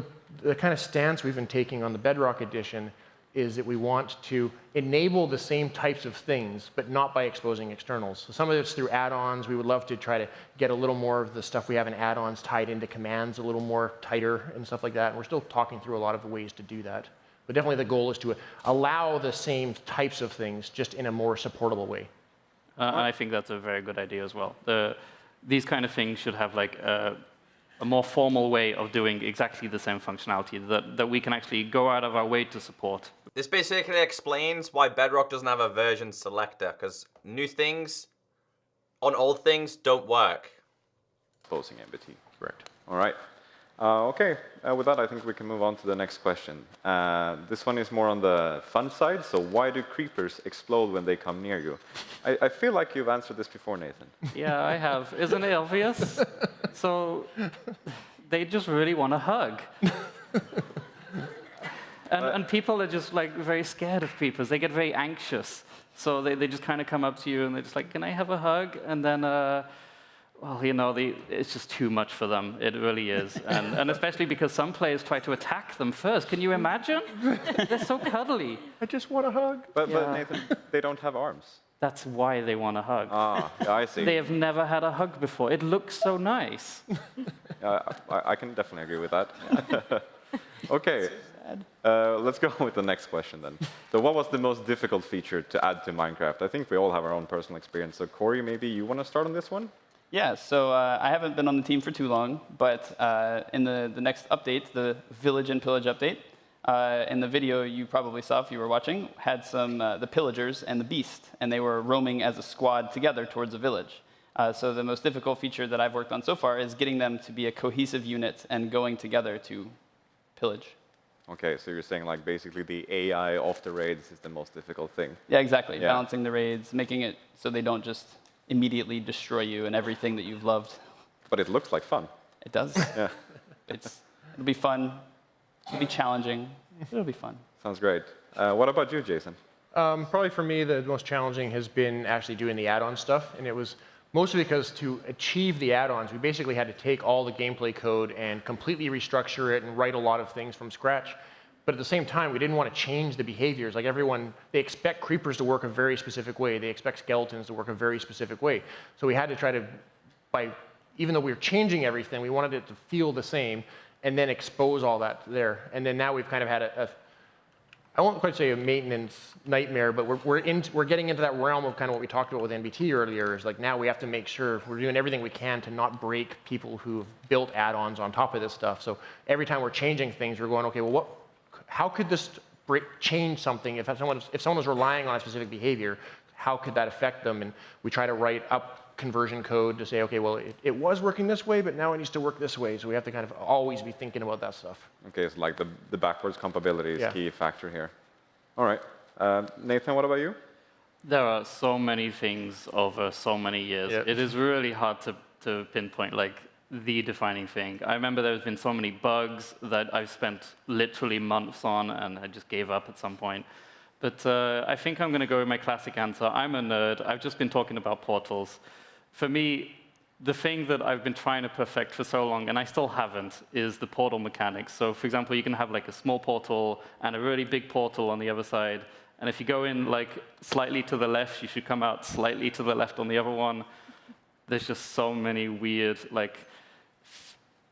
the kind of stance we've been taking on the Bedrock edition is that we want to enable the same types of things, but not by exposing externals. So some of it's through add-ons. We would love to try to get a little more of the stuff we have in add-ons tied into commands a little more tighter and stuff like that. And we're still talking through a lot of the ways to do that. But definitely the goal is to allow the same types of things, just in a more supportable way. I think that's a very good idea as well. These kind of things should have like a more formal way of doing exactly the same functionality that we can actually go out of our way to support. This basically explains why Bedrock doesn't have a version selector, because new things on old things don't work. Exposing NBT. Correct. All right. Okay, with that, I think we can move on to the next question. This one is more on the fun side. So why do creepers explode when they come near you? I feel like you've answered this before, Nathan. Yeah, I have. Isn't it obvious? So they just really want a hug. And people are just like very scared of creepers. They get very anxious. So they just kind of come up to you and they're just like, can I have a hug? And then, well, you know, it's just too much for them. It really is. And especially because some players try to attack them first. Can you imagine? They're so cuddly. I just want a hug. But Nathan, they don't have arms. That's why they want a hug. Ah, yeah, I see. They have never had a hug before. It looks so nice. I can definitely agree with that. Okay, let's go with the next question then. So what was the most difficult feature to add to Minecraft? I think we all have our own personal experience. So Corey, maybe you want to start on this one? Yeah, so I haven't been on the team for too long, but in the next update, the Village and Pillage update, in the video you probably saw if you were watching, had some the pillagers and the beast, and they were roaming as a squad together towards a village. So the most difficult feature that I've worked on so far is getting them to be a cohesive unit and going together to pillage. Okay, so you're saying like basically the AI of the raids is the most difficult thing. Yeah, exactly. Yeah. Balancing the raids, making it so they don't just immediately destroy you and everything that you've loved. But it looks like fun. It does. Yeah. It'll be fun. It'll be challenging. It'll be fun. Sounds great. What about you, Jason? Probably for me, the most challenging has been actually doing the add-on stuff, and it was mostly because to achieve the add-ons, we basically had to take all the gameplay code and completely restructure it and write a lot of things from scratch. But at the same time, we didn't want to change the behaviors. Like everyone, they expect creepers to work a very specific way. They expect skeletons to work a very specific way. So we had to try to, even though we were changing everything, we wanted it to feel the same and then expose all that there. And then now we've kind of had I won't quite say a maintenance nightmare, but we're getting into that realm of kind of what we talked about with NBT earlier, is like now we have to make sure we're doing everything we can to not break people who've built add-ons on top of this stuff. So every time we're changing things, we're going, okay, well, how could this change something? If someone was relying on a specific behavior, how could that affect them? And we try to write up conversion code to say, okay, well, it was working this way, but now it needs to work this way. So we have to kind of always be thinking about that stuff. Okay, so like the backwards compatibility is key factor here. All right. Nathan, what about you? There are so many things over so many years. Yep. It is really hard to pinpoint like the defining thing. I remember there's been so many bugs that I've spent literally months on, and I just gave up at some point. But I think I'm going to go with my classic answer. I'm a nerd. I've just been talking about portals. For me, the thing that I've been trying to perfect for so long, and I still haven't, is the portal mechanics. So for example, you can have like a small portal and a really big portal on the other side. And if you go in like slightly to the left, you should come out slightly to the left on the other one. There's just so many weird, like,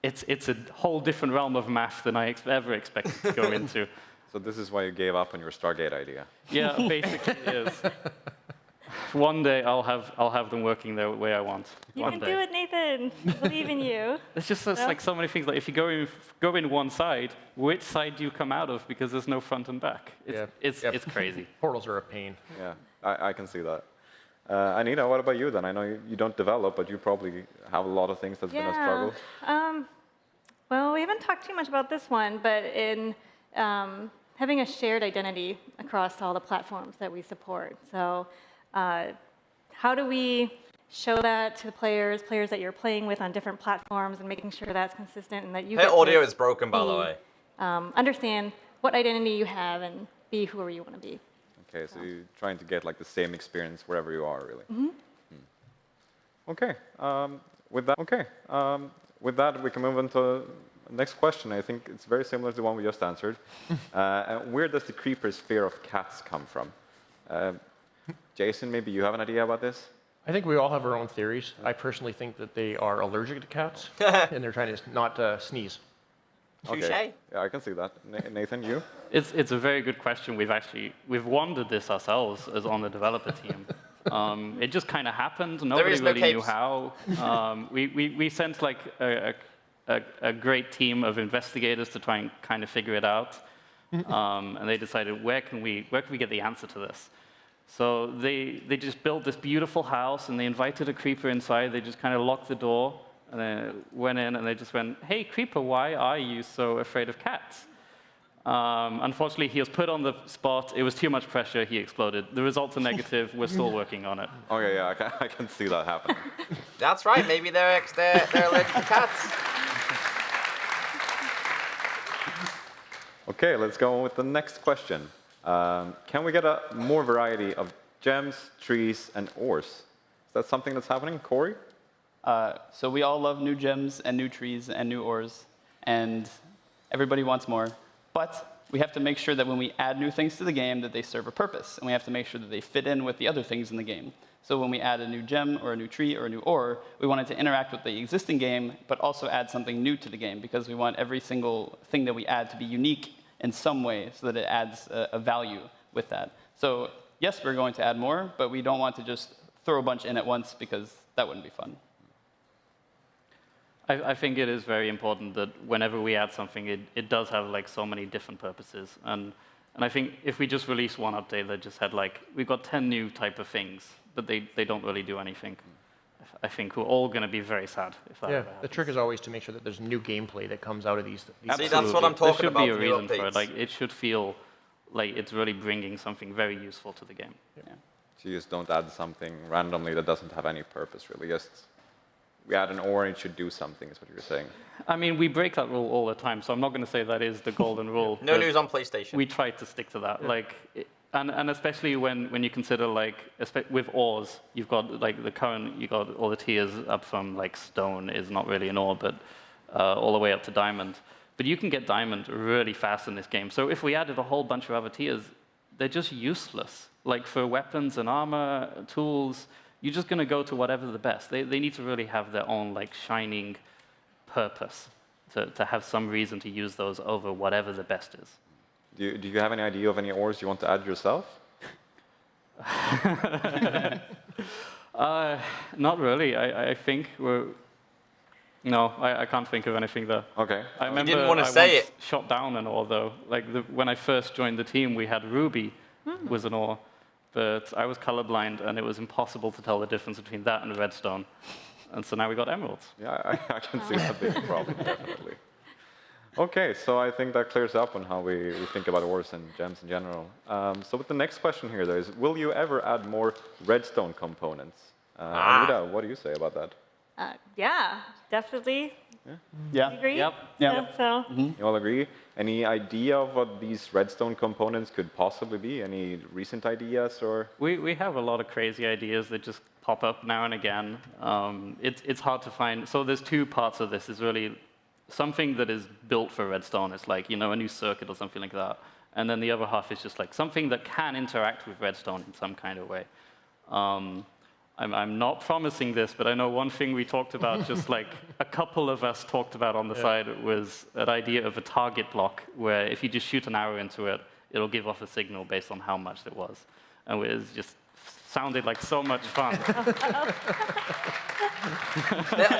it's a whole different realm of math than I ever expected to go into. So this is why you gave up on your Stargate idea. Yeah, basically it is. One day I'll have them working the way I want. You can do it, Nathan. I believe in you. It's just like so many things. Like if you go in one side, which side do you come out of? Because there's no front and back. It's crazy. Portals are a pain. Yeah, I can see that. Anita, what about you then? I know you don't develop, but you probably have a lot of things that's been a struggle. Well, we haven't talked too much about this one, but in having a shared identity across all the platforms that we support. So how do we show that to the players that you're playing with on different platforms, and making sure that's consistent and that you Her audio is broken, by the way. Understand what identity you have and be whoever you want to be. Okay, so you're trying to get like the same experience wherever you are, really. Okay. With that, we can move on to the next question. I think it's very similar to the one we just answered. Where does the creeper's fear of cats come from? Jason, maybe you have an idea about this? I think we all have our own theories. I personally think that they are allergic to cats, and they're trying to not sneeze. Okay. Yeah, I can see that. Nathan, you? It's a very good question. We've wondered this ourselves as on the developer team. It just kind of happened. Nobody really knew how. We sent like a great team of investigators to try and kind of figure it out, and they decided where can we get the answer to this. So they just built this beautiful house, and they invited a creeper inside. They just kind of locked the door, and then went in, and they just went, "Hey, creeper, why are you so afraid of cats?" Unfortunately, he was put on the spot. It was too much pressure. He exploded. The results are negative. We're still working on it. Okay, yeah, I can see that happening. That's right. Maybe they're allergic to cats. Okay, let's go on with the next question. Can we get more variety of gems, trees, and ores? Is that something that's happening? Corey? So we all love new gems and new trees and new ores, and everybody wants more. But we have to make sure that when we add new things to the game, that they serve a purpose, and we have to make sure that they fit in with the other things in the game. So when we add a new gem or a new tree or a new ore, we want it to interact with the existing game, but also add something new to the game, because we want every single thing that we add to be unique in some way, so that it adds a value with that. So yes, we're going to add more, but we don't want to just throw a bunch in at once, because that wouldn't be fun. I think it is very important that whenever we add something, it does have like so many different purposes. And I think if we just release one update that just had like, we've got 10 new type of things, but they don't really do anything, I think we're all going to be very sad if that ever happens. The trick is always to make sure that there's new gameplay that comes out of these. See, that's what I'm talking about. There should be a reason for it. Like, it should feel like it's really bringing something very useful to the game. Yeah. So you just don't add something randomly that doesn't have any purpose, really. Just we add an ore and it should do something, is what you're saying. I mean, we break that rule all the time, so I'm not going to say that is the golden rule. No news on PlayStation. We try to stick to that. Yeah. Like, And especially when you consider like with ores, you've got like you got all the tiers up from like stone is not really an ore, but all the way up to diamond. But you can get diamond really fast in this game. So if we added a whole bunch of other tiers, they're just useless. Like for weapons and armor, tools, you're just going to go to whatever's the best. They need to really have their own like shining purpose to have some reason to use those over whatever the best is. Do you have any idea of any ores you want to add yourself? Not really. I think we're... No, I can't think of anything there. Okay. I remember you didn't want to say it. Shot down an ore, though. Like when I first joined the team, we had ruby was an ore, but I was colorblind, and it was impossible to tell the difference between that and redstone. And so now we got emeralds. Yeah, I can see that being a problem, definitely. Okay, so I think that clears up on how we think about ores and gems in general. So with the next question here, though, is will you ever add more redstone components? Anita, what do you say about that? Yeah, definitely. Yeah. You agree? Yep. Yeah. So. You all agree? Any idea of what these redstone components could possibly be? Any recent ideas or? We have a lot of crazy ideas that just pop up now and again. It's hard to find. So there's two parts of this. Is really something that is built for redstone. It's like, you know, a new circuit or something like that. And then the other half is just like something that can interact with redstone in some kind of way. I'm not promising this, but I know one thing we talked about, just like a couple of us talked about on the side, was an idea of a target block, where if you just shoot an arrow into it, it'll give off a signal based on how much it was. And it was just sounded like so much fun.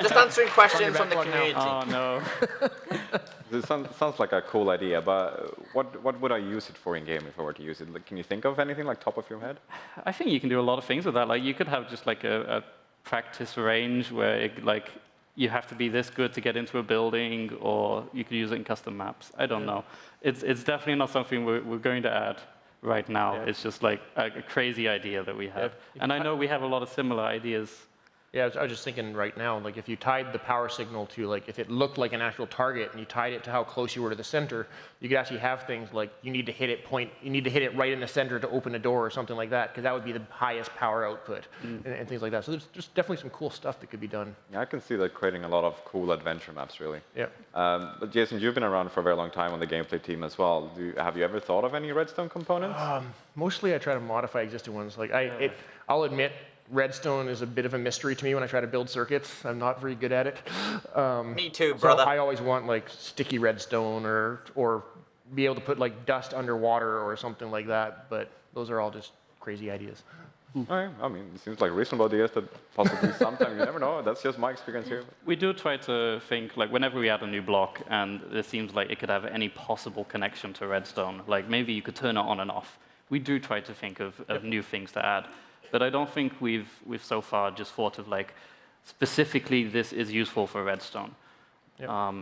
Just answering questions from the community. Oh, no. This sounds like a cool idea, but what would I use it for in game if I were to use it? Like, can you think of anything like top of your head? I think you can do a lot of things with that. Like you could have just like a practice range where it, you have to be this good to get into a building, or you could use it in custom maps. I don't know. It's definitely not something we're going to add right now. Yeah. It's just like a crazy idea that we have. Yeah. And I know we have a lot of similar ideas. Yeah, I was just thinking right now, like if you tied the power signal to, like if it looked like an actual target and you tied it to how close you were to the center, you could actually have things like you need to hit it right in the center to open a door or something like that, because that would be the highest power output and things like that. So there's just definitely some cool stuff that could be done. Yeah, I can see that creating a lot of cool adventure maps, really. Yeah. But Jason, you've been around for a very long time on the gameplay team as well. Have you ever thought of any redstone components? Mostly I try to modify existing ones. Like I'll admit, redstone is a bit of a mystery to me when I try to build circuits. I'm not very good at it. Me too, brother. So I always want like sticky redstone or be able to put like dust underwater or something like that. But those are all just crazy ideas. All right. I mean, it seems like reasonable ideas that possibly sometimes you never know. That's just my experience here. We do try to think, like whenever we add a new block and it seems like it could have any possible connection to redstone, like maybe you could turn it on and off. We do try to think of new things to add. But I don't think we've so far just thought of like specifically this is useful for redstone. Yep.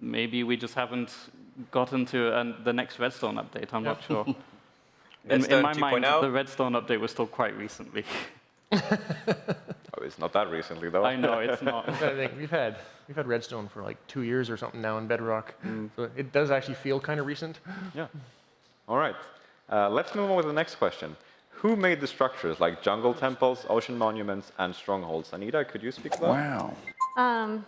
Maybe we just haven't gotten to the next redstone update. I'm not sure. In my mind, the redstone update was still quite recently. Oh, it's not that recently though. I know it's not. I think we've had redstone for like 2 years or something now in Bedrock. So it does actually feel kind of recent. Yeah. All right. Let's move on with the next question. Who made the structures like jungle temples, ocean monuments, and strongholds? Anita, could you speak to that? Wow.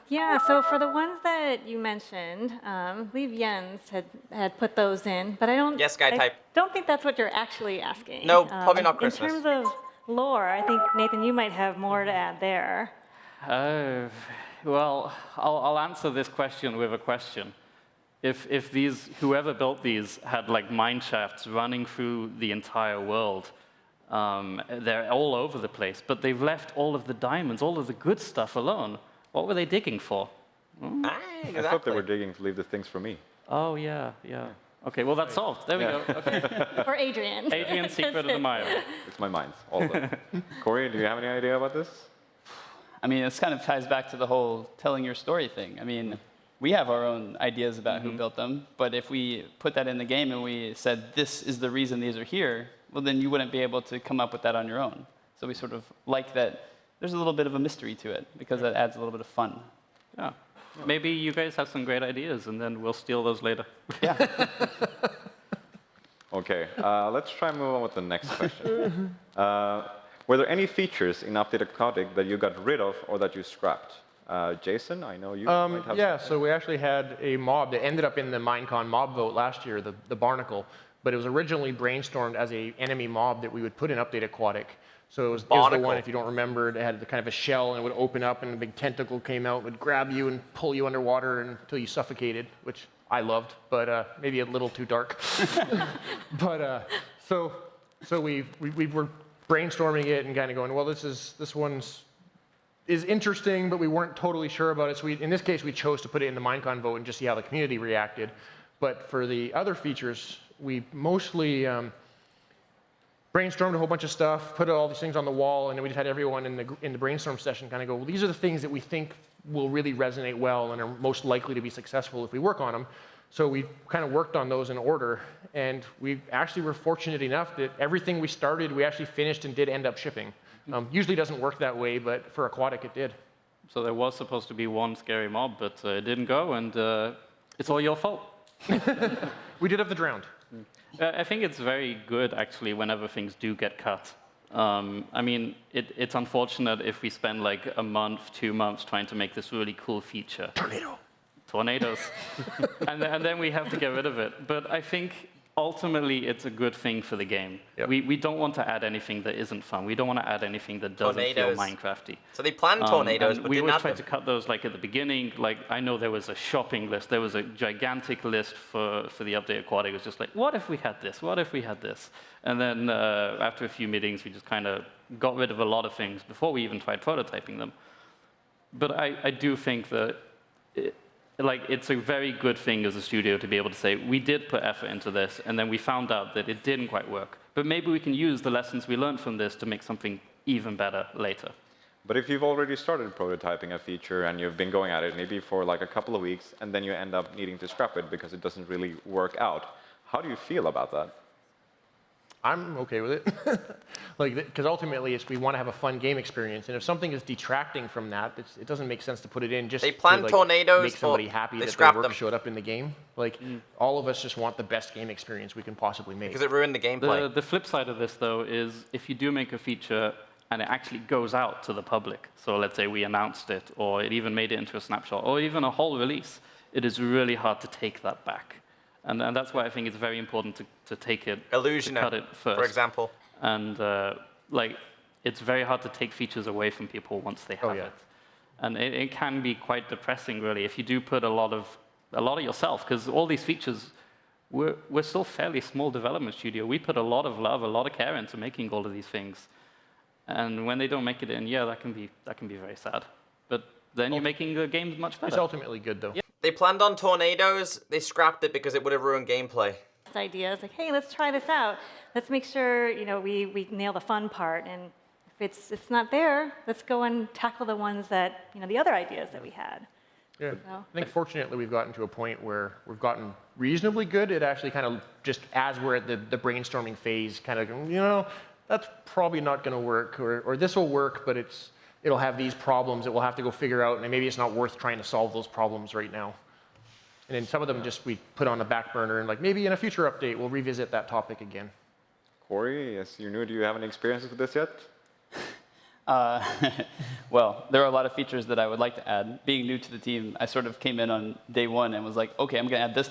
Yeah, so for the ones that you mentioned, I believe Jens had put those in, but I don't think that's what you're actually asking. No, probably not Christmas. In terms of lore, I think, Nathan, you might have more to add there. Well, I'll answer this question with a question. If whoever built these had like mine shafts running through the entire world, they're all over the place, but they've left all of the diamonds, all of the good stuff alone. What were they digging for? I thought they were digging to leave the things for me. Oh, yeah. Okay, well, that's solved. There we go. Okay. For Adrian. Adrian's secret of the mile. It's my mind, all of them. Corey, do you have any idea about this? I mean, this kind of ties back to the whole telling your story thing. I mean, we have our own ideas about who built them, but if we put that in the game and we said, this is the reason these are here, well, then you wouldn't be able to come up with that on your own. So we sort of like that there's a little bit of a mystery to it, because that adds a little bit of fun. Yeah. Maybe you guys have some great ideas, and then we'll steal those later. Yeah. Okay, let's try and move on with the next question. Were there any features in Updated Aquatic that you got rid of or that you scrapped? Jason, I know you might have Yeah, so we actually had a mob that ended up in the Minecon mob vote last year, the barnacle, but it was originally brainstormed as an enemy mob that we would put in Update Aquatic. So it was the one, if you don't remember, it had the kind of a shell and it would open up and a big tentacle came out, would grab you and pull you underwater until you suffocated, which I loved, but maybe a little too dark. But so we were brainstorming it and kind of going, well, this one's is interesting, but we weren't totally sure about it. So in this case, we chose to put it in the Minecon vote and just see how the community reacted. But for the other features, we mostly brainstormed a whole bunch of stuff, put all these things on the wall, and then we just had everyone in the brainstorm session kind of go, well, these are the things that we think will really resonate well and are most likely to be successful if we work on them. So we kind of worked on those in order, and we actually were fortunate enough that everything we started, we actually finished and did end up shipping. Usually doesn't work that way, but for Aquatic it did. So there was supposed to be one scary mob, but it didn't go, and it's all your fault. We did have the drowned. I think it's very good, actually, whenever things do get cut. I mean, it's unfortunate if we spend like a month, 2 months trying to make this really cool feature. Tornadoes. and then we have to get rid of it. But I think ultimately it's a good thing for the game. Yep. We don't want to add anything that isn't fun. We don't want to add anything that doesn't feel Minecrafty. So they planned tornadoes, but we didn't always add tried them. to cut those like at the beginning. Like I know there was a shopping list. There was a gigantic list for the Update Aquatic. It was just like, what if we had this? What if we had this? And then after a few meetings, we just kind of got rid of a lot of things before we even tried prototyping them. But I do think that it's a very good thing as a studio to be able to say, we did put effort into this, and then we found out that it didn't quite work. But maybe we can use the lessons we learned from this to make something even better later. But if you've already started prototyping a feature and you've been going at it maybe for like a couple of weeks, and then you end up needing to scrap it because it doesn't really work out, how do you feel about that? I'm okay with it. Because ultimately we want to have a fun game experience, and if something is detracting from that, it doesn't make sense to put it in just they planned to tornadoes make somebody happy that their work showed up in the game. All of us just want the best game experience we can possibly make. Because it ruined the gameplay. The flip side of this, though, is if you do make a feature and it actually goes out to the public, so let's say we announced it, or it even made it into a snapshot, or even a whole release, it is really hard to take that back. And that's why I think it's very important to take it, to cut it first. For example. And it's very hard to take features away from people once they have it. And it can be quite depressing, really, if you do put a lot of yourself, because all these features, we're still fairly small development studio. We put a lot of love, a lot of care into making all of these things. And when they don't make it in, that can be very sad. But then you're making the game much better. It's ultimately good, though. Yeah. They planned on tornadoes. They scrapped it because it would have ruined gameplay. This idea is like, hey, let's try this out. Let's make sure we nail the fun part, and if it's not there, let's go and tackle the ones that the other ideas that we had. Yeah, I think fortunately we've gotten to a point where we've gotten reasonably good at actually kind of just as we're at the brainstorming phase, kind of that's probably not going to work, or this will work, but it'll have these problems that we'll have to go figure out, and maybe it's not worth trying to solve those problems right now. And then some of them just we put on the back burner, and maybe in a future update we'll revisit that topic again. Corey, yes, you're new. Do you have any experiences with this yet? Well, there are a lot of features that I would like to add. Being new to the team, I sort of came in on day one and was like, okay, I'm going to add this,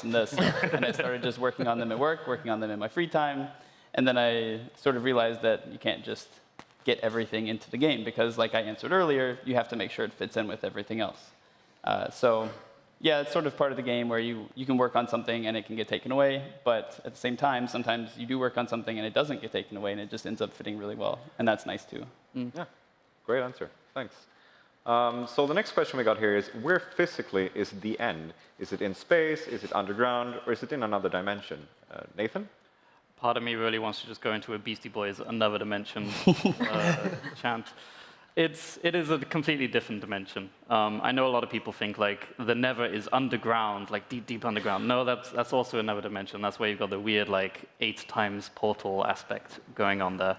and this. And I started just working on them at work, working on them in my free time. And then I sort of realized that you can't just get everything into the game because, like I answered earlier, you have to make sure it fits in with everything else. So yeah, it's sort of part of the game where you can work on something and it can get taken away, but at the same time, sometimes you do work on something and it doesn't get taken away and it just ends up fitting really well, and that's nice too. Yeah, great answer. Thanks. So the next question we got here is, where physically is the end? Is it in space, is it underground, or is it in another dimension? Nathan? Part of me really wants to just go into a Beastie Boys another dimension chant. It is a completely different dimension. I know a lot of people think like the Nether is underground, like deep, deep underground. No, that's also another dimension. That's where you've got the weird like 8 times portal aspect going on there.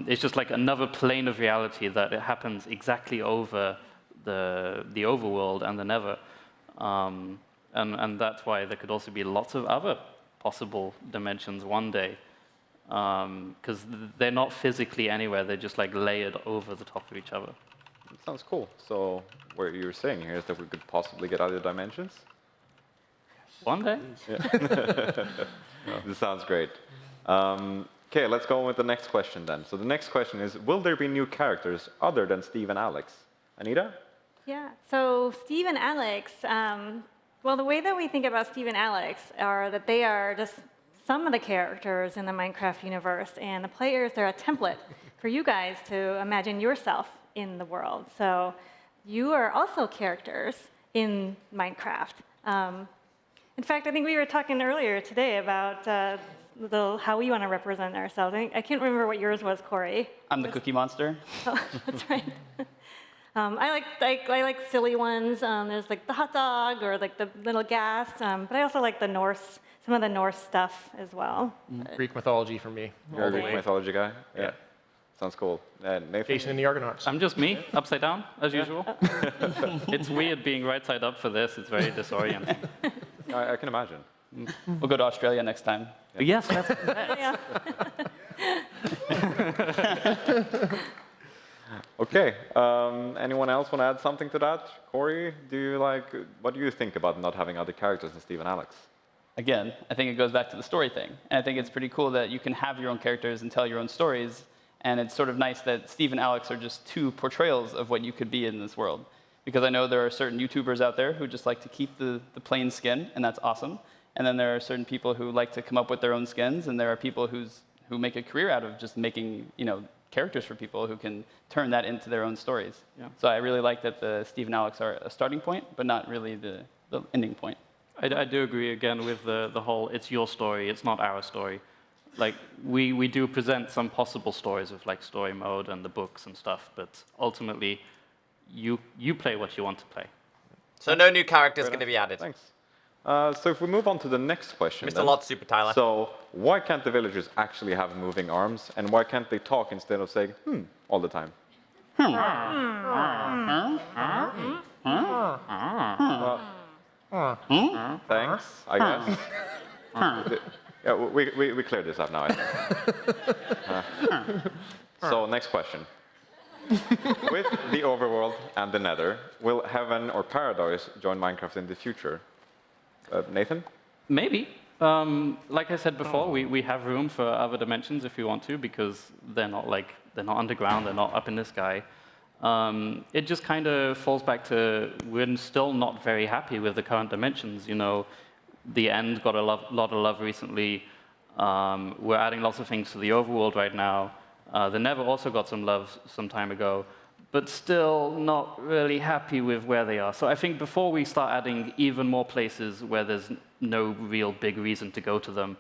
It's just like another plane of reality that it happens exactly over the overworld and the Nether. And that's why there could also be lots of other possible dimensions one day, because they're not physically anywhere. They're just like layered over the top of each other. Sounds cool. So what you're saying here is that we could possibly get other dimensions? One day. Yeah. This sounds great. Okay, let's go on with the next question then. So the next question is, will there be new characters other than Steve and Alex? Anita? Yeah, so Steve and Alex, well, the way that we think about Steve and Alex are that they are just some of the characters in the Minecraft universe, and the players, they're a template for you guys to imagine yourself in the world. So you are also characters in Minecraft. In fact, I think we were talking earlier today about how we want to represent ourselves. I can't remember what yours was, Corey. I'm the Cookie Monster. Oh, that's right. I like silly ones. There's like the hot dog or like the little gas, but I also like the Norse, some of the Norse stuff as well. Greek mythology for me. You're a Greek mythology guy? Yeah. Sounds cool. Nathan? Jason and the Argonauts. I'm just me, upside down, as usual. It's weird being right side up for this. It's very disorienting. I can imagine. We'll go to Australia next time. Yes, that's Yeah. Okay. Anyone else want to add something to that? Corey, what do you think about not having other characters than Steve and Alex? Again, I think it goes back to the story thing. And I think it's pretty cool that you can have your own characters and tell your own stories. And it's sort of nice that Steve and Alex are just two portrayals of what you could be in this world. Because I know there are certain YouTubers out there who just like to keep the plain skin, and that's awesome. And then there are certain people who like to come up with their own skins, and there are people who make a career out of just making, characters for people who can turn that into their own stories. Yeah. So I really like that the Steve and Alex are a starting point, but not really the ending point. I do agree again with the whole, it's your story, it's not our story. Like, we do present some possible stories of like story mode and the books and stuff, but ultimately, you play what you want to play. So no new characters going to be added. Thanks. So if we move on to the next question. Mr. Lot, Super Tyler. So why can't the villagers actually have moving arms, and why can't they talk instead of saying all the time? Thanks, I guess. Yeah, we cleared this up now, I think. So next question. With the overworld and the nether, will heaven or paradise join Minecraft in the future? Nathan? Maybe. Like I said before, we have room for other dimensions if we want to, because they're not underground, they're not up in the sky. It just kind of falls back to we're still not very happy with the current dimensions. The End got a lot of love recently. We're adding lots of things to the overworld right now. The Nether also got some love some time ago, but still not really happy with where they are. So I think before we start adding even more places where there's no real big reason to go to them,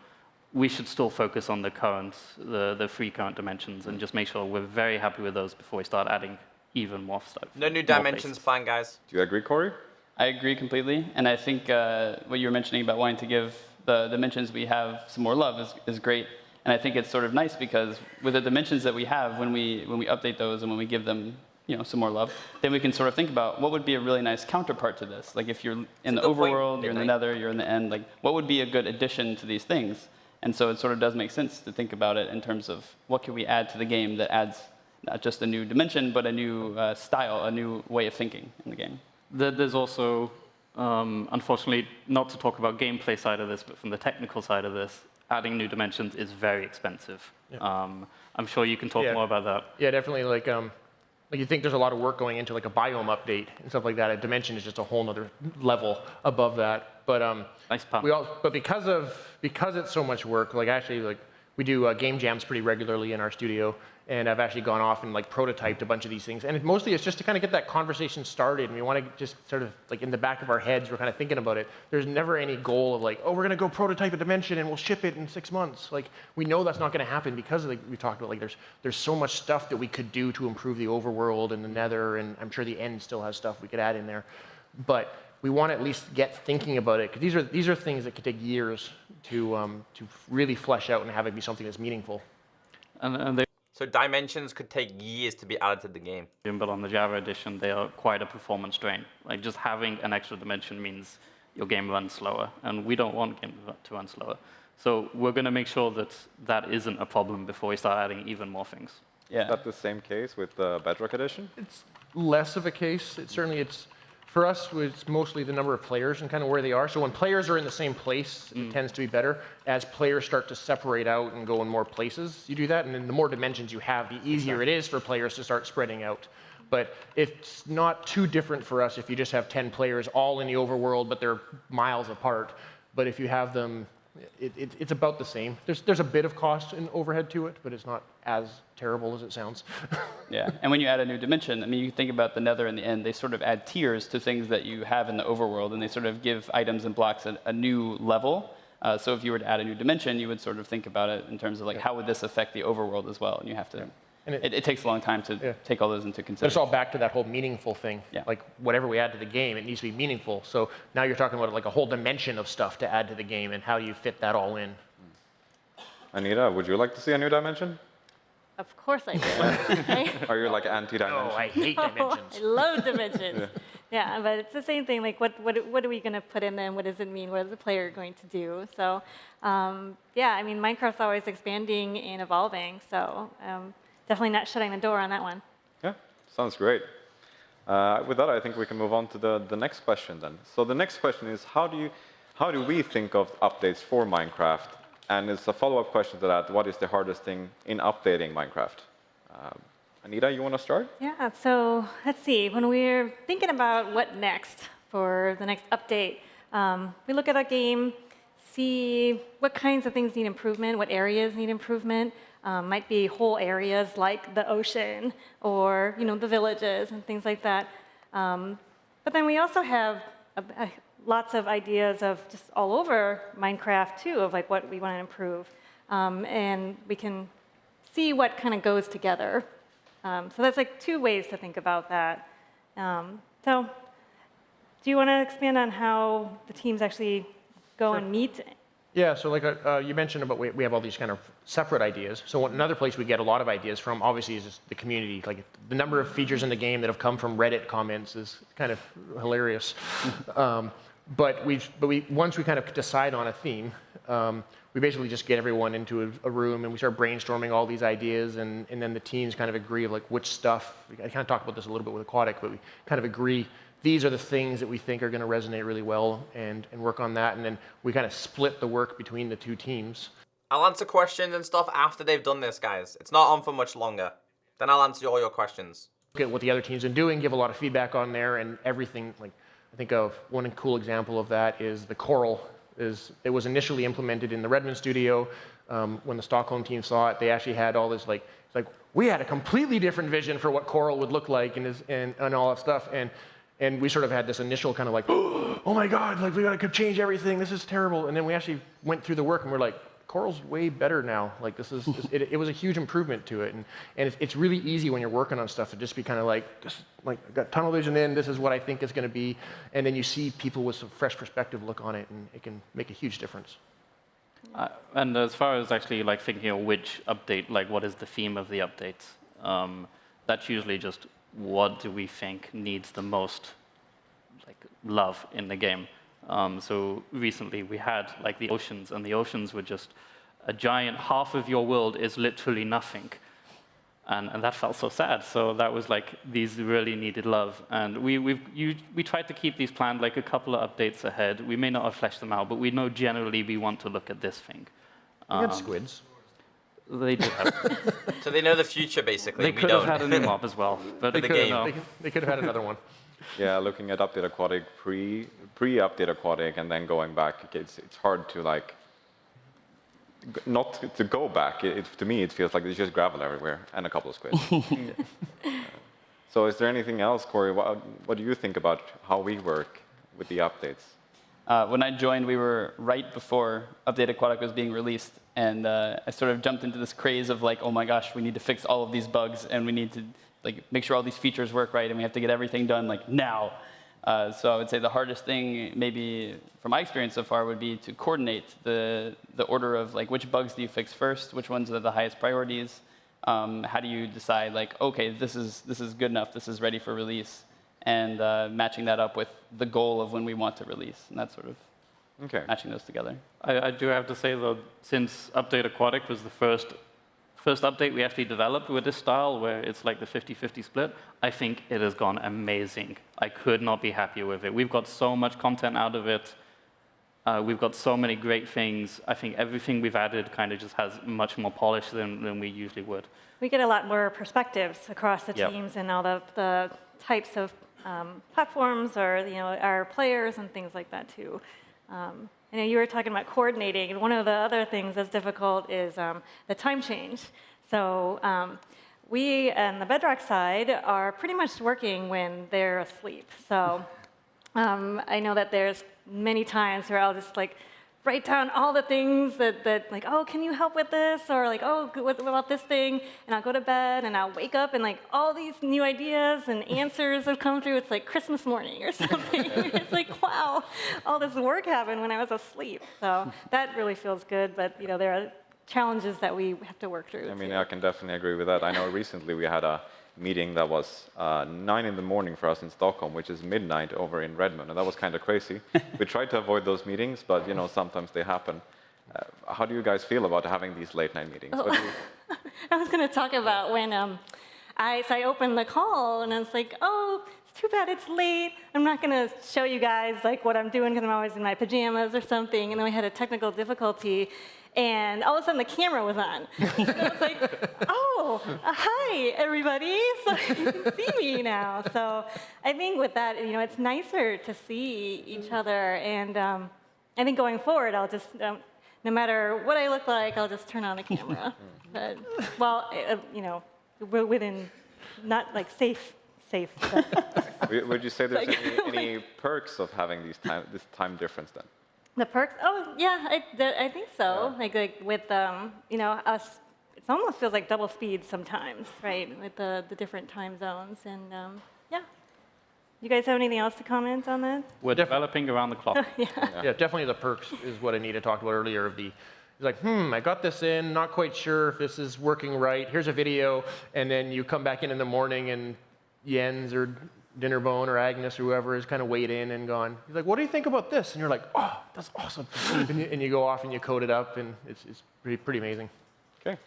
we should still focus on the three current dimensions and just make sure we're very happy with those before we start adding even more stuff. No new dimensions planned, guys. Do you agree, Corey? I agree completely, and I think what you were mentioning about wanting to give the dimensions we have some more love is great. And I think it's sort of nice because with the dimensions that we have, when we update those and when we give them some more love, then we can sort of think about what would be a really nice counterpart to this. Like if you're in the overworld, you're in the nether, you're in the end, like what would be a good addition to these things? And so it sort of does make sense to think about it in terms of what can we add to the game that adds not just a new dimension, but a new style, a new way of thinking in the game. There's also, unfortunately, not to talk about gameplay side of this, but from the technical side of this, adding new dimensions is very expensive. Yeah. I'm sure you can talk more about that. Yeah, definitely. Like you think there's a lot of work going into like a biome update and stuff like that. A dimension is just a whole other level above that. But nice pun. But because it's so much work, we do game jams pretty regularly in our studio. And I've actually gone off and prototyped a bunch of these things. And mostly it's just to kind of get that conversation started. And we want to just sort of in the back of our heads, we're kind of thinking about it. There's never any goal of we're going to go prototype a dimension and we'll ship it in 6 months. We know that's not going to happen because we talked about there's so much stuff that we could do to improve the overworld and the nether. And I'm sure the End still has stuff we could add in there. But we want to at least get thinking about it because these are things that could take years to really flesh out and have it be something that's meaningful. So dimensions could take years to be added to the game. But on the Java edition, they are quite a performance drain. Just having an extra dimension means your game runs slower, and we don't want game to run slower. So we're going to make sure that that isn't a problem before we start adding even more things. Is that the same case with the Bedrock Edition? It's less of a case. It's for us, it's mostly the number of players and kind of where they are. So when players are in the same place, it tends to be better. As players start to separate out and go in more places, you do that. And then the more dimensions you have, the easier it is for players to start spreading out. But it's not too different for us if you just have 10 players all in the overworld, but they're miles apart. But if you have them, it's about the same. There's a bit of cost and overhead to it, but it's not as terrible as it sounds. Yeah, and when you add a new dimension, I mean, you think about the Nether and the End, they sort of add tiers to things that you have in the overworld, and they sort of give items and blocks a new level. So if you were to add a new dimension, you would sort of think about it in terms of like, how would this affect the overworld as well? And you have to, and it takes a long time to take all those into But consideration. it's all back to that whole meaningful thing. Like whatever we add to the game, it needs to be meaningful. So now you're talking about like a whole dimension of stuff to add to the game and how you fit that all in. Anita, would you like to see a new dimension? Of course I do. Are you like anti-dimension? Oh, I hate dimensions. I love dimensions. Yeah, but it's the same thing. Like, what are we going to put in them? What does it mean? What is the player going to do? So, yeah, I mean, Minecraft's always expanding and evolving. So, definitely not shutting the door on that one. Yeah, sounds great. With that, I think we can move on to the next question then. So the next question is, how do we think of updates for Minecraft? And it's a follow-up question to that. What is the hardest thing in updating Minecraft? Anita, you want to start? Yeah, so let's see. When we're thinking about what next for the next update, we look at a game, see what kinds of things need improvement, what areas need improvement. Might be whole areas like the ocean or the villages and things like that. But then we also have lots of ideas of just all over Minecraft too, of like what we want to improve. And we can see what kind of goes together. So that's like two ways to think about that. So do you want to expand on how the teams actually go and meet? Yeah, so like you mentioned about we have all these kind of separate ideas. So another place we get a lot of ideas from, obviously, is just the community. Like the number of features in the game that have come from Reddit comments is kind of hilarious. But once we kind of decide on a theme, we basically just get everyone into a room and we start brainstorming all these ideas, and then the teams kind of agree of like which stuff. I kind of talked about this a little bit with Aquatic, but we kind of agree these are the things that we think are going to resonate really well and work on that, and then we kind of split the work between the two teams. I'll answer questions and stuff after they've done this, guys. It's not on for much longer. Then I'll answer all your questions. Look at what the other teams are doing, give a lot of feedback on there, and everything. Like I think of one cool example of that is the coral. It was initially implemented in the Redmond studio. When the Stockholm team saw it, they actually had all this like we had a completely different vision for what coral would look like and all that stuff. And we sort of had this initial kind of like, oh my God, like we gotta change everything. This is terrible. And then we actually went through the work and we're like, coral's way better now. Like this is, it was a huge improvement to it. And it's really easy when you're working on stuff to just be kind of like, I got tunnel vision in, this is what I think it's gonna be. And then you see people with some fresh perspective look on it and it can make a huge difference. And as far as actually like thinking of which update, like what is the theme of the updates, that's usually just what do we think needs the most like love in the game. So recently we had like the oceans, and the oceans were just a giant, half of your world is literally nothing. And that felt so sad. So that was like, these really needed love. And we tried to keep these planned like a couple of updates ahead. We may not have fleshed them out, but we know generally we want to look at this thing. We had squids. They do have. So they know the future, basically. They could have had a new mob as well. But For the game. They could have had another one. Yeah, looking at Update Aquatic, pre-Update Aquatic, and then going back, it's hard to like, not to go back. To me, it feels like there's just gravel everywhere and a couple of squids. So is there anything else, Corey? What do you think about how we work with the updates? When I joined, we were right before Update Aquatic was being released, and I sort of jumped into this craze of like, oh my gosh, we need to fix all of these bugs, and we need to like make sure all these features work right, and we have to get everything done like now. So I would say the hardest thing, maybe from my experience so far, would be to coordinate the order of like which bugs do you fix first, which ones are the highest priorities. How do you decide like, okay, this is good enough, this is ready for release, and matching that up with the goal of when we want to release, and that's sort of matching those together. I do have to say, though, since Update Aquatic was the first update we actually developed with this style, where it's like the 50-50 split, I think it has gone amazing. I could not be happier with it. We've got so much content out of it. We've got so many great things. I think everything we've added kind of just has much more polish than we usually would. We get a lot more perspectives across the teams and all the types of platforms, or our players and things like that too. I know you were talking about coordinating, and one of the other things that's difficult is the time change. So we, on the Bedrock side, are pretty much working when they're asleep. So I know that there's many times where I'll just write down all the things that like, oh, can you help with this? Or like, oh, what about this thing? And I'll go to bed and I'll wake up and all these new ideas and answers have come through. It's like Christmas morning or something. It's like, wow, all this work happened when I was asleep. So that really feels good, but there are challenges that we have to work through. I mean, I can definitely agree with that. I know recently we had a meeting that was 9 in the morning for us in Stockholm, which is midnight over in Redmond, and that was kind of crazy. We tried to avoid those meetings, but sometimes they happen. How do you guys feel about having these late night meetings? Oh. I was going to talk about when I opened the call and I was like, oh, it's too bad it's late. I'm not going to show you guys what I'm doing because I'm always in my pajamas or something. And then we had a technical difficulty. And all of a sudden, the camera was on. And I was like, oh, hi, everybody. So you can see me now. So I think with that, it's nicer to see each other. And I think going forward, I'll just, no matter what I look like, I'll just turn on the camera. But, well, we're within not safe. Would you say there's any perks of having this time difference then? The perks? Oh, yeah, I think so. Yeah. With, us, it almost feels like double speed sometimes, right, with the different time zones. And, yeah. You guys have anything else to comment on that? We're developing around the clock. Yeah, definitely the perks is what Anita talked about earlier. It's like, I got this in, not quite sure if this is working right. Here's a video, and then you come back in the morning, and Jens or Dinnerbone or Agnes or whoever has kind of weighed in and gone, he's like, what do you think about this? And you're like, oh, that's awesome. and you go off and you code it up, and it's pretty amazing. Okay,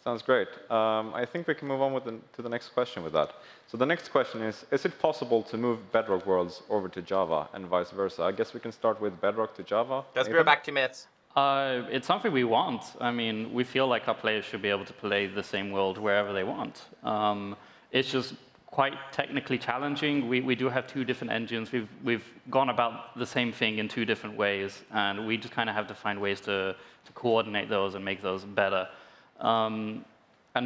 sounds great. I think we can move on to the next question with that. So the next question is it possible to move Bedrock worlds over to Java and vice versa? I guess we can start with Bedrock to Java. Let's go back 2 minutes. It's something we want. I mean, we feel like our players should be able to play the same world wherever they want. It's just quite technically challenging. We do have 2 different engines. We've gone about the same thing in 2 different ways, and we just kind of have to find ways to coordinate those and make those better. And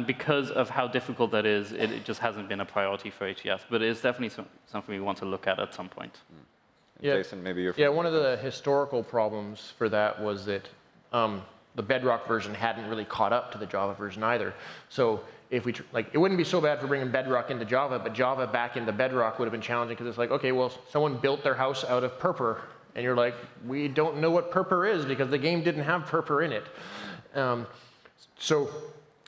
because of how difficult that is, it just hasn't been a priority for HES, but it is definitely something we want to look at some point. Yeah. Jason, maybe you're... Yeah, one of the historical problems for that was that the Bedrock version hadn't really caught up to the Java version either. So if we, it wouldn't be so bad for bringing Bedrock into Java, but Java back into Bedrock would have been challenging because it's like, okay, well, someone built their house out of purpur, and you're like, we don't know what purpur is because the game didn't have purpur in it. So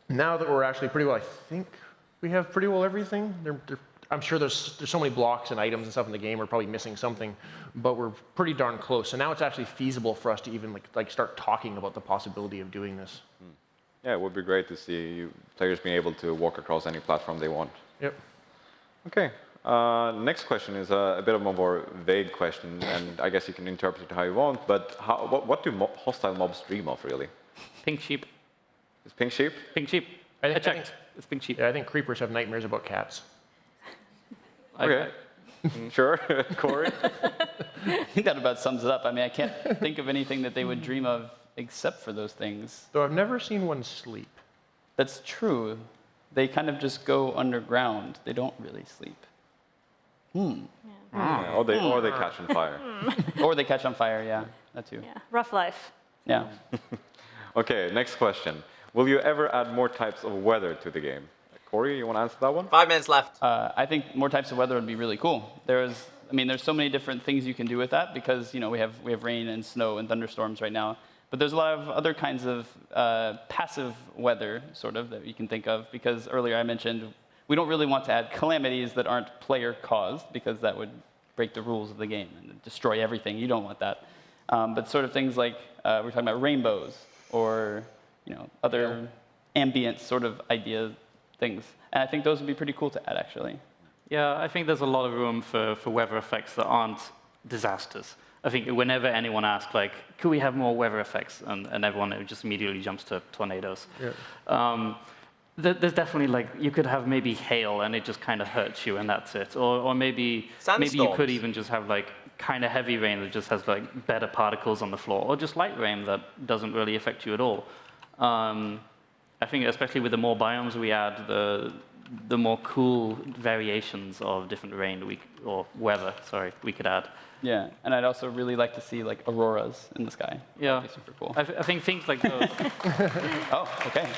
now that we're actually pretty well, I think we have pretty well everything. I'm sure there's so many blocks and items and stuff in the game, we're probably missing something, but we're pretty darn close. So now it's actually feasible for us to even start talking about the possibility of doing this. Yeah, it would be great to see players being able to walk across any platform they want. Yep. Okay. Next question is a bit of a more vague question, and I guess you can interpret it how you want, but what do hostile mobs dream of, really? Pink sheep. Is pink sheep? Pink sheep. I checked. It's pink sheep. Yeah, I think creepers have nightmares about cats. Okay. Sure. Corey? I think that about sums it up. I mean, I can't think of anything that they would dream of except for those things. Though I've never seen one sleep. That's true. They kind of just go underground. They don't really sleep. Yeah. Or they catch on fire. Or they catch on fire, yeah. That too. Yeah. Rough life. Yeah. Okay, next question. Will you ever add more types of weather to the game? Corey, you want to answer that one? 5 minutes left. I think more types of weather would be really cool. There's so many different things you can do with that because we have rain and snow and thunderstorms right now. But there's a lot of other kinds of passive weather, sort of, that you can think of. Because earlier I mentioned we don't really want to add calamities that aren't player-caused, because that would break the rules of the game and destroy everything. You don't want that. But sort of things like, we're talking about rainbows, or other ambient sort of idea things. And I think those would be pretty cool to add, actually. Yeah, I think there's a lot of room for weather effects that aren't disasters. I think whenever anyone asks, like, could we have more weather effects? And everyone just immediately jumps to tornadoes. Yeah. There's definitely, like, you could have maybe hail and it just kind of hurts you and that's it. Or maybe you could even just have, like, kind of heavy rain that just has, like, better particles on the floor. Or just light rain that doesn't really affect you at all. I think especially with the more biomes we add, the more cool variations of different rain or weather, we could add. Yeah, and I'd also really like to see like auroras in the sky. Yeah, that'd be super cool. I think things like those. Oh, okay.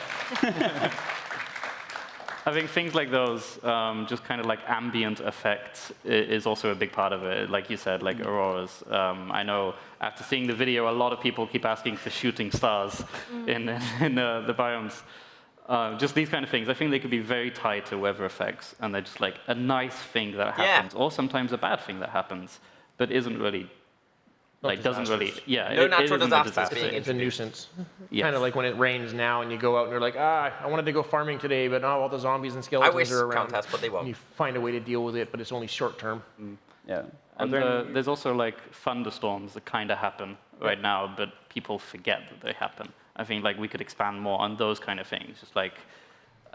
I think things like those, just kind of like ambient effects, is also a big part of it. Like you said, like auroras. I know after seeing the video, a lot of people keep asking for shooting stars in the biomes. Just these kind of things. I think they could be very tied to weather effects, and they're just like a nice thing that happens, or sometimes a bad thing that happens, but isn't really, like, doesn't really, no natural disasters It's a nuisance. Yes. Kind of like when it rains now and you go out and you're like, I wanted to go farming today, but now all the zombies and skeletons are around. Contests, but they won't. And you find a way to deal with it, but it's only short term. Yeah. And there's also like thunderstorms that kind of happen right now, but people forget that they happen. I think like we could expand more on those kind of things, just like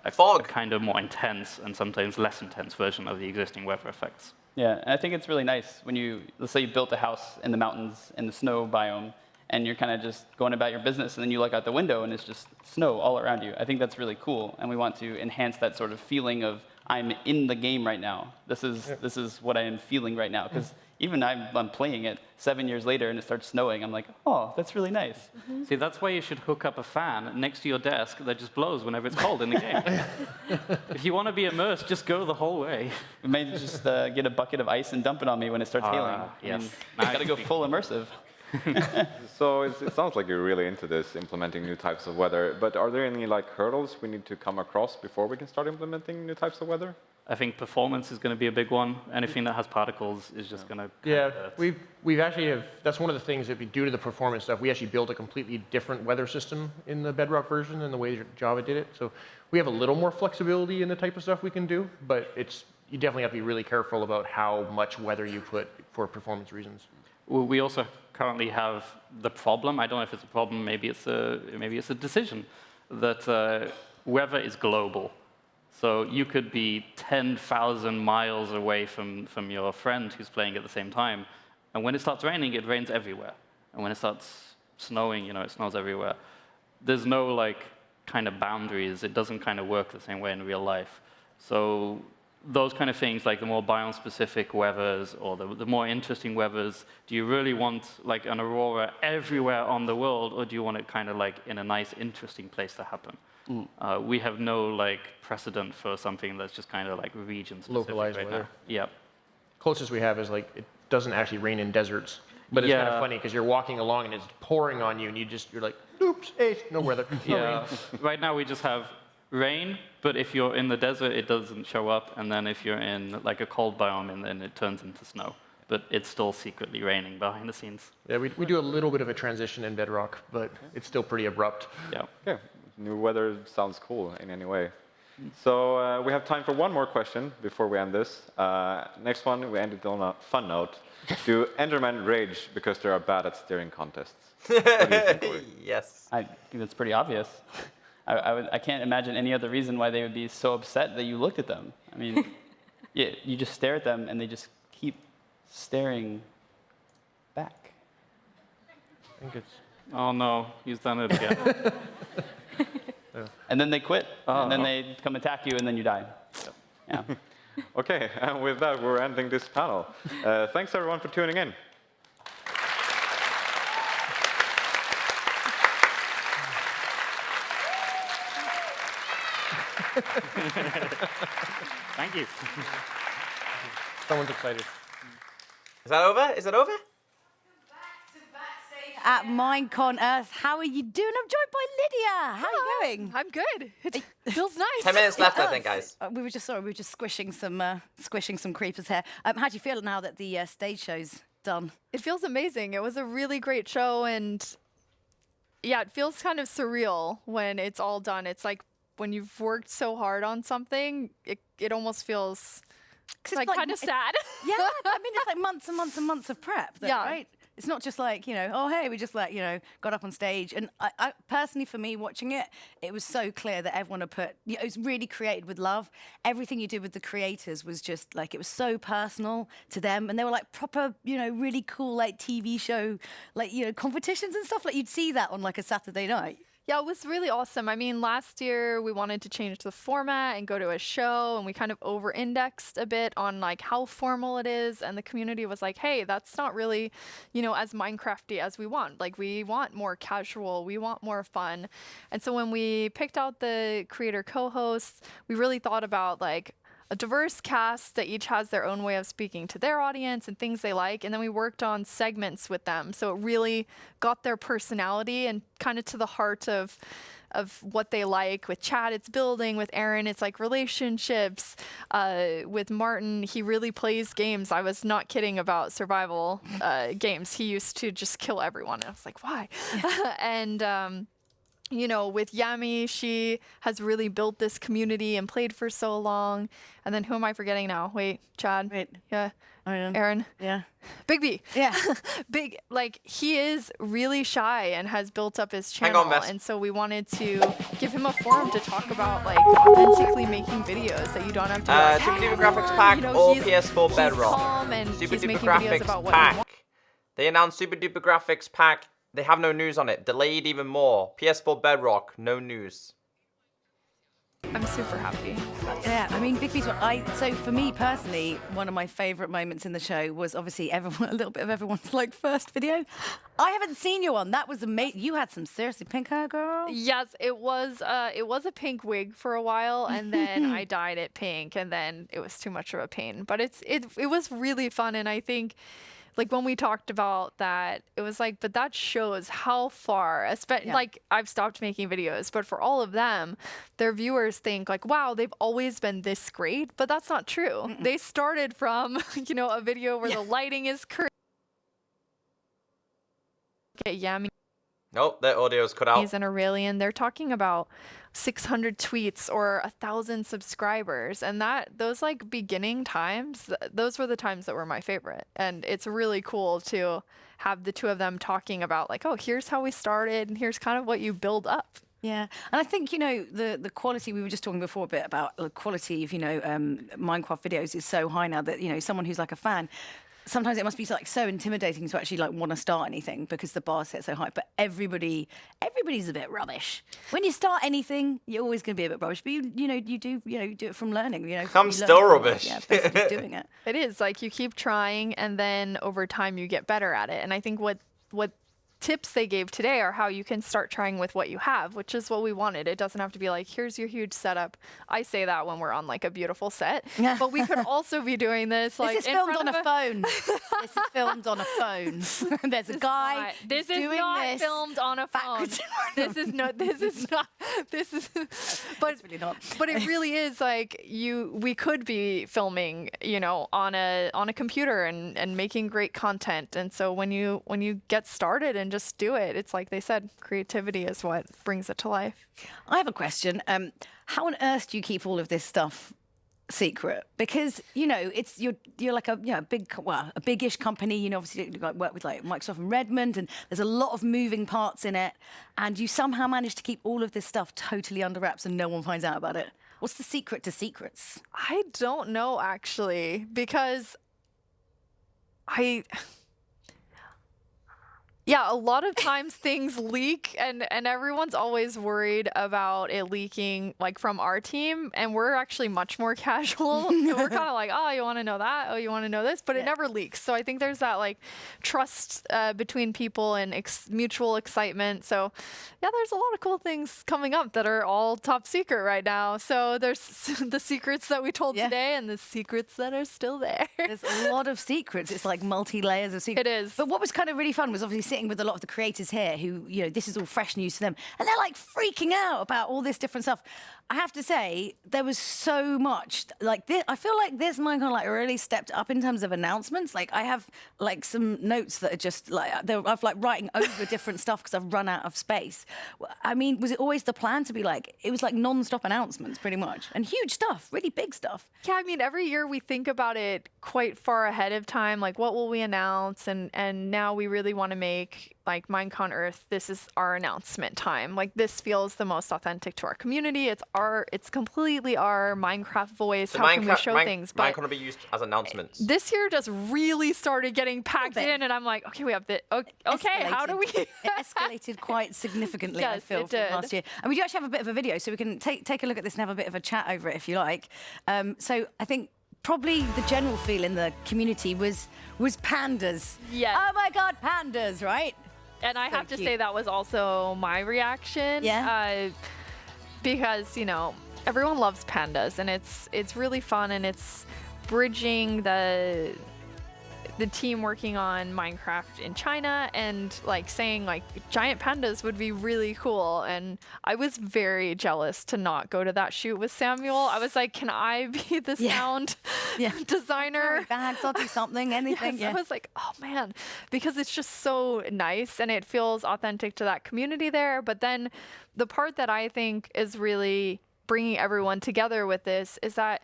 a kind of more intense and sometimes less intense version of the existing weather effects. Yeah, and I think it's really nice when let's say you built a house in the mountains in the snow biome, and you're kind of just going about your business, and then you look out the window and it's just snow all around you. I think that's really cool, and we want to enhance that sort of feeling of I'm in the game right now. This is what I am feeling right now, because even I'm playing it 7 years later and it starts snowing, I'm like, oh, that's really nice. Mm-hmm. See, that's why you should hook up a fan next to your desk that just blows whenever it's cold in the game. If you want to be immersed, just go the whole way. Maybe just get a bucket of ice and dump it on me when it starts hailing. Yes. You got to go full immersive. So it sounds like you're really into this, implementing new types of weather. But are there any like hurdles we need to come across before we can start implementing new types of weather? I think performance is going to be a big one. Anything that has particles is just going to... Yeah, we've actually that's one of the things that we do to the performance stuff. We actually built a completely different weather system in the Bedrock version than the way Java did it. So we have a little more flexibility in the type of stuff we can do, but you definitely have to be really careful about how much weather you put for performance reasons. Well, we also currently have the problem, I don't know if it's a problem, maybe it's a decision, that weather is global. So you could be 10,000 miles away from your friend who's playing at the same time, and when it starts raining, it rains everywhere. And when it starts snowing, it snows everywhere. There's no like kind of boundaries. It doesn't kind of work the same way in real life. So those kind of things, like the more biome-specific weathers or the more interesting weathers, do you really want like an aurora everywhere on the world, or do you want it kind of like in a nice, interesting place to happen? We have no like precedent for something that's just kind of like region-specific. Localized right weather. now. Yep. Closest we have is like it doesn't actually rain in deserts, but it's kind of funny because you're walking along and it's pouring on you, and you're like, oops, hey, no weather. Yeah. Right now we just have rain, but if you're in the desert, it doesn't show up, and then if you're in like a cold biome, and then it turns into snow. But it's still secretly raining behind the scenes. Yeah, we do a little bit of a transition in Bedrock, but it's still pretty abrupt. Yeah. Okay. New weather sounds cool in any way. So we have time for one more question before we end this. Next one, we ended on a fun note. Do Endermen rage because they are bad at steering contests? What do you think, Corey? Yes. I think that's pretty obvious. I can't imagine any other reason why they would be so upset that you looked at them. I mean, you just stare at them and they just keep staring back. I think it's... Oh no, he's done it again. And then they quit, and then they come attack you, and then you die. So, yeah. Okay, and with that, we're ending this panel. Thanks everyone for tuning in. Thank you. Someone's excited. Is that over? Is it over? at Minecon Earth. How are you doing? I'm joined by Lydia. How are you going? I'm good. It feels nice. 10 minutes left, I think, guys. We were just squishing some creepers here. How do you feel now that the stage show's done? It feels amazing. It was a really great show, and yeah, it feels kind of surreal when it's all done. It's like when you've worked so hard on something, it almost feels like kind of sad. Yeah, I mean, it's like months and months and months of prep, though, Yeah. right? It's not just like, oh, hey, we just got up on stage. And I personally, for me, watching it, it was so clear that everyone had put, it was really created with love. Everything you did with the creators was just like, it was so personal to them. And they were like proper, really cool, like TV show, like, competitions and stuff. Like you'd see that on like a Saturday night. Yeah, it was really awesome. I mean, last year we wanted to change the format and go to a show, and we kind of over-indexed a bit on like how formal it is, and the community was like, hey, that's not really, as Minecrafty as we want. Like, we want more casual, we want more fun. And so when we picked out the creator co-hosts, we really thought about like a diverse cast that each has their own way of speaking to their audience and things they like. And then we worked on segments with them. So it really got their personality and kind of to the heart of what they like. With Chad, it's building. With Aaron, it's like relationships. With Martin, he really plays games. I was not kidding about survival games. He used to just kill everyone. And I was like, why? And with Yami, she has really built this community and played for so long. And then who am I forgetting now? Wait, Chad. Wait. Yeah. Aaron. Yeah. Big B. Yeah. He is really shy and has built up his channel. And so we wanted to give him a forum to talk about like authentically making videos that you don't have to Super Duper Graphics Pack or PS4 Bedrock. Calm and Super he's Duper making videos Graphics about what Pack. he wants. They announced Super Duper Graphics Pack. They have no news on it. Delayed even more. PS4 Bedrock, no news. I'm super happy. Yeah, I mean, Big B's. So for me personally, one of my favourite moments in the show was obviously a little bit of everyone's like first video. I haven't seen you on. That was amazing. You had some seriously pink hair, girl. Yes, it was a pink wig for a while, and then I dyed it pink, and then it was too much of a pain. But it was really fun, and I think, like, when we talked about that, it was like, but that shows how far, like, I've stopped making videos, but for all of them, their viewers think like, wow, they've always been this great, but that's not true. They started from, a video where the lighting is crazy. Okay, Yami. Nope, their audio's cut out. And Aurelian, they're talking about 600 tweets or 1,000 subscribers, and those like beginning times, those were the times that were my favorite. And it's really cool to have the two of them talking about like, oh, here's how we started, and here's kind of what you build up. Yeah, and I think, the quality, we were just talking before a bit about the quality of, Minecraft videos is so high now that, someone who's like a fan, sometimes it must be like so intimidating to actually like want to start anything because the bar's set so high. But everybody's a bit rubbish. When you start anything, you're always going to be a bit rubbish. But you do it from learning. I'm still rubbish. Yeah, basically doing it. It is like you keep trying, and then over time you get better at it. And I think what tips they gave today are how you can start trying with what you have, which is what we wanted. It doesn't have to be like, here's your huge setup. I say that when we're on like a beautiful set, but we could also be doing this like this is filmed on a phone. This is filmed on a phone. There's a guy. This is doing not this filmed on a phone. This is not. But really not. But it really is like we could be filming, on a computer and making great content. And so when you get started and just do it, it's like they said, creativity is what brings it to life. I have a question. How on earth do you keep all of this stuff secret? Because it's you're like a big-ish company. Obviously you work with like Microsoft and Redmond, and there's a lot of moving parts in it, and you somehow manage to keep all of this stuff totally under wraps and no one finds out about it. What's the secret to secrets? I don't know, actually, because a lot of times things leak, and everyone's always worried about it leaking, like from our team, and we're actually much more casual. So we're kind of like, oh, you want to know that? Oh, you want to know this? But it never leaks. So I think there's that like trust between people and mutual excitement. So yeah, there's a lot of cool things coming up that are all top secret right now. So there's the secrets that we told today and the secrets that are still there. There's a lot of secrets. It's like multi-layers of secrets. It is. But what was kind of really fun was obviously sitting with a lot of the creators here who, you know, this is all fresh news to them, and they're like freaking out about all this different stuff. I have to say, there was so much like this. I feel like this Minecon like really stepped up in terms of announcements. Like I have like some notes that are just like I've like writing over different stuff because I've run out of space. I mean, was it always the plan to be like, it was like non-stop announcements pretty much, and huge stuff, really big stuff? Yeah, I mean, every year we think about it quite far ahead of time, like what will we announce, and now we really want to make like Minecon Earth, this is our announcement time. Like this feels the most authentic to our community. It's completely our Minecraft voice. So how can we show things? Minecon will be used as announcements. This year just really started getting packed in, and I'm like, okay, we have the okay. How do we? It escalated quite significantly. Yes, I feel it from did. last year, and we do actually have a bit of a video, so we can take a look at this and have a bit of a chat over it if you like. So I think probably the general feel in the community was pandas. Yes. Oh my God, pandas, right? And I have to say that was also my reaction. Yeah. Because, you know, everyone loves pandas, and it's really fun, and it's bridging the team working on Minecraft in China, and like saying like giant pandas would be really cool. And I was very jealous to not go to that shoot with Samuel. I was like, can I be the sound designer? Bags, I'll do something, anything. Yes, I was like, oh man, because it's just so nice and it feels authentic to that community there. But then the part that I think is really bringing everyone together with this is that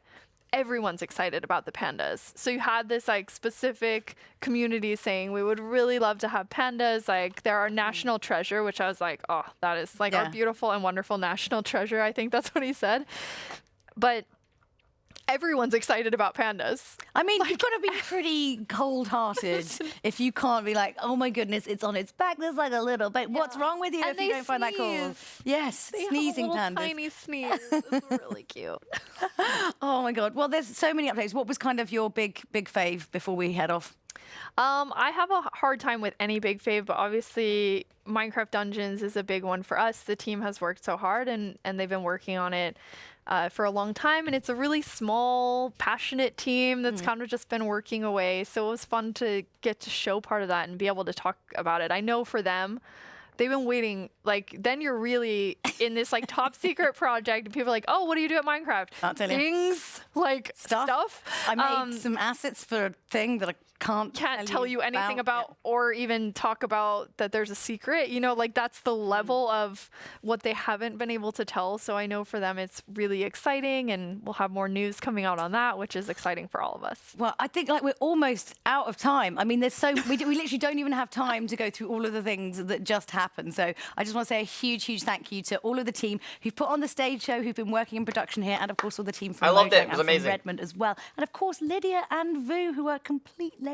everyone's excited about the pandas. So you had this like specific community saying we would really love to have pandas, like they're our national treasure, which I was like, oh, that is like our beautiful and wonderful national treasure. I think that's what he said. But everyone's excited about pandas. I mean, you've got to be pretty cold-hearted if you can't be like, oh my goodness, it's on its back. There's like a little bit. What's wrong with you And if you don't find that cool? Yes, They sneezing have a pandas. little tiny sneeze. It's really cute. Oh my God. Well, there's so many updates. What was kind of your big fave before we head off? I have a hard time with any big fave, but obviously Minecraft Dungeons is a big one for us. The team has worked so hard, and they've been working on it for a long time, and it's a really small, passionate team that's kind of just been working away. So it was fun to get to show part of that and be able to talk about it. I know for them, they've been waiting, like, then you're really in this, like, top secret project, and people are like, oh, what do you do at Minecraft? Can't tell you. Things, like, stuff. I made some assets for a thing that I can't tell you anything about, or even talk about that there's a secret. You know, like, that's the level of what they haven't been able to tell. So I know for them it's really exciting, and we'll have more news coming out on that, which is exciting for all of us. Well, I think like we're almost out of time. I mean, there's so we literally don't even have time to go through all of the things that just happened. So I just want to say a huge thank you to all of the team who've put on the stage show, who've been working in production here, and of course all the team from I loved Mojang it. It was and from amazing. Redmond as well, and of course Lydia and Vu, who are complete legends.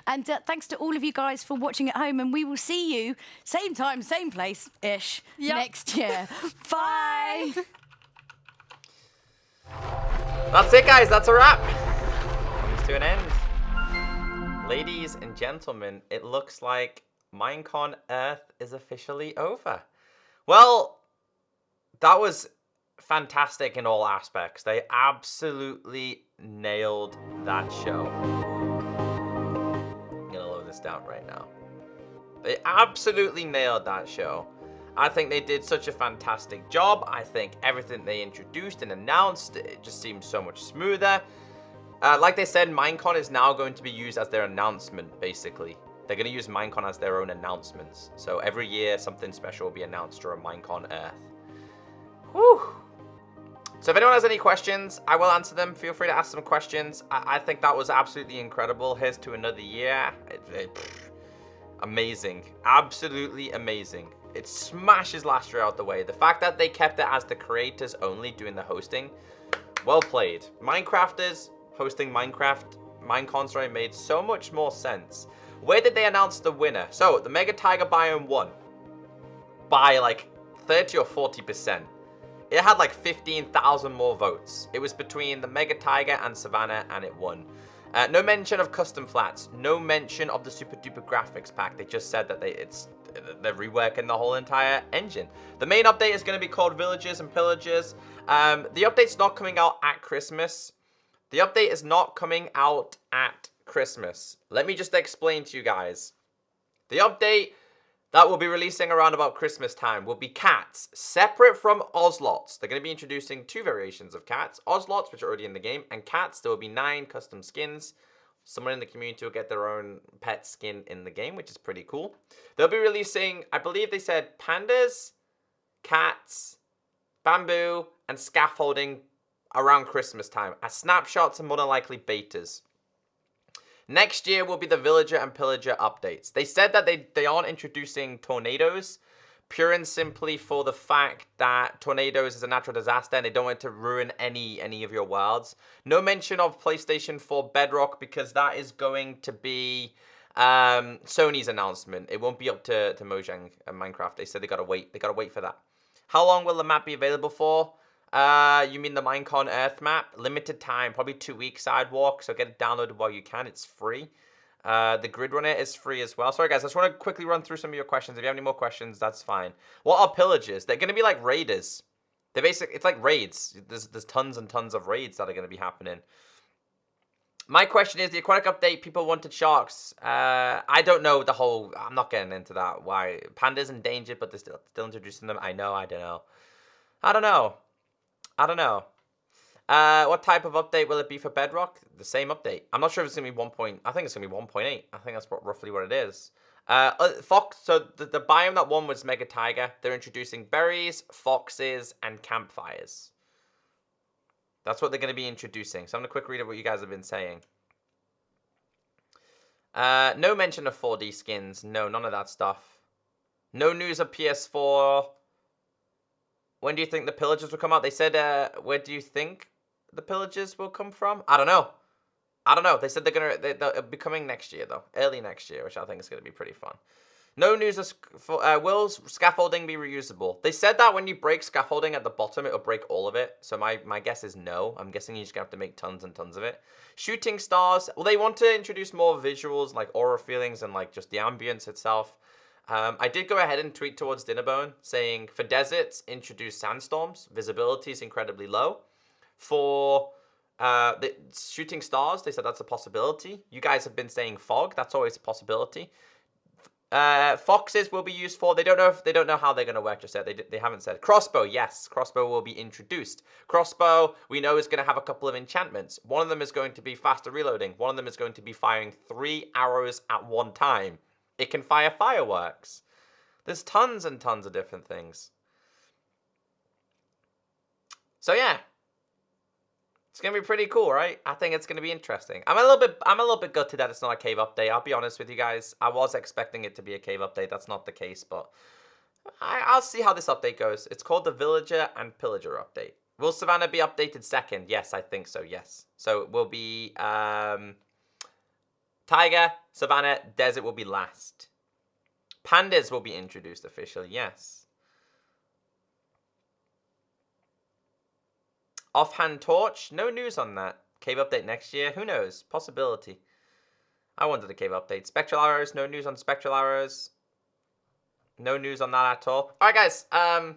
And thanks to all of you guys for watching at home, and we will see you same time, same place-ish next year. Bye. That's it, guys. That's a wrap. Comes to an end. Ladies and gentlemen, it looks like Minecon Earth is officially over. Well, that was fantastic in all aspects. They absolutely nailed that show. I'm gonna load this down right now. They absolutely nailed that show. I think they did such a fantastic job. I think everything they introduced and announced, it just seemed so much smoother. Like they said, Minecon is now going to be used as their announcement, basically. They're going to use Minecon as their own announcements. So every year, something special will be announced during Minecon Earth. Whew. So if anyone has any questions, I will answer them. Feel free to ask some questions. I think that was absolutely incredible. Here's to another year. Amazing. Absolutely amazing. It smashes last year out the way. The fact that they kept it as the creators only doing the hosting, well played. Minecrafters hosting Minecon, sorry, made so much more sense. Where did they announce the winner? So, the Mega Tiger Biome won by like 30 or 40%. It had like 15,000 more votes. It was between the Mega Tiger and Savannah, and it won. No mention of custom flats. No mention of the super duper graphics pack. They just said that they're reworking the whole entire engine. The main update is going to be called Villagers and Pillagers. The update's not coming out at Christmas. The update is not coming out at Christmas. Let me just explain to you guys. The update that will be releasing around about Christmas time will be cats, separate from Ocelots. They're going to be introducing 2 variations of cats. Ocelots, which are already in the game, and cats. There will be 9 custom skins. Someone in the community will get their own pet skin in the game, which is pretty cool. They'll be releasing, I believe they said, pandas, cats, bamboo, and scaffolding around Christmas time, as snapshots and more than likely betas. Next year will be the Villager and Pillager updates. They said that they aren't introducing tornadoes, pure and simply for the fact that tornadoes is a natural disaster and they don't want it to ruin any of your worlds. No mention of PlayStation 4 Bedrock because that is going to be Sony's announcement. It won't be up to Mojang and Minecraft. They said they gotta wait. They gotta wait for that. How long will the map be available for? You mean the Minecon Earth map? Limited time, probably 2 weeks sidewalk, so get it downloaded while you can. It's free. The grid runner is free as well. Sorry guys, I just want to quickly run through some of your questions. If you have any more questions, that's fine. What are pillagers? They're going to be like raiders. They're it's like raids. There's tons and tons of raids that are going to be happening. My question is, the aquatic update, people wanted sharks. I don't know the whole, I'm not getting into that. Why? Pandas endangered, but they're still introducing them. I don't know. What type of update will it be for Bedrock? The same update. I'm not sure if it's going to be 1. I think it's going to be 1.8. I think that's roughly what it is. Fox. So the biome that won was Mega Taiga. They're introducing berries, foxes, and campfires. That's what they're going to be introducing. So I'm going to quick read what you guys have been saying. No mention of 4D skins. No, none of that stuff. No news of PS4. When do you think the pillagers will come out? They said, where do you think the pillagers will come from? I don't know. They said they'll be coming next year, though. Early next year, which I think is going to be pretty fun. No news of, will scaffolding be reusable? They said that when you break scaffolding at the bottom, it'll break all of it. So my guess is no. I'm guessing you're just going to have to make tons and tons of it. Shooting stars. Well, they want to introduce more visuals, like aura feelings and like just the ambience itself. I did go ahead and tweet towards Dinnerbone saying, for deserts, introduce sandstorms. Visibility is incredibly low. For the shooting stars, they said that's a possibility. You guys have been saying fog. That's always a possibility. Foxes will be used for, they don't know how they're going to work just yet. They haven't said. Crossbow, yes. Crossbow will be introduced. Crossbow, we know, is going to have a couple of enchantments. One of them is going to be faster reloading. One of them is going to be firing 3 arrows at one time. It can fire fireworks. There's tons and tons of different things. So yeah. It's gonna be pretty cool, right? I think it's gonna be interesting. I'm a little bit gutted that it's not a cave update. I'll be honest with you guys. I was expecting it to be a cave update. That's not the case, but I'll see how this update goes. It's called the Villager and Pillager update. Will Savannah be updated second? Yes, I think so. Yes. So it will be Tiger, Savannah, Desert will be last. Pandas will be introduced officially. Yes. Offhand Torch, no news on that. Cave update next year, who knows? Possibility. I wanted a cave update. Spectral arrows, no news on spectral arrows. No news on that at all. Alright guys, I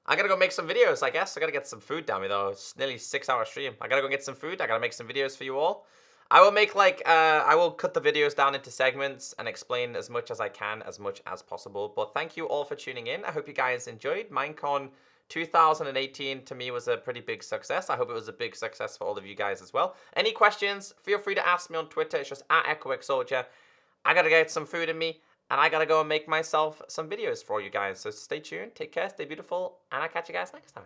gotta go make some videos, I guess. I gotta get some food down me though. It's nearly a 6-hour stream. I gotta go get some food. I gotta make some videos for you all. I will make I will cut the videos down into segments and explain as much as I can, as much as possible. But thank you all for tuning in. I hope you guys enjoyed. Minecon 2018 to me was a pretty big success. I hope it was a big success for all of you guys as well. Any questions, feel free to ask me on Twitter. It's just @ECKOSOLDIER. I gotta get some food in me, and I gotta go and make myself some videos for you guys. So stay tuned, take care, stay beautiful, and I'll catch you guys next time.